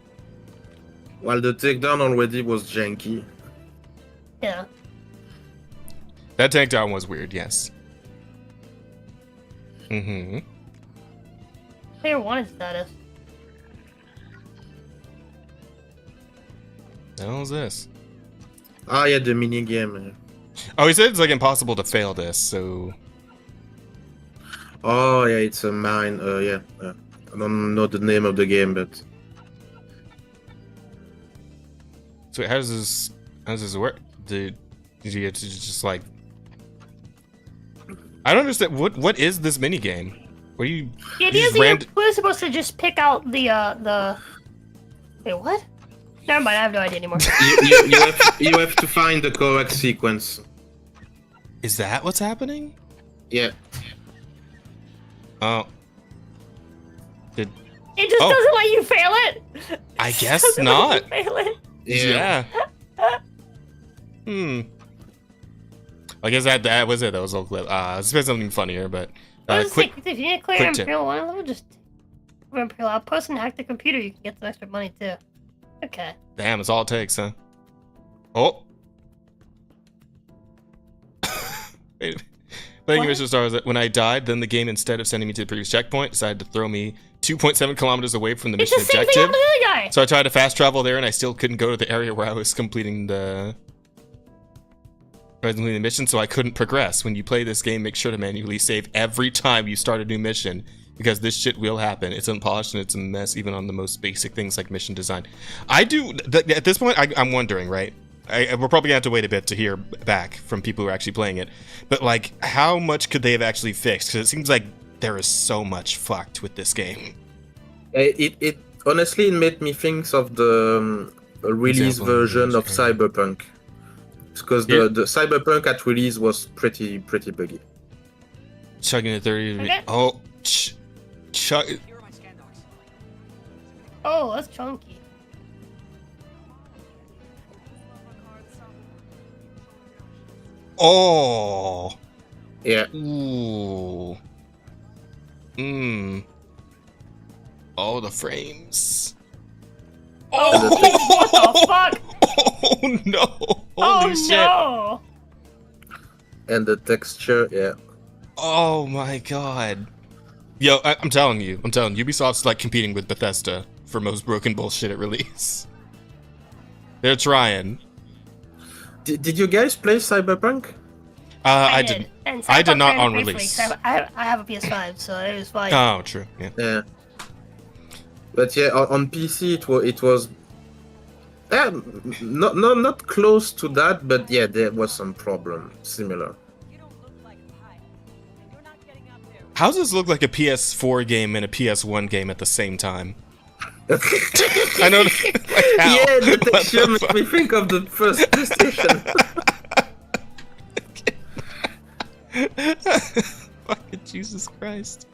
While the takedown already was janky. Yeah. That takedown was weird, yes. Mm-hmm. Player 1 status. The hell is this? Ah, yeah, the mini game. Oh, he said it's like impossible to fail this, so Oh, yeah, it's a mine. Yeah. I don't know the name of the game, but So how does this work? Did you get to just like? I don't understand. What is this mini game? What are you? The idea is that we're supposed to just pick out the. Wait, what? Never mind. I have no idea anymore. you have to find the correct sequence. Is that what's happening? Yeah. Oh. It just doesn't let you fail it. I guess not. Fail it. Yeah. I guess that was it. That was a clip. Let's play something funnier, but quick. If you need to clear Imperial one, let me just Imperial outpost and hack the computer. You can get some extra money too. Okay. Damn, it's all it takes, huh? Oh. Wait. Playing Mission Star was that when I died, then the game, instead of sending me to the previous checkpoint, decided to throw me 2.7 kilometers away from the mission it's the same objective. Thing with the other guy. So I tried to fast travel there, and I still couldn't go to the area where I was completing the mission, so I couldn't progress. When you play this game, make sure to manually save every time you start a new mission, because this shit will happen. It's unpolished and it's a mess, even on the most basic things like mission design. At this point, I'm wondering, right? We're probably gonna have to wait a bit to hear back from people who are actually playing it, but like, how much could they have actually fixed? Because it seems like there is so much fucked with this game. It honestly made me think of the release version of Cyberpunk, because the Cyberpunk at release was pretty buggy. Chugging at 30. Okay. Oh, chug. Oh, that's chunky. Oh. Yeah. Ooh. Oh, the frames. Oh, what the fuck? Oh no. Holy shit. No. And the texture, yeah. Oh my god. Yo, I'm telling you, Ubisoft's like competing with Bethesda for most broken bullshit at release. They're trying. Did you guys play Cyberpunk? I did. And I did not Cyberpunk on ran release. briefly, 'cause I have a PS5, so it was fine. Oh, true. Yeah. Yeah. But yeah, on PC it was not close to that, but yeah, there was some problem similar. How does this look like a PS4 game and a PS1 game at the same time? I know. Like, how? Yeah, the texture makes me think of the first PlayStation. Fucking Jesus Christ.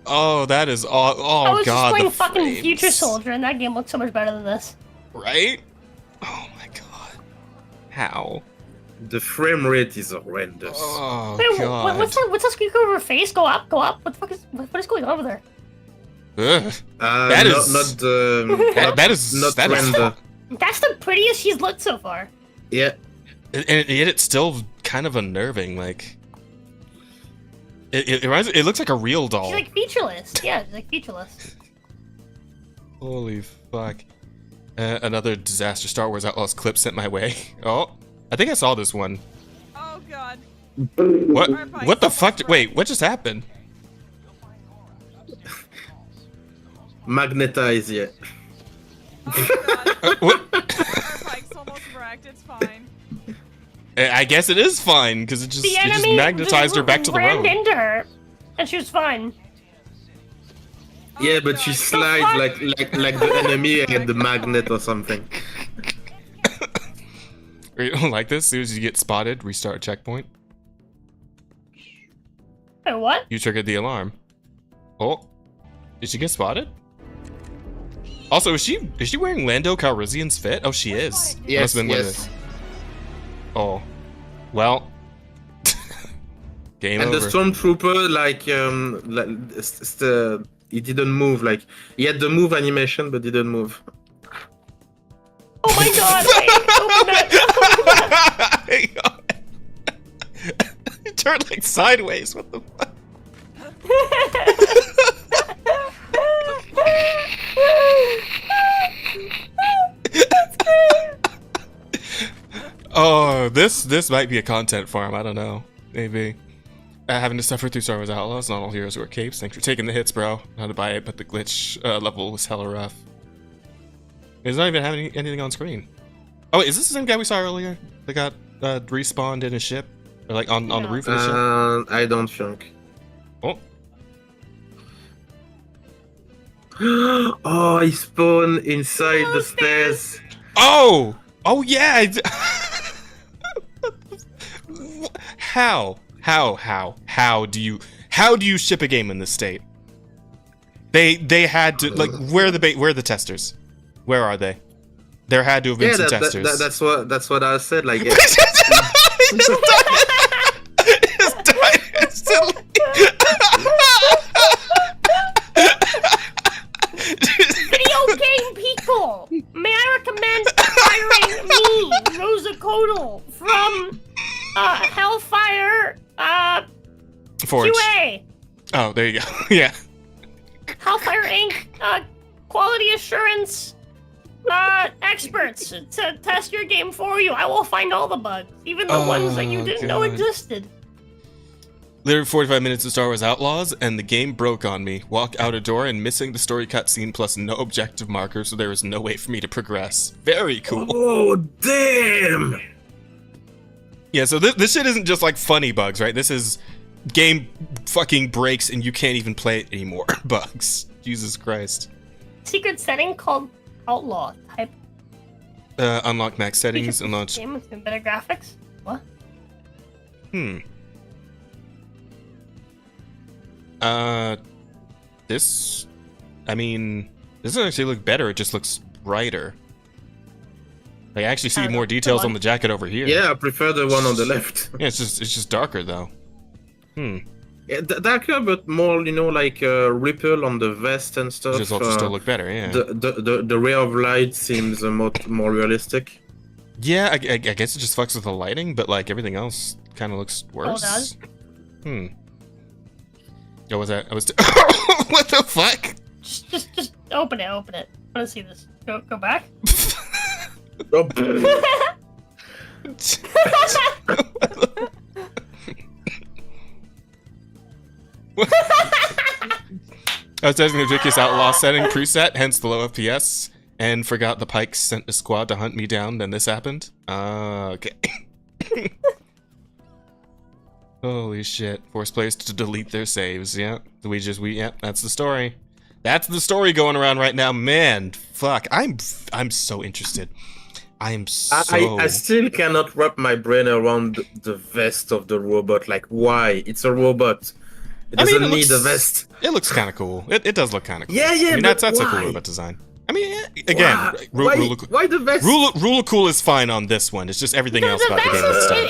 Oh, that is all. Oh, I was God. just playing the fucking frames. Future Soldier, and that game looks so much better than this. Right? Oh my God. How? The frame rate is horrendous. Oh, Wait, God. what's that squeak over her face? Go up, go up. What the fuck is what is going on over there? Ugh. That is that is not that is render. That's the prettiest she's looked so far. Yeah. and yet it's still kind of unnerving. Like it looks like a real doll. She's like featureless. Yeah, she's like featureless. Holy fuck. Another disaster Star Wars Outlaws clip sent my way. Oh, I think I saw this one. Oh god. What the fuck? Wait, what just happened? Magnetize, yeah. Oh god. What? Pike's almost wrecked, it's fine. I guess it is fine, because it just magnetized her back to the road. Rammed into her, and she was fine. Yeah, but she slides like the enemy had the magnet or something. You don't like this? As soon as you get spotted, restart checkpoint. Wait, what? You triggered the alarm. Oh, did she get spotted? Also, is she wearing Lando Calrissian's fit? Oh, she is. Yes, Must have been yes. Oh, well. Game And over. the stormtrooper, he didn't move. Like he had the move animation, but didn't move. Oh my god! Wait, open that! It turned like sideways. What the fuck? Oh, this might be a content farm. I don't know. Maybe. Having to suffer through Star Wars Outlaws. Not all heroes wear capes. Thanks for taking the hits, bro. Not to buy it, but the glitch level was hella rough. It's not even having anything on screen. Oh, wait, is this the same guy we saw earlier? That got respawned in a ship? Or like on the roof of the ship? I don't think. Oh. Oh, he spawned inside the stairs. Oh! Oh, yeah! How do you ship a game in this state? They had to, like, where are the testers? Where are they? There had to have been some testers. That's what I said. Like, He's died instantly. Video game people, may I recommend hiring me, Rosa Codal, from Hellfire Forge. QA. Oh, there you go. Yeah. Hellfire Inc. Quality assurance experts to test your game for you. I will find all the bugs, even the ones that you didn't know existed. Literally 45 minutes of Star Wars Outlaws, and the game broke on me. Walk out a door and missing the story cutscene plus no objective marker, so there was no way for me to progress. Very cool. oh damn! Yeah, so this shit isn't just like funny bugs, right? This is game fucking breaks and you can't even play it anymore. Bugs. Jesus Christ. Secret setting called Outlaw. Type Unlock max settings and launch. game with better graphics. What? This, I mean, this doesn't actually look better. It just looks brighter. I actually see more details on the jacket over here. Yeah, I prefer the one on the left. Yeah, it's just darker though. Yeah, darker, but more, you know, like ripple on the vest and stuff. Just also still look better, yeah. The ray of light seems more realistic. Yeah, I guess it just fucks with the lighting, but like everything else kind of looks worse. does? Oh, was that? I was. What the fuck? Just open it. I want to see this. Go back. Oh, I was testing the ridiculous outlaw setting preset, hence the low FPS, and forgot the Pikes sent a squad to hunt me down. Then this happened. Okay. Holy shit! Force players to delete their saves. Yeah, yeah. That's the story. That's the story going around right now, man. Fuck, I'm so interested. I still cannot wrap my brain around the vest of the robot. Like, why? It's a robot. It doesn't need a vest. It looks kind of cool. It does look kind of cool. Yeah. I mean, that's a cool why? robot design. I mean, again, Why the vest? Rule of cool is fine on this one. It's just everything else about the game that's done.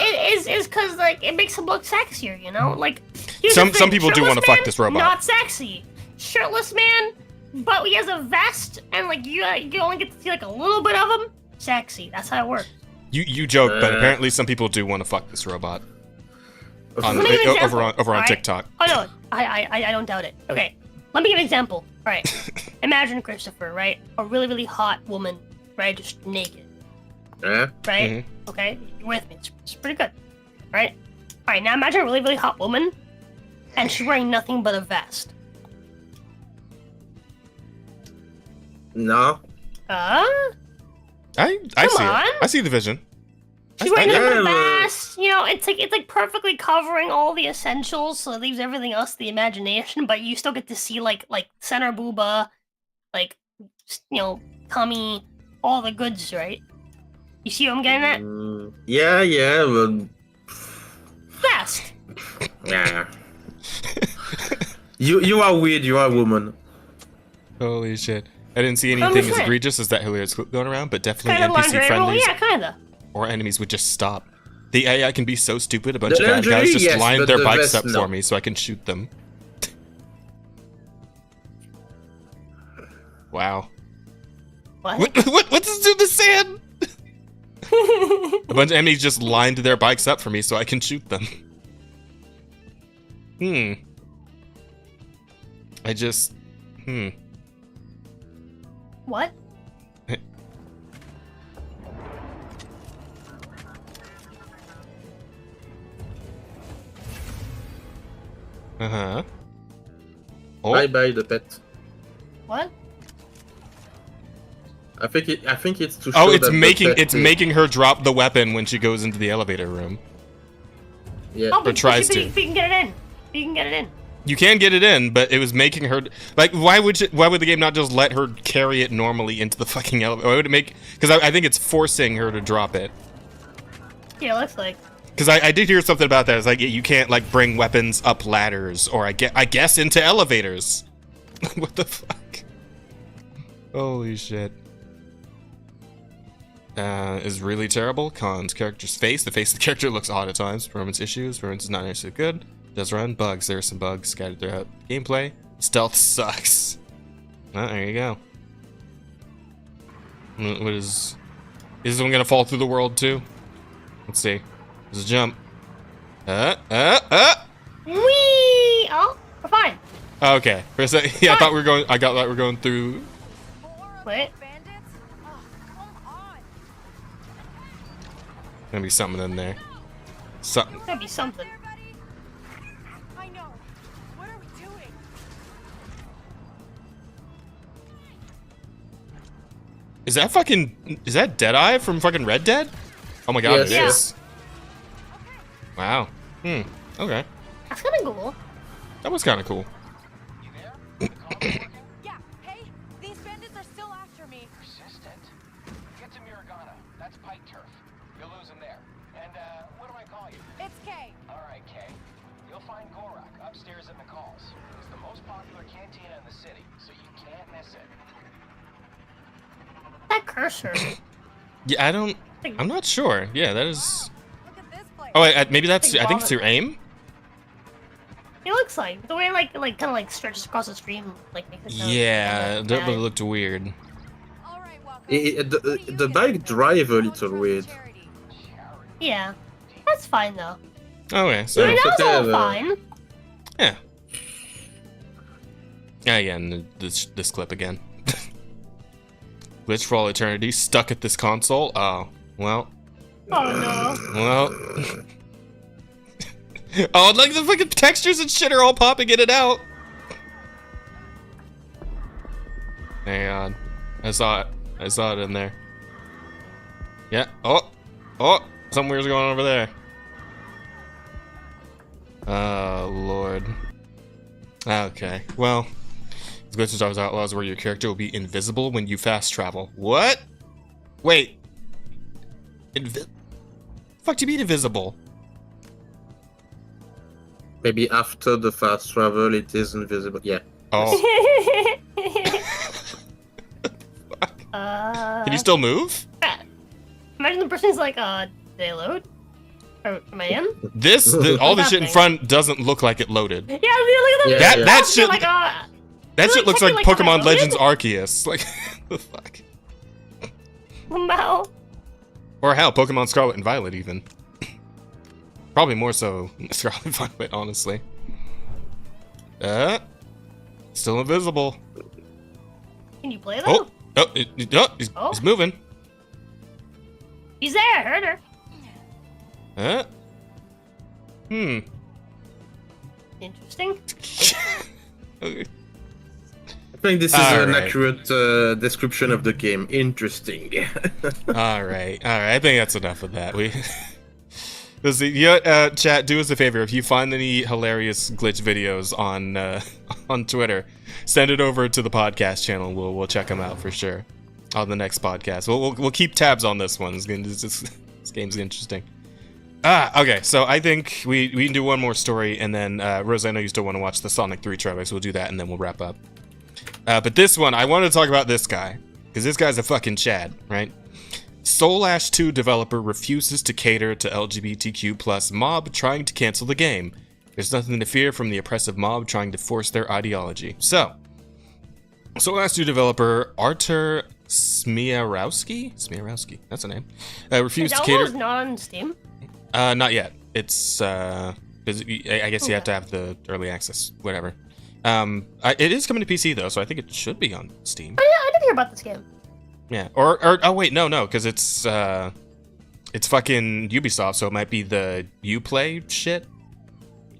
is because like it makes him look sexier, you know? Like some people do want to fuck this robot. Not sexy. Shirtless man, but he has a vest and like you only get to see like a little bit of him. Sexy. That's how it works. You joke, but apparently some people do want to fuck this robot. Over on TikTok. Oh no, I don't doubt it. Okay, let me give an example. All right, imagine Christopher, right? A really, really hot woman, right? Just naked. Yeah. Right? Mm-hmm. Okay, you're with me. It's pretty good. Right? All right, now imagine a really, really hot woman, and she's wearing nothing but a vest. No. I see it. I see the vision. She's wearing a vest. You know, it's like perfectly covering all the essentials, so it leaves everything else to the imagination. But you still get to see like center booba, like tummy, all the goods, right? You see what I'm getting at? Yeah, but Vest. yeah. you are weird. You are a woman. Holy shit! I didn't see anything as egregious as that hilarious clip going around, but definitely Kind of NPC friendlies yeah, kinda. or enemies would just stop. The AI can be so stupid. A bunch The of bad guys lingerie, just yes, lined but their the bikes vest, up no. for me so I can shoot them. Wow. What does this do to sand? A bunch of enemies just lined their bikes up for me so I can shoot them. What? Uh-huh. Oh. Bye bye the pet. What? I think it's to show Oh, it's that making her drop the weapon when she goes into the elevator room. Yeah. Oh, but tries you to. can get it in. You can get it in. You can get it in, but it was making her like. Why would the game not just let her carry it normally into the fucking elevator? Why would it make? Because I think it's forcing her to drop it. Yeah, it looks like. Because I did hear something about that. It's like you can't like bring weapons up ladders, or I guess into elevators. What the fuck? Holy shit. Is really terrible. Cons. Character's face. The face of the character looks odd at times. Performance issues. Performance is not necessarily good. Does run. Bugs. There are some bugs scattered throughout gameplay. Stealth sucks. Oh, there you go. What is this one gonna fall through the world too? Let's see. There's a jump. Whee! Oh, we're fine. Okay. For a second, yeah, I thought we were going. I thought we were going through. Wait. Gonna be something in there. Something. Gotta be something. I know. What are we doing? Is that Deadeye from fucking Red Dead? Oh my god, Yes. it Yeah. is. Wow. Okay. That's kind of cool. That was kind of cool. Yeah. Hey, these bandits are still after me. Persistent. Get to Miragana. That's pike turf. You'll lose him there. And, what do I call you? It's Kay. Alright, Kay. You'll find Gorak upstairs in the calls. It's the most popular cantina in the city, so you can't miss it. That cursor. Yeah, I'm not sure. Yeah, that is. Look at this place. Oh wait, maybe that's. Like I think it's your aim. It looks like the way it, like kind of like stretches across the stream, like makes it sound Yeah, kinda that bad. looked weird. All right, welcome. The bike drive a little weird. Yeah, that's fine though. Okay, so That was all uh, fine. yeah. Again, this clip again. Glitch for all eternity, stuck at this console. Oh, well. Oh Well. Oh, like the fucking textures and shit are all popping in and out. Hang on. I saw it in there. Yeah. Oh, something weird's going on over there. Oh, Lord. Okay, well. Glitch and Outlaws where your character will be invisible when you fast travel. What? Wait. Fuck do you mean invisible? Maybe after the fast travel, it is invisible. Yeah. Oh. no. Can you still move? Imagine the person's like, they load? Or am I in? All this shit in front doesn't look like it loaded. Yeah, look at Yeah, that. yeah. That shit. Like, That shit looks like technically, like, Pokemon kinda Legends loaded? Arceus. Like, the fuck? Wow. Or hell, Pokemon Scarlet and Violet even. Probably more so Scarlet and Violet, honestly. Still invisible. Can you play though? He's moving. He's there. I heard her. Interesting. Okay. I think this is All an right. accurate description of the game. Interesting. All right. I think that's enough of that. Chat, do us a favor. If you find any hilarious glitch videos on Twitter, send it over to the podcast channel. We'll check them out for sure on the next podcast. We'll keep tabs on this one. This game's interesting. Okay. So I think we can do one more story, and then Rose, I know you still want to watch the Sonic 3 trailer, so we'll do that, and then we'll wrap up. But this one, I want to talk about this guy because this guy's a fucking Chad, right? Soul Ash 2 developer refuses to cater to LGBTQ plus mob trying to cancel the game. There's nothing to fear from the oppressive mob trying to force their ideology. So, Soul Ash 2 developer Artur Smiarowski, that's a name, refused to cater. Is not on Steam? Not yet. It's I guess you have to have the early access, whatever. It is coming to PC though, so I think it should be on Steam. Oh yeah, I did hear about this game. Yeah, or oh wait, no, because it's fucking Ubisoft, so it might be the Uplay shit,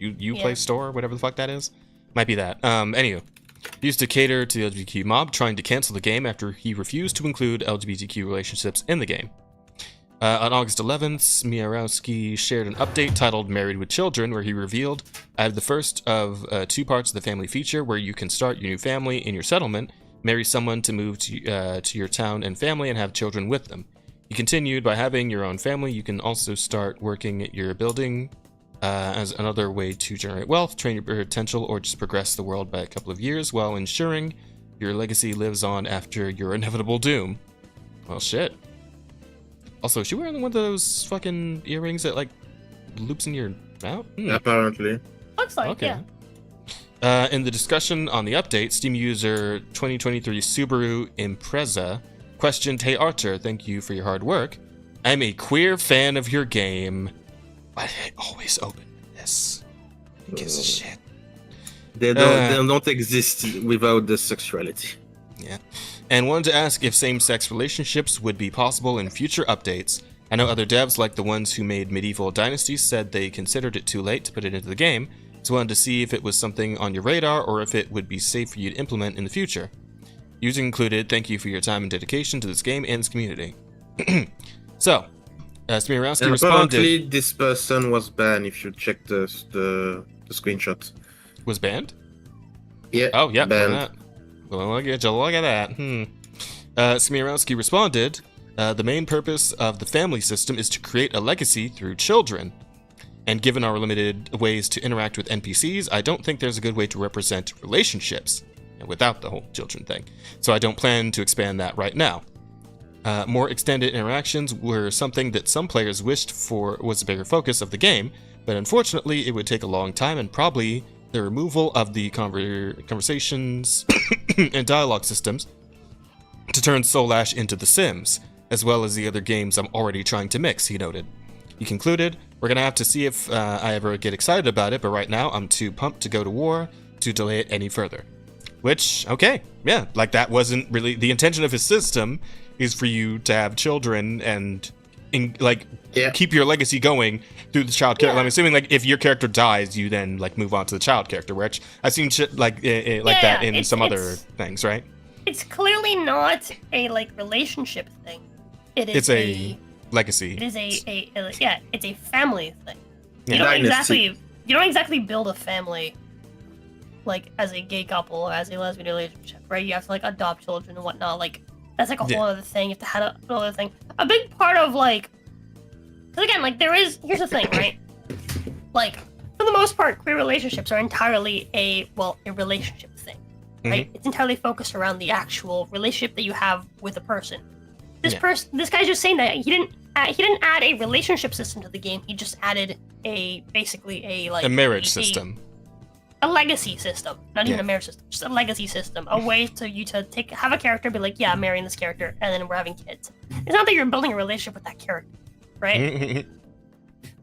Uplay store, whatever the fuck that is, might be that. Anywho, Used to cater to the LGBTQ mob, trying to cancel the game after he refused to include LGBTQ relationships in the game. On August 11th, Smirowski shared an update titled Married with Children, where he revealed, I have the first of 2 parts of the family feature where you can start your new family in your settlement, marry someone to move to your town and family, and have children with them. He continued, by having your own family, you can also start working at your building as another way to generate wealth, train your potential, or just progress the world by a couple of years while ensuring your legacy lives on after your inevitable doom. Well, shit. Also, is she wearing one of those fucking earrings that, like, loops in your mouth? Apparently. Looks like, yeah. In the discussion on the update, Steam user 2023 Subaru Impreza questioned, Hey Archer, thank you for your hard work. I'm a queer fan of your game, but I always open this. Who gives a shit? They don't exist without the sexuality. Yeah. And wanted to ask if same-sex relationships would be possible in future updates. I know other devs, like the ones who made Medieval Dynasties, said they considered it too late to put it into the game, so wanted to see if it was something on your radar or if it would be safe for you to implement in the future. User included, thank you for your time and dedication to this game and its community. So, Smirowski responded... Apparently, this person was banned if you check the screenshot. Was banned? Yeah. Oh, yeah. Banned. Well, look at that. Smirowski responded, the main purpose of the family system is to create a legacy through children. And given our limited ways to interact with NPCs, I don't think there's a good way to represent relationships without the whole children thing. So I don't plan to expand that right now. More extended interactions were something that some players wished for was a bigger focus of the game, but unfortunately it would take a long time and probably the removal of the conversations and dialogue systems to turn Soul Ash into The Sims, as well as the other games I'm already trying to mix, he noted. He concluded, we're gonna have to see if I ever get excited about it, but right now I'm too pumped to go to war to delay it any further. Which, okay, yeah, like that wasn't really, the intention of his system is for you to have children and keep your legacy going through the child character. I'm assuming like if your character dies, you then like move on to the child character, which I've seen shit like that in some other things, right? It's clearly not a like relationship thing. It's a legacy. It is it's a family thing. Yeah. You don't exactly build a family like as a gay couple or as a lesbian relationship, right? You have to like adopt children and whatnot. Like that's like a whole other thing. You have to have another thing. A big part of like, because again, like here's the thing, right? Like for the most part, queer relationships are entirely a relationship thing, right? It's entirely focused around the actual relationship that you have with a person. This guy's just saying that he didn't add a relationship system to the game. He just added a marriage system. A legacy system, not even a marriage system, just a legacy system, a way to have a character be like, yeah, I'm marrying this character, and then we're having kids. It's not that you're building a relationship with that character, right?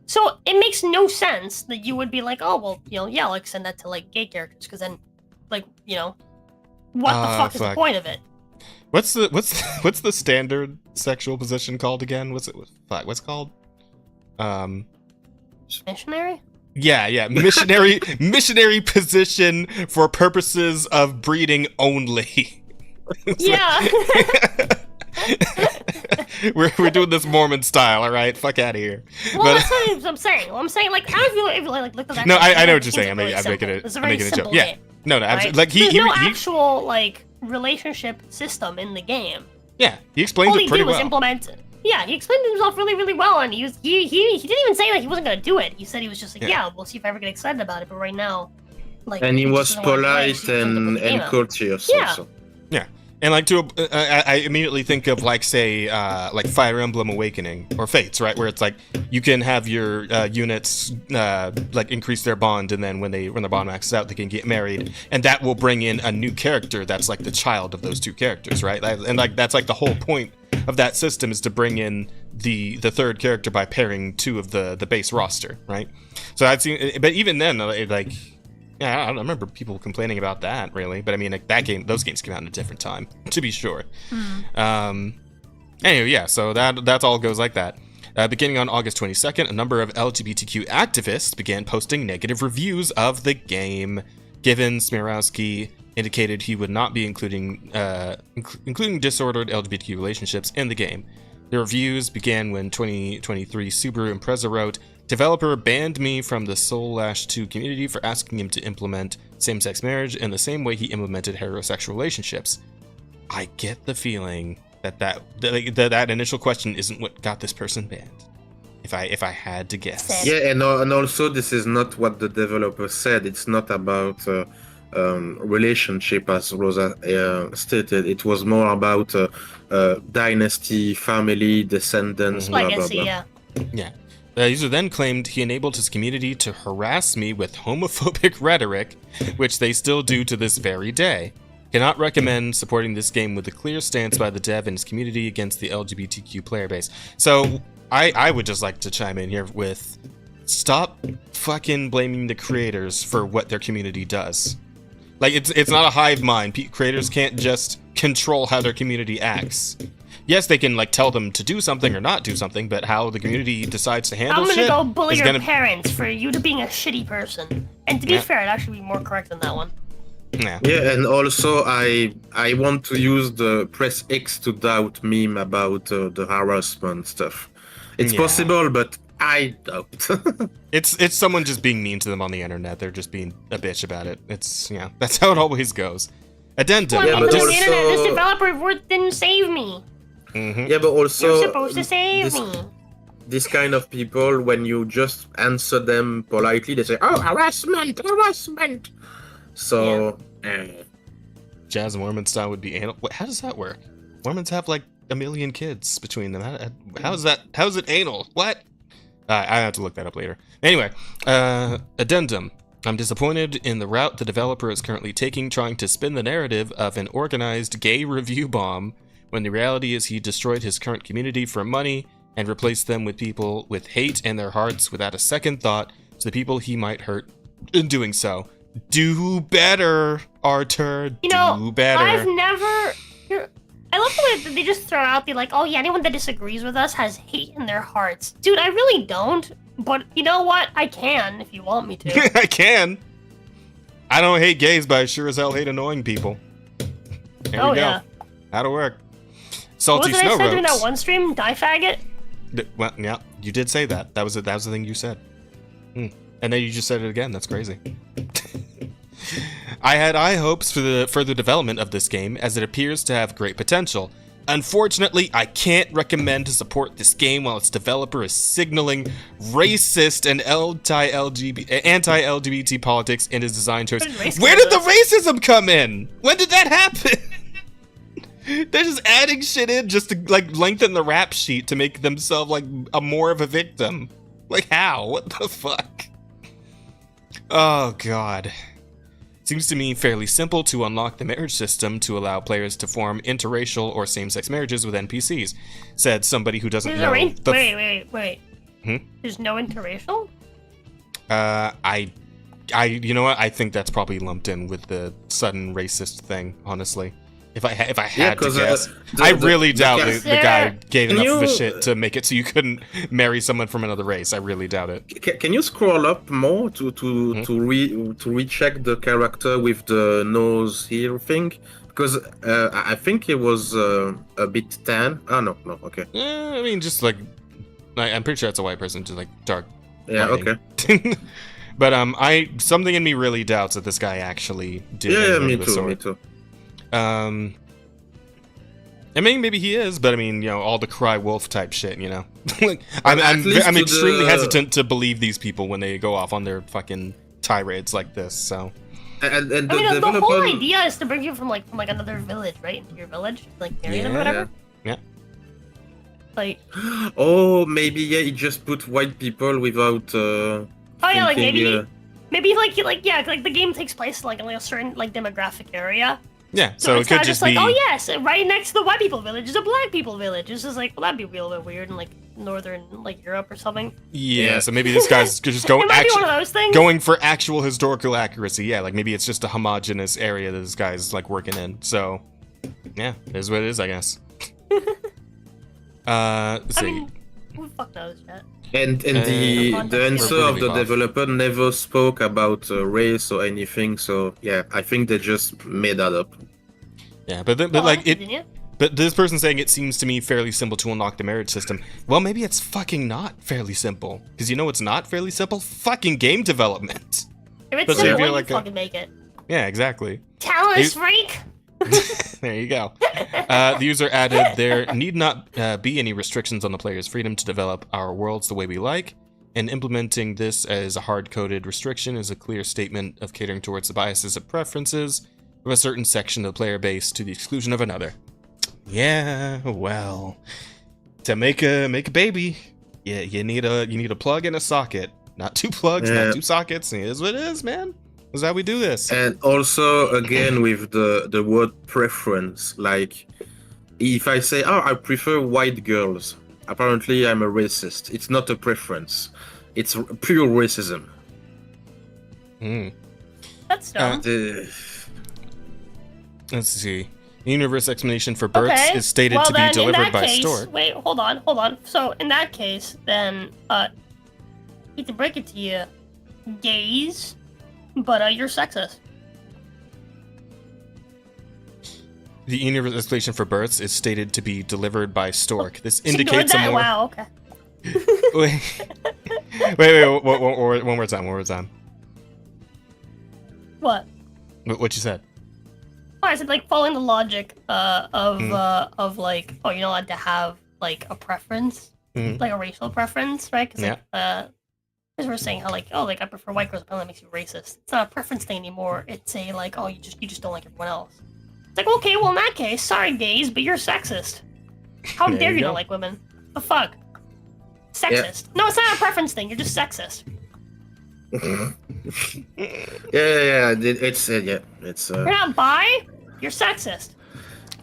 So it makes no sense that you would be like, oh well, like send that to like gay characters, because then, like, what the fuck is the point of it? What's the standard sexual position called again? What's it called? Missionary? Yeah, missionary position for purposes of breeding only. Yeah. we're doing this Mormon style, all right? Fuck out of here. Well, that's what I'm saying. Well, I'm saying like, how do you feel like look at that? No, I know what you're saying. I'm making a joke. Yeah. Game, no, right? like there's no actual like relationship system in the game. Yeah, he explained it pretty well. All he did was implement it. Yeah, he explained himself really, really well, and he didn't even say that he wasn't gonna do it. He said he was just like, yeah, we'll see if I ever get excited about it, but right now, like. And he was polite and courteous also. Yeah, and like I immediately think of like say like Fire Emblem Awakening or Fates, right, where it's like you can have your units like increase their bond, and then when their bond maxes out, they can get married, and that will bring in a new character that's like the child of those two characters, right? And like that's like the whole point of that system is to bring in the third character by pairing two of the base roster, right? So I've seen, but even then, like, yeah, I don't remember people complaining about that really. But I mean, like those games came out in a different time, to be sure. Anyway, yeah, so that all goes like that. Beginning on August 22nd, a number of LGBTQ activists began posting negative reviews of the game. given Smirowski indicated he would not be including disordered LGBT relationships in the game. The reviews began when 2023 Subaru Impreza wrote, "Developer banned me from the Soul-2 community for asking him to implement same-sex marriage in the same way he implemented heterosexual relationships." I get the feeling that initial question isn't what got this person banned. If I had to guess. Yeah, and also this is not what the developer said. It's not about relationship, as Rosa stated. It was more about dynasty, family, descendants, blah, blah, blah. Yeah. The user then claimed he enabled his community to harass me with homophobic rhetoric, which they still do to this very day. Cannot recommend supporting this game with a clear stance by the dev and his community against the LGBTQ player base. So I would just like to chime in here with, stop fucking blaming the creators for what their community does. Like, it's not a hive mind. Creators can't just control how their community acts. Yes, they can like tell them to do something or not do something, but how the community decides to handle shit. I'm gonna go bully your parents for you to being a shitty person. And to be fair, I'd actually be more correct than that one. Yeah. Yeah, and also I want to use the press X to doubt meme about the harassment stuff. It's possible, but I doubt. It's someone just being mean to them on the internet. They're just being a bitch about it. It's that's how it always goes. Addendum. Well, on the internet, this developer didn't save me. Yeah, but also you're supposed to save me. This kind of people, when you just answer them politely, they say, "Oh, harassment." So, Jazz Mormon style would be anal. How does that work? Mormons have like 1 million kids between them. How's that? How's it anal? What? I have to look that up later. Anyway, addendum. I'm disappointed in the route the developer is currently taking, trying to spin the narrative of an organized gay review bomb, when the reality is he destroyed his current community for money and replaced them with people with hate in their hearts without a second thought to the people he might hurt in doing so. Do better, Arthur. Do better. I've never... I love the way that they just throw out the like, oh yeah, anyone that disagrees with us has hate in their hearts. Dude, I really don't. But you know what? I can if you want me to. I can. I don't hate gays, but I sure as hell hate annoying people. There we go. Yeah. That'll work. Salty What Snow was I said during Ropes. that one stream? Die faggot? Well, yeah, you did say that. That was the thing you said. And then you just said it again. That's crazy. I had high hopes for the further development of this game, as it appears to have great potential. Unfortunately, I can't recommend to support this game while its developer is signaling racist and anti-LGBT politics in his design choice. Where did the racism come in? When did that happen? They're just adding shit in just to like lengthen the rap sheet to make themselves like more of a victim. Like how? What the fuck? Oh god. Seems to me fairly simple to unlock the marriage system to allow players to form interracial or same-sex marriages with NPCs, said somebody who doesn't know. Wait. There's no interracial? You know what? I think that's probably lumped in with the sudden racist thing, honestly. If I had to guess, I really doubt the guy gave enough of a shit to make it so you couldn't marry someone from another race. I really doubt it. Can you scroll up more to recheck the character with the nose here thing? Because I think it was a bit tan. Oh no, okay. I mean, just like I'm pretty sure it's a white person, just like dark. Yeah, lighting. Okay. But something in me really doubts that this guy actually did. Yeah, me too. I mean, maybe he is, but I mean, all the cry wolf type shit, like I'm extremely hesitant to believe these people when they go off on their fucking tirades like this. So, and the whole idea is to bring you from another village, right, into your village, like marry them or whatever. Yeah. Like. Oh, maybe he just put white people without. Maybe the game takes place in a certain demographic area. Yeah, so it could just be oh yes, right next to the white people village is a black people village. It's just well, that'd be a little bit weird in northern Europe or something. Yeah, so maybe this guy's just going it might be one of those things. Going for actual historical accuracy. Yeah, maybe it's just a homogenous area that this guy's working in. So yeah, it is what it is, I guess. Let's see. Who the fuck knows, chat? And the answer We're of really the off. developer never spoke about race or anything. So yeah, I think they just made that up. Yeah, but But this person saying it seems to me fairly simple to unlock the marriage system. Well, maybe it's fucking not fairly simple. Because you know what's not fairly simple? Fucking game development. If it's But simple, if you're you like a- fucking make it. Yeah, exactly. Talent freak. There you go. The user added, there need not be any restrictions on the player's freedom to develop our worlds the way we like, and implementing this as a hard-coded restriction is a clear statement of catering towards the biases and preferences of a certain section of the player base to the exclusion of another. Yeah, well, to make a baby, yeah, you need a plug and a socket, not two plugs, not two sockets. It is what it is, man. That's how we do this. And also, again, with the word preference, like, if I say, oh, I prefer white girls, apparently I'm a racist. It's not a preference. It's pure racism. That's dumb. Let's see. The universe explanation for births is stated to be delivered by Stork. Wait, hold on. So, in that case, then, hate to break it to you, gays, but you're sexist. The universe explanation for births is stated to be delivered by Stork. This Ignored indicates a that? more... Wow, okay. wait, one more time. What? What you said? Oh, I said, like, following the logic of like, oh, you're not allowed to have, like, a preference, like a racial preference, right? Because, as we're saying how, like, oh, like, I prefer white girls, apparently that makes you racist. It's not a preference thing anymore. It's a, like, oh, you just don't like everyone else. It's like, okay, well, in that case, sorry, gays, but you're sexist. How dare you don't like women? The fuck? Sexist. Yeah. No, it's not a preference thing. You're just sexist. It's You're not bi. You're sexist.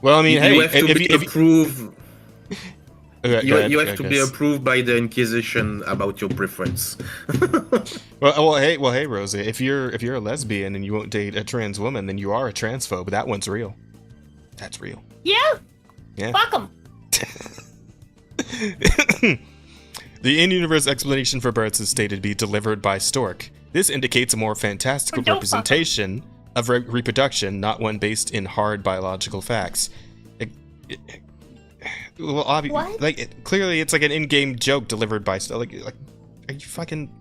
Well, I mean, you have to be approved. You have to be approved by the Inquisition about your preference. well, hey, Rosie, if you're a lesbian and you won't date a trans woman, then you are a transphobe. That one's real. That's real. Yeah. Fuck them. The in-universe explanation for births is stated to be delivered by Stork. This indicates a more fantastical representation of reproduction, not one based in hard biological facts. Well, obviously, like clearly, it's like an in-game joke delivered by like. Are you fucking?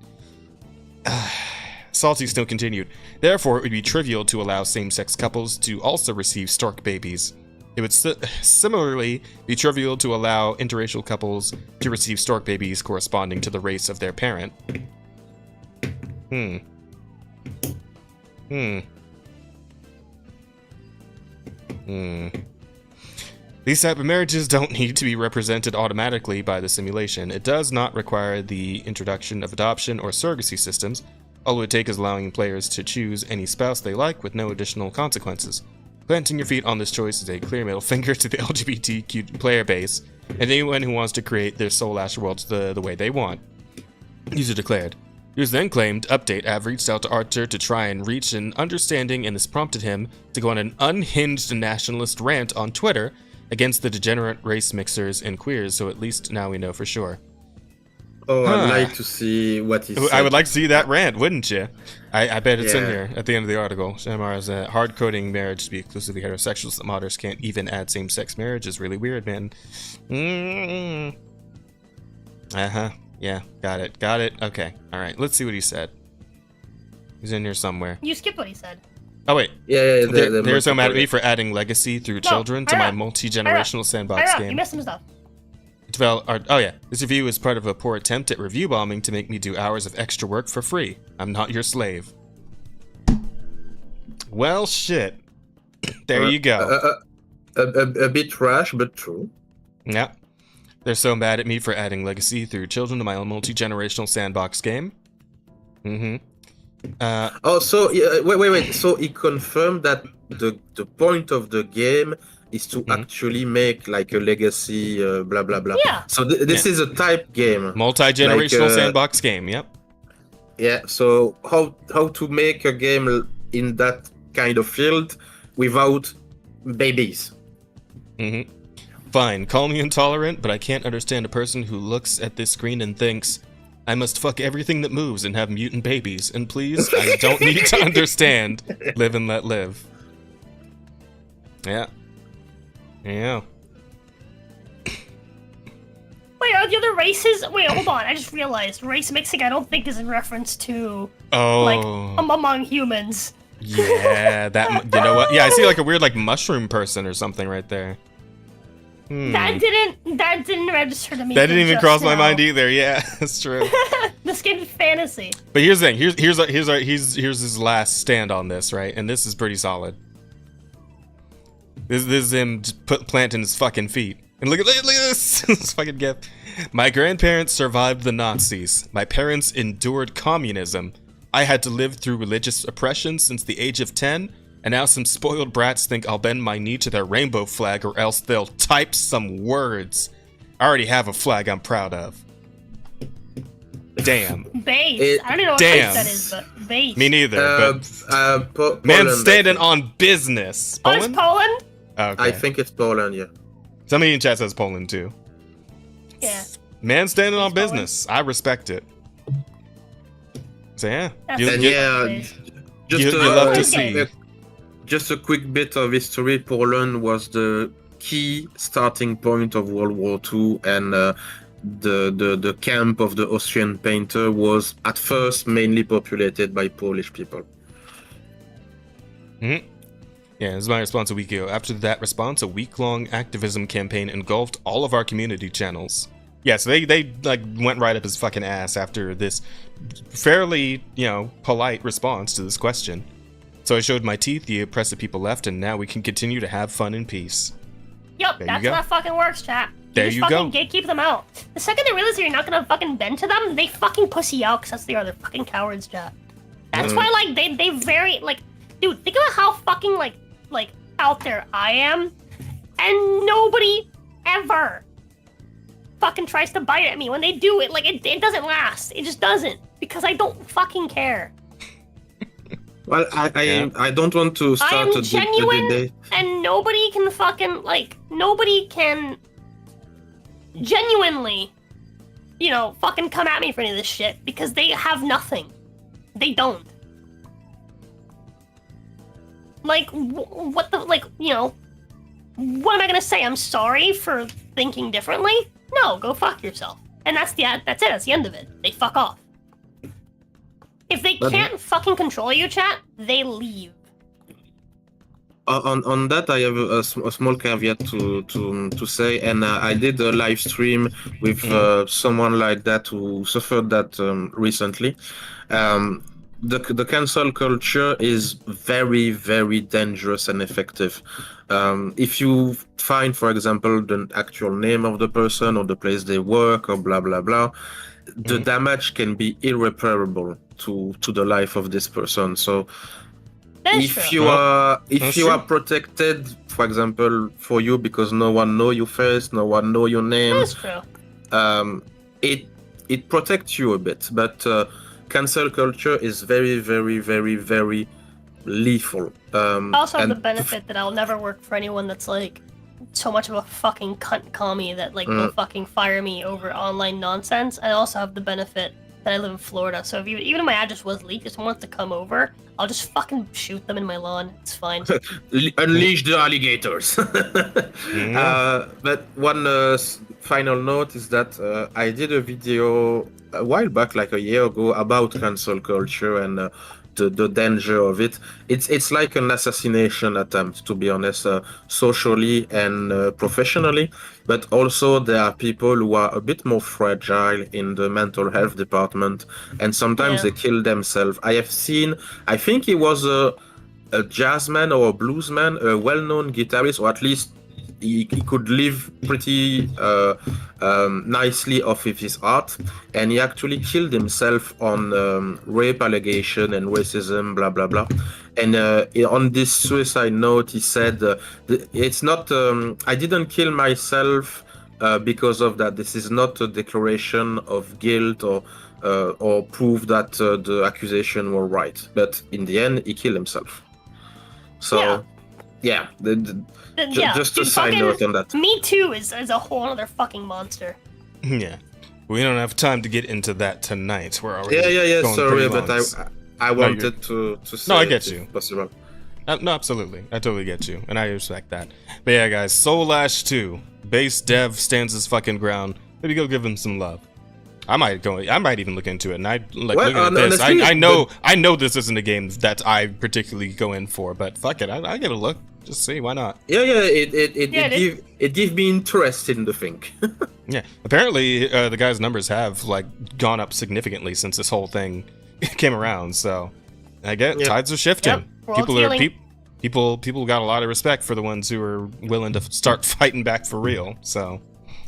Salty still continued. Therefore, it would be trivial to allow same-sex couples to also receive Stork babies. It would similarly be trivial to allow interracial couples to receive Stork babies corresponding to the race of their parent. These type of marriages don't need to be represented automatically by the simulation. It does not require the introduction of adoption or surrogacy systems. All it would take is allowing players to choose any spouse they like with no additional consequences. Planting your feet on this choice is a clear middle finger to the LGBTQ player base and anyone who wants to create their soul Asher worlds the way they want. User declared. Users then claimed, update, have reached out to Archer to try and reach an understanding, and this prompted him to go on an unhinged nationalist rant on Twitter against the degenerate race mixers and queers, so at least now we know for sure. Oh, I'd like to see what he said. I would like to see that rant, wouldn't you? I bet it's in here at the end of the article. Shamar is hard-coding marriage to be exclusively heterosexual, so that modders can't even add same-sex marriage is really weird, man. Yeah, got it. Okay, alright, let's see what he said. He's in here somewhere. You skipped what he said. Oh, wait. Yeah, they're so mad at me for adding legacy through children to my multi-generational sandbox game. You missed some stuff. This review is part of a poor attempt at review bombing to make me do hours of extra work for free. I'm not your slave. Well, shit. There you go. A bit rash, but true. Yeah. They're so mad at me for adding legacy through children to my multi-generational sandbox game. Wait. So he confirmed that the point of the game is to actually make like a legacy, blah blah blah. Yeah. So this is a type game. Multi-generational sandbox game. Yep. Yeah. So how to make a game in that kind of field without babies? Fine. Call me intolerant, but I can't understand a person who looks at this screen and thinks, I must fuck everything that moves and have mutant babies. And please, I don't need to understand. Live and let live. Yeah. Yeah. Wait, are the other races? Wait, hold on. I just realized race mixing. I don't think is in reference to among humans. Yeah, that you know what? Yeah, I see like a weird like mushroom person or something right there. That didn't register to me. That didn't even cross my mind either. Yeah, that's true. This game is fantasy. But here's the thing. Here's his last stand on this, right? And this is pretty solid. This is him planting his fucking feet. And look at this. This fucking gift. My grandparents survived the Nazis. My parents endured communism. I had to live through religious oppression since the age of 10, and now some spoiled brats think I'll bend my knee to their rainbow flag or else they'll type some words. I already have a flag I'm proud of. Damn. Base. I don't even know what base that is, but base. Me neither. Poland, man standing on business. Poland? Oh, it's Poland? Okay. I think it's Poland, yeah. Somebody in chat says Poland too. Yeah. Man standing on business. I respect it. So yeah. You love to see. Just a quick bit of history. Poland was the key starting point of World War II, and the camp of the Austrian painter was at first mainly populated by Polish people. Mm-hmm. Yeah, this is my response a week ago. After that response, a week-long activism campaign engulfed all of our community channels. Yeah, so they like went right up his fucking ass after this fairly, polite response to this question. So I showed my teeth, the oppressive people left, and now we can continue to have fun in peace. Yep, that's how that fucking works, chat. There you go. Just fucking gatekeep them out. The second they realize that you're not gonna fucking bend to them, they fucking pussy out, because that's they are. They're fucking cowards, chat. That's why, like, they very, like, dude, think about how fucking, like, out there I am, and nobody ever fucking tries to bite at me. When they do it, like, it doesn't last. It just doesn't, because I don't fucking care. Well, I don't want to start I am a genuine, debate. and nobody can fucking, like, nobody can genuinely, fucking come at me for any of this shit, because they have nothing. They don't. Like, what the, like, what am I gonna say? I'm sorry for thinking differently? No, go fuck yourself. And that's it, that's the end of it. They fuck off. If they can't fucking control you, chat, they leave. On that, I have a small caveat to say, and I did a live stream with someone like that who suffered that recently. The cancel culture is very, very dangerous and effective. If you find, for example, the actual name of the person or the place they work or blah blah blah, the damage can be irreparable to the life of this person. So if you are protected, for example, for you because no one know your face, no one know your name, that's true. It protects you a bit, but cancel culture is very, very, very, very lethal. I also have the benefit that I'll never work for anyone that's like so much of a fucking cunt commie that like will fucking fire me over online nonsense. I also have the benefit that I live in Florida, so if even if my address was leaked, if someone wants to come over, I'll just fucking shoot them in my lawn. It's fine. Unleash the alligators. But one final note is that I did a video a while back, like a year ago, about cancel culture and the danger of it. It's like an assassination attempt, to be honest, socially and professionally. But also there are people who are a bit more fragile in the mental health department, and sometimes they kill themselves. I have seen, I think he was a jazzman or a bluesman, a well-known guitarist, or at least he could live pretty nicely off of his art, and he actually killed himself on rape allegation and racism, blah blah blah. And on this suicide note, he said, "It's not. I didn't kill myself because of that. This is not a declaration of guilt or proof that the accusation were right. But in the end, he killed himself." So, yeah. Just a side note on that. Me Too is a whole other fucking monster. Yeah. We don't have time to get into that tonight. We're already Yeah. going Sorry, pretty but long. I wanted to say. No, I get it you. if possible. No, absolutely. I totally get you, and I respect that. But yeah, guys, Soul Ash 2. Base dev stands his fucking ground. Maybe go give him some love. I might even look into it. And looking at this, honestly, I know this isn't a game that I particularly go in for, but fuck it, I give it a look. Just see, why not? Yeah. It give me interest in the thing. Yeah, apparently the guy's numbers have like gone up significantly since this whole thing came around. So I get tides are shifting. Yep, People got a lot of respect for the ones who are willing to start fighting back for real. So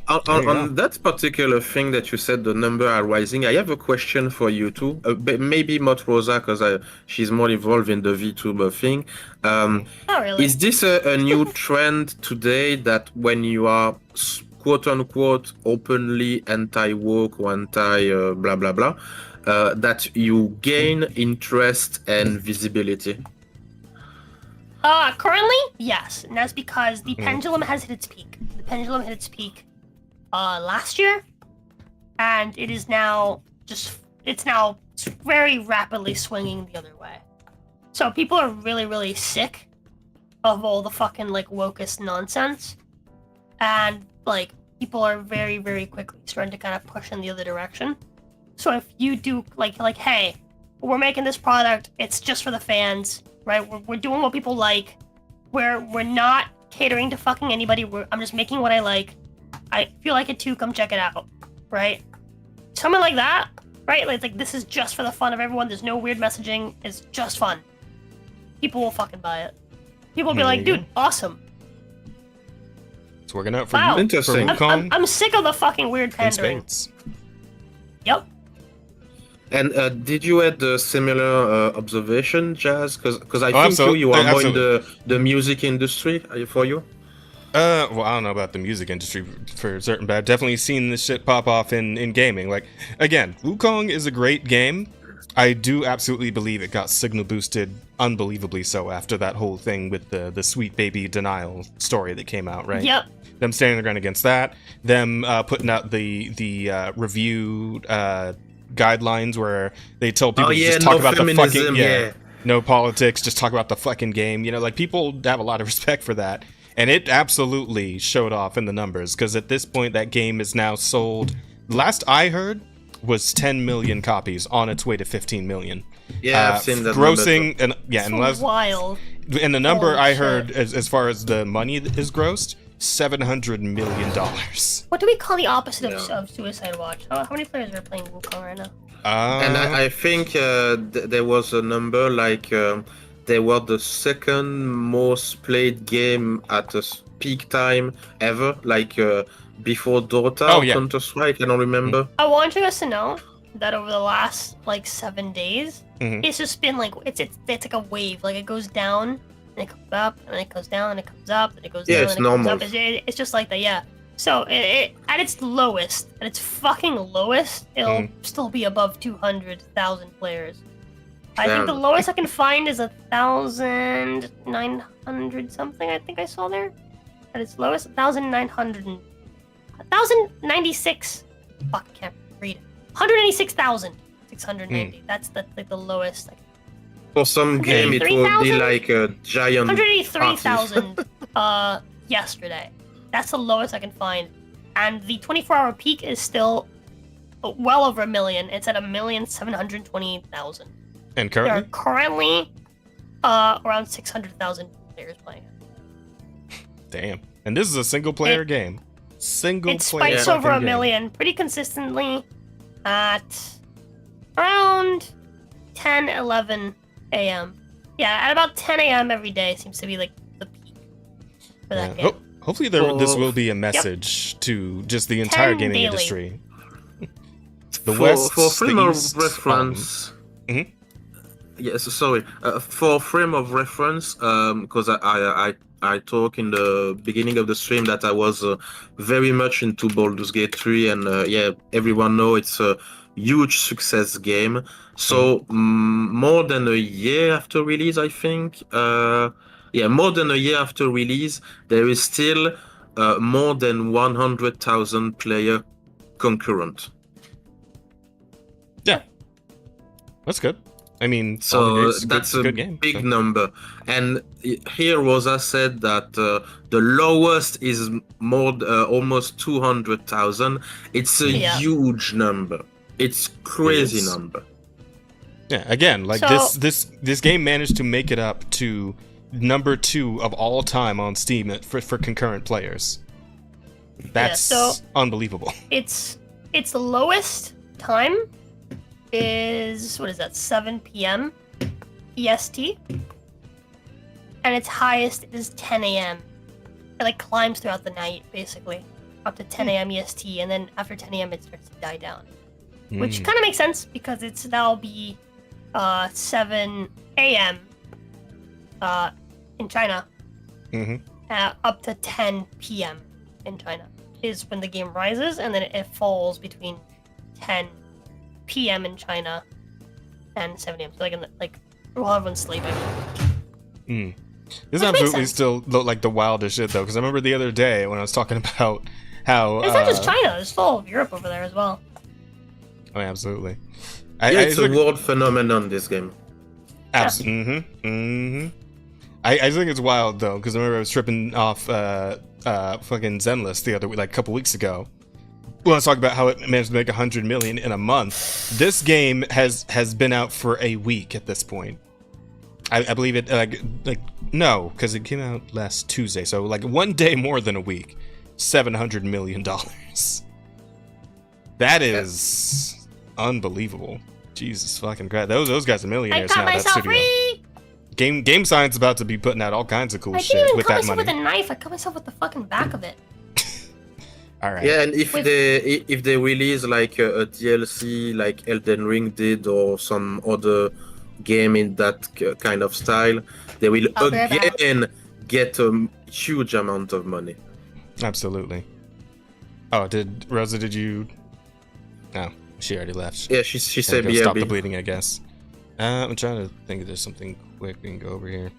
on that particular thing that you said, the number are rising. I have a question for you too. Maybe not Rosa, because she's more involved in the VTuber thing. Not really. Is this a new trend today that when you are quote unquote openly anti-woke or anti blah blah blah, that you gain interest and visibility? Currently, yes, and that's because the pendulum has hit its peak. The pendulum hit its peak last year, and it is now it's now very rapidly swinging the other way. So people are really sick of all the fucking like wokest nonsense, and like people are very quickly starting to kind of push in the other direction. So if you do like hey, we're making this product, it's just for the fans, right? We're doing what people like. We're not catering to fucking anybody. I'm just making what I like. I feel like it too. Come check it out, right? Something like that, right? Like this is just for the fun of everyone. There's no weird messaging. It's just fun. People will fucking buy it. People will be like, dude, awesome. It's working out for Wow. you. Interesting. For Wukong I'm sick of the fucking weird and pandering. Spades. Yep. And did you had a similar observation, Jazz? Because I think absolutely. you are more in Absolutely. the music industry. For you? Well, I don't know about the music industry for certain, but I've definitely seen this shit pop off in gaming. Like, again, Wukong is a great game. I do absolutely believe it got signal boosted unbelievably so after that whole thing with the Sweet Baby Denial story that came out, right? Yep. Them standing their ground against that, them putting out the review guidelines where they told people to just talk about the fucking no politics, just talk about the fucking game. You know, like people have a lot of respect for that. And it absolutely showed off in the numbers, because at this point that game is now sold, last I heard, was 10 million copies, on its way to 15 million. Yeah, I've seen that grossing number. It's wild. And the number Holy I shit. heard as far as the money that is grossed, $700 million. What do we call the opposite of Suicide Watch? How many players are playing Wukong right now? And I think there was a number like they were the second most played game at a peak time ever, like before Dota or Counter-Strike. I don't remember. I want you guys to know that over the last like 7 days, it's just been like it's like a wave. Like it goes down and it comes up, and it goes down and it comes up, and it goes down it's and it normal. comes up. It's just like that, yeah. So it at its lowest, at its fucking lowest, it'll still be above 200,000 players. I think the lowest I can find is 1,900 something. I think I saw there. At its lowest, 1,096. Fuck, I can't read it. 196,680. That's the lowest. For some game, it would be like a giant. 183,000. Yesterday. That's the lowest I can find, and the 24-hour peak is still well over 1 million. It's at 1,728,000. And There are currently? currently around 600,000 players playing it. Damn. And this is a single-player game. It Single-player spikes over fucking 1 million pretty consistently at around 10, 11 a.m. Yeah, at about 10 a.m. every day seems to be like the peak for that game. Hopefully this will be a message to just the entire 10 gaming daily. industry. For frame of reference. Yes, sorry. For frame of reference, because I talk in the beginning of the stream that I was very much into Baldur's Gate 3, and everyone know it's a huge success game. So more than a year after release, I think. More than a year after release, there is still more than 100,000 player concurrent. That's good. I mean, So it's that's a a good game. big So. number. And here Rosa said that the lowest is almost 200,000. It's a Yeah. huge number. It's crazy is. number. Yeah, again, like So- this game managed to make it up to number 2 of all time on Steam for concurrent players. That's so- unbelievable. Its lowest time is, what is that, 7 p.m. EST, and its highest is 10 a.m. It like climbs throughout the night, basically, up to 10 a.m. EST, and then after 10 a.m. it starts to die down, which kind of makes sense because that'll be 7 a.m. In China, up to 10 p.m. in China is when the game rises, and then it falls between 10 p.m. in China and 7 a.m. So while everyone's sleeping. This is Which makes absolutely sense. still like the wildest shit though, because I remember the other day when I was talking about how It's not just China; it's all of Europe over there as well. Oh, absolutely. It's a world phenomenon, this game. Absolutely. I just think it's wild though, because I remember I was tripping off fucking Zenless the other week, like a couple weeks ago. When I was talking about how it managed to make 100 million in a month. This game has been out for a week at this point. I believe it no, because it came out last Tuesday, so like one day more than a week. $700 million. That is unbelievable. Jesus fucking Christ. Those guys are millionaires I got now. That myself studio. free. Game Science about to be putting out all kinds of cool I shit didn't even with cut that myself money. with a knife. I cut myself with the fucking back of it. All right. Yeah, and if they release like a DLC like Elden Ring did or some other game in that kind of style, they will I'll be right back. again get a huge amount of money. Absolutely. Oh, Rosa, did you? No, she already left. Yeah, she said Go stop the BRB. bleeding, I guess. I'm trying to think if there's something quick we can go over here.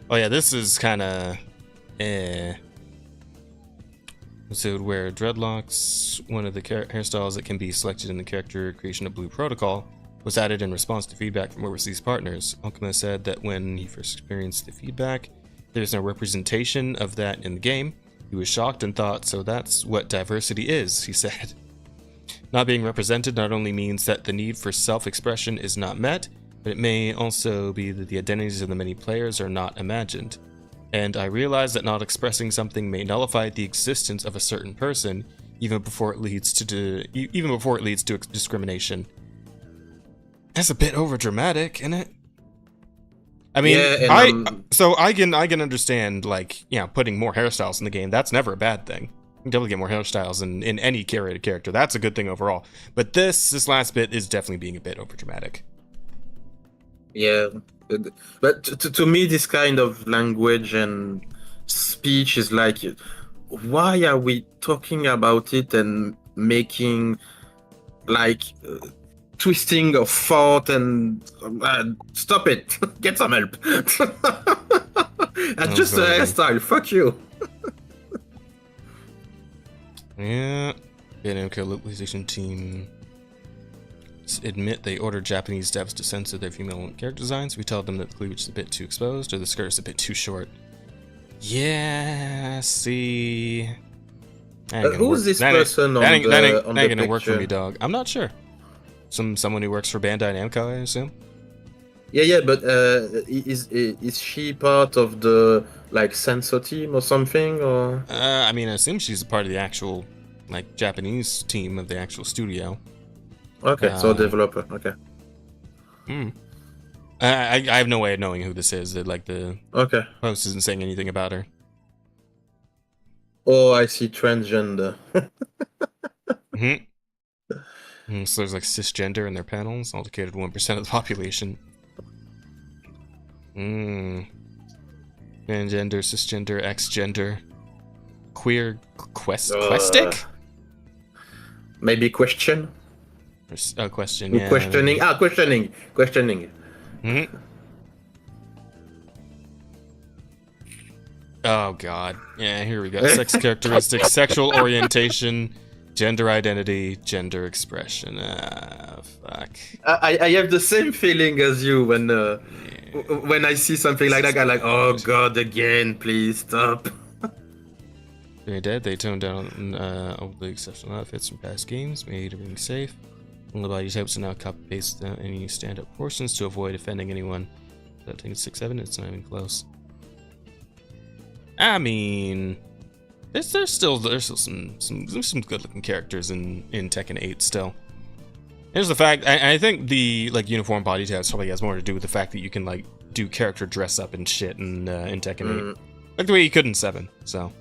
Oh yeah, this is kind of So it would wear dreadlocks. One of the hairstyles that can be selected in the character creation of Blue Protocol was added in response to feedback from overseas partners. Okuma said that when he first experienced the feedback, there's no representation of that in the game. He was shocked and thought, so that's what diversity is, he said. Not being represented not only means that the need for self-expression is not met, but it may also be that the identities of the many players are not imagined. And I realize that not expressing something may nullify the existence of a certain person, even before it leads to discrimination. That's a bit overdramatic, isn't it? I mean, Yeah, I can understand, like, putting more hairstyles in the game. That's never a bad thing. You can definitely get more hairstyles in any curated character. That's a good thing overall. But this last bit is definitely being a bit overdramatic. Yeah, but to me, this kind of language and speech is like, why are we talking about it and making like twisting of thought and stop it? Get some help. That's just a hairstyle. Fuck you. Yeah. Okay, localization team admit they ordered Japanese devs to censor their female character designs. We tell them that the cleavage is a bit too exposed or the skirt is a bit too short. Yeah, see. Who's this person on the That ain't gonna picture? work for me, dog. I'm not sure. Someone who works for Bandai Namco, I assume. Yeah, but is she part of the like censor team or something? Or I mean, I assume she's a part of the actual like Japanese team of the actual studio. okay, so developer. Okay. I have no way of knowing who this is. Like the Okay. post isn't saying anything about her. Oh, I see transgender. So there's like cisgender in their panels, allocated 1% of the population. Transgender, cisgender, xgender, queer, questic? Maybe question. Question, yeah. Questioning. Questioning. Oh god. Yeah, here we go. Sex characteristics, sexual orientation, Gender identity, gender expression. Fuck. I have the same feeling as you when I see something like that. I'm like, oh god, again, please stop. They're dead. They toned down all the exceptional outfits from past games, made everything safe. All the body types are now copy-paste any stand-up portions to avoid offending anyone. Without taking 6-7, it's not even close. I mean, there's still some good-looking characters in Tekken 8 still. Here's the fact. I think the uniform body types probably has more to do with the fact that you can do character dress up and shit in Tekken 8, like the way you could in 7. So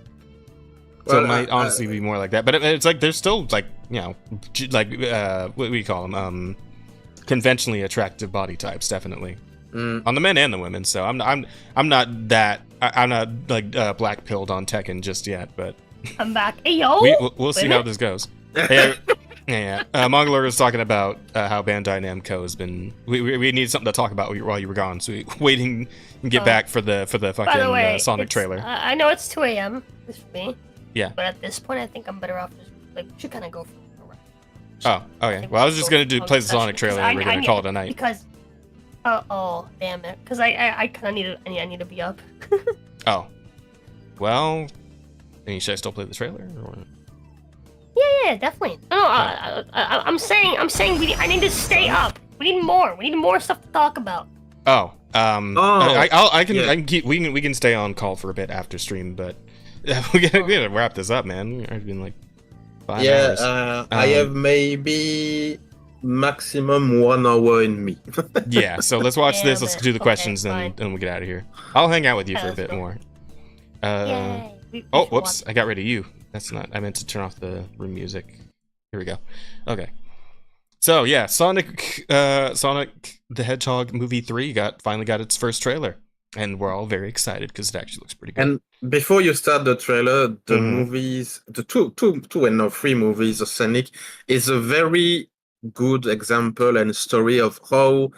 it might honestly be more like that. But it's like there's still what do you call them? Conventionally attractive body types, definitely. On the men and the women. So I'm not black pilled on Tekken just yet, but I'm back. Hey yo, we'll see how this goes. Yeah. Mongolor was talking about how Bandai Namco has been. We need something to talk about while you were gone, so we're waiting and get back for the fucking Sonic trailer. I know it's 2 a.m. for me. Yeah. But at this point, I think I'm better off just should kind of go for a run. Oh, okay. Well, I was just gonna play the Sonic trailer and we're gonna call it a night. Because oh damn it! Because I kind of need to be up. Oh, well, then should I still play the trailer? Or? Yeah, definitely. No, I'm saying I need to stay up. We need more stuff to talk about. Oh, I can keep. We can stay on call for a bit after stream, but we gotta wrap this up, man. It's been like 5 hours. I have maybe maximum 1 hour in me. Yeah, so let's watch this. Let's do the questions, then we get out of here. I'll hang out with you for a bit more. Whoops! I got rid of you. That's not. I meant to turn off the room music. Here we go. Okay. So yeah, Sonic the Hedgehog movie 3 finally got its first trailer, and we're all very excited because it actually looks pretty good. And before you start the trailer, the movies, the two and now 3 movies of Sonic is a very good example and story of how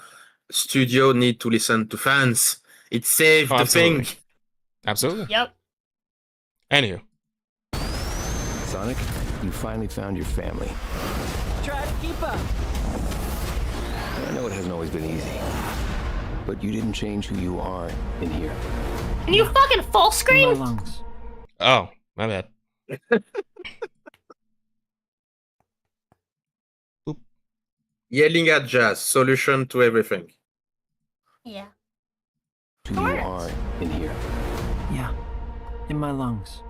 studio need to listen to fans. It saved the thing. Absolutely. Yep. Anywho. Sonic, you finally found your family. Try to keep up. I know it hasn't always been easy, but you didn't change who you are in here. Can you fucking full screen? My lungs. Oh, my bad. Yelling at Jazz, solution to everything. Yeah. Who you are in here. Yeah, in my lungs.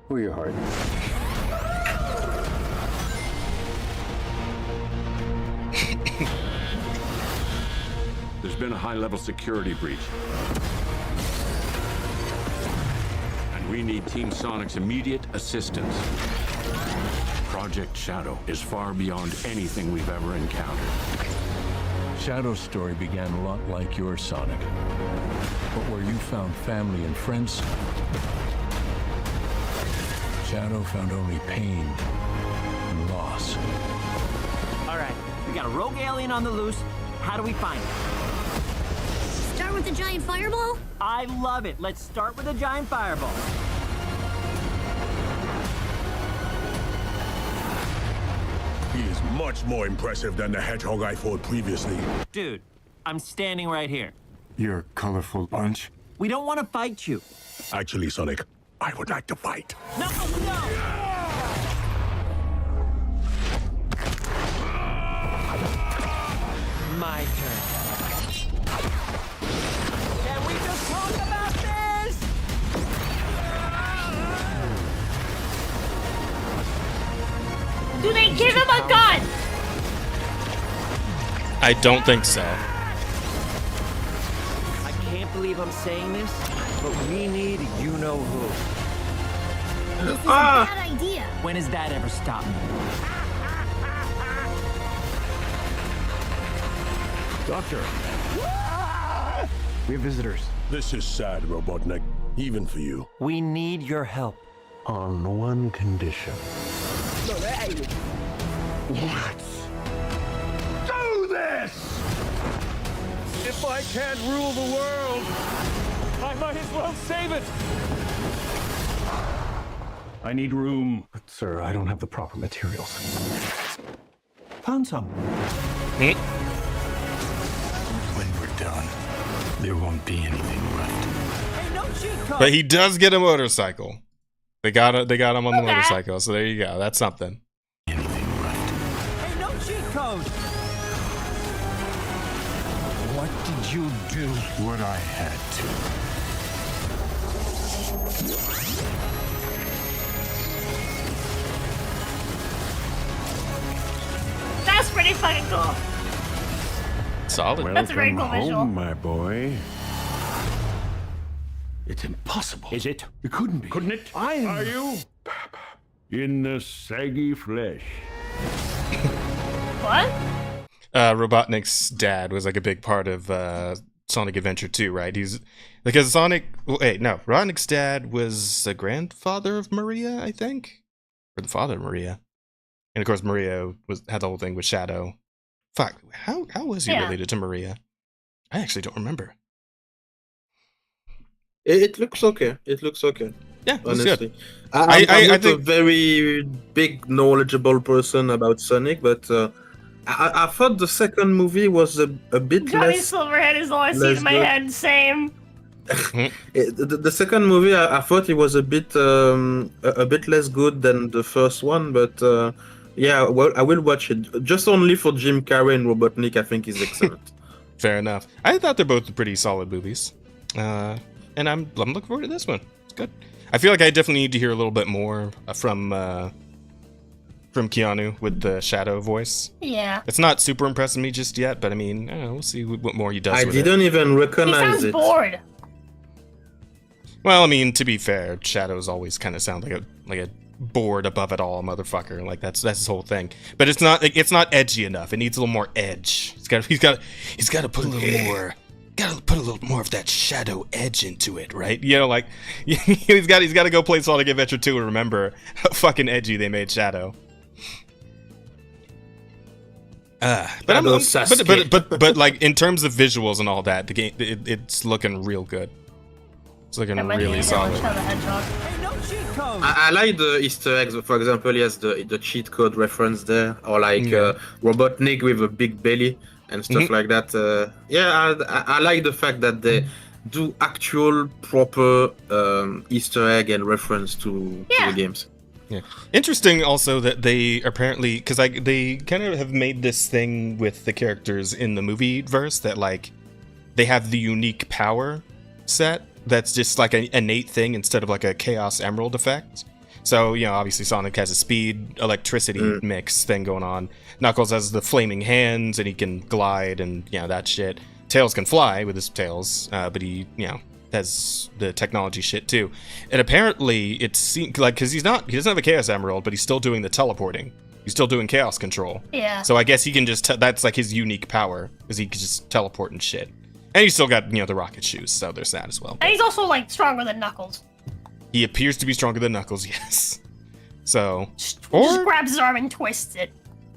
Or your heart. There's been a high-level security breach. And we need Team Sonic's immediate assistance. Project Shadow is far beyond anything we've ever encountered. Shadow's story began a lot like your Sonic. But where you found family and friends, Shadow found only pain and loss. All right, we got a rogue alien on the loose. How do we find it? Start with a giant fireball? I love it. Let's start with a giant fireball. He is much more impressive than the hedgehog I fought previously. Dude, I'm standing right here. Your colorful bunch? We don't want to fight you. Actually, Sonic, I would like to fight. No, no! My turn. Can we just talk about this? Do they give him a gun? I don't think so. I can't believe I'm saying this, but we need you-know-who. This is a bad idea. When has that ever stopped me? Doctor! We have visitors. This is sad, Robotnik. Even for you. We need your help. On one condition. What? Do this! If I can't rule the world, I might as well save it! I need room. But, sir, I don't have the proper materials. Found some. When we're done, there won't be anything left. Hey, no cheat code. But he does get a motorcycle. They got him on the motorcycle, so there you go. That's something. Hey, no cheat code. What did you do? What I had to. That's pretty fucking cool. Solid. That's a very cool visual. Home, my boy. It's impossible. Is it? It couldn't be. Couldn't it? Are you? In the saggy flesh. What? Robotnik's dad was like a big part of Sonic Adventure 2, right? He's because Robotnik's dad was the grandfather of Maria, I think, or the father of Maria, and of course Maria had the whole thing with Shadow. Fuck, how was he related to Maria? I actually don't remember. It looks okay. Yeah, honestly. Good. I'm not think a very big knowledgeable person about Sonic, but I thought the second movie was a bit Johnny less. Silverhead is all I see in my good. head. Same. The second movie, I thought it was a bit less good than the first one, but yeah, well, I will watch it just only for Jim Carrey and Robotnik. I think is excellent. Fair enough. I thought they're both pretty solid movies, and I'm looking forward to this one. It's good. I feel like I definitely need to hear a little bit more from Keanu with the Shadow voice. Yeah. It's not super impressing me just yet, but I mean, I don't know, we'll see what more he does. I didn't even recognize he sounds it. bored. Well, I mean, to be fair, Shadows always kind of sound like a bored above it all motherfucker. Like that's his whole thing. But it's not edgy enough. It needs a little more edge. He's got to put a little more. Gotta put a little more of that Shadow edge into it, right? You know, like he's got to go play Sonic Adventure 2 and remember how fucking edgy they made Shadow. But like in terms of visuals and all that, the game it's looking real good. It's looking really solid. I like the Easter eggs. For example, he has the cheat code reference there, or like Robotnik with a big belly and stuff like that. I like the fact that they do actual proper Easter egg and reference to the games. Yeah. Interesting also that they apparently, because they kind of have made this thing with the characters in the movie verse that like they have the unique power set that's just like an innate thing instead of like a Chaos Emerald effect. So, you know, obviously Sonic has a speed, electricity mix thing going on. Knuckles has the flaming hands and he can glide and, you know, that shit. Tails can fly with his tails, but he, you know, has the technology shit too. And apparently it seems like, because he doesn't have a Chaos Emerald, but he's still doing the teleporting. He's still doing chaos control. Yeah. So I guess he can just, that's like his unique power, is he can just teleport and shit. And he's still got, you know, the rocket shoes, so there's that as well. And he's also, like, stronger than Knuckles. He appears to be stronger than Knuckles, yes. So, Just grabs his arm and twists it.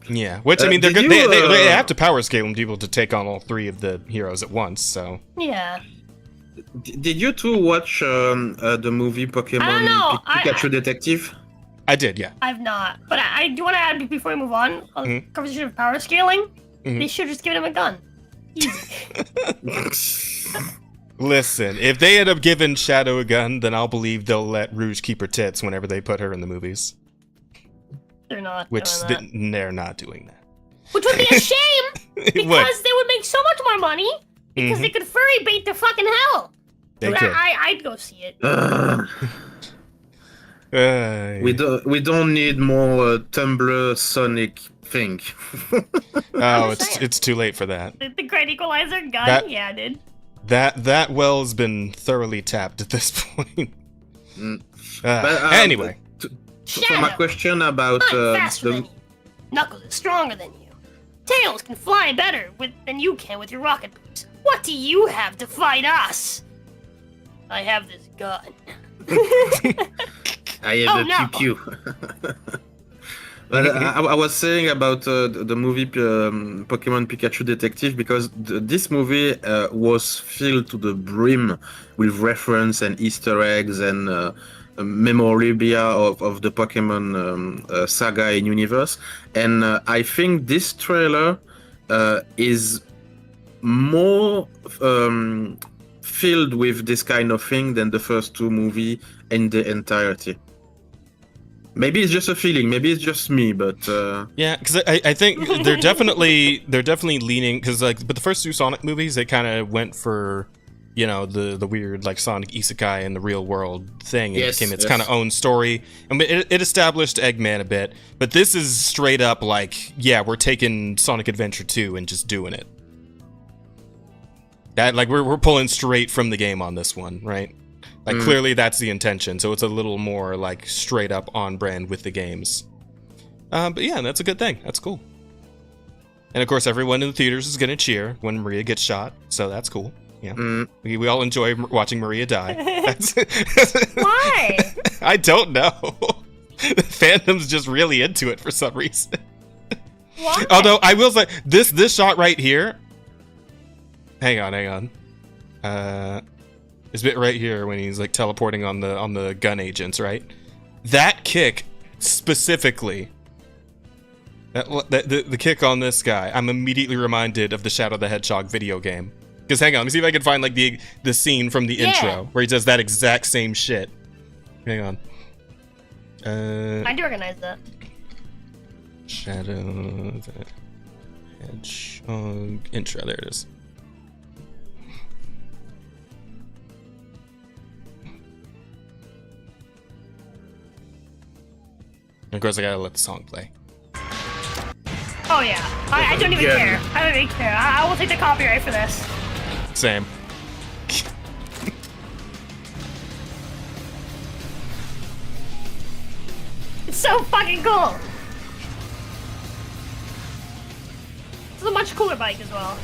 Yeah, which, I mean, they're good. They have to power scale them to be able to take on all three of the heroes at once, so. Yeah. Did you two watch the movie Pokemon Pikachu Detective? I did, yeah. I've not. But I do want to add, before we move on, conversation of power scaling, they should have just given him a gun. Listen, if they end up giving Shadow a gun, then I'll believe they'll let Rouge keep her tits whenever they put her in the movies. They're not Which doing that. they're not doing that. Which would be a shame, because they would make so much more money, because they could furry bait to fucking hell. They could. I'd go see it. We don't need more Tumblr Sonic thing. Oh, it's too late for that. The Great Equalizer gun? Yeah, dude. That well's been thoroughly tapped at this point. Anyway. So my question about I'm faster than you. Knuckles is stronger than you. Tails can fly better than you can with your rocket boots. What do you have to fight us? I have this gun. I have a pew. But I was saying about the movie Pokemon Pikachu Detective, because this movie was filled to the brim with reference and Easter eggs and memorabilia of the Pokemon saga and universe, and I think this trailer is more filled with this kind of thing than the first two movies in the entirety. Maybe it's just a feeling. Maybe it's just me, but yeah, because I think they're definitely leaning, because but the first two Sonic movies, they kind of went for, you know, the weird like Sonic isekai in the real world thing. It became its kind of own story, and it established Eggman a bit. But this is straight up like, yeah, we're taking Sonic Adventure 2 and just doing it. That like we're pulling straight from the game on this one, right? Like clearly that's the intention, so it's a little more like straight up on brand with the games. But yeah, that's a good thing. That's cool. And of course, everyone in the theaters is gonna cheer when Maria gets shot, so that's cool. Yeah, we all enjoy watching Maria die. Why? I don't know. The fandom's just really into it for some reason. Why? Although I will say this shot right here. Hang on. This bit right here when he's like teleporting on the gun agents, right? That kick specifically, the kick on this guy, I'm immediately reminded of the Shadow the Hedgehog video game. Because hang on, let me see if I can find like the scene from the intro where he does that exact same shit. Hang on. I do recognize that. Shadow the Hedgehog intro. There it is. And of course, I gotta let the song play. Oh yeah, I don't even care. I don't even care. I will take the copyright for this. Same. It's so fucking cool. It's a much cooler bike as well.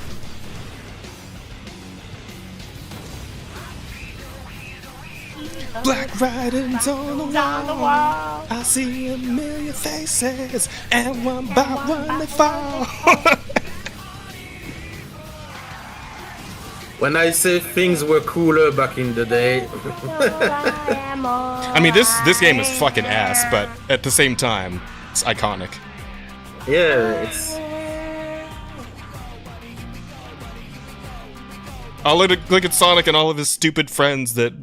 Black writings on the wall. I see a million faces, and one by one they fall. when I say things were cooler back in the day. I mean, this game is fucking ass, but at the same time, it's iconic. Yeah, it's. I'll look at Sonic and all of his stupid friends that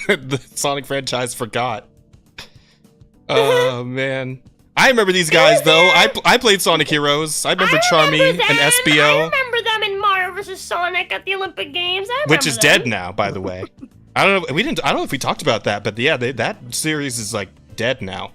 the Sonic franchise forgot. Oh man, I remember these guys though. I played Sonic Heroes. I remember Charmy and SBO. I remember them in Mario vs. Sonic at the Olympic Games. Which is dead now, by the way. I don't know. I don't know if we talked about that, but yeah, that series is like dead now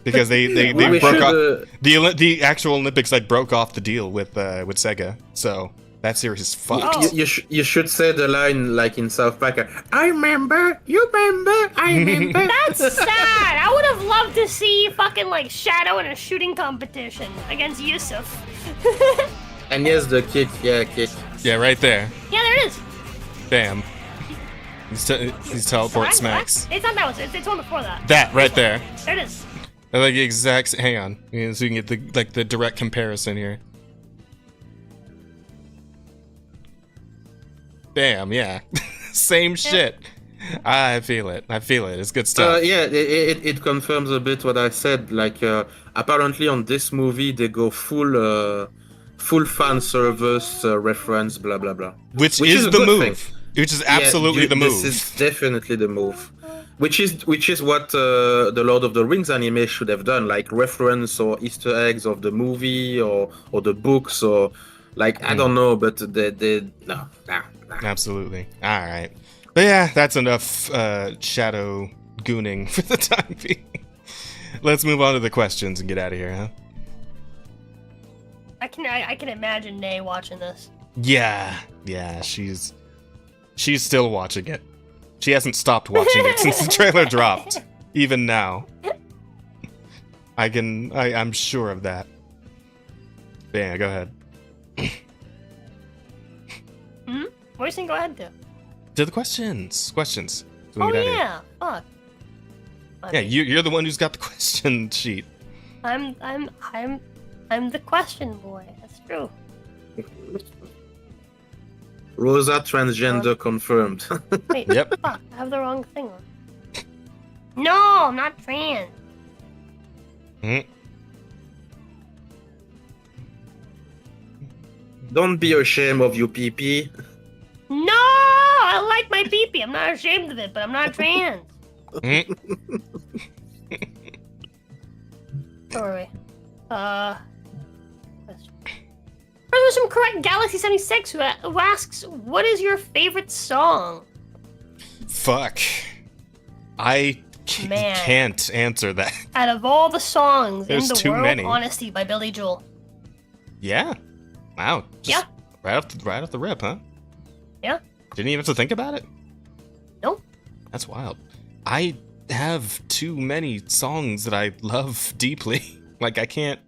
because they broke off the actual Olympics. Like broke off the deal with Sega, so. That series is fucked. You should say the line like in South Park. I remember, you remember, I remember. That's sad. I would have loved to see fucking like Shadow in a shooting competition against Yusuf. And yes, the kick. Yeah, right there. Yeah, there it is. Bam. These teleport smacks. It's not that one. It's one before that. That right there. There it is. I like the exact. Hang on, so you can get the direct comparison here. Bam, yeah. Same shit. I feel it. It's good stuff. Yeah, it confirms a bit what I said. Like, apparently on this movie, they go full fan service reference, blah, blah, blah. Which is the move. Thing. Which is absolutely the move. This is definitely the move. Which is what the Lord of the Rings anime should have done. Like, reference or Easter eggs of the movie or the books or... Like, I don't know, but no. Absolutely. All right. But yeah, that's enough shadow gooning for the time being. Let's move on to the questions and get out of here, huh? I can imagine Nay watching this. Yeah, she's still watching it. She hasn't stopped watching it since the trailer dropped. Even now. I'm sure of that. But yeah, go ahead. What are you saying? Go ahead, do. To the questions. So oh yeah, fuck. Yeah, you're the one who's got the question sheet. I'm the question boy. That's true. Rosa transgender confirmed. Wait, yep. Fuck, I have the wrong thing on. No, I'm not trans. Don't be ashamed of your PP. No, I like my pee-pee. I'm not ashamed of it, but I'm not trans. Sorry. There's some correct Galaxy 76 who asks, "What is your favorite song?" Fuck. I can't answer that. Out of all the songs There's in the too world, many. Honesty by Billy Joel. Yeah. Wow. Yeah. Right off the rip, huh? Yeah. Didn't even have to think about it? Nope. That's wild. I have too many songs that I love deeply. Like, I can't...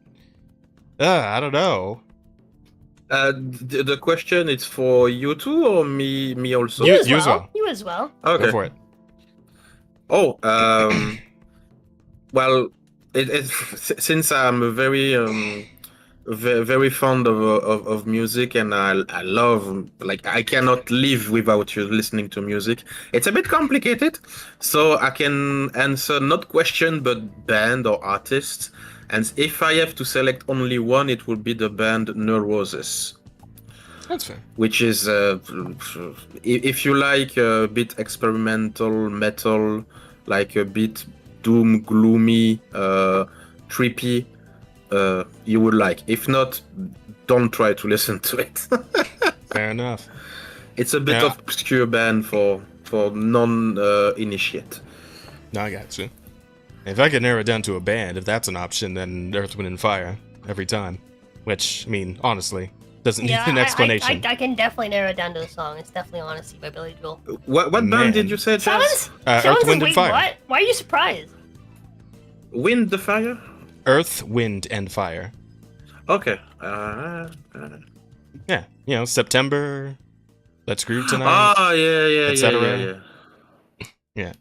I don't know. The question is for you two or me also? You as well. You as well. Okay. Go for it. Oh, well, since I'm a very fond of music, and I love, like, I cannot live without you listening to music. It's a bit complicated, so I can answer not question but band or artist. And if I have to select only one, it will be the band Nuraroni. That's fair. Which is, if you like a bit experimental metal, like a bit doom, gloomy, trippy, you would like. If not, don't try to listen to it. Fair enough. It's a bit of obscure band for non-initiate. No, I got you. If I could narrow it down to a band, if that's an option, then Earth, Wind, and Fire every time. Which, I mean, honestly, doesn't need an explanation. I can definitely narrow it down to a song. It's definitely Honesty by Billy Joel. What band did you say, Chaz? Earth, Wind, and Fire. What? Why are you surprised? Wind the Fire? Earth, Wind, and Fire. Okay. Yeah, you know, September, Let's Groove Tonight. Oh, yeah. Yeah.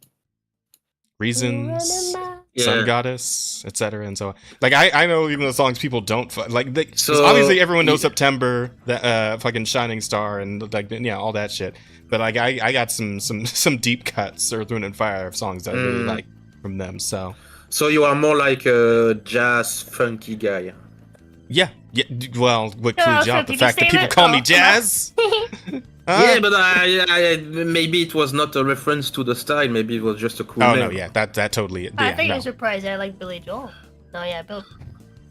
Reasons, Yeah. Sun Goddess, etc. and so on. Like, I know even the songs people don't like. So, obviously everyone knows September, the fucking Shining Star, and like, yeah, all that shit. But like, I got some deep cuts, Earth, Wind, and Fire songs that I really like from them. So you are more like a jazz funky guy. Yeah. Well, what clues you out the fact that people call me Jazz? Yeah, but I maybe it was not a reference to the style. Maybe it was just a cool name. No, yeah, that totally. I think you're surprised that I like Billy Joel. No, yeah,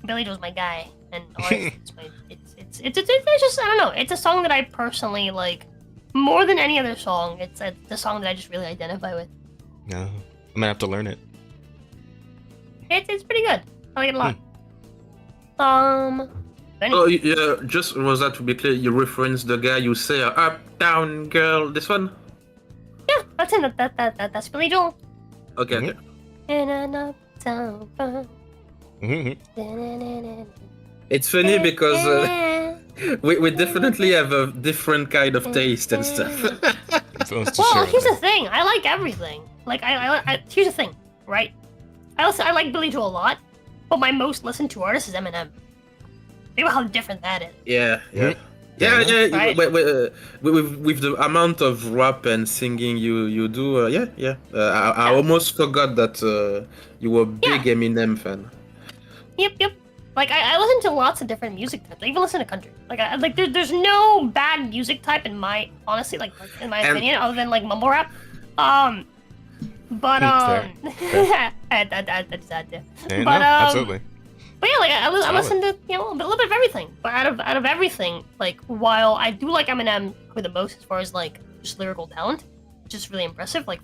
Billy Joel's my guy, and honestly, it's just, I don't know. It's a song that I personally like more than any other song. It's the song that I just really identify with. No, I'm gonna have to learn it. It's pretty good. I like it a lot. Oh, yeah, just was that to be clear, you reference the guy you say, Uptown Girl, this one? Yeah, that's him. That's Billy Joel. Okay, okay. In an uptown bar. It's funny because we definitely have a different kind of taste and stuff. Well, here's the thing. I like everything. Like, here's the thing, right? I like Billy Joel a lot, but my most listened to artist is Eminem. Think about how different that is. Yeah. Right? With the amount of rap and singing you do, I almost forgot that you were a big Eminem fan. Yep. Like, I listen to lots of different music types. I even listen to country. Like, there's no bad music type in my, honestly, like in my opinion, other than like mumble rap. That's sad too. Absolutely. But yeah, like I listen to a little bit of everything. But out of everything, like while I do like Eminem for the most as far as like just lyrical talent, which is really impressive. Like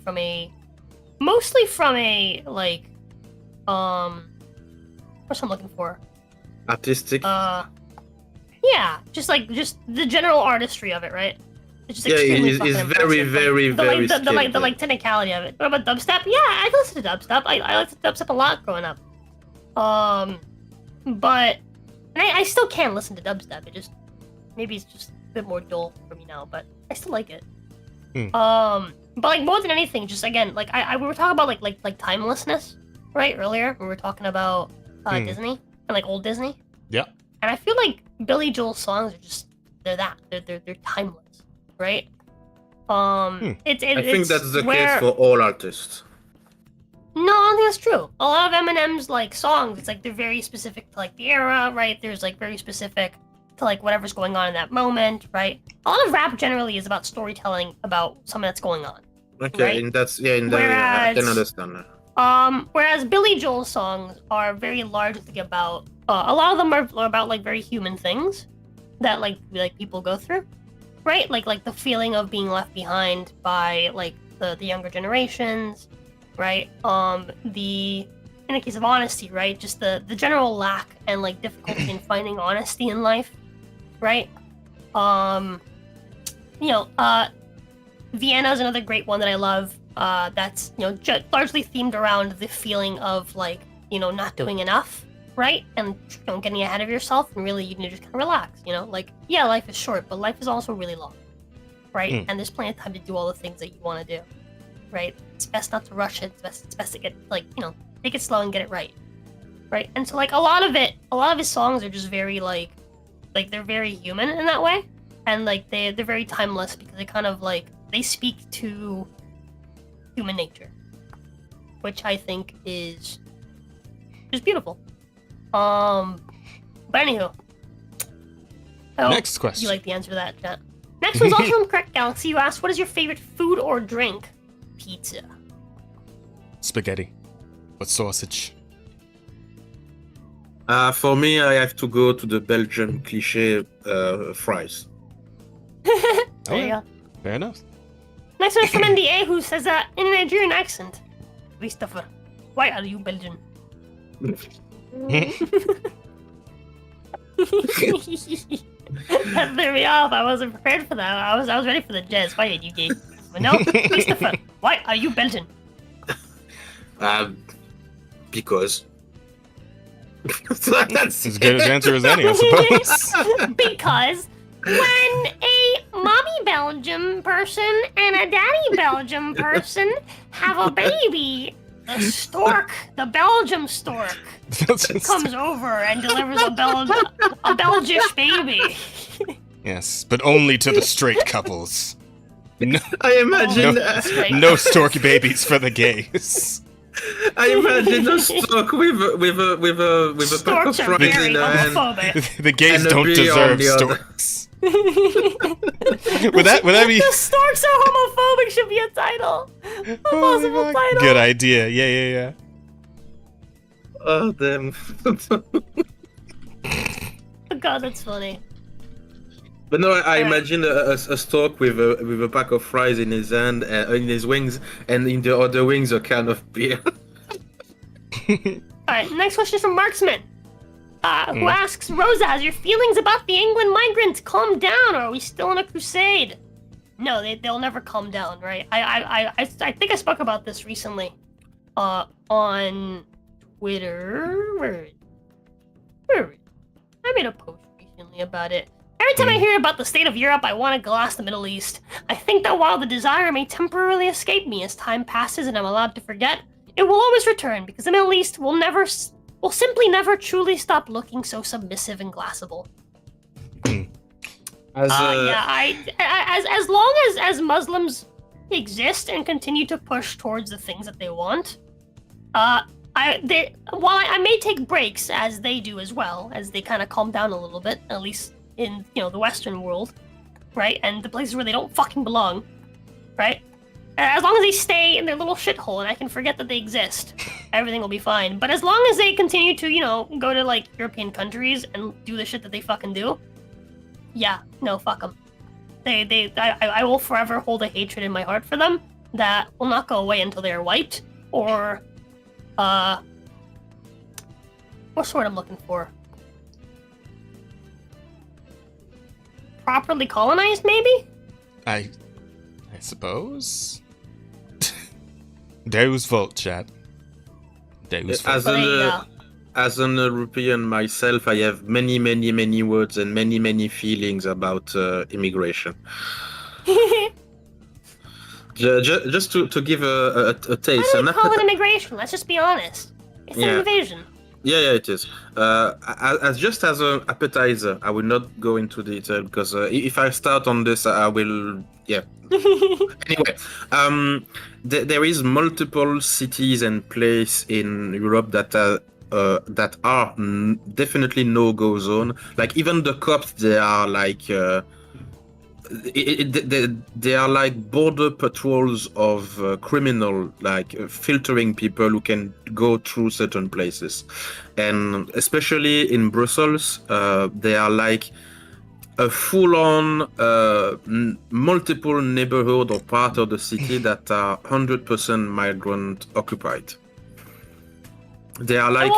mostly from a like what's I'm looking for? Artistic. Yeah, just the general artistry of it, right? It's just it's very the like technicality of it. What about dubstep? Yeah, I listen to dubstep. I listened to dubstep a lot growing up. But I still can listen to dubstep. Maybe it's just a bit more dull for me now, but I still like it. But like more than anything, just again, like we were talking about like timelessness, right? Earlier we were talking about Disney and like old Disney. Yeah. And I feel like Billy Joel's songs are just they're timeless, right? I think that's the case for all artists. No, I don't think that's true. A lot of Eminem's like songs, it's like they're very specific to like the era, right? There's like very specific to like whatever's going on in that moment, right? A lot of rap generally is about storytelling about something that's going on. Okay, right? and that's I can understand that. Whereas Billy Joel's songs are very largely about a lot of them are about like very human things that like people go through, right? Like the feeling of being left behind by like the younger generations, right? In the case of honesty, right? Just the general lack and like difficulty in finding honesty in life, right? Vienna is another great one that I love. That's largely themed around the feeling of like not doing enough, right? And getting ahead of yourself, and really you need to just kind of relax. Like yeah, life is short, but life is also really long, right? And there's plenty of time to do all the things that you want to do, right? It's best not to rush it. It's best to get take it slow and get it right, right? And so like a lot of his songs are just very like they're very human in that way, and like they're very timeless because they kind of like they speak to human nature, which I think is just beautiful. But anywho, next question. You like the answer to that, chat? Next one's also from Correct Galaxy. You asked, "What is your favorite food or drink?" Pizza. Spaghetti. What sausage? For me, I have to go to the Belgian cliché fries. There you go. Fair enough. Next one is from NDA, who says that in a Nigerian accent. Christopher, why are you Belgian? That threw me off. I wasn't prepared for that. I was ready for the jazz. Why are you gay? But no, Christopher, why are you Belgian? Because. That's as good an answer as any, I suppose. Because when a mommy Belgium person and a daddy Belgium person have a baby, the Belgium stork, comes over and delivers a Belgish baby. Yes, but only to the straight couples. No, I imagine no stork babies for the gays. I imagine a stork with a pack of fries in her hand. The gays don't deserve storks. would that be? The Storks are homophobic should be a title. A possible title. Good idea. Yeah. Oh damn. God, that's funny. But no, I imagine a stork with a pack of fries in his hand, in his wings, and in the other wings a can of beer. Alright, next question is from Marksman. Who asks, Rosa, has your feelings about the England migrants calmed down, or are we still in a crusade? No, they'll never calm down, right? I think I spoke about this recently on Twitter. Where is it? I made a post recently about it. Every time I hear about the state of Europe, I want to glass the Middle East. I think that while the desire may temporarily escape me as time passes and I'm allowed to forget, it will always return because the Middle East will simply never truly stop looking so submissive and glassable. As long as Muslims exist and continue to push towards the things that they want, while I may take breaks as they do as well, as they kind of calm down a little bit, at least in the Western world, right, and the places where they don't fucking belong, right? As long as they stay in their little shithole and I can forget that they exist, everything will be fine. But as long as they continue to, go to like European countries and do the shit that they fucking do, yeah, no, fuck them. I will forever hold a hatred in my heart for them that will not go away until they are wiped or, what's the word I'm looking for? Properly colonized, maybe? I suppose. Deus Vult, chat. Deus Vult. As an European myself, I have many words and many feelings about immigration. Just to give a taste. How do we call it immigration? Let's just be honest. It's an invasion. Yeah, it is. As just as an appetizer, I will not go into detail because if I start on this, I will. Yeah. Anyway, there is multiple cities and places in Europe that are definitely no-go zone. Like even the cops, they are like. They are like border patrols of criminal, like filtering people who can go through certain places, and especially in Brussels, they are like a full-on multiple neighborhood or part of the city that are 100% migrant occupied. They are like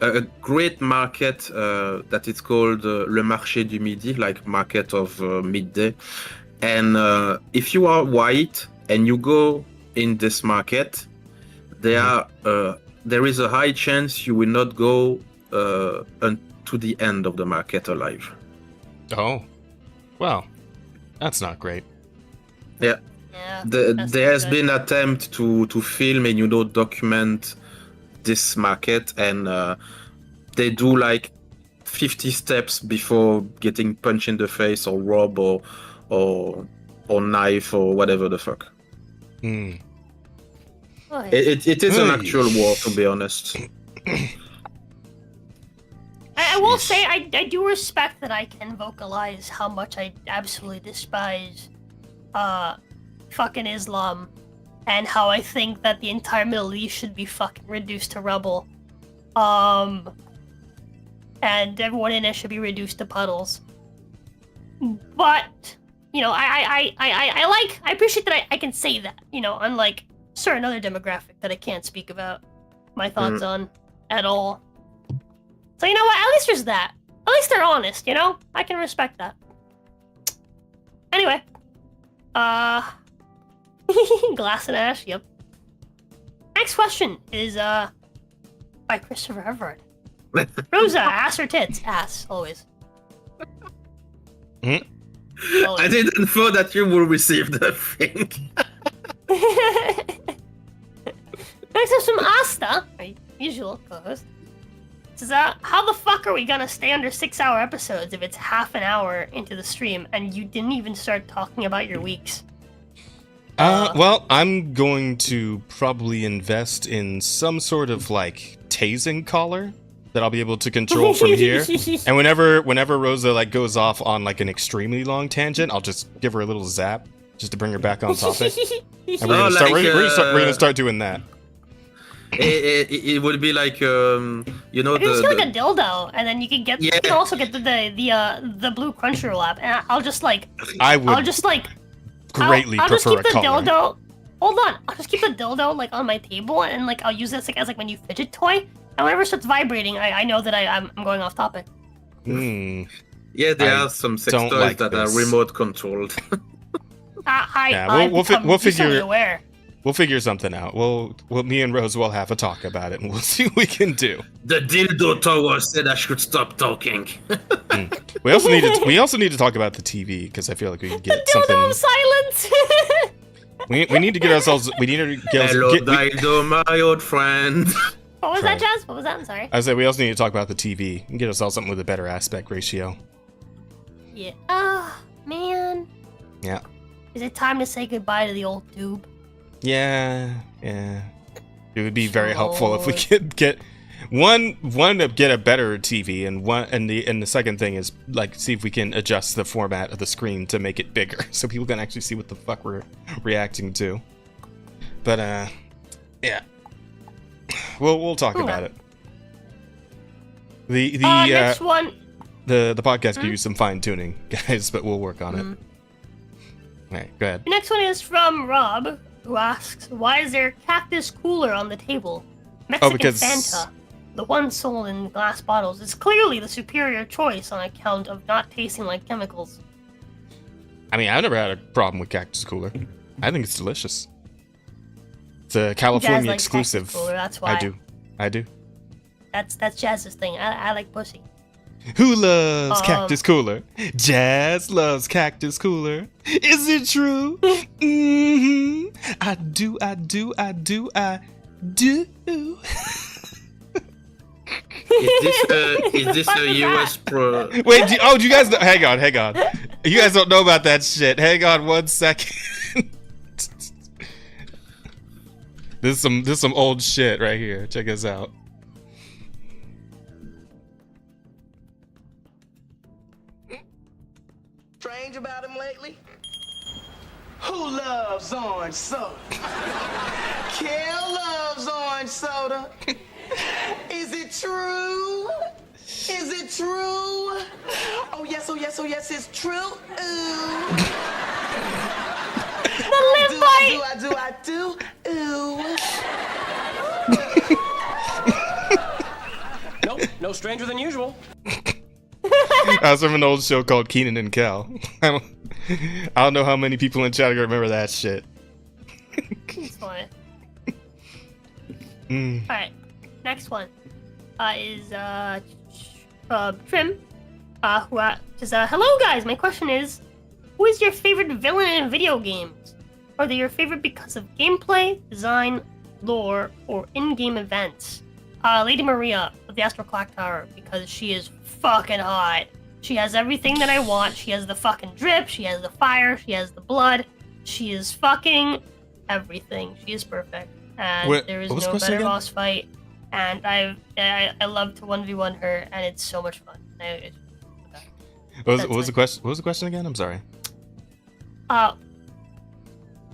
a great market that is called Le Marché du Midi, like market of midday. And if you are white and you go in this market, there is a high chance you will not go to the end of the market alive. Oh, well, that's not great. Yeah. There has been attempt to film and document this market, and they do like 50 steps before getting punched in the face or robbed or knife or whatever the fuck. It is an actual war, to be honest. I will say I do respect that I can vocalize how much I absolutely despise fucking Islam, and how I think that the entire Middle East should be fucking reduced to rubble. And everyone in it should be reduced to puddles. But, I appreciate that I can say that, unlike certain other demographic that I can't speak about my thoughts on at all. So you know what, at least there's that. At least they're honest, I can respect that. Anyway. Glass and Ash, yep. Next question is by Christopher Everard. Rosa, ass or tits? Ass, always. I didn't know that you will receive the thing. Next is from Asta, my usual co-host. Says, how the fuck are we gonna stay under 6-hour episodes if it's half an hour into the stream and you didn't even start talking about your weeks? Well, I'm going to probably invest in some sort of like tasing collar that I'll be able to control from here. And whenever Rosa goes off on like an extremely long tangent, I'll just give her a little zap just to bring her back on topic. And we're gonna start doing that. It would be like You can just get like a dildo, and then you can get. Yeah. You can also get the blue Crunchyroll app, and I'll just greatly I'll just keep the dildo. Hold on, I'll just keep the dildo on my table, and I'll use this as when you fidget toy. And whenever it starts vibrating, I know that I'm going off topic. Yeah, there are some sex toys that are remote controlled. We'll figure something out. Me and Rose will have a talk about it, and we'll see what we can do. The dildo tower said I should stop talking. We also need to talk about the TV because I feel like we can get the dildo of silence. we need to get ourselves. We need to get. Hello, dildo, my old friend. What was that, Jazz? What was that? I'm sorry. I said we also need to talk about the TV and get ourselves something with a better aspect ratio. Yeah. Oh man. Yeah. Is it time to say goodbye to the old tube? Yeah. It would be very helpful if we could get one to get a better TV, and the second thing is see if we can adjust the format of the screen to make it bigger so people can actually see what the fuck we're reacting to. But yeah. We'll talk about it. The next one. The podcast could use some fine tuning, guys, but we'll work on it. Alright, go ahead. The next one is from Rob, who asks, why is there a cactus cooler on the table? Mexican Fanta, the one sold in glass bottles, is clearly the superior choice on account of not tasting like chemicals. I mean, I've never had a problem with cactus cooler. I think it's delicious. It's a California exclusive. Cooler, that's why. I do. That's Jazz's thing. I like pussy. Who loves cactus cooler? Jazz loves cactus cooler. Is it true? I do. Is this a US pro? Wait, do you guys know, hang on. You guys don't know about that shit. Hang on 1 second. This is some old shit right here. Check us out. Strange about him lately? Who loves orange soda? Kel loves orange soda. Is it true? Is it true? Oh yes, it's true. Ooh. I do. Ooh. Nope, no stranger than usual. I was from an old show called Keenan and Kel. I don't know how many people in chat are gonna remember that shit. It's funny. Mm. Alright, next one is Trim, who says, hello guys, my question is, who is your favorite villain in video games? Are they your favorite because of gameplay, design, lore, or in-game events? Lady Maria of the Astral Clock Tower, because she is fucking hot. She has everything that I want. She has the fucking drip, she has the fire, she has the blood. She is fucking everything. She is perfect. And there is no better boss fight. And I love to 1v1 her, and it's so much fun. What was the question? What was the question again? I'm sorry.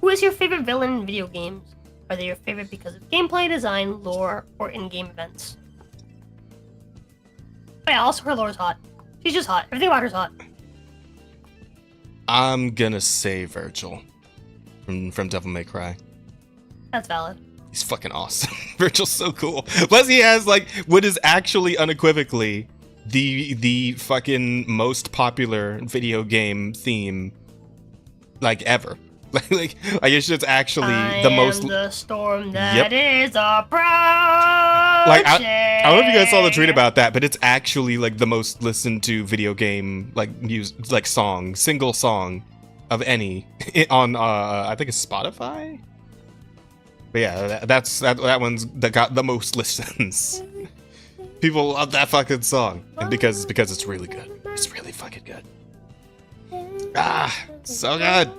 Who is your favorite villain in video games? Are they your favorite because of gameplay, design, lore, or in-game events? Oh yeah, also her lore is hot. She's just hot. Everything about her's hot. I'm gonna say Virgil from Devil May Cry. That's valid. He's fucking awesome. Virgil's so cool. Plus he has like what is actually unequivocally the fucking most popular video game theme like ever. like it's just actually the most. The storm that is approaching. Like I don't know if you guys saw the tweet about that, but it's actually like the most listened to video game like music like single song of any on I think it's Spotify. But yeah, that one's that got the most listens. People love that fucking song, and because it's really good. It's really fucking good. So good.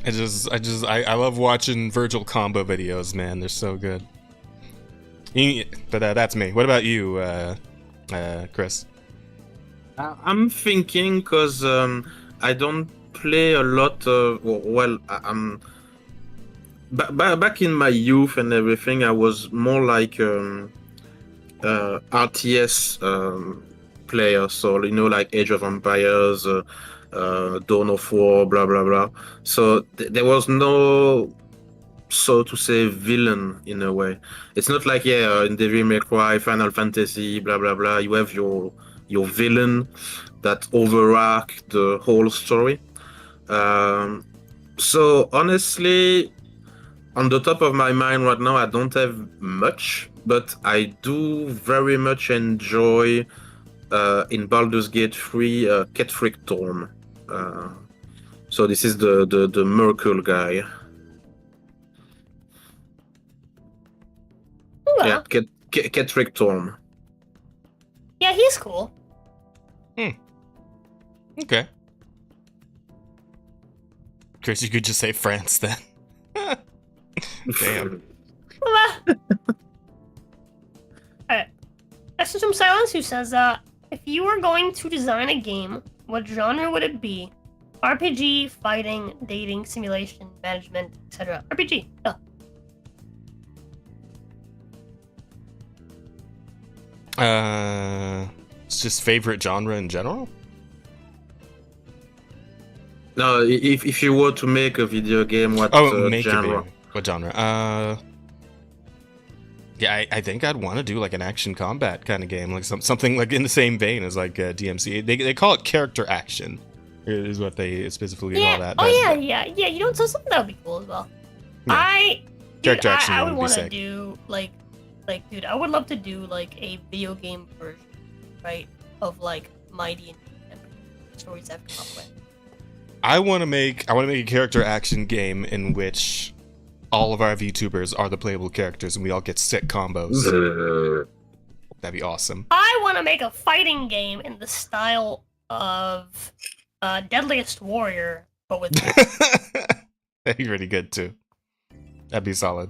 I love watching Virgil combo videos, man. They're so good. But that's me. What about you, Chris? I'm thinking because I don't play a lot of. I'm back in my youth and everything. I was more like RTS player, so like Age of Empires. Dawn of War, blah blah blah. So there was no, so to say, villain in a way. It's not like in Devil May Cry, Final Fantasy, blah blah blah. You have your villain that overarch the whole story. So honestly, on the top of my mind right now, I don't have much, but I do very much enjoy in Baldur's Gate 3 Ketfric Torm. So this is the Merkel guy. Yeah, Ketfric Torm. Yeah, he's cool. Okay. Chris, you could just say France then. Damn. Alright. Question from Silence, who says, if you were going to design a game, what genre would it be? RPG, fighting, dating, simulation, management, etc. RPG. It's just favorite genre in general? No, if you were to make a video game, what genre? What genre? Yeah, I think I'd want to do like an action combat kind of game, like something like in the same vein as like DMC. They call it character action, is what they specifically call that. Yeah. You know, so something that would be cool as well. Yeah. Character action I would want to do like, dude, I would love to do like a video game version, right, of like Mighty and stories I've come up with. I want to make a character action game in which all of our VTubers are the playable characters and we all get sick combos. That'd be awesome. I want to make a fighting game in the style of Deadliest Warrior, but with That'd be pretty good too. That'd be solid.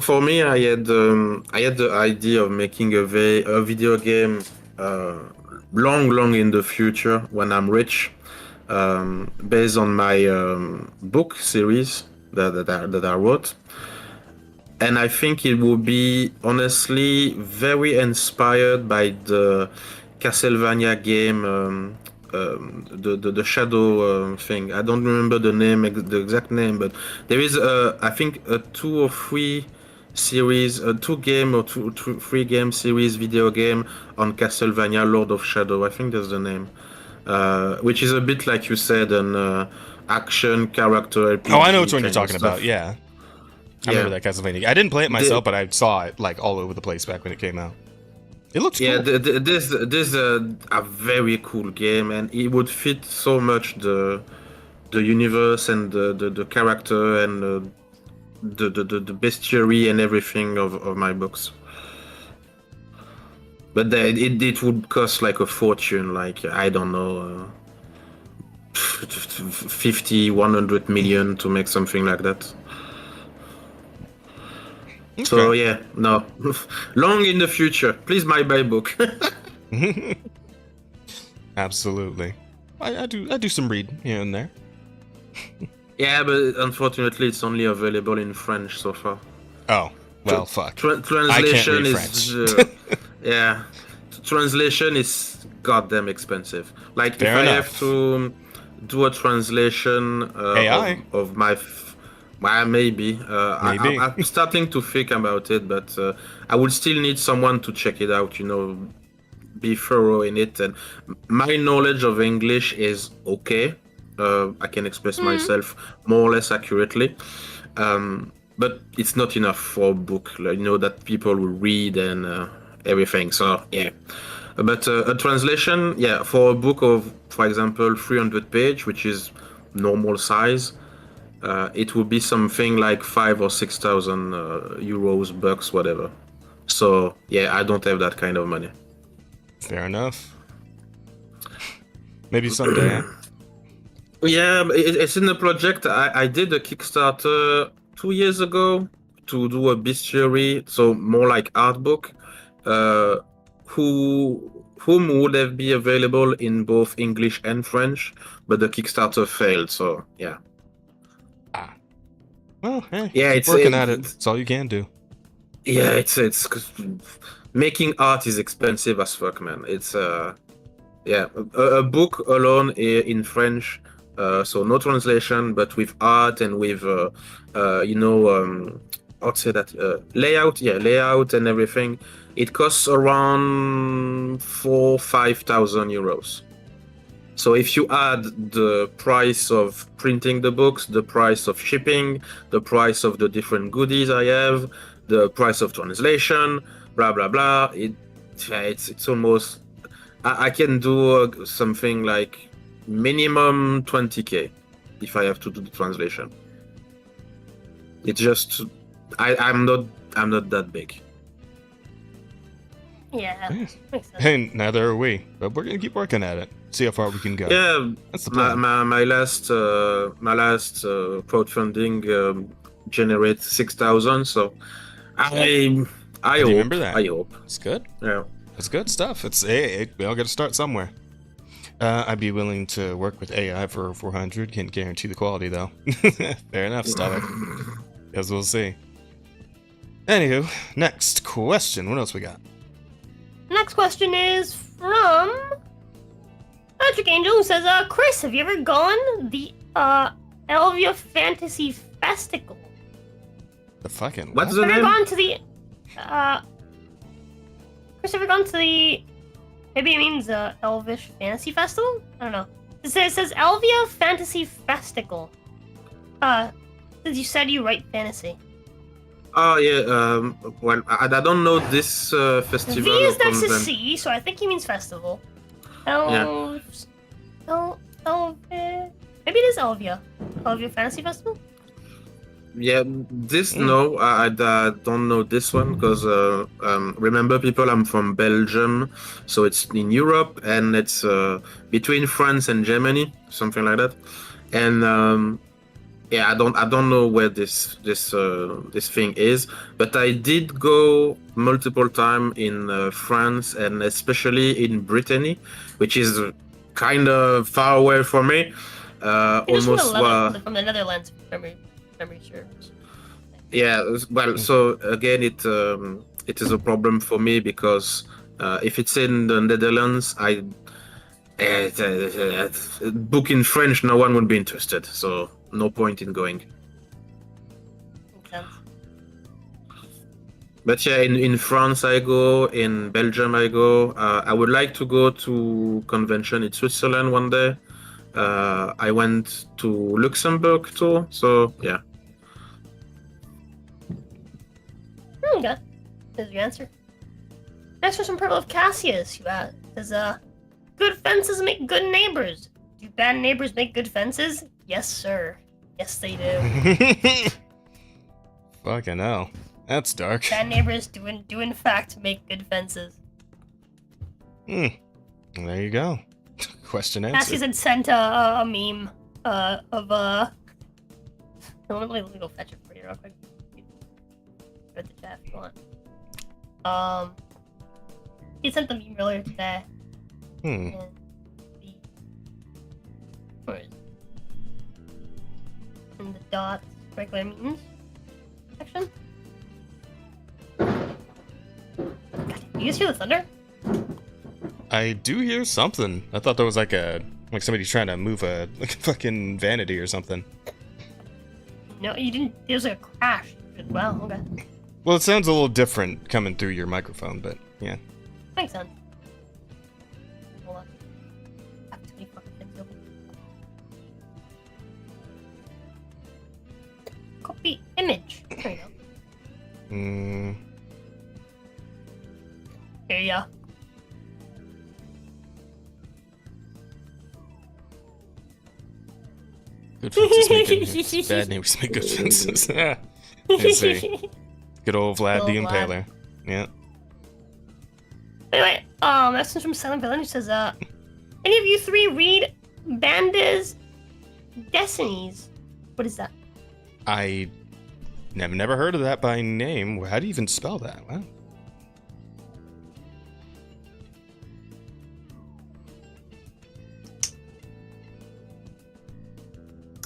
For me, I had the idea of making a video game long in the future when I'm rich, based on my book series that I wrote. And I think it will be honestly very inspired by the Castlevania game, the Shadow thing. I don't remember the name, the exact name, but there is I think a 2 or 3 series, a 3 game series video game on Castlevania Lord of Shadow. I think that's the name, which is a bit like you said, an action character RPG. Oh, I know which one you're talking about. Yeah. I remember that Castlevania. I didn't play it myself, but I saw it like all over the place back when it came out. It looks cool. Yeah, this is a very cool game, and it would fit so much the universe and the character and the bestiary and everything of my books. But it would cost like a fortune, like I don't know, 50-100 million to make something like that. Okay. So yeah, no, long in the future. Please buy my book. Absolutely, I do some read here and there. Yeah, but unfortunately, it's only available in French so far. Oh well, fuck. Translation is yeah, translation is goddamn expensive. Like Fair if enough. I have to do a translation of my. Well, maybe. I'm starting to think about it, but I would still need someone to check it out, be thorough in it. And my knowledge of English is okay. I can express myself more or less accurately. But it's not enough for a book, that people will read and everything. So, yeah. But a translation, yeah, for a book of, for example, 300 page, which is normal size, it would be something like 5,000 or 6,000 euros, bucks, whatever. So yeah, I don't have that kind of money. Fair enough. Maybe someday. Yeah, it's in the project. I did a Kickstarter 2 years ago to do a bestiary, so more like art book, whom would have been available in both English and French, but the Kickstarter failed. So yeah. Well, hey, yeah, keep working at it. That's all you can do. Yeah, it's making art is expensive as fuck, man. It's yeah, a book alone in French, so no translation, but with art and with I'd say that layout and everything. It costs around 4,000-5,000 euros. So if you add the price of printing the books, the price of shipping, the price of the different goodies I have, the price of translation, blah blah blah, it's almost I can do something like minimum 20k if I have to do the translation. It's just I'm not that big. Yeah, makes sense. And neither are we, but we're gonna keep working at it. See how far we can go. Yeah, that's the plan. My last crowdfunding generates 6,000. So I hope. Remember that? I hope it's good. Yeah, it's good stuff. It's we all got to start somewhere. I'd be willing to work with AI for 400. Can't guarantee the quality though. Fair enough, Stomach. Guess we'll see. Anywho, next question. What else we got? Next question is from Patrick Angel, who says, Chris, have you ever gone the Elvia Fantasy Festival? The fucking what's the name? Ever gone to the Chris, ever gone to the maybe it means Elvish Fantasy Festival? I don't know. It says Elvia Fantasy Festival. Since you said you write fantasy. Oh yeah, well I don't know this festival. V is next to C, so I think he means festival. Maybe it is Elvia. of your fantasy festival? Yeah, this no, I don't know this one because remember, people, I'm from Belgium, so it's in Europe and it's between France and Germany, something like that. And yeah, I don't know where this thing is, but I did go multiple times in France and especially in Brittany, which is kind of far away from me. Almost from the Netherlands, memory serves. Yeah, well, so again, it is a problem for me because if it's in the Netherlands, book in French, no one would be interested. So no point in going. Makes sense. But yeah, in France I go, in Belgium I go. I would like to go to convention in Switzerland one day. I went to Luxembourg too. So yeah. Okay. There's your answer. Next question, Purple of Cassius. You ask, does good fences make good neighbors? Do bad neighbors make good fences? Yes, sir. Yes, they do. Fucking hell. That's dark. Bad neighbors do in fact make good fences. There you go. Question answered. Cassius had sent a meme of let me go fetch it for you real quick. Read the chat if you want. He sent the meme earlier today. And where is it? In the dots, regular memes section. God, you guys hear the thunder? I do hear something. I thought that was like somebody trying to move a fucking vanity or something. No, you didn't. There's a crash. Wow, okay. Well, it sounds a little different coming through your microphone, but yeah. Makes sense. Hold on. I have too many fucking things open. Copy image. There you go. Here you go. Good fences make good bad neighbors make good fences. I see. Good old Vlad the Impaler. Yeah. Anyway, this is from Silent Villain, who says, any of you three read Banda's Destinies? What is that? I never heard of that by name. How do you even spell that? Wow.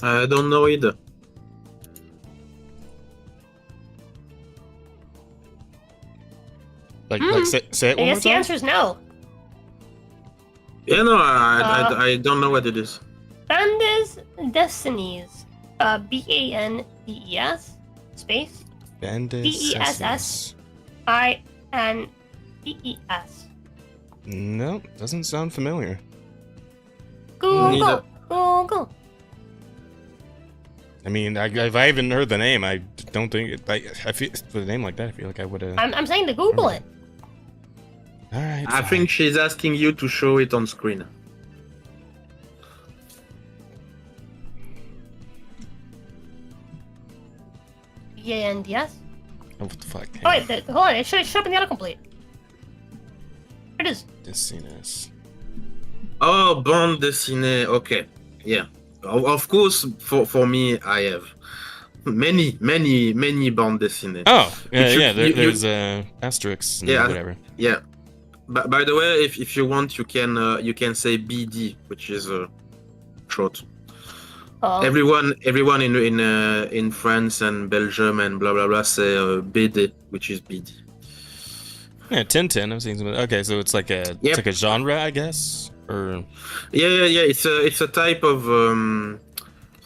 I don't know either. Like say it one more time? I guess the answer is no. Yeah, no, I don't know what it is. Banda's Destinies. Bandes space. Banda's Dessines. No, doesn't sound familiar. Google. I mean, if I haven't heard the name, I don't think I feel with a name like that. I feel like I would have. I'm saying to Google it. All right. I think she's asking you to show it on screen. Bandes. Oh, what the fuck? Oh wait, hold on. It should show up in the autocomplete. It is. Destinies. Oh, bande dessinée. Okay, yeah. Of course, for me, I have many bande dessinée. Oh, yeah. There's asterisks and yeah, whatever. Yeah. But by the way, if you want, you can say BD, which is short. Oh. Everyone in France and Belgium and blah blah blah say BD, which is BD. Yeah, Tintin. I'm seeing something. Okay, so it's like it's like a genre, I guess, or. Yeah. It's a type of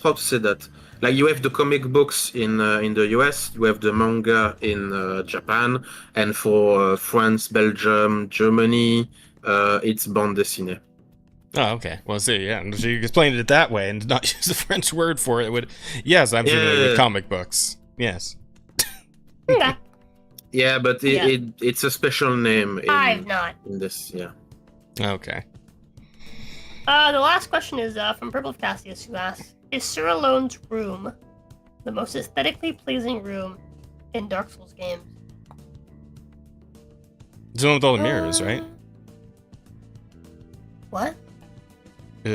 how to say that. Like you have the comic books in the US, you have the manga in Japan, and for France, Belgium, Germany, it's bande dessinée. Oh, okay. Well, see, yeah. So you explained it that way and not use a French word for it. Yes, I'm familiar with comic books. Yes. Okay. Yeah, but it's a special name. I've not. In this, yeah. Okay. The last question is from Purple Cassius, who asks, is Sir Alone's room the most aesthetically pleasing room in Dark Souls games? It's the one with all the mirrors, right? What?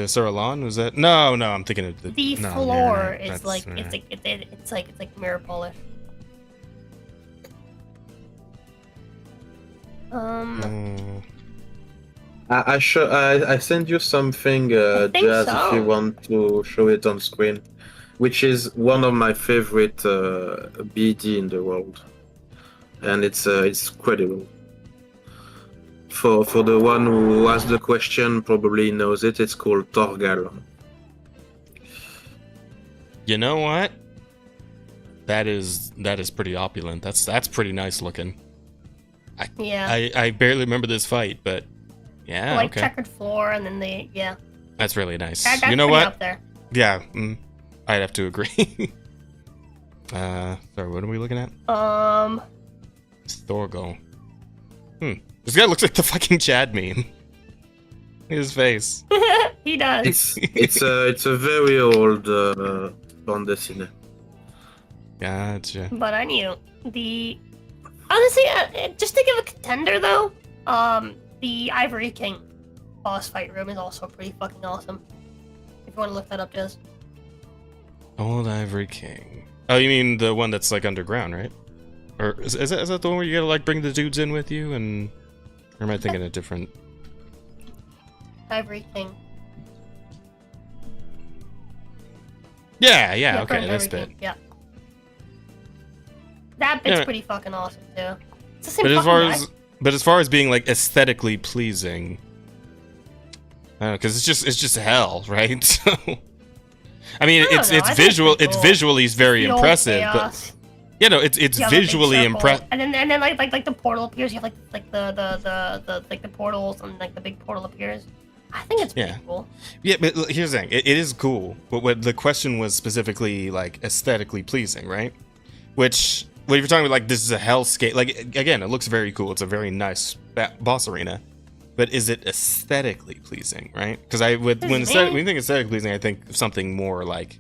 Sir Alon, was that? No, I'm thinking of The no, floor yeah, is that's- like yeah. it's like mirror polish. I send you something, Jazz, so. if you want to show it on screen, which is one of my favorite BD in the world, and it's incredible. For the one who asked the question, probably knows it. It's called Torgal. You know what? That is pretty opulent. That's pretty nice looking. I barely remember this fight, but yeah, Like okay. checkered floor, and then That's really nice. That's you know pretty what? up there. Yeah, I'd have to agree. Sorry, what are we looking at? Thorgal. This guy looks like the fucking Chad meme. Look at his face. He does. It's a very old bande dessinée. Gotcha. But I knew honestly, just to give a contender though, the Ivory King boss fight room is also pretty fucking awesome. If you want to look that up, Jez. Old Ivory King. Oh, you mean the one that's like underground, right? Or is that the one where you gotta like bring the dudes in with you, and or am I thinking a different? Ivory King. Yeah, okay, correct, this Ivory bit. King, yeah. That bit's Yeah. pretty fucking awesome too. It's the same But as fucking far guy. as being like aesthetically pleasing, I don't know, because it's just hell, right? So, I mean, I don't it's know, I think visual. it's It's cool. visually very The old impressive, chaos. but you know, it's You have a big visually circle, impressive. And then like the portal appears. You have like the portals, and like the big portal appears. I think it's pretty cool. Yeah, but here's the thing: it is cool. But what the question was specifically like aesthetically pleasing, right? Which, when you're talking about like this is a hellscape, like again, it looks very cool. It's a very nice boss arena. But is it aesthetically pleasing, right? Because when you think aesthetically pleasing, I think of something more like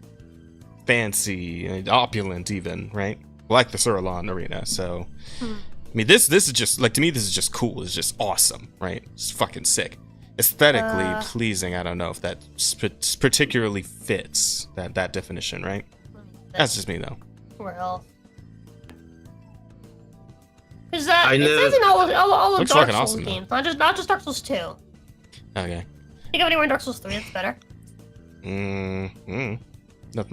fancy, and opulent, even, right? Like the Suralon arena. So, I mean, this is just like, to me, this is just cool. It's just awesome, right? It's fucking sick. Aesthetically pleasing, I don't know if that particularly fits that definition, right? That's just me though. Where else? Because I it know- says in all of Looks Dark fucking Souls awesome, though. games, not just Dark Souls 2. Okay. Think of anywhere in Dark Souls 3 that's better. Nothing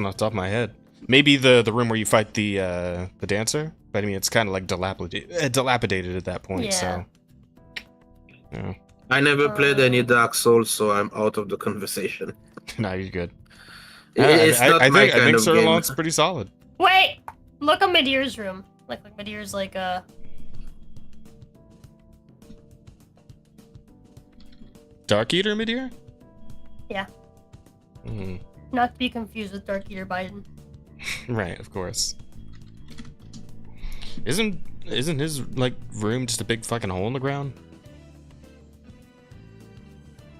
off the top of my head. Maybe the room where you fight the dancer, but I mean it's kind of like dilapidated at that point. Yeah. So. Yeah. I never played any Dark Souls, so I'm out of the conversation. No, you're good. It's not I my think kind of game. Suralon's pretty solid. Wait, look at Medeir's room. Like Medeir's like Dark Eater Midir? yeah, Mm, not to be confused with Dark Eater Biden. right, of course. Isn't his like room just a big fucking hole in the ground?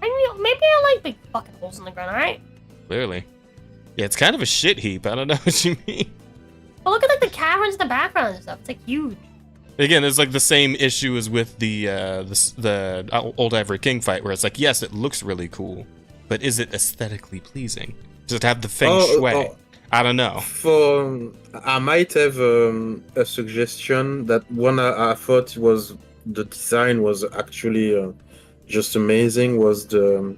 I mean, maybe I like big fucking holes in the ground. All right. Clearly. Yeah, it's kind of a shit heap. I don't know what you mean. But look at like the caverns in the background and stuff. It's like huge. Again, it's like the same issue as with the old Ivory King fight, where it's like, yes, it looks really cool, but is it aesthetically pleasing? Does it have the feng shui? I don't know. I might have a suggestion that one I thought was the design was actually just amazing. Was the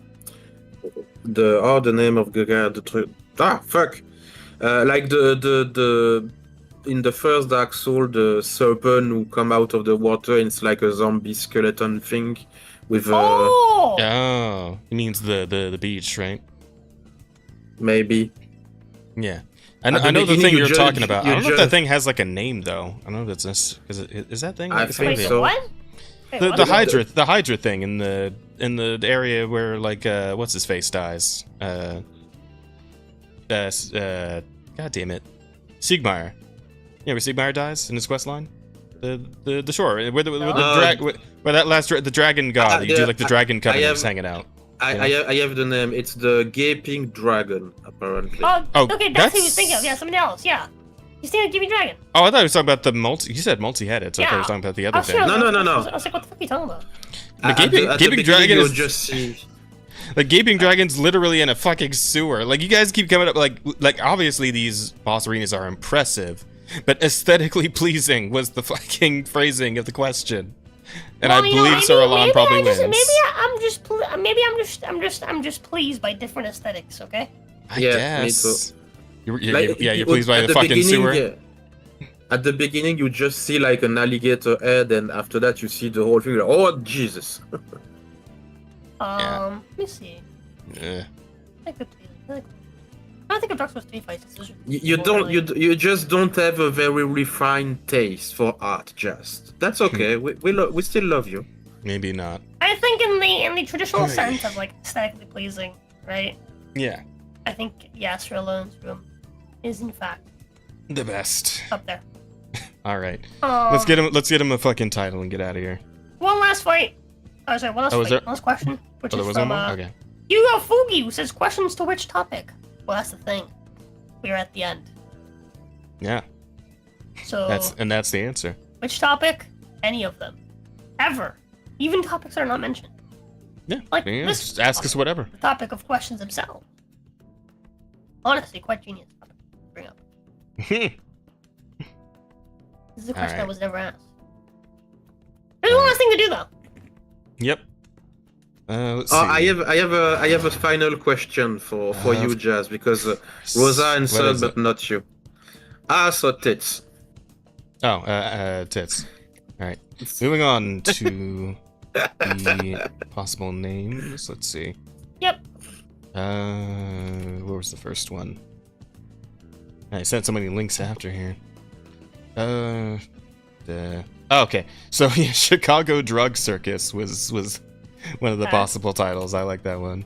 name of the guy? Like the in the first Dark Soul, the serpent who come out of the water, and it's like a zombie skeleton thing with Oh, it means the beach, right? Maybe. Yeah. At the I know the beginning, thing you you're judge- talking about. I you don't know if that judge- thing has like a name though. I don't know if it's this. Is that thing? I Like, think maybe- so. What? Wait, The what? the Hydra thing in the area where like what's his face dies. God damn it, Siegmeyer. Yeah, where Siegmeyer dies in his quest line. The shore where the Uh, where that last the dragon god. You do like the dragon covenant is hanging out. I have the name. It's the Gaping Dragon, apparently. Oh, Oh, okay, that's who he was thinking of. Yeah, somebody else. Yeah. He's thinking of Gaping Dragon. Oh, I thought he was talking about the multi. You said multi-headed, so I thought he was talking about the other thing. No. I was like, what the fuck are you talking about? The Gaping Dragon you'll is just see. like Gaping Dragon's literally in a fucking sewer. Like you guys keep coming up like obviously these boss arenas are impressive, but aesthetically pleasing was the fucking phrasing of the question. And I believe Sorolon probably wins. I'm just pleased by different aesthetics, okay? I Yeah, guess. me too. You're pleased by the fucking sewer? Yeah. At the beginning, you just see like an alligator head, and after that, you see the whole thing. Like, oh, Jesus. Let me see. Yeah. I don't think I've Dark Souls 3 fights. You just don't have a very refined taste for art. Just that's okay. we still love you. Maybe not. I think in the traditional sense of like aesthetically pleasing, right? Yeah. I think Sorolon's room is in fact the best. Up there. All right. Let's get him a fucking title and get out of here. One last fight. Oh, sorry. One last question. Which is from okay. Hugo Fugi, who says questions to which topic? Well, that's the thing. We're at the end. Yeah. So that's the answer. Which topic? Any of them. Ever. Even topics that are not mentioned. Yeah. Like this. Just ask us whatever. The topic of questions themselves. Honestly, quite genius topic to bring up. This is a question that was never asked. There's one last thing to do though. Yep. Let's see. I have a final question for you, Jazz, because Rosa answered, but not you. So tits. Oh, tits. All right. Moving on to the possible names. Let's see. Yep. What was the first one? I sent so many links after here. Okay. So yeah, Chicago Drug Circus was one of the possible titles. I like that one.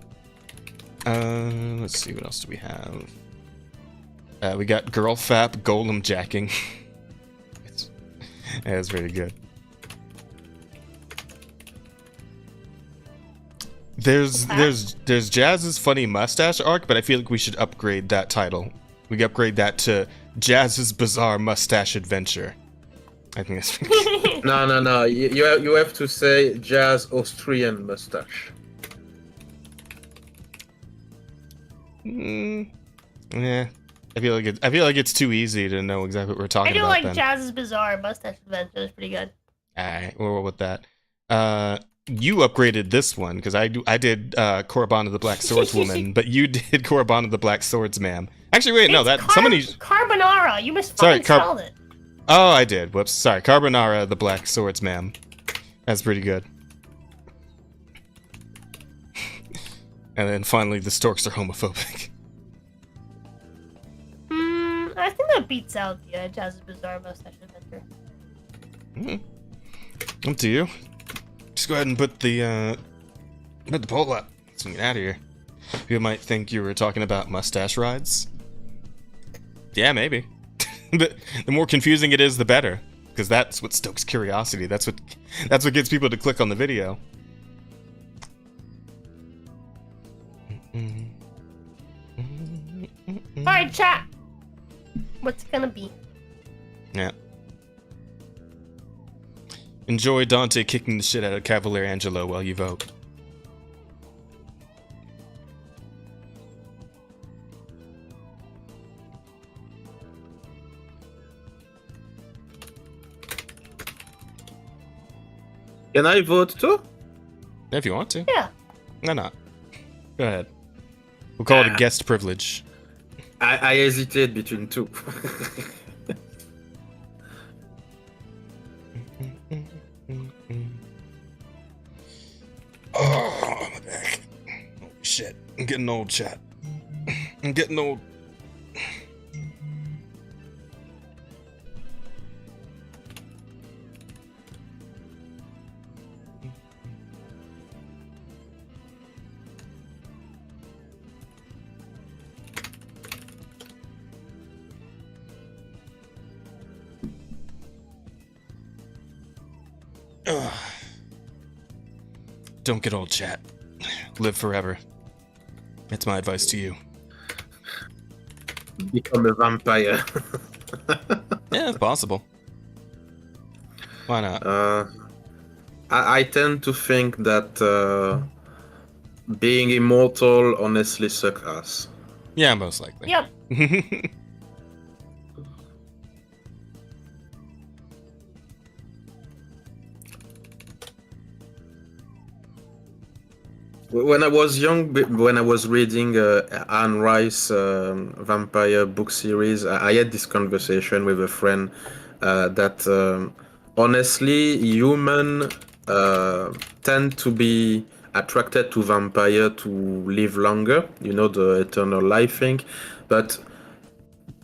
Let's see, what else do we have? We got Girl Fap Golem Jacking. That's pretty good. There's Jazz's funny mustache arc, but I feel like we should upgrade that title. We can upgrade that to Jazz's Bizarre Mustache Adventure. I think that's No. You have to say Jazz Austrian Mustache. Yeah. I feel like it's too easy to know exactly what we're talking about. I do like Jazz's Bizarre Mustache Adventure. It's pretty good. Alright, we'll roll with that. You upgraded this one because I did Korriban of the Black Swordswoman, but you did Korriban of the Black Swordsman. Actually, wait, no, somebody Carbonara. You misspelled it. Oh, I did. Whoops. Sorry, Carbonara the Black Swordsman. That's pretty good. And then finally, the Storks are homophobic. I think that beats out the Jazz's Bizarre Mustache Adventure. Up to you. Just go ahead and put the poll up. Let's get out of here. People might think you were talking about mustache rides. Yeah, maybe. But the more confusing it is, the better, because that's what stokes curiosity. That's what gets people to click on the video. All right, chat. What's it gonna be? Yeah. Enjoy Dante kicking the shit out of Cavalier Angelo while you vote. Can I vote too? If you want to. Yeah. Why not? Go ahead. We'll call it a guest privilege. I hesitate between two. Oh, my back. Holy shit. I'm getting old, chat. I'm getting old. Don't get old, chat. live forever. That's my advice to you. Become a vampire. Yeah, if possible. Why not? I tend to think that being immortal honestly sucks ass. Yeah, most likely. Yep. When I was young, when I was reading Anne Rice vampire book series, I had this conversation with a friend that honestly, human tend to be attracted to vampire to live longer, you know, the eternal life thing. But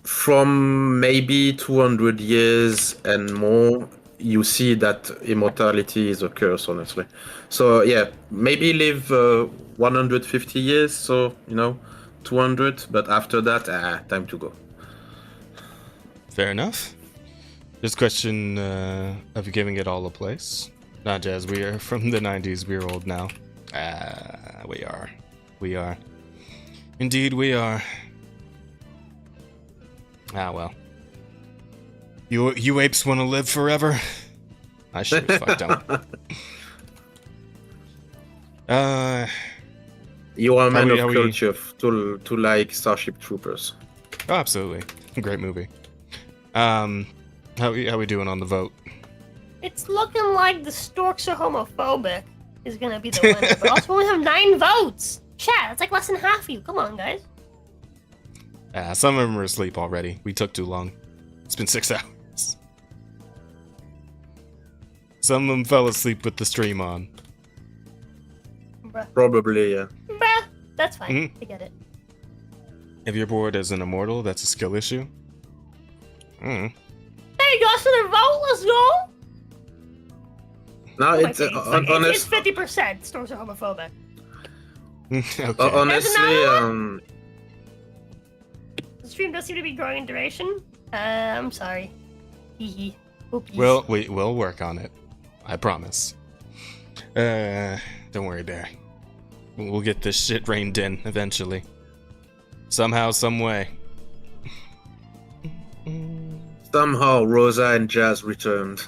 from maybe 200 years and more, you see that immortality is a curse, honestly. So yeah, maybe live 150 years, so, you know, 200, but after that, time to go. Fair enough. Just question of giving it all a place. Not Jazz, we are from the 90s, we're old now. We are. We are. Indeed, we are. Ah, well. You apes want to live forever? I sure as fuck don't. You are a man of culture to like Starship Troopers. Oh, absolutely. Great movie. How we doing on the vote? It's looking like the Storks are homophobic is gonna be the winner, but also we only have 9 votes. Chat, that's like less than half of you. Come on, guys. Some of them are asleep already. We took too long. It's been 6 hours. Some of them fell asleep with the stream on. Bruh. Probably, yeah. Bruh. That's fine. I get it. If you're bored as an immortal, that's a skill issue. There you go, so the vote. Let's go. No, it's it's 50%. Storks are homophobic. Okay. Honestly, the stream does seem to be growing in duration. I'm sorry. Hee. Well, we'll work on it. I promise. Don't worry, Bear. We'll get this shit reined in eventually. Somehow, some way. Somehow, Rosa and Jazz returned.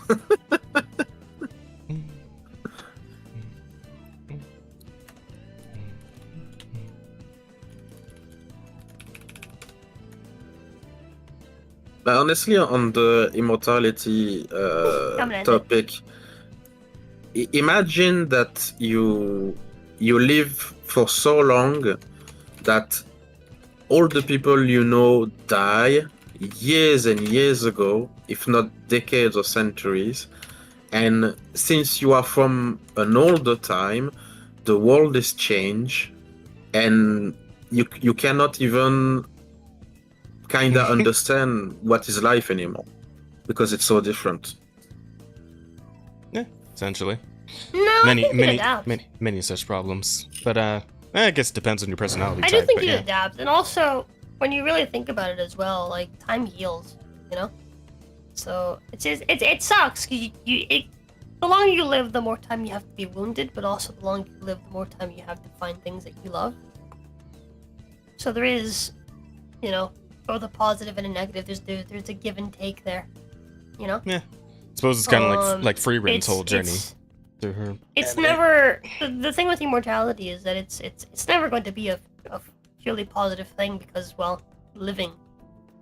But honestly, on the immortality topic, imagine that you live for so long that all the people you know die years and years ago, if not decades or centuries. And since you are from an older time, the world is changed, and you cannot even kinda understand what is life anymore because it's so different. Yeah, essentially. No, many such problems. But I guess it depends on your personality I type. do think but you yeah. adapt, and also when you really think about it as well, like time heals, you know. So it sucks. The longer you live, the more time you have to be wounded, but also the longer you live, the more time you have to find things that you love. So there is, you know, both a positive and a negative. There's a give and take there, you know. Yeah, I suppose it's kind of like Free Rin's whole journey through her. It's never the thing with immortality is that it's never going to be a purely positive thing because, well, living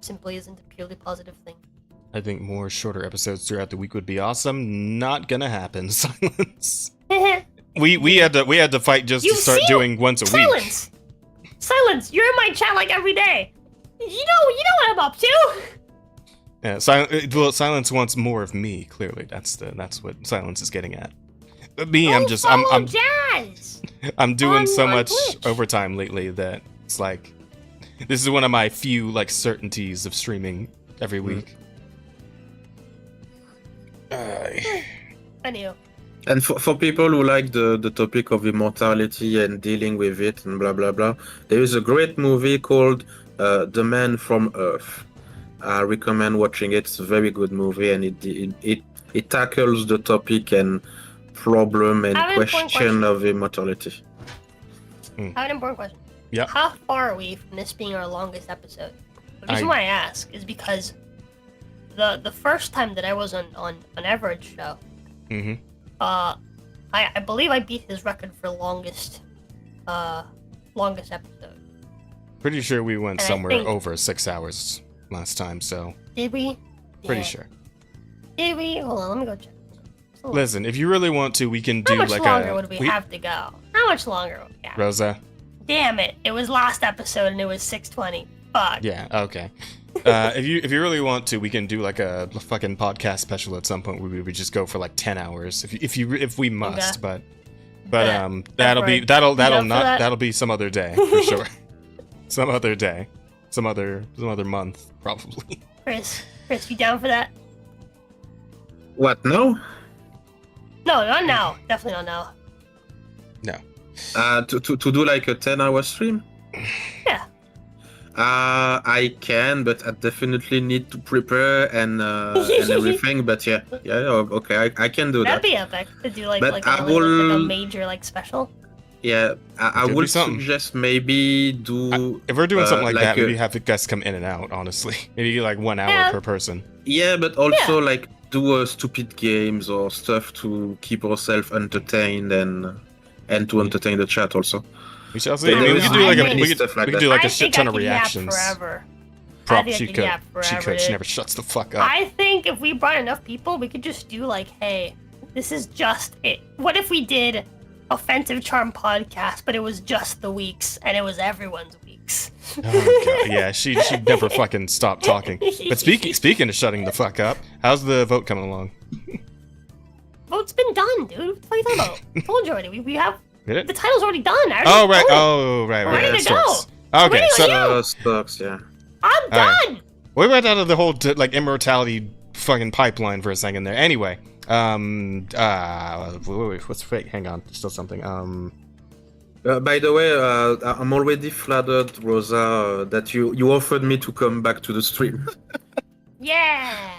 simply isn't a purely positive thing. I think more shorter episodes throughout the week would be awesome. Not gonna happen. Silence. we had to fight just to start doing once a week. Silence. You're in my chat like every day. You know what I'm up to. Yeah, Silence wants more of me. Clearly, that's what Silence is getting at. But me, I'm Jazz. I'm doing so much Twitch. overtime lately that it's like this is one of my few like certainties of streaming every week. Anyway. And for people who like the topic of immortality and dealing with it and blah blah blah, there is a great movie called The Man from Earth. I recommend watching it. It's a very good movie, and it tackles the topic and problem and question of immortality. I have an important question. Yeah. How far are we from this being our longest episode? The reason why I ask is because the first time that I was on Everett's show, I believe I beat his record for longest episode. Pretty sure we went And I somewhere think- over 6 hours last time, so Did we? pretty Yeah. sure. Did we? Hold on, let me go check. Listen, if you really want to, we can How do much like longer a would we have to go? How much longer would we have? Rosa. Damn it! It was last episode and it was 6:20. Fuck. Yeah, okay. If you really want to, we can do like a fucking podcast special at some point where we would just go for like 10 hours if we must, Okay. but Yeah. that'll be Alright. that'll You down for not that? that'll be some other day for sure. Some other day. Some other month probably. Chris, you down for that? What? No. No, not now. Definitely not now. No. To do like a 10-hour stream. Yeah. I can, but I definitely need to prepare and everything. But yeah, okay, I can do That'd that. be epic to do like But like I a, like a will- major like special. Yeah, I Could be would something. suggest maybe do. If we're doing something like that, a- maybe have the guests come in and out, honestly. Maybe like 1 hour Yeah. per person. Yeah, but also like do stupid games or stuff to keep ourselves entertained and to entertain the chat also. We shall see. There I mean, we is could do like a many we could, stuff like we could that. do like I a shit think ton I of could yap reactions. forever. Prop, I think I she could could. yap She forever, could. She dude. never shuts the fuck up. I think if we brought enough people, we could just do like, hey, this is just it. What if we did Offensive Charm podcast, but it was just the weeks and it was everyone's weeks? Oh, God. Yeah, she never fucking stopped talking. But speaking of shutting the fuck up, how's the vote coming along? Vote's been done, dude. What are you talking about? I told you already. We have Did it? the title's already done. I already Oh right. voted. Oh right. We're Right. ready to go. Storks. Okay. Ready to So go. Storks, yeah. I'm Alright. done. we went out of the whole like immortality fucking pipeline for a second there. Anyway. Wait, what's fake? Hang on. There's still something. By the way, I'm already flattered, Rosa, that you offered me to come back to the stream. Yeah.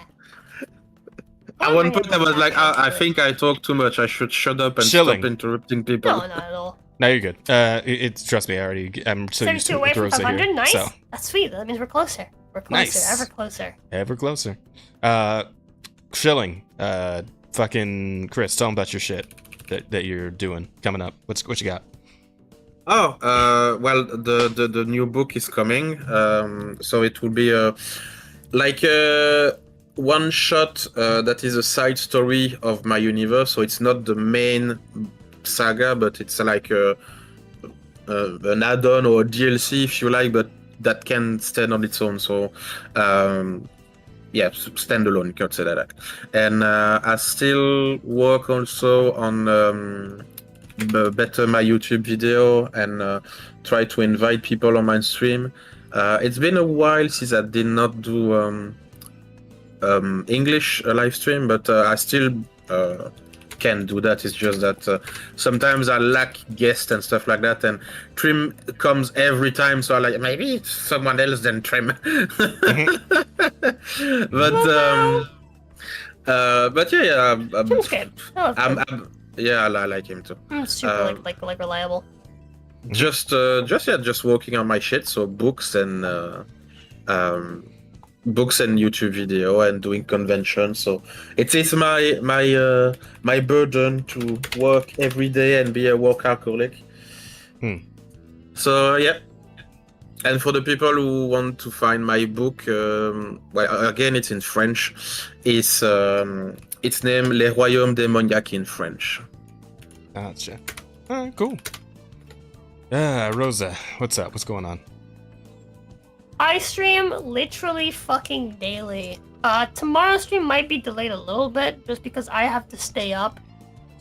At one point, I was like, I think I talk too much. I should shut up and Chilling. stop interrupting people. No, not at all. No, you're good. It's trust me. I'm so used 32 to away it with from Rosa 500. here. Nice. So That's sweet. That means we're closer. We're closer. Nice. Ever closer. ever closer. Chilling. Fucking Chris, tell them about your shit that you're doing coming up. What you got? Oh, well, the new book is coming. So it will be like a one shot that is a side story of my universe. So it's not the main saga, but it's like an add-on or a DLC, if you like, but that can stand on its own. So yeah, standalone, you can say that. And I still work also on better my YouTube video and try to invite people on my stream. It's been a while since I did not do English live stream, but I still can do that. It's just that sometimes I lack guests and stuff like that, and Trim comes every time, so I like maybe it's someone else than Trim. But yeah, Trim's good. I love Trim. yeah, I like him too. I'm super like reliable. Just working on my shit. So books and YouTube video and doing conventions. So it is my burden to work every day and be a workaholic. So yeah. And for the people who want to find my book, well, again, it's in French. It's named Les Royaumes Démoniaques in French. Gotcha. Alright, cool. Rosa, what's up? What's going on? I stream literally fucking daily. Tomorrow's stream might be delayed a little bit just because I have to stay up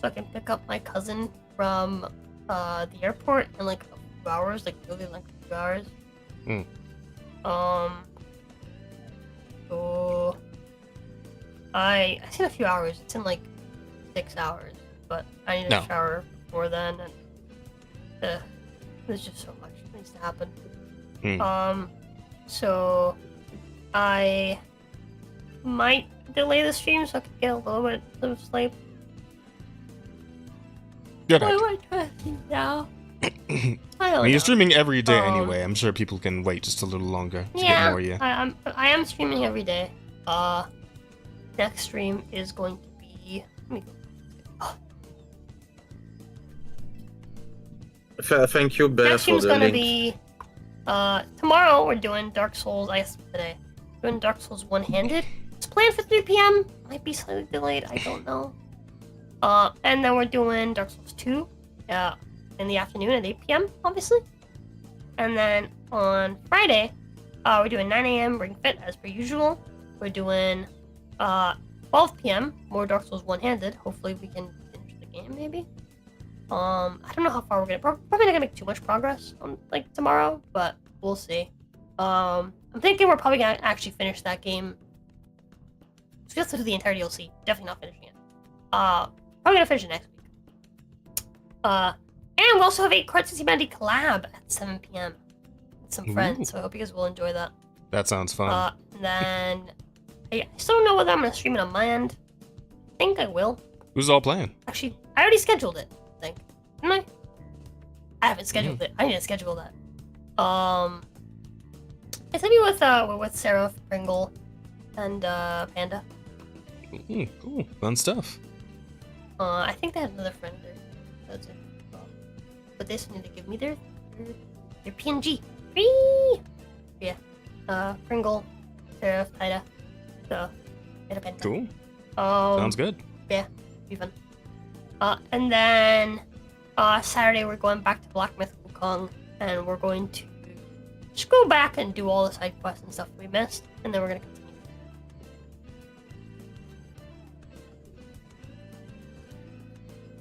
so I can pick up my cousin from the airport in like a few hours, like really like a few hours. So I say a few hours. It's in like 6 hours, but I need a shower before then, and there's just so much that needs to happen. So I might delay the stream so I can get a little bit of sleep. Good What idea. am I talking now? I mean, you're streaming every day anyway. I'm sure people can wait just a little longer to get more of you. I am streaming every day. Next stream is going to be. Thank you, Bear, Next for stream's the gonna link. be. Tomorrow we're doing Dark Souls. I guess today. Doing Dark Souls one-handed. It's planned for 3 p.m. Might be slightly delayed. I don't know. And then we're doing Dark Souls 2. In the afternoon at 8 p.m. obviously. And then on Friday, we're doing 9 a.m. Ring Fit as per usual. We're doing 12 p.m. more Dark Souls one-handed. Hopefully we can finish the game maybe. I don't know how far we're gonna. Probably not gonna make too much progress on like tomorrow, but we'll see. I'm thinking we're probably gonna actually finish that game. So we have to do the entire DLC. Definitely not finishing it. Probably gonna finish it next week. And we also have a Card 60 Humanity collab at 7 p.m. with some friends, so I hope you guys will enjoy that. That sounds fun. And then I still don't know whether I'm gonna stream it on my end. I think I will. Who's all playing? Actually, I already scheduled it. I think, didn't I haven't scheduled it. I need to schedule that. It's gonna be with Seraph, Pringle, and Panda. Cool, fun stuff. I think they had another friend there. That's it. But they just need to give me their PNG. Whee! Yeah. Pringle, Seraph, Ida. So, Panda. Cool. Sounds good. Yeah, be fun. And then Saturday we're going back to Black Myth Wukong, and we're going to just go back and do all the side quests and stuff we missed, and then we're gonna continue.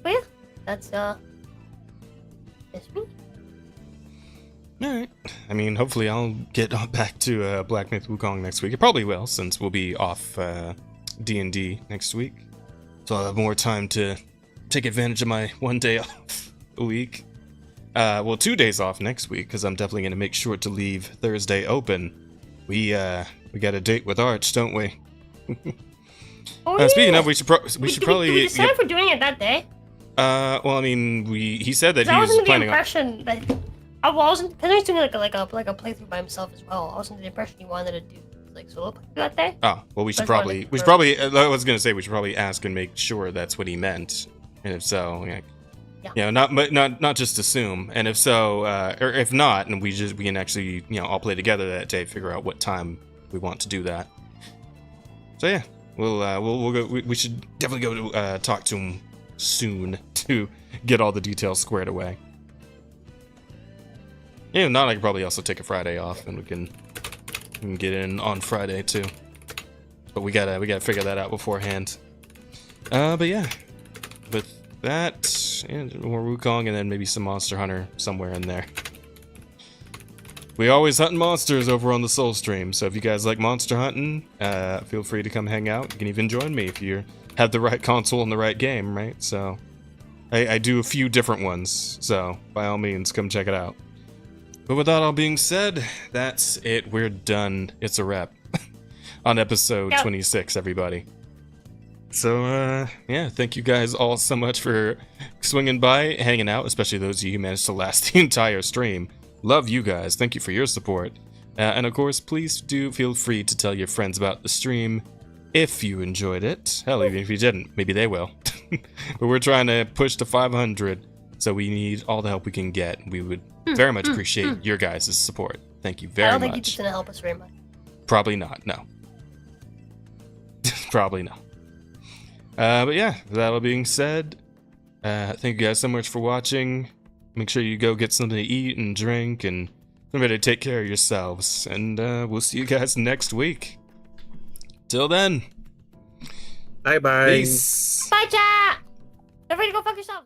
But yeah, that's me. Alright. I mean, hopefully I'll get back to Black Myth Wukong next week. It probably will, since we'll be off D&D next week. So I'll have more time to take advantage of my 1 day off a week. Well, 2 days off next week, because I'm definitely going to make sure to leave Thursday open. We got a date with Arch, don't we? Speaking of, we should probably... Did we decide if we're doing it that day? Well, I mean, he said that he I was wasn't planning the impression that I wasn't, because he was doing like a playthrough by himself as well. I wasn't the impression he wanted to do like solo playthrough that day. Oh, well, we should probably I was gonna say we should probably ask and make sure that's what he meant, and if so, not just assume, and if so, or if not, and we can actually all play together that day, figure out what time we want to do that. So yeah, we'll go. We should definitely go to talk to him soon to get all the details squared away. Yeah, not I could probably also take a Friday off, and we can get in on Friday too. But we gotta figure that out beforehand. But yeah, with that, and more Wukong, and then maybe some Monster Hunter somewhere in there. We always hunting monsters over on the Soul Stream, so if you guys like monster hunting, feel free to come hang out. You can even join me if you have the right console and the right game, right? So I do a few different ones, so by all means, come check it out. But with that all being said, that's it. We're done. It's a wrap on episode 26, everybody. So, yeah, thank you guys all so much for swinging by, hanging out, especially those of you who managed to last the entire stream. Love you guys. Thank you for your support. And of course, please do feel free to tell your friends about the stream if you enjoyed it. Hell, even if you didn't, maybe they will. But we're trying to push to 500, so we need all the help we can get. We would very much appreciate your guys' support. Thank you very much. I don't think you're gonna help us very much. Probably not, no. Probably not. But yeah, that all being said, thank you guys so much for watching. Make sure you go get something to eat and drink, and remember to take care of yourselves. And we'll see you guys next week. Till then. Bye-bye. Peace. Bye, chat! Everybody go fuck yourself.